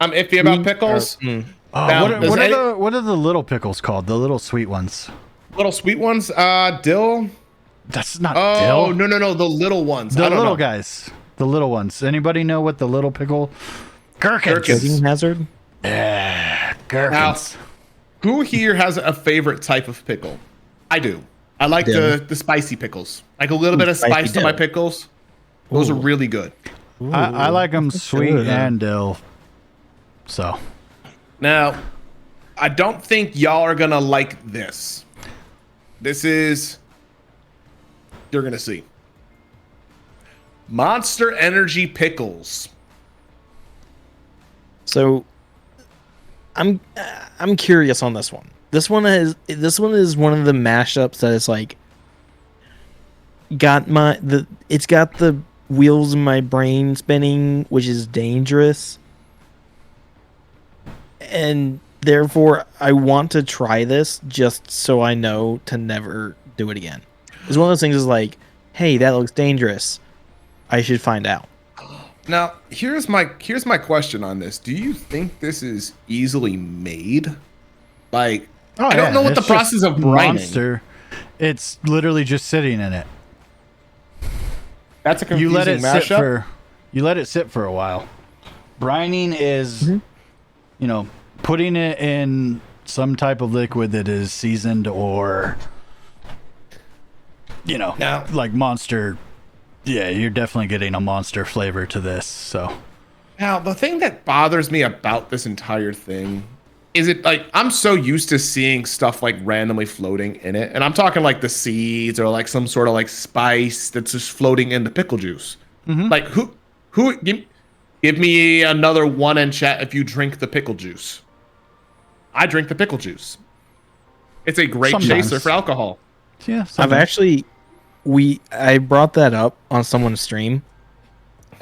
I'm iffy about pickles. Oh, Now, what, does what, any- are the, what are the little pickles called? The little sweet ones. Little sweet ones. Dill. That's not Oh, dill. no. The little ones. The I don't little know. guys. The little ones. Anybody know what the little pickle? Gherkins. Gherkins. Choking hazard. Yeah, gherkins. Who here has a favorite type of pickle? I do. I like the spicy pickles. Like a little bit of spicy spice to my dill. pickles. Those are really good. I like them sweet good. and dill. So, Now, I don't think y'all are gonna like this. This is, you're gonna see. Monster Energy pickles. So I'm curious on this one. This one is one of the mashups that is like it's got the wheels in my brain spinning, which is dangerous. And therefore I want to try this just so I know to never do it again. It's one of those things is like, hey, that looks dangerous. I should find out. Now, here's my question on this. Do you think this is easily made? Like, oh, I don't know what the it's process just of brining. Monster. It's literally just sitting in it. That's a confusing You let it mashup. sit for a while. Brining is, you know, putting it in some type of liquid that is seasoned or, you know, Now- like Monster. Yeah, you're definitely getting a Monster flavor to this. So, Now, the thing that bothers me about this entire thing is it like I'm so used to seeing stuff like randomly floating in it, and I'm talking like the seeds or like some sort of like spice that's just floating in the pickle juice. Like who give me another 1 in chat if you drink the pickle juice. I drink the pickle juice. It's a great Sometimes. chaser for alcohol. yeah. I've sometimes. actually I brought that up on someone's stream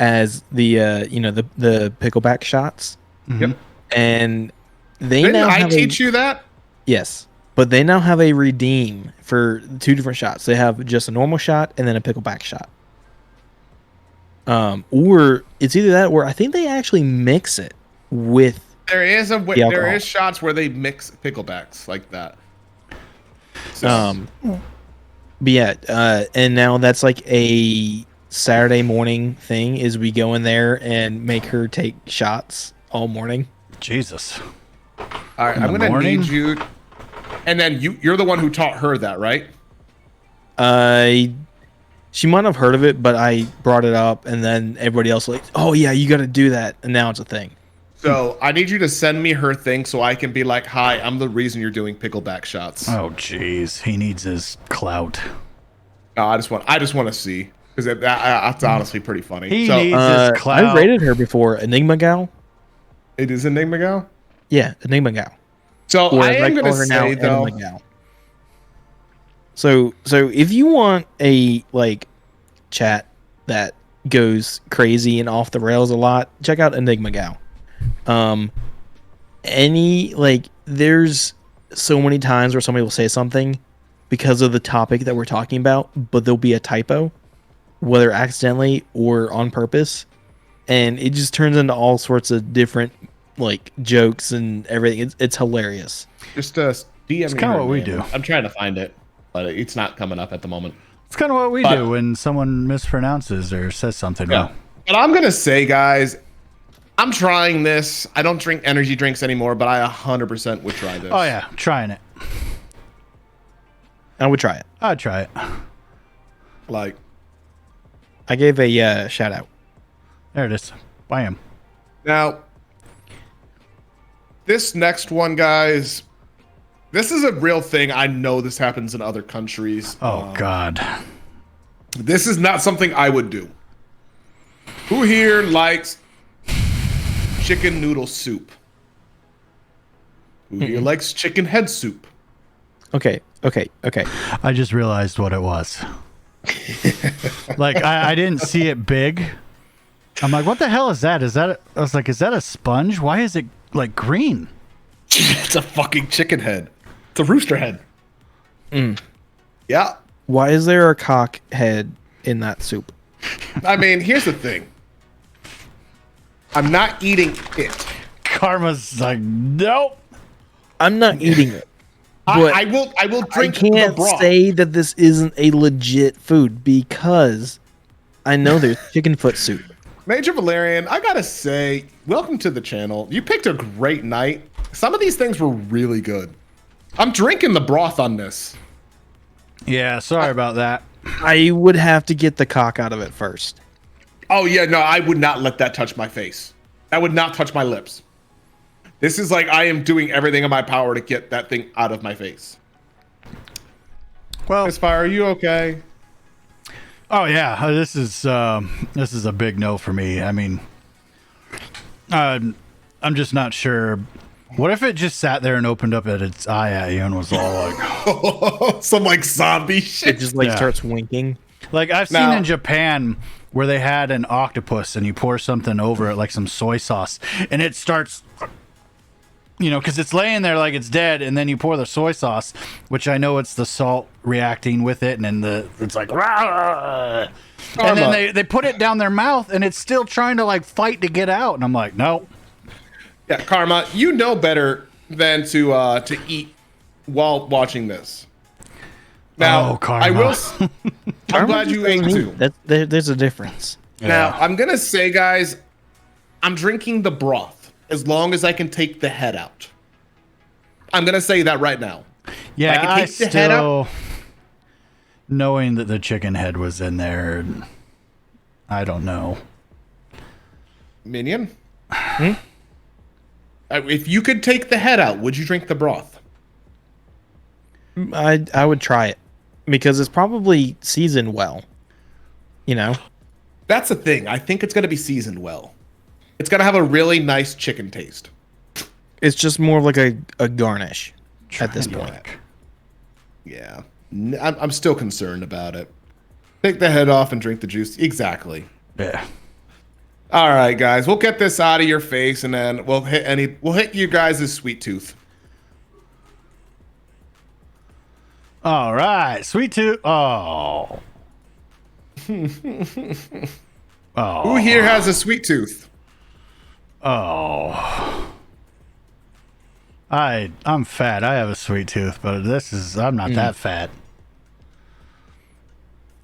as the the pickleback shots. Yep. And they Didn't now I have teach you that? yes, but they now have a redeem for 2 different shots. They have just a normal shot and then a pickleback shot. Or it's either that or I think they actually mix it with There is there alcohol. is shots where they mix picklebacks like that. but yeah, and now that's like a Saturday morning thing is we go in there and make her take shots all morning. Jesus. All right, In I'm the gonna morning? need you, and then you're the one who taught her that, right? She might have heard of it, but I brought it up, and then everybody else like, oh yeah, you got to do that, and now it's a thing. So I need you to send me her thing so I can be like, "Hi, I'm the reason you're doing pickleback shots." Oh, jeez. He needs his clout. No, I just want to see because that's honestly pretty funny. He so needs his clout. I rated her before Enigma Gal. it is Enigma Gal. Yeah, Enigma Gal. So Or I as am call gonna her now, say though, Enigma Gal. So if you want a like chat that goes crazy and off the rails a lot, check out Enigma Gal. Any like there's so many times where somebody will say something because of the topic that we're talking about, but there'll be a typo, whether accidentally or on purpose, and it just turns into all sorts of different like jokes and everything. It's hilarious. Just DM It's me kind of her what we name. do. I'm trying to find it, but it's not coming up at the moment. It's kind of what we do when someone mispronounces or says something wrong. But I'm gonna say, guys, I'm trying this. I don't drink energy drinks anymore, but I 100% would try this. Oh yeah, trying it. I would try it. I'd try it. Like, I gave a shout out. There it is. Bam. now, this next one, guys, this is a real thing. I know this happens in other countries. Oh God. This is not something I would do. Who here likes chicken noodle soup? Who here likes chicken head soup? Okay. I just realized what it was. Like I didn't see it big. I'm like, what the hell is that? I was like, is that a sponge? Why is it like green? It's a fucking chicken head. It's a rooster head. Yeah. Why is there a cock head in that soup? I mean, here's the thing. I'm not eating it. Karma's like, nope. I'm not eating it. But I will I drink can't the broth. say that this isn't a legit food because I know there's chicken foot soup. Major Valerian, I gotta say, welcome to the channel. You picked a great night. Some of these things were really good. I'm drinking the broth on this. Yeah, sorry about that. I would have to get the cock out of it first. Oh yeah, no, I would not let that touch my face. That would not touch my lips. This is like I am doing everything in my power to get that thing out of my face. Well, Misfire, are you okay? oh yeah, this is a big no for me. I mean, I'm just not sure. What if it just sat there and opened up at its eye at you and was all like, Some like zombie It shit. just like Yeah. starts winking. like I've seen Now- in Japan where they had an octopus and you pour something over it like some soy sauce and it starts, because it's laying there like it's dead, and then you pour the soy sauce, which I know it's the salt reacting with it, and then it's like, "Rah!" And then they put it down their mouth and it's still trying to like fight to get out, and I'm like, no. Yeah, Karma, you know better than to eat while watching this. Now, Oh, Karma. I will. I'm glad you ate too. There's a difference. Now, I'm gonna say, guys, I'm drinking the broth as long as I can take the head out. I'm gonna say that right now. Yeah, can I take the head still, knowing that the chicken head was in there, I don't know. Minion. If you could take the head out, would you drink the broth? I would try it because it's probably seasoned well. That's the thing. I think it's gonna be seasoned well. It's gonna have a really nice chicken taste. It's just more of like a garnish at this point. Yeah, I'm still concerned about it. Take the head off and drink the juice. Exactly. Yeah. All right, guys, we'll get this out of your face, and then we'll hit you guys' sweet tooth. All right, sweet tooth. Oh. Oh. Who here has a sweet tooth? Oh. I'm fat. I have a sweet tooth, but I'm not that fat.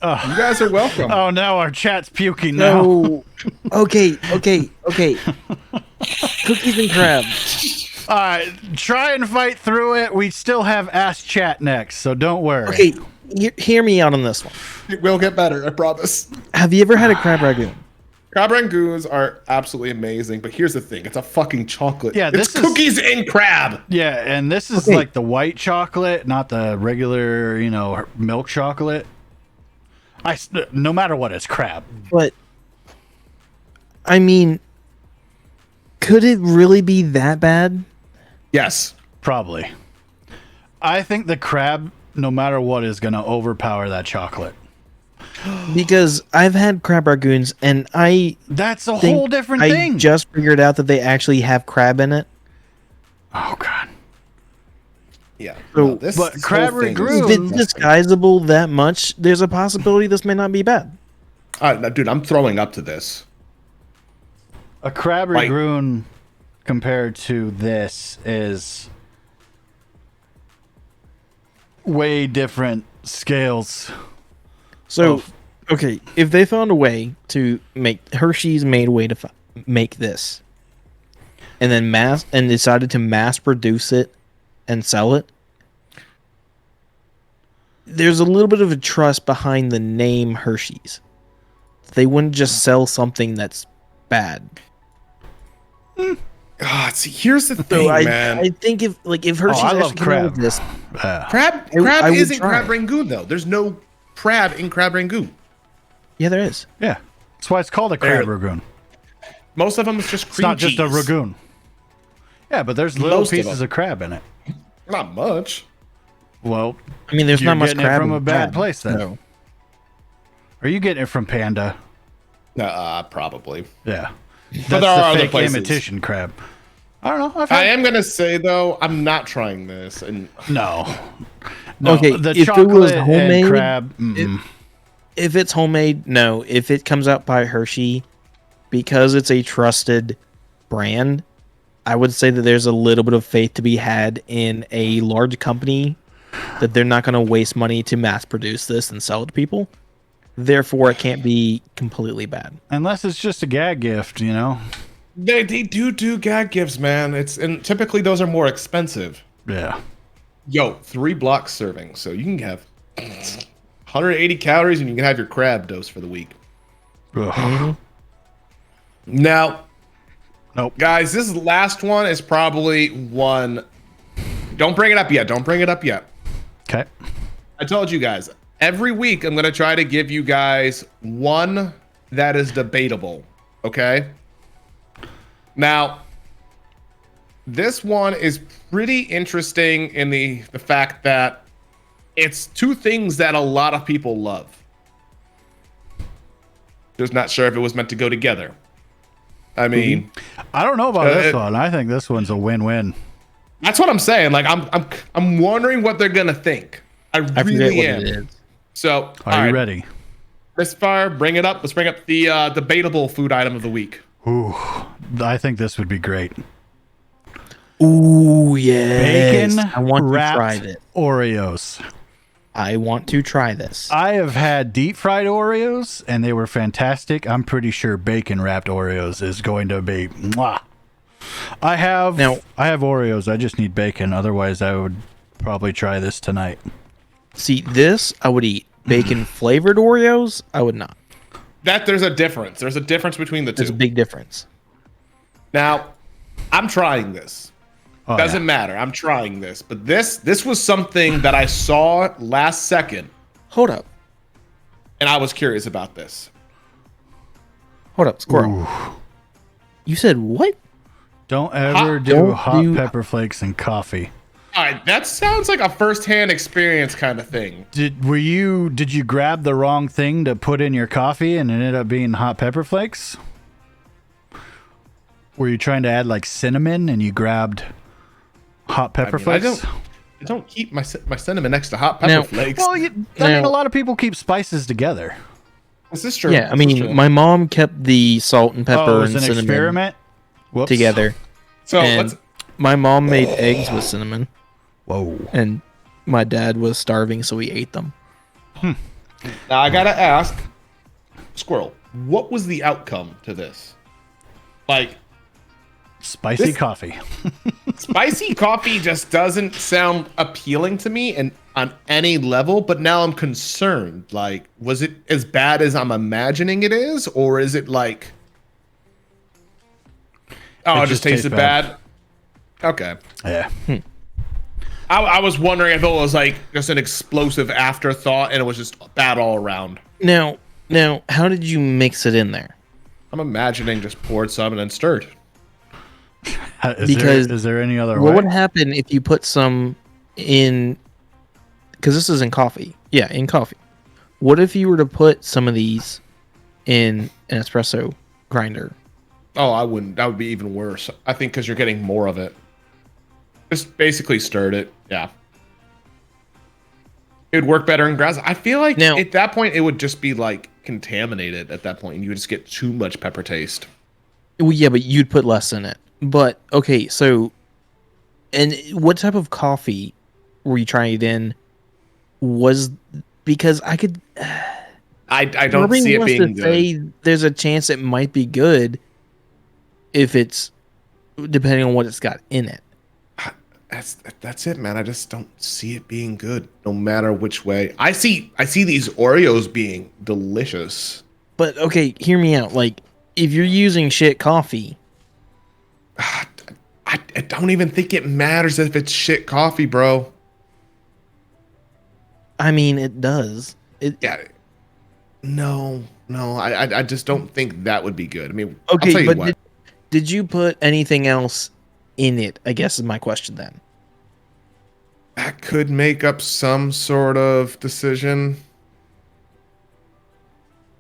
You guys are welcome. Oh no, our chat's puking now. No. Okay. Cookies and crab. All right, try and fight through it. We still have Ask Chat next, so don't worry. Okay, hear me out on this one. It will get better, I promise. Have you ever had a crab ragoon? Crab rangoons are absolutely amazing, but here's the thing: it's a fucking chocolate. Yeah, it's this is- cookies and crab. Yeah, and this is Okay. like the white chocolate, not the regular, milk chocolate. No matter what, it's crab. But I mean, could it really be that bad? Yes. Probably. I think the crab, no matter what, is going to overpower that chocolate. Because I've had crab ragoons, and That's a think whole different I thing. just figured out that they actually have crab in it. Oh, God. Yeah. So- no, this but this crab whole thing is ragout- If it's disgusting. disguisable that much, there's a possibility this may not be bad. No, dude, I'm throwing up to this. A crab Like- ragoon compared to this is way different scales. So, Oh. okay, if they found a way to make Hershey's made a way to make this, and then decided to mass produce it and sell it, there's a little bit of a trust behind the name Hershey's. They wouldn't just sell something that's bad. God, see, here's the So thing, I man. think if Hershey's I love actually came out with crab. this, crab I would isn't try crab it. rangoon though. There's no crab in crab rangoon. yeah, there is. Yeah, that's why it's called a crab There- ragoon. Most of them is just It's cream not just a cheese. ragoon. Yeah, but there's little Most of pieces them. of crab in it. Not much. Well, I mean, there's you're not much getting crab it from in a bad crab. place then. No. Are you getting it from Panda? Probably. Yeah, that's there the are other fake places. imitation crab. I don't know. I am gonna say though, I'm not trying this, and No. Okay, the if it was chocolate and homemade, crab. Mm-mm. If it's homemade, no. If it comes out by Hershey, because it's a trusted brand, I would say that there's a little bit of faith to be had in a large company that they're not going to waste money to mass produce this and sell it to people. Therefore, it can't be completely bad. Unless it's just a gag gift, you know. they do gag gifts, man. And typically those are more expensive. Yeah. Yo, 3 block serving, so you can have 180 calories, and you can have your crab dose for the week. Ugh. Now, Nope. guys, this last one is probably one. Don't bring it up yet. Don't bring it up yet. Okay. I told you guys, every week I'm going to try to give you guys one that is debatable. Okay? Now, this one is pretty interesting in the fact that it's two things that a lot of people love. Just not sure if it was meant to go together. I mean, I don't know about this Uh, one. I think this one's a win-win. that's what I'm saying. Like, I'm wondering what they're gonna think. I I forget really what am. it is. Are So, all you right, ready? Misfire, bring it up. Let's bring up the debatable food item of the week. Ooh, I think this would be great. Ooh, yes. Bacon I want to wrapped try this. Oreos. I want to try this. I have had deep fried Oreos and they were fantastic. I'm pretty sure bacon wrapped Oreos is going to be mwah. I have Oreos. I just need bacon. Otherwise, I would probably try this tonight. See, this I would eat. Bacon flavored Oreos, I would not. There's a difference. There's a difference between the There's a two. big difference. Now, I'm trying this. Oh, Doesn't yeah. matter. I'm trying this. But this was something that I saw last second, Hold up. and I was curious about this. Hold up, squirrel. You said what? Don't ever Hot- do don't hot do- pepper flakes and coffee. All right, that sounds like a first-hand experience kind of thing. Did you grab the wrong thing to put in your coffee and it ended up being hot pepper flakes? Were you trying to add like cinnamon and you grabbed hot pepper I flakes? don't keep my cinnamon next to hot pepper Now- flakes. Well, I mean, Now- a lot of people keep spices together. Is this true? Yeah, I This is mean, true. my mom kept the salt and pepper Oh, it was and an cinnamon experiment. Whoops. together. So and let's. my mom made eggs with cinnamon, Whoa. and my dad was starving, so he ate them. Now I gotta ask, Squirrel, what was the outcome to this? Like, Spicy This- coffee. spicy coffee just doesn't sound appealing to me and on any level, but now I'm concerned. Like, was it as bad as I'm imagining it is, or is it like, oh, it just tasted bad? Okay. Yeah. I was wondering if it was like just an explosive afterthought and it was just bad all around. Now, how did you mix it in there? I'm imagining just poured some and then stirred. Is there any other What way? would happen if you put some in? Because this is in coffee. Yeah, in coffee. What if you were to put some of these in an espresso grinder? Oh, I wouldn't. That would be even worse. I think because you're getting more of it. Just basically stirred it. Yeah. It would work better in grass. I feel like Now- at that point it would just be like contaminated at that point, and you would just get too much pepper taste. Well, yeah, but you'd put less in it. But okay, so, and what type of coffee were you trying it in? Because I could. I don't Irving see it wants being to good. say there's a chance it might be good if it's depending on what it's got in it. That's it, man. I just don't see it being good, no matter which way. I see these Oreos being delicious. But okay, hear me out. Like, if you're using shit coffee, I don't even think it matters if it's shit coffee, bro. I mean, it does. Yeah. No. I just don't think that would be good. I mean, I'll Okay, tell you but what. did you put anything else in it? I guess is my question then. That could make up some sort of decision.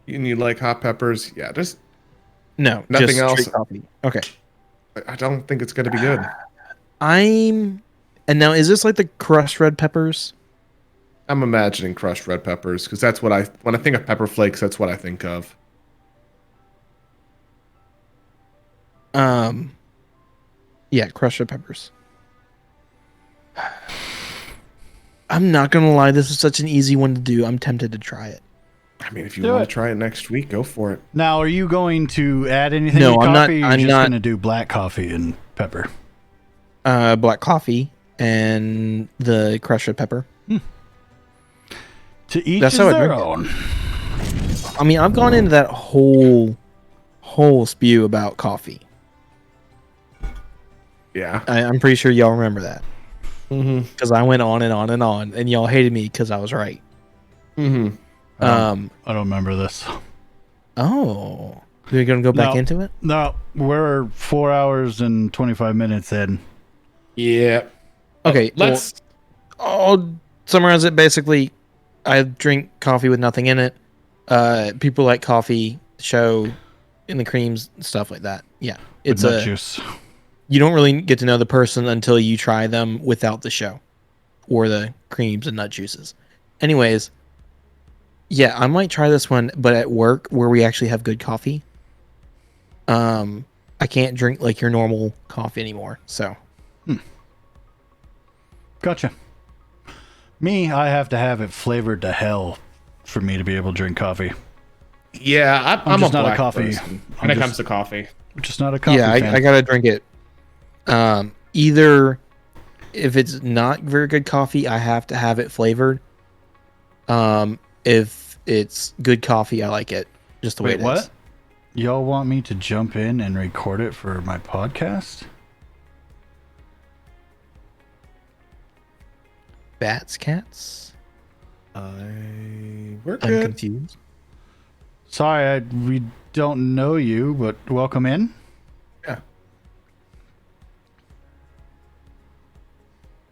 And you like hot peppers? Yeah, just No, Nothing just else? straight coffee. Okay. I don't think it's gonna be good. And now is this like the crushed red peppers? I'm imagining crushed red peppers because that's what when I think of pepper flakes, that's what I think of. Yeah, crushed red peppers. I'm not gonna lie, this is such an easy one to do. I'm tempted to try it. I mean, if you Do want it. to try it next week, go for it. Now, are you going to add anything No, to I'm not- coffee? Or I'm you're just not- going to do black coffee and pepper. Black coffee and the crushed red pepper. To each That's is how I their drink it. own. I mean, I've gone into that whole spew about coffee. Yeah. I'm pretty sure y'all remember that Mm-hmm. because I went on and on and on, and y'all hated me because I was right. Mm-hmm. I don't remember this. Oh, you're gonna go back No. into it? No, we're 4 hours and 25 minutes in. Yeah. Okay, Let's. I'll summarize it. Basically, I drink coffee with nothing in it. People like coffee, show in the creams, stuff like that. Yeah, it's With nut a juice. you don't really get to know the person until you try them without the show or the creams and nut juices. Anyways, yeah, I might try this one, but at work where we actually have good coffee, I can't drink like your normal coffee anymore. So Gotcha. Me, I have to have it flavored to hell for me to be able to drink coffee. Yeah, I'm just a not a black coffee- person I'm when it just- comes to coffee. Just not a coffee yeah, fan. I gotta drink it. Either if it's not very good coffee, I have to have it flavored. If it's good coffee, I like it just the way Wait, it what? is. Y'all want me to jump in and record it for my podcast? Bats, cats. We're I'm good. confused. Sorry, we don't know you, but welcome in. Yeah.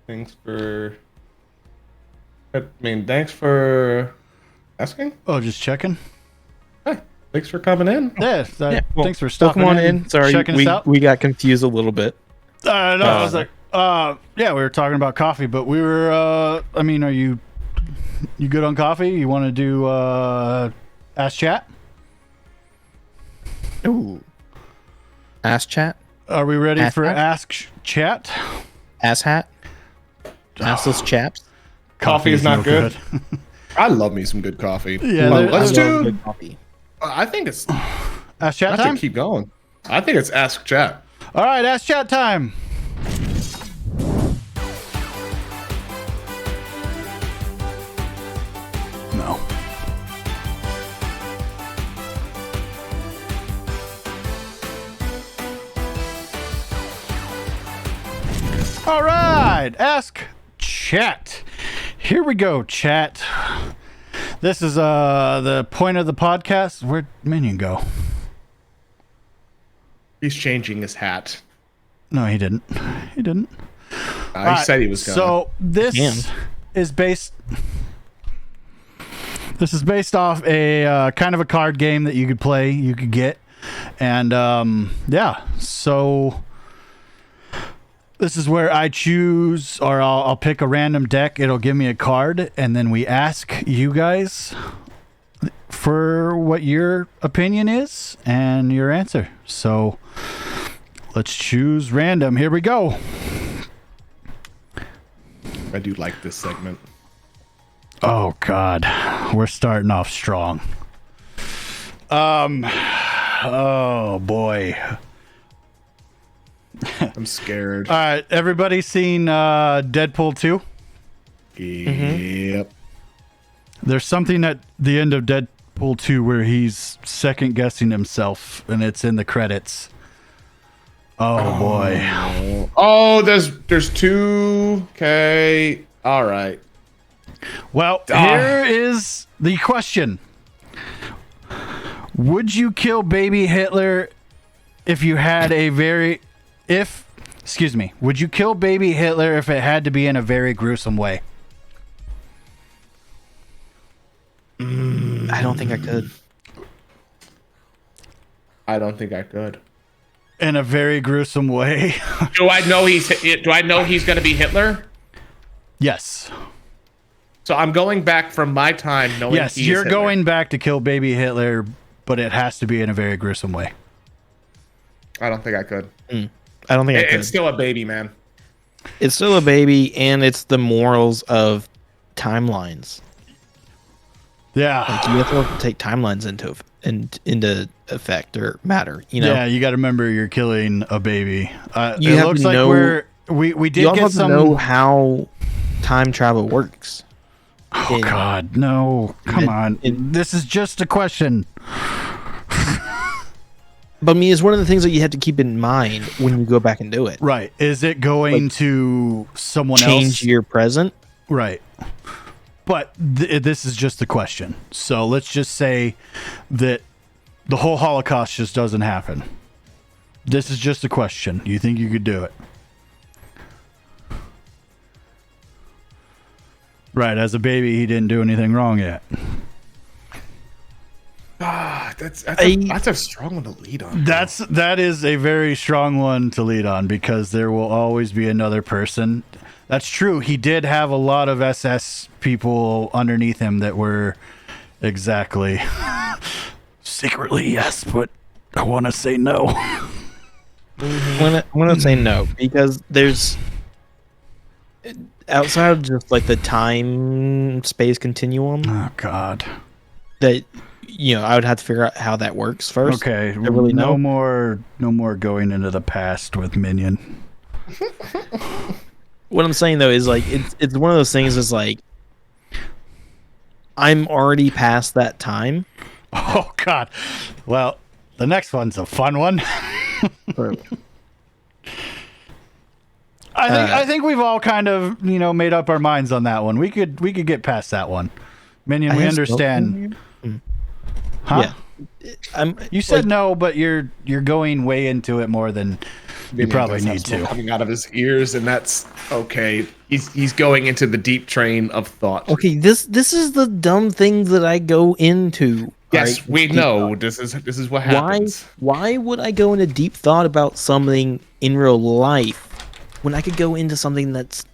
Thanks for. Thanks for asking. Oh, just checking. Hey, thanks for coming in. Yeah, Yeah, well, thanks for stopping Welcome on in. in. Sorry, checking us we, out. we got confused a little bit. No, I was like, yeah, we were talking about coffee, but we were, I mean, are you good on coffee? You want to do, Ask Chat? Ooh. Ass chat? Are we ready Ask for Chat? Chat? Ass hat? Assless chaps? Coffee is not no good. I love me some good coffee. Yeah, Well, there- let's I love do. good coffee. I think it's. Ask Chat I time? should keep going. I think it's Ask Chat. All right, Ask Chat time. No. All right, Ask Chat. Here we go, chat. This is the point of the podcast. Where'd Minion go? He's changing his hat. No, he didn't. He didn't. He said he was going. So this Damn. is based. This is based off a kind of a card game that you could play, you could get, and yeah. So This is where I choose, or I'll pick a random deck. It'll give me a card, and then we ask you guys for what your opinion is and your answer. So let's choose random. Here we go. I do like this segment. Oh God, we're starting off strong. Oh boy. I'm scared. All right, everybody seen Deadpool 2? Yep. There's something at the end of Deadpool 2 where he's second guessing himself, and it's in the credits. Oh boy. Oh, there's two. Okay. All right. Well, here is the question. Would you kill baby Hitler if you had a very would you kill baby Hitler if it had to be in a very gruesome way? I don't think I could. I don't think I could. In a very gruesome way? Do I know he's going to be Hitler? Yes. So I'm going back from my time knowing Yes, he is you're Hitler. going back to kill baby Hitler, but it has to be in a very gruesome way. I don't think I could. I don't think I could. It's still a baby, man. It's still a baby, and it's the morals of timelines. Yeah. Like, you have to take timelines into effect or matter. You know. Yeah, you got to remember you're killing a baby. You it have looks to like know- we did You also get have to some. know how time travel works. Oh God, no! Come on, this is just a question. But I mean, it's one of the things that you have to keep in mind when you go back and do it. Right? Is it going to someone Change else? your present. Right. But this is just a question. So let's just say that the whole Holocaust just doesn't happen. This is just a question. You think you could do it? Right. As a baby, he didn't do anything wrong yet. That's a strong one to lead on. That is a very strong one to lead on because there will always be another person. That's true. He did have a lot of SS people underneath him that were exactly secretly yes, but I want to say no. I'm gonna say no because there's outside of just like the time space continuum Oh God. that I would have to figure out how that works first. Okay. I really no know. more going into the past with Minion. What I'm saying though is like it's one of those things. Is like I'm already past that time. Oh God. Well, the next one's a fun one. I think we've all kind of made up our minds on that one. We could get past that one. Minion, we understand. Huh? Yeah. You said no, but you're going way into it more than you probably need to. Coming out of his ears, and that's okay. He's going into the deep train of thought. Okay, this is the dumb thing that I go into. Yes, right? we know. This is what happens. Why would I go into deep thought about something in real life when I could go into something that's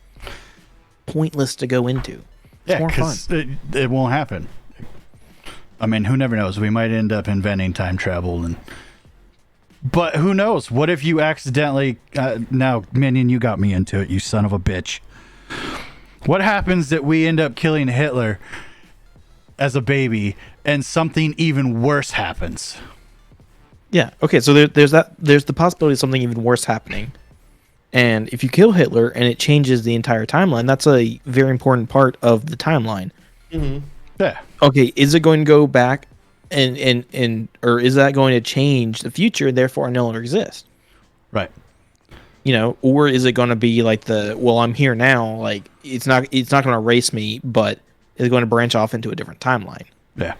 pointless to go into? It's more fun. It won't happen. I mean, who never knows? We might end up inventing time travel, but who knows? What if you accidentally? Now, Minion, you got me into it, you son of a bitch. What happens that we end up killing Hitler as a baby, and something even worse happens? Yeah. Okay. So there's the possibility of something even worse happening, and if you kill Hitler and it changes the entire timeline, that's a very important part of the timeline. Mm-hmm. Yeah. Okay, is it going to go back and or is that going to change the future, therefore no longer exist? Right. Or is it going to be like I'm here now, like it's not going to erase me, but it's going to branch off into a different timeline. Yeah.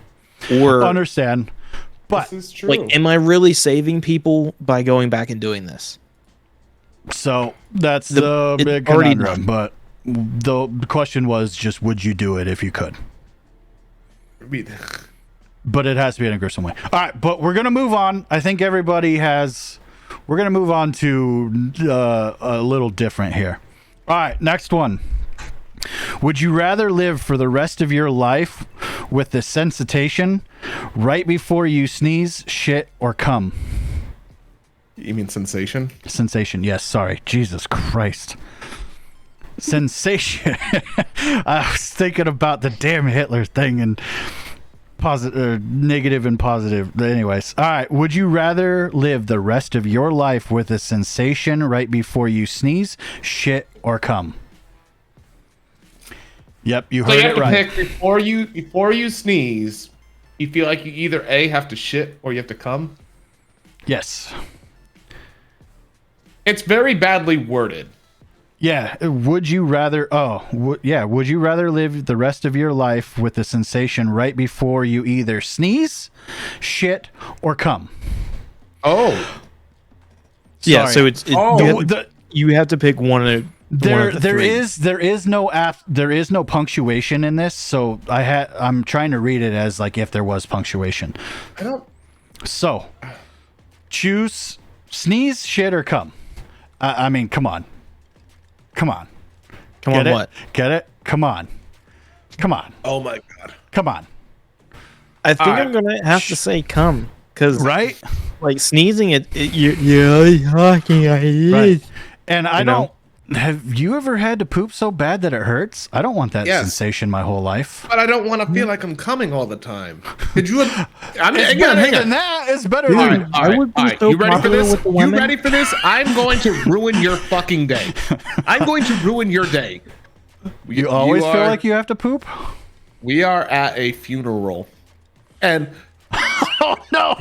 Or understand. But This is true. like, am I really saving people by going back and doing this? So that's the it's big already conundrum. But the question was just, would you do it if you could? But it has to be in a gruesome way. All right, but we're going to move on. I think everybody has We're going to move on to a little different here. All right, next one. Would you rather live for the rest of your life with the sensation right before you sneeze, shit, or cum? You mean sensation? Sensation, yes, sorry. Jesus Christ. Sensation. I was thinking about the damn Hitler thing and negative and positive. But anyways, all right. Would you rather live the rest of your life with a sensation right before you sneeze, shit, or cum? Yep, you So heard you have it to right. pick before you sneeze. You feel like you either A, have to shit, or you have to come. Yes. It's very badly worded. Yeah. Would you rather? Would you rather live the rest of your life with the sensation right before you either sneeze, shit, or cum? Oh, Yeah, Sorry. so it's The- you have to pick one of There the three. is no punctuation in this, so I'm trying to read it as like if there was punctuation. I don't. So, choose sneeze, shit, or cum. I mean, come on. Come Get on, it? what? Get it? Come on. Oh my god. Come on. I think All I'm gonna have to say come because Right? like sneezing you're talking like this. Right. And I You know? don't. Have you ever had to poop so bad that it hurts? I don't want that Yes. sensation my whole life. But I don't want to feel like I'm coming all the time. Did you? I'm It's again. better Hang than on. that. It's better Dude, than I would be so You ready for popular this? with the You women. ready for this? I'm going to ruin your fucking day. I'm going to ruin your day. You always feel like you have to poop? We are at a funeral, and Oh, no.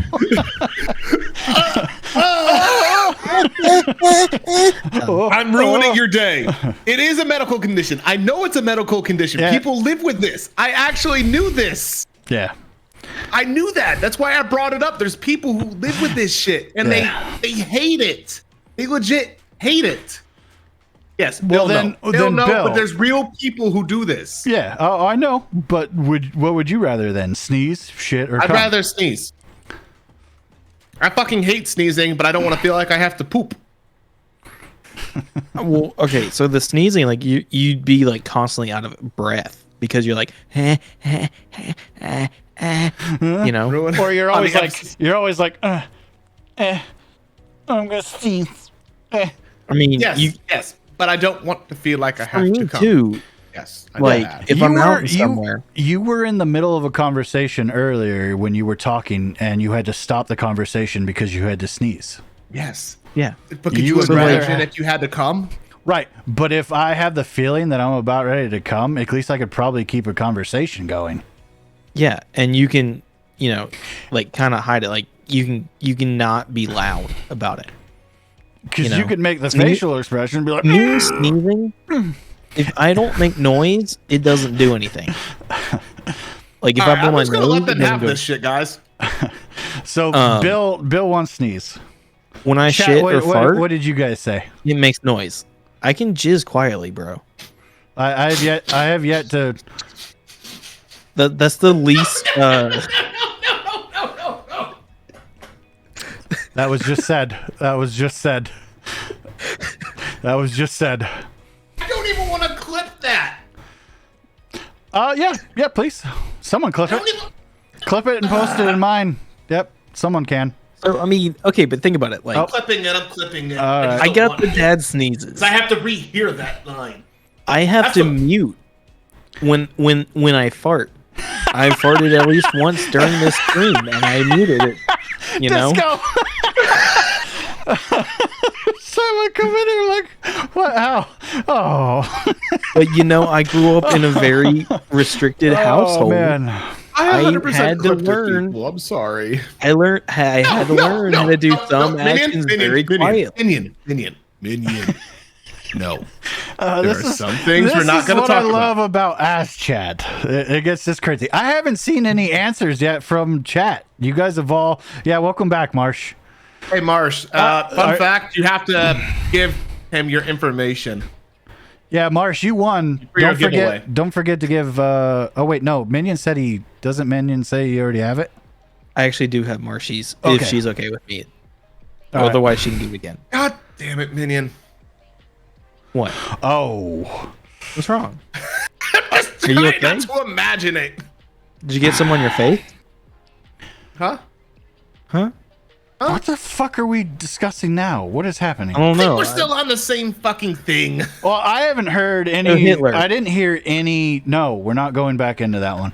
I'm ruining your day. It is a medical condition. I know it's a medical condition. Yeah. People live with this. I actually knew this. Yeah. I knew that. That's why I brought it up. There's people who live with this shit, and Yeah. they hate it. They legit hate it. Yes, Well, Bill then- no. Bill then no, Bill. but there's real people who do this. Yeah. Oh, I know. But what would you rather then? Sneeze, shit, or I'd cum? rather sneeze. I fucking hate sneezing, but I don't want to feel like I have to poop. Well, okay, so the sneezing, like you'd be like constantly out of breath because you're like, you know. Ruin. Or you're On always the like, I'm gonna sneeze. I mean, Yes, but I don't want to feel like I for have me to come. too. Yes, I know Like that. if I'm out somewhere, You were in the middle of a conversation earlier when you were talking, and you had to stop the conversation because you had to sneeze. Yes, yeah. but could You you, would rather imagine have- if you had to come? Right. But if I have the feeling that I'm about ready to come, at least I could probably keep a conversation going. Yeah, and you can, like kind of hide it. Like you can not be loud about it. Because You you know. could make the facial expression and be like, Me sneezing, if I don't make noise, it doesn't do anything. Like if All right, I blow I'm my just gonna nose, let it them doesn't have do this shit, guys. So Bill wants sneeze. When I Chat, shit what, or what- fart, what did you guys say? it makes noise. I can jizz quietly, bro. I have yet to. That's the least. That was just said. That was just said. That was just said. I don't even want to clip that. Yeah, please. Someone clip I it. don't even. Clip it and post it in mine. Yep, someone can. So I mean, okay, but think about it. Like Oh. Clipping it, I'm clipping it. All right. I just don't got want the it. dad sneezes. 'Cause I have to rehear that line. I have That's to what- mute when I fart. I farted at least once during this stream, and I muted it. You know, Let's go. Someone come in here like, what? How? Oh, but I grew up in a very restricted oh household. man. I 100% had to clipped it, learn. people. I'm sorry. I had to learn how to do some actions very quietly. Minion. No. This There are some things this we're not is gonna what talk I love about Ask Chat. It gets this crazy. I haven't seen any answers yet from chat. You guys have all. Yeah, welcome back, Marsh. Hey, Marsh. Fun are- fact: you have to give him your information. Yeah, Marsh, you won. For your Don't forget. giveaway. Don't forget to give. Oh wait, no. Minion said he doesn't. Minion say you already have it. I actually do have Marshies Okay. if she's okay with me. All right. Otherwise, she can do it again. God damn it, Minion. What? Oh. What's wrong? Just Are you trying okay? not to imagine it. Did you get some on your face? Huh? Huh? What the fuck are we discussing now? What is happening? I don't I think know. we're still on the same fucking thing. Well, I haven't heard Oh, any. Hitler. I didn't hear any. No, we're not going back into that one.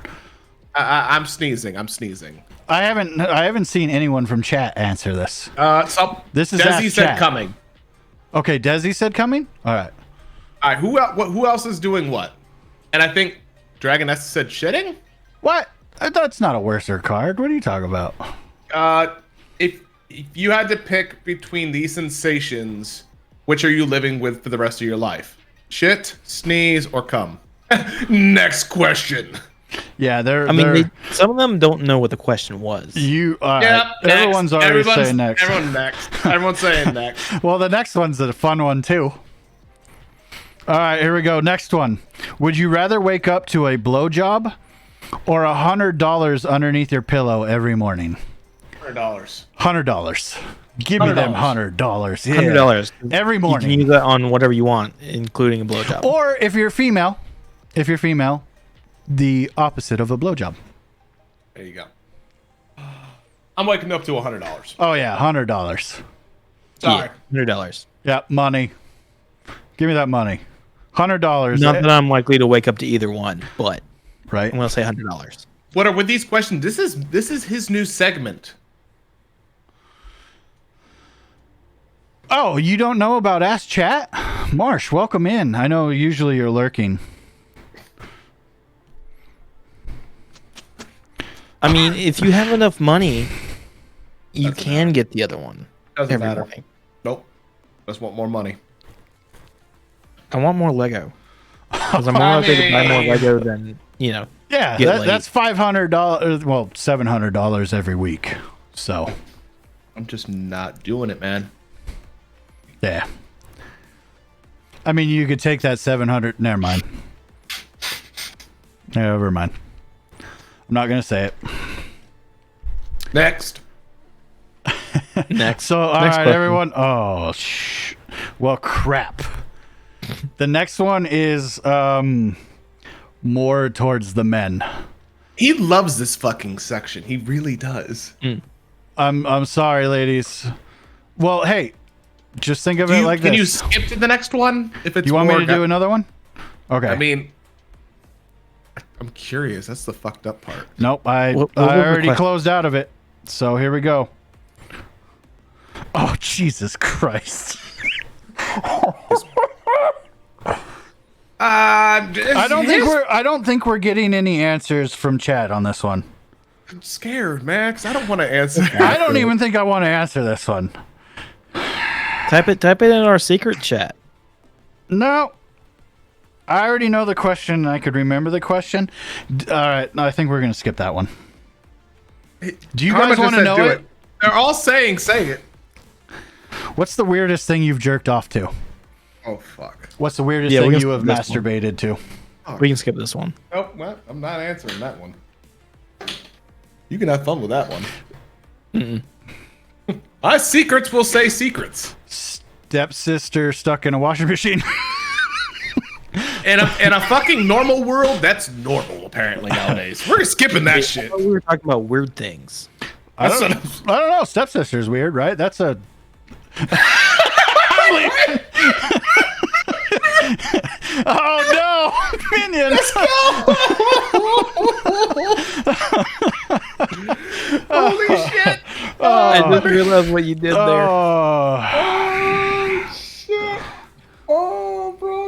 I'm sneezing. I'm sneezing. I haven't seen anyone from chat answer this. So This is Desi Ask said Chat. coming. Okay, Desi said coming. All right. All right, who else is doing what? And I think Dragon S said shitting. What? That's not a worser card. What are you talking about? If you had to pick between these sensations, which are you living with for the rest of your life? Shit, sneeze, or cum? Next question. Yeah, they're. I mean, they're, some of them don't know what the question was. you. Yep, Everyone's next. already saying next. Everyone next. Everyone's saying next. Well, the next one's a fun one too. All right, here we go. Next one. Would you rather wake up to a blowjob or $100 underneath your pillow every morning? $100. $100. Give me them $100. $100. Yeah. $100 every You morning. can use that on whatever you want, including a blowjob. Or if you're female, the opposite of a blowjob. There you go. I'm waking up to $100. Oh yeah, $100. Sorry. $100. Yeah, money. Give me that money. $100. Not that I'm likely to wake up to either one, but Right. I'm gonna say $100. What are with these questions? This is his new segment. Oh, you don't know about Ask Chat? Marsh, welcome in. I know usually you're lurking. I mean, if you have enough money, you can get the other one Doesn't every matter. morning. Nope. Just want more money. I want more Lego. Because I'm more likely to buy more Lego than, Yeah, get laid. that's $500. Well, $700 every week. So, I'm just not doing it, man. yeah. I mean, you could take that 700. Never mind. Never mind. I'm not gonna say it. Next. next. So, all Next right, question. everyone. Oh, well, crap. The next one is more towards the men. He loves this fucking section. He really does. I'm sorry, ladies. Well, hey, just think of it like Can you this. skip to the next one? If it's You want me more to do another one? Okay. I mean, I'm curious. That's the fucked up part. Nope. I What was the already question? closed out of it. So here we go. Oh, Jesus Christ. I don't think we're getting any answers from chat on this one. I'm scared, Max. I don't want to answer. I don't even think I want to answer this one. Type it in our secret chat. No. I already know the question. I could remember the question. All right. No, I think we're going to skip that one. Do you Karma guys just want to said know do it? They're all saying say it. What's the weirdest thing you've jerked off to? Oh fuck. What's the weirdest Yeah, we thing can you have skip this one. masturbated to? We can skip this one. Oh, well, I'm not answering that one. You can have fun with that one. My secrets will say secrets. Stepsister stuck in a washing machine. In a fucking normal world, that's normal apparently nowadays. We're skipping that shit. We were talking about weird things. I don't know. Stepsister's weird, right? That's a. Oh no, Minion! Let's Holy shit! I didn't realize what you did there. Oh, Oh shit! Oh, bro,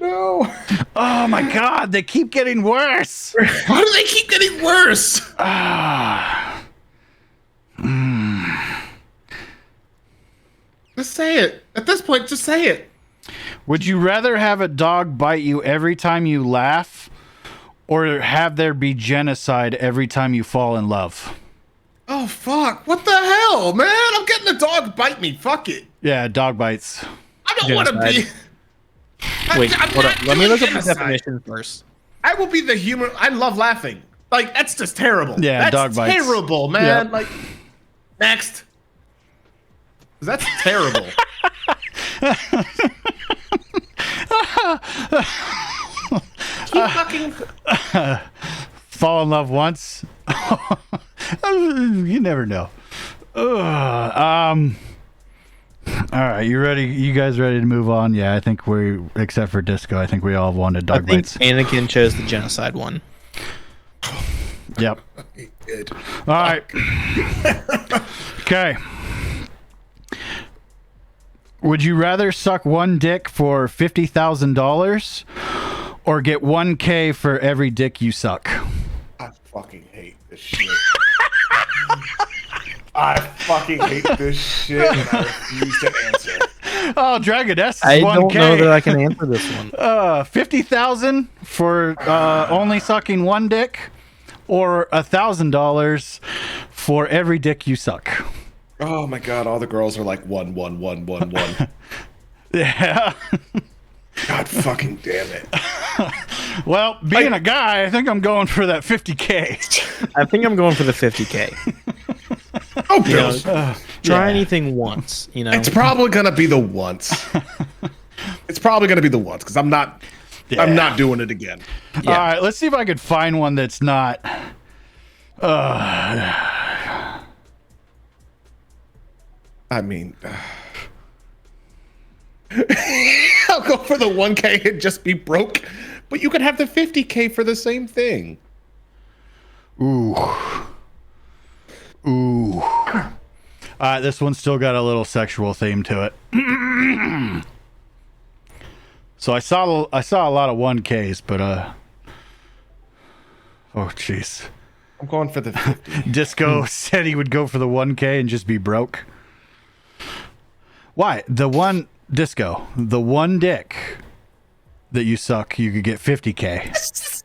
no. oh my God! They keep getting worse. How do they keep getting worse? Just say it. At this point, just say it. Would you rather have a dog bite you every time you laugh, or have there be genocide every time you fall in love? Oh fuck! What the hell, man? I'm getting a dog bite me. Fuck it. Yeah, dog bites. I don't want to be. Genocide. Wait, I'm hold not on. Let me doing look up the genocide. definition first. I will be the human. I love laughing. Like that's just terrible. Yeah, that's dog bites. terrible, man. Yep. Like next. That's terrible. Keep fucking. Fall in love once. You never know. All right, you ready? You guys ready to move on? Yeah, I think except for Disco, I think we all wanted I dog think bites. Anakin chose the genocide one. Yep. Good. All right. Okay. Would you rather suck one dick for $50,000 or get $1,000 for every dick you suck? I fucking hate this shit. I fucking hate this shit, and I refuse to answer. Oh, Dragon S is I 1K. don't know that I can answer this one. 50,000 for only sucking one dick, or $1,000 for every dick you suck. Oh my god, all the girls are like 1, 1, 1, 1, 1. Yeah. God fucking damn it. Well, being a guy, I think I'm going for that $50K. I think I'm going for the $50K. Oh, Bills. Try anything once, you know. It's probably gonna be the once. It's probably gonna be the once because I'm not doing it again. Yeah. All right, let's see if I could find one that's not. I mean, I'll go for the 1K and just be broke, but you could have the 50K for the same thing. Ooh. This one's still got a little sexual theme to it. So I saw a lot of 1Ks, but oh jeez. I'm going for the 50. Disco said he would go for the 1K and just be broke. Why? The one dick that you suck, you could get $50K.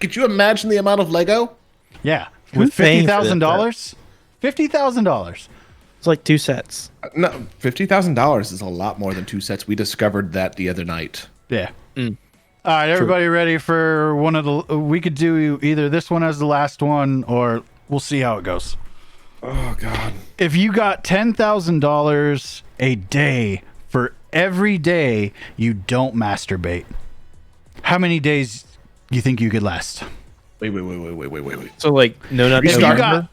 Could you imagine the amount of Lego? Yeah, with $50,000. $50,000. It's like 2 sets. No, $50,000 is a lot more than 2 sets. We discovered that the other night. Yeah. All right, everybody ready for one of the? We could do either this one as the last one, or we'll see how it goes. Oh God! If you got $10,000 a day for every day you don't masturbate, how many days you think you could last? Wait. So like no nut November?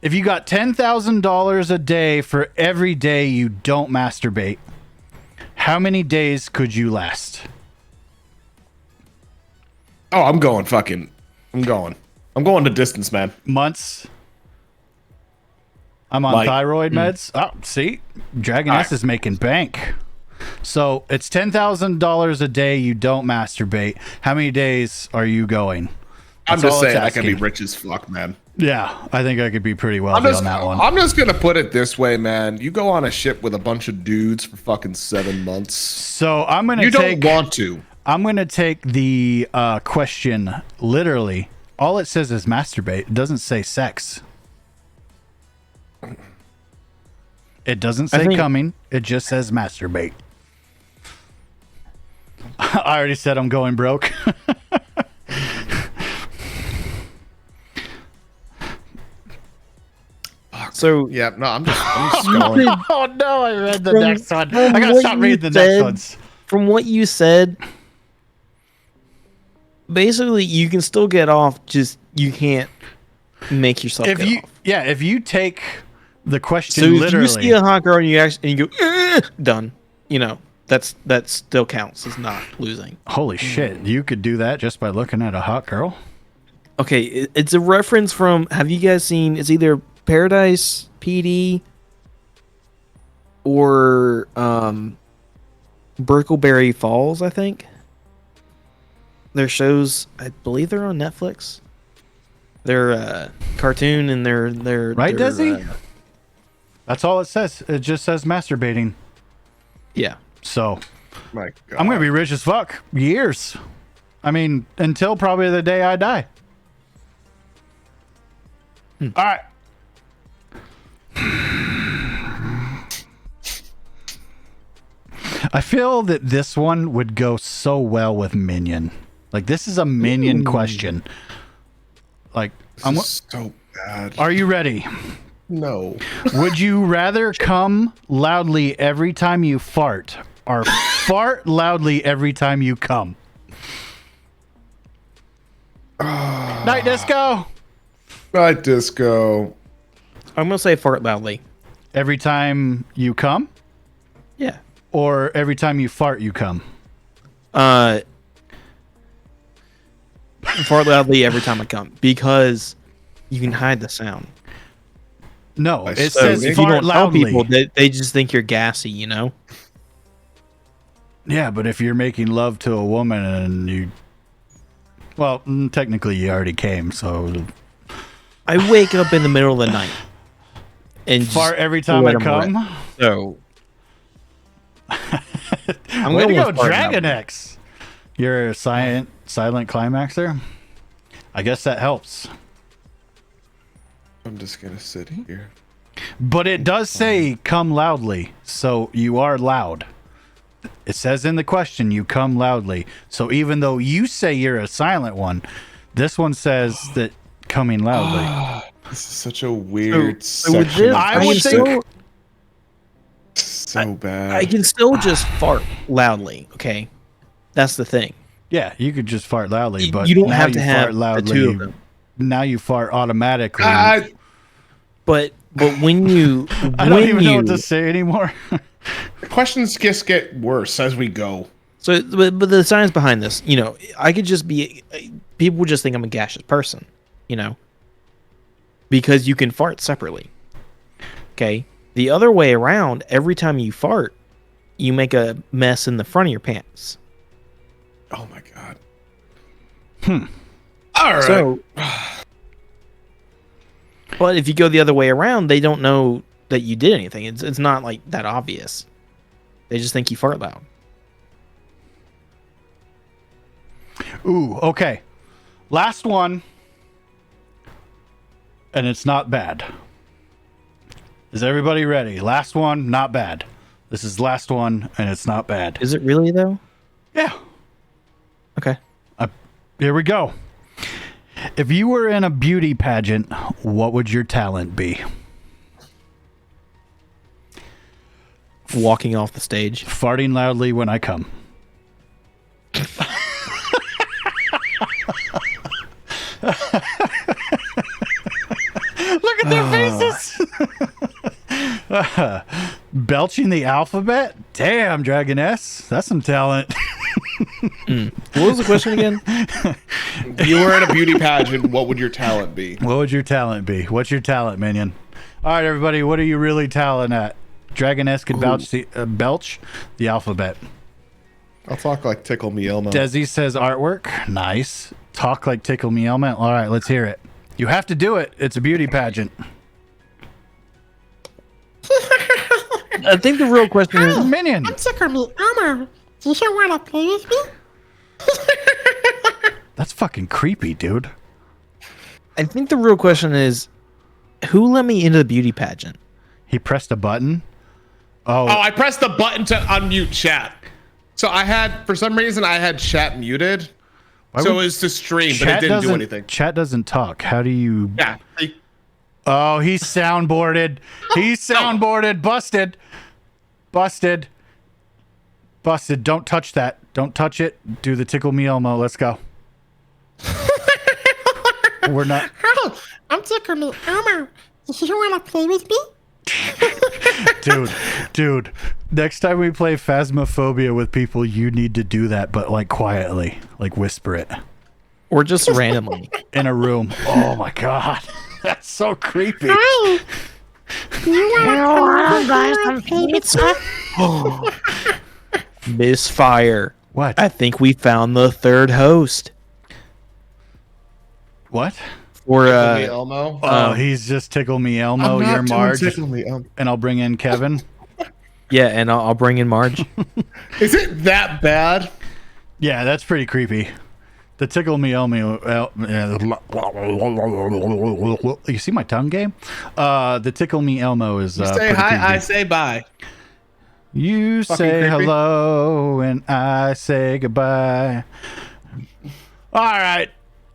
If you got $10,000 a day for every day you don't masturbate, how many days could you last? Oh, I'm going the distance, man. Months? I'm on Like- thyroid meds. Oh, see? Dragon S is making bank. So it's $10,000 a day you don't masturbate. How many days are you going? I'm That's just all it's saying I can be asking. rich as fuck, man. Yeah, I think I could be pretty wealthy on that one. I'm just gonna put it this way, man. You go on a ship with a bunch of dudes for fucking 7 months. So I'm gonna You take. don't want to. I'm gonna take the question literally. All it says is masturbate. It doesn't say sex. It doesn't say coming. It just says masturbate. I already said I'm going broke. So Yeah, no, I'm just going. Oh no, I read the From- next one. from I gotta what stop you reading the said- next ones. from what you said, basically you can still get off, just you can't make yourself If get you, off. yeah, if you take the question So if literally, you see a hot girl and you go done, you know that still counts as not losing. holy shit, you could do that just by looking at a hot girl. Okay, it's a reference from. Have you guys seen? It's either Paradise PD or Brickleberry Falls. I think their shows. I believe they're on Netflix. They're cartoon and they're Right, they're, Desi? That's all it says. It just says masturbating. yeah. So My God. I'm gonna be rich as fuck. Years. I mean, until probably the day I die. All right. I feel that this one would go so well with Minion. Like, this is a Minion question. Like, This is so bad. are you ready? No. Would you rather come loudly every time you fart or fart loudly every time you come? Night disco. Night disco. I'm gonna say fart loudly. Every time you come, Yeah. or every time you fart, you come. Fart loudly every time I come because you can hide the sound. No, it So says if you fart don't tell loudly. people, they just think you're gassy, you know. Yeah, but if you're making love to a woman and you, well, technically you already came, so I wake up in the middle of the night and fart just every time I let 'em come. rip. So I'm Way to going go, with fart Dragon loudly. X. You're a silent climaxer. I guess that helps. I'm just gonna sit here. But it does say come loudly, so you are loud. It says in the question you come loudly. So even though you say you're a silent one, this one says that coming loudly. This is such a weird So with section. this, I I would can think- still, So bad. I can still just fart loudly. Okay, that's the thing. Yeah, you could just fart loudly, but You don't now have to you have fart the loudly. two of them. Now you fart automatically. But when you I don't even know you what to say anymore. The questions just get worse as we go. so but the science behind this, you know, I could just be people would just think I'm a gaseous person, you know, because you can fart separately. Okay, the other way around, every time you fart, you make a mess in the front of your pants. Oh my god. All right. So, but if you go the other way around, they don't know that you did anything. It's not like that obvious. They just think you fart loud. Ooh, okay. Last one. And it's not bad. Is everybody ready? Last one, not bad. This is last one, and it's not bad. Is it really though? Yeah. Okay. Here we go. If you were in a beauty pageant, what would your talent be? Walking off the stage. Farting loudly when I come. Look at their faces. Belching the alphabet? Damn, Dragon S. That's some talent. What was the question again? If you were in a beauty pageant, what would your talent be? What would your talent be? What's your talent, minion? All right, everybody, what are you really talent at? Dragon S could belch the alphabet. I'll talk like Tickle Me Elmo. Desi says artwork. Nice. Talk like Tickle Me Elmo. All right, let's hear it. You have to do it. It's a beauty pageant. I think the real question is Minion. Tickle me, Elmo. Do you want to play with me? That's fucking creepy, dude. I think the real question is who let me into the beauty pageant? He pressed a button. Oh, I pressed the button to unmute chat. So I had, for some reason, I had chat muted. Why So would- it was to stream, but it didn't do anything. Chat doesn't talk. How do you... Yeah. Oh, he's soundboarded. He's soundboarded. Busted. Busted. Busted. Don't touch that. Don't touch it. Do the Tickle Me Elmo. Let's go. We're not... Hi, I'm Tickle me, Elmo. Do you want to play with me? Dude, next time we play Phasmophobia with people, you need to do that, but like quietly, like whisper it Or just randomly? in a room. Oh my god, that's so creepy. Hi. Do you want to buy some pizza? Misfire. What? I think we found the third host. What? Or Tickle Me Elmo. Oh, he's just Tickle Me Elmo. I'm not You're doing Marge, Tickle Me Elmo. and I'll bring in Kevin. yeah, and I'll bring in Marge. Is it that bad? Yeah, that's pretty creepy. The Tickle Me Elmo. You see my tongue game? The Tickle Me Elmo is. You say pretty hi, creepy. I say bye. You Fucking say creepy. hello and I say goodbye. All right.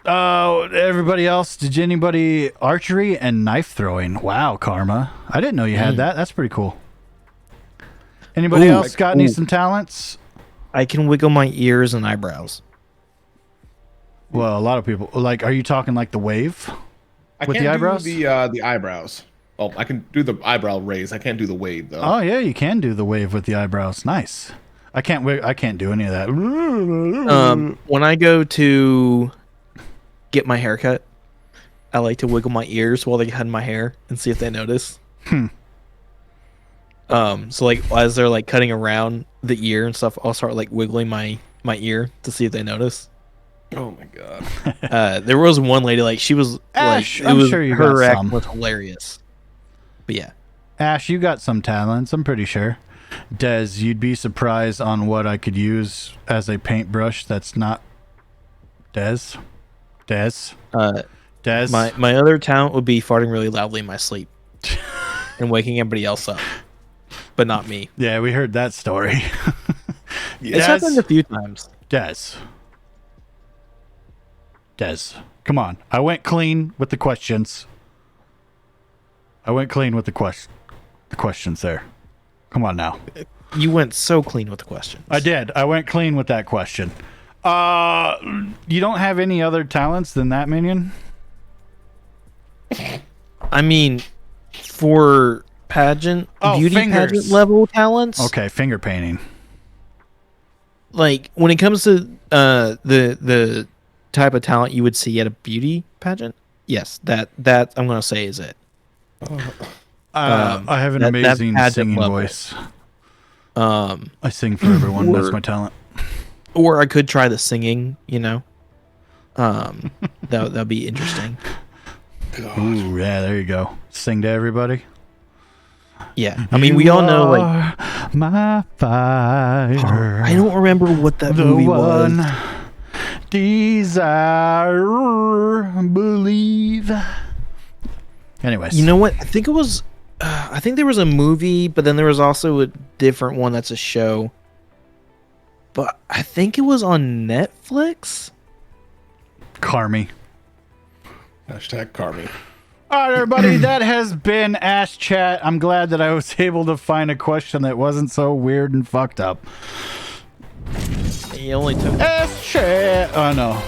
Everybody else, did anybody archery and knife throwing? Wow, Karma. I didn't know you had that. That's pretty cool. Anybody else got any some talents? I can wiggle my ears and eyebrows. Well, a lot of people like. Are you talking like the wave with the eyebrows? Do the eyebrows. Oh, I can do the eyebrow raise. I can't do the wave though. Oh yeah, you can do the wave with the eyebrows. Nice. I can't do any of that. When I go to get my hair cut, I like to wiggle my ears while they cut my hair and see if they notice. So like as they're like cutting around the ear and stuff, I'll start like wiggling my ear to see if they notice. Oh my god. There was one lady, like she was Ash, like, I'm sure you her got act some. was hilarious. But yeah, Ash, you got some talents. I'm pretty sure. Des, you'd be surprised on what I could use as a paintbrush. That's not Des. Des. my other talent would be farting really loudly in my sleep and waking everybody else up, but not me. Yeah, we heard that story. It's happened a few times. Des, come on. I went clean with the questions. The questions there. Come on now. You went so clean with the questions. I did. I went clean with that question. You don't have any other talents than that, Minion? I mean, for beauty fingers. pageant level talents. Okay, finger painting. Like when it comes to the type of talent you would see at a beauty pageant, yes, that I'm gonna say is it. I have an amazing singing voice. I sing for everyone. That's my talent. Or I could try the singing. That'd be interesting. Ooh, yeah, there you go. Sing to everybody. Yeah, I mean we all know like my fire. I don't remember what that movie was. Desire, believe. Anyways, You know what? I think it was. I think there was a movie, but then there was also a different one that's a show. But I think it was on Netflix. Carmy. Hashtag Carmi. All right, everybody, that has been Ash Chat. I'm glad that I was able to find a question that wasn't so weird and fucked up. It only took. Ash Chat. Oh, no.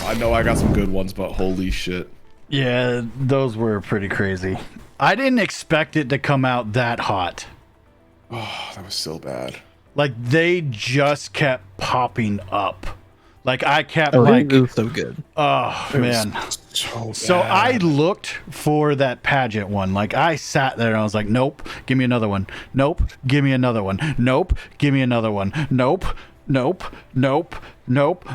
I know I got some good ones, but holy shit. Yeah, those were pretty crazy. I didn't expect it to come out that hot. Oh, that was so bad. Like, they just kept popping up. Like, I kept, Oh, like... it was so good. Oh, man. So bad. So I looked for that pageant one. Like, I sat there and I was like, nope, give me another one. Nope, give me another one. Nope, give me another one. Nope, nope, nope, nope.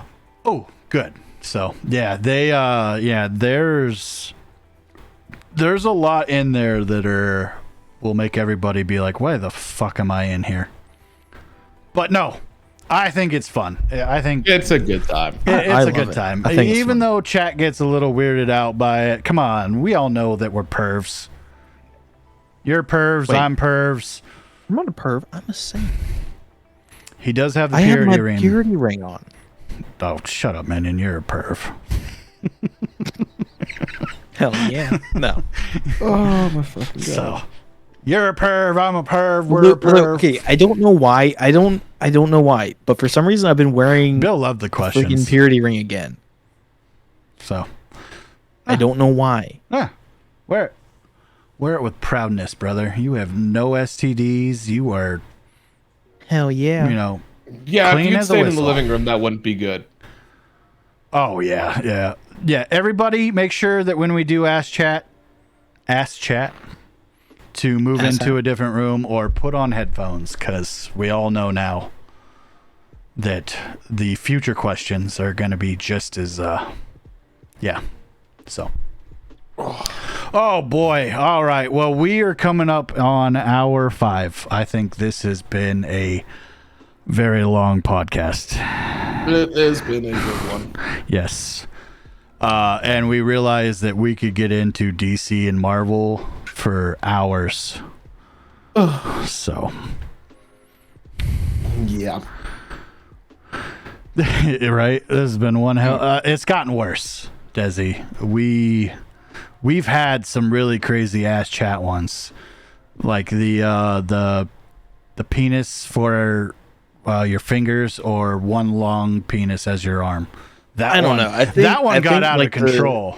Oh, good. So, yeah, there's a lot in there that will make everybody be like, why the fuck am I in here? But no, I think it's fun. I think It's a good time. it's a good time. I think it's Even fun. though chat gets a little weirded out by it. Come on, we all know that we're pervs. You're pervs, Wait. I'm pervs. I'm not a perv. I'm a saint. He does have the I have purity my ring. purity ring on. Oh, shut up, man, and you're a perv. Hell yeah. No. Oh my fucking god. So, you're a perv, I'm a perv, we're a Look, perv. okay, I don't know why. I don't know why, but for some reason I've been wearing Bill loved the freaking questions. purity ring again. So, I don't know why. wear it with proudness, brother. You have no STDs. You are, Hell yeah. Yeah, if Clean you'd as a stayed in the whistle. living room, that wouldn't be good. oh, yeah. Everybody make sure that when we do Ask Chat, to move into a different room or put on headphones, because we all know now that the future questions are going to be just as, so. Oh, boy. All right. Well, we are coming up on hour 5. I think this has been a very long podcast. It has been a good one. Yes. And we realized that we could get into DC and Marvel for hours. So, Yeah. right? This has been one hell. It's gotten worse, Desi. We've had some really crazy ass chat ones, like the penis for your fingers, or one long penis as your arm. I don't know. I think that one got out of like control.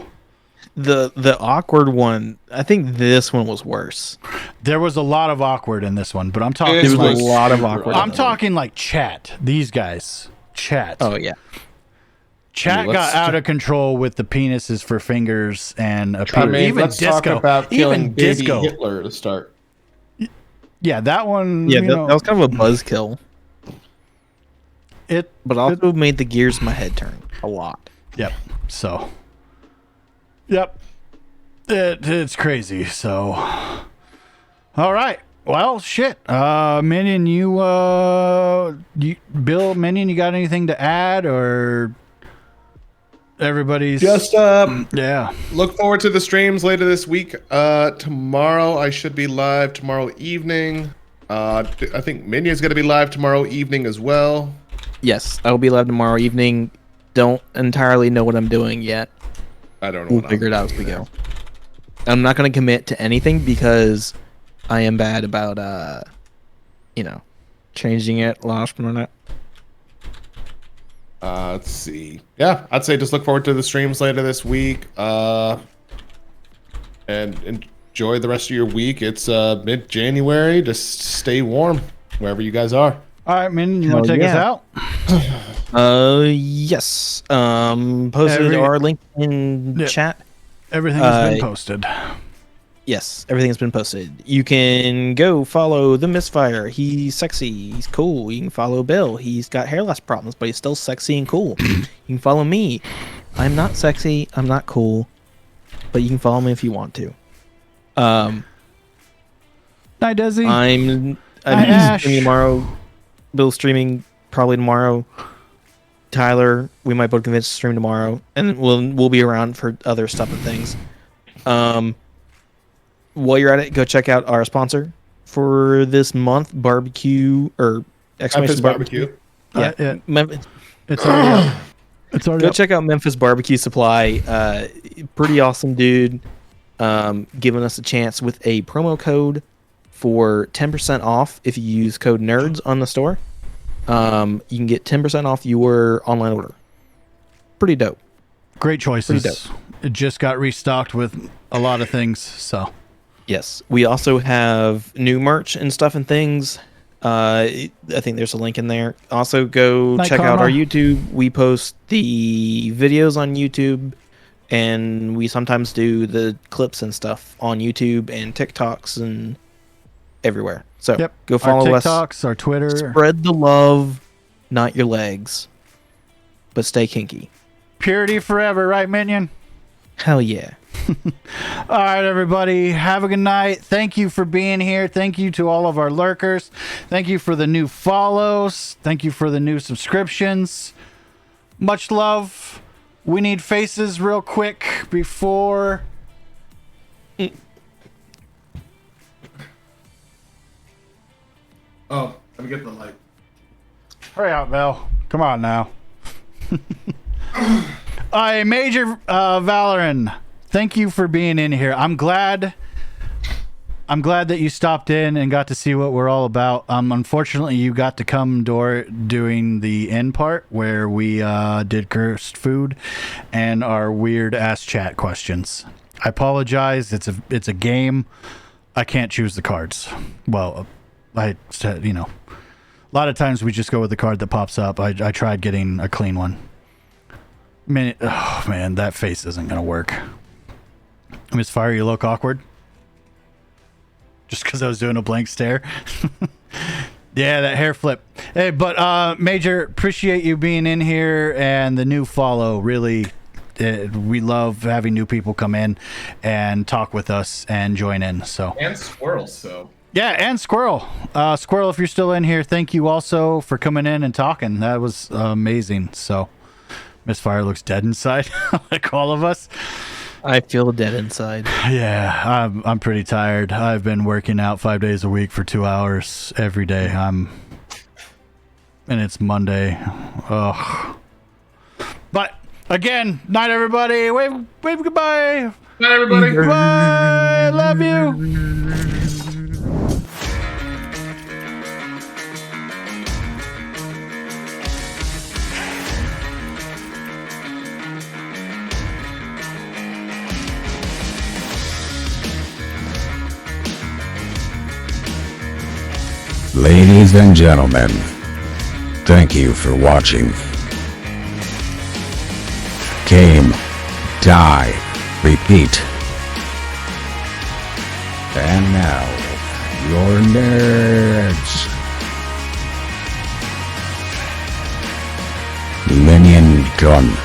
The awkward one. I think this one was worse. There was a lot of awkward in this one, but I'm talking. There was like, a lot of awkward. I'm talking like chat. These guys, chat. Oh yeah. Chat got out of control with the penises for fingers and even let's disco. talk about killing Even baby disco. Hitler to start. Yeah, that one. Yeah, you that know, was kind of a buzzkill. It, but also made the gears in my head turn a lot. Yep. So. Yep. It's crazy. So. All right. Well, shit. Minion, Bill, Minion, you got anything to add, or everybody's Just yeah. look forward to the streams later this week. Tomorrow I should be live tomorrow evening. I think Minion's gonna be live tomorrow evening as well. Yes, I will be live tomorrow evening. Don't entirely know what I'm doing yet. I don't know. We'll figure it out as we go. I'm not going to commit to anything because I am bad about, changing it last minute. Let's see. Yeah, I'd say just look forward to the streams later this week. And enjoy the rest of your week. It's mid-January. Just stay warm wherever you guys are. All right, Minion, you want to take us out? Yes. Posted our link in chat. Everything has been posted. Yes, everything's been posted. You can go follow the Misfire. He's sexy. He's cool. You can follow Bill. He's got hair loss problems, but he's still sexy and cool. You can follow me. I'm not sexy. I'm not cool. But you can follow me if you want to. Night, Desi. I'm Ash. streaming tomorrow. Bill's streaming probably tomorrow. Tyler, we might both convince to stream tomorrow, and we'll be around for other stuff and things. While you're at it, go check out our sponsor for this month, barbecue or exclamation barbecue. Yeah, it's already up. It's already go up. check out Memphis Barbecue Supply. Pretty awesome dude. Giving us a chance with a promo code for 10% off if you use code NERDS on the store. You can get 10% off your online order. Pretty dope. Great choices. Pretty dope. It just got restocked with a lot of things, so. Yes. We also have new merch and stuff and things. I think there's a link in there. Also, go check out our YouTube. We post the videos on YouTube, and we sometimes do the clips and stuff on YouTube and TikToks and everywhere. So go follow our us. TikToks, our Twitter. Spread the love, not your legs, but stay kinky. Purity forever, right, Minion? Hell yeah. All right, everybody. Have a good night. Thank you for being here. Thank you to all of our lurkers. Thank you for the new follows. Thank you for the new subscriptions. Much love. We need faces real quick before... Oh, let me get the light. Hurry up, Bill. Come on now. Major Valoran, thank you for being in here. I'm glad that you stopped in and got to see what we're all about. Unfortunately, you got to come doing the end part where we did cursed food and our weird ass chat questions. I apologize. It's a game. I can't choose the cards. Well, I said, a lot of times we just go with the card that pops up. I tried getting a clean one. Oh man, that face isn't gonna work. Misfire, you look awkward. Just because I was doing a blank stare. Yeah, that hair flip. Hey, but Major, appreciate you being in here and the new follow. Really, we love having new people come in and talk with us and join in. So And squirrels, so. Yeah, and Squirrel. Squirrel, if you're still in here, thank you also for coming in and talking. That was amazing. So, Misfire looks dead inside, like all of us. I feel dead inside. Yeah, I'm pretty tired. I've been working out 5 days a week for 2 hours every day. And it's Monday. Ugh. But again, night everybody. Wave goodbye. Not everybody. Bye. Love you. Ladies and gentlemen, thank you for watching. Game, die, repeat. And now, your nerds. Minion gun.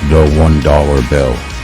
The $1 bill.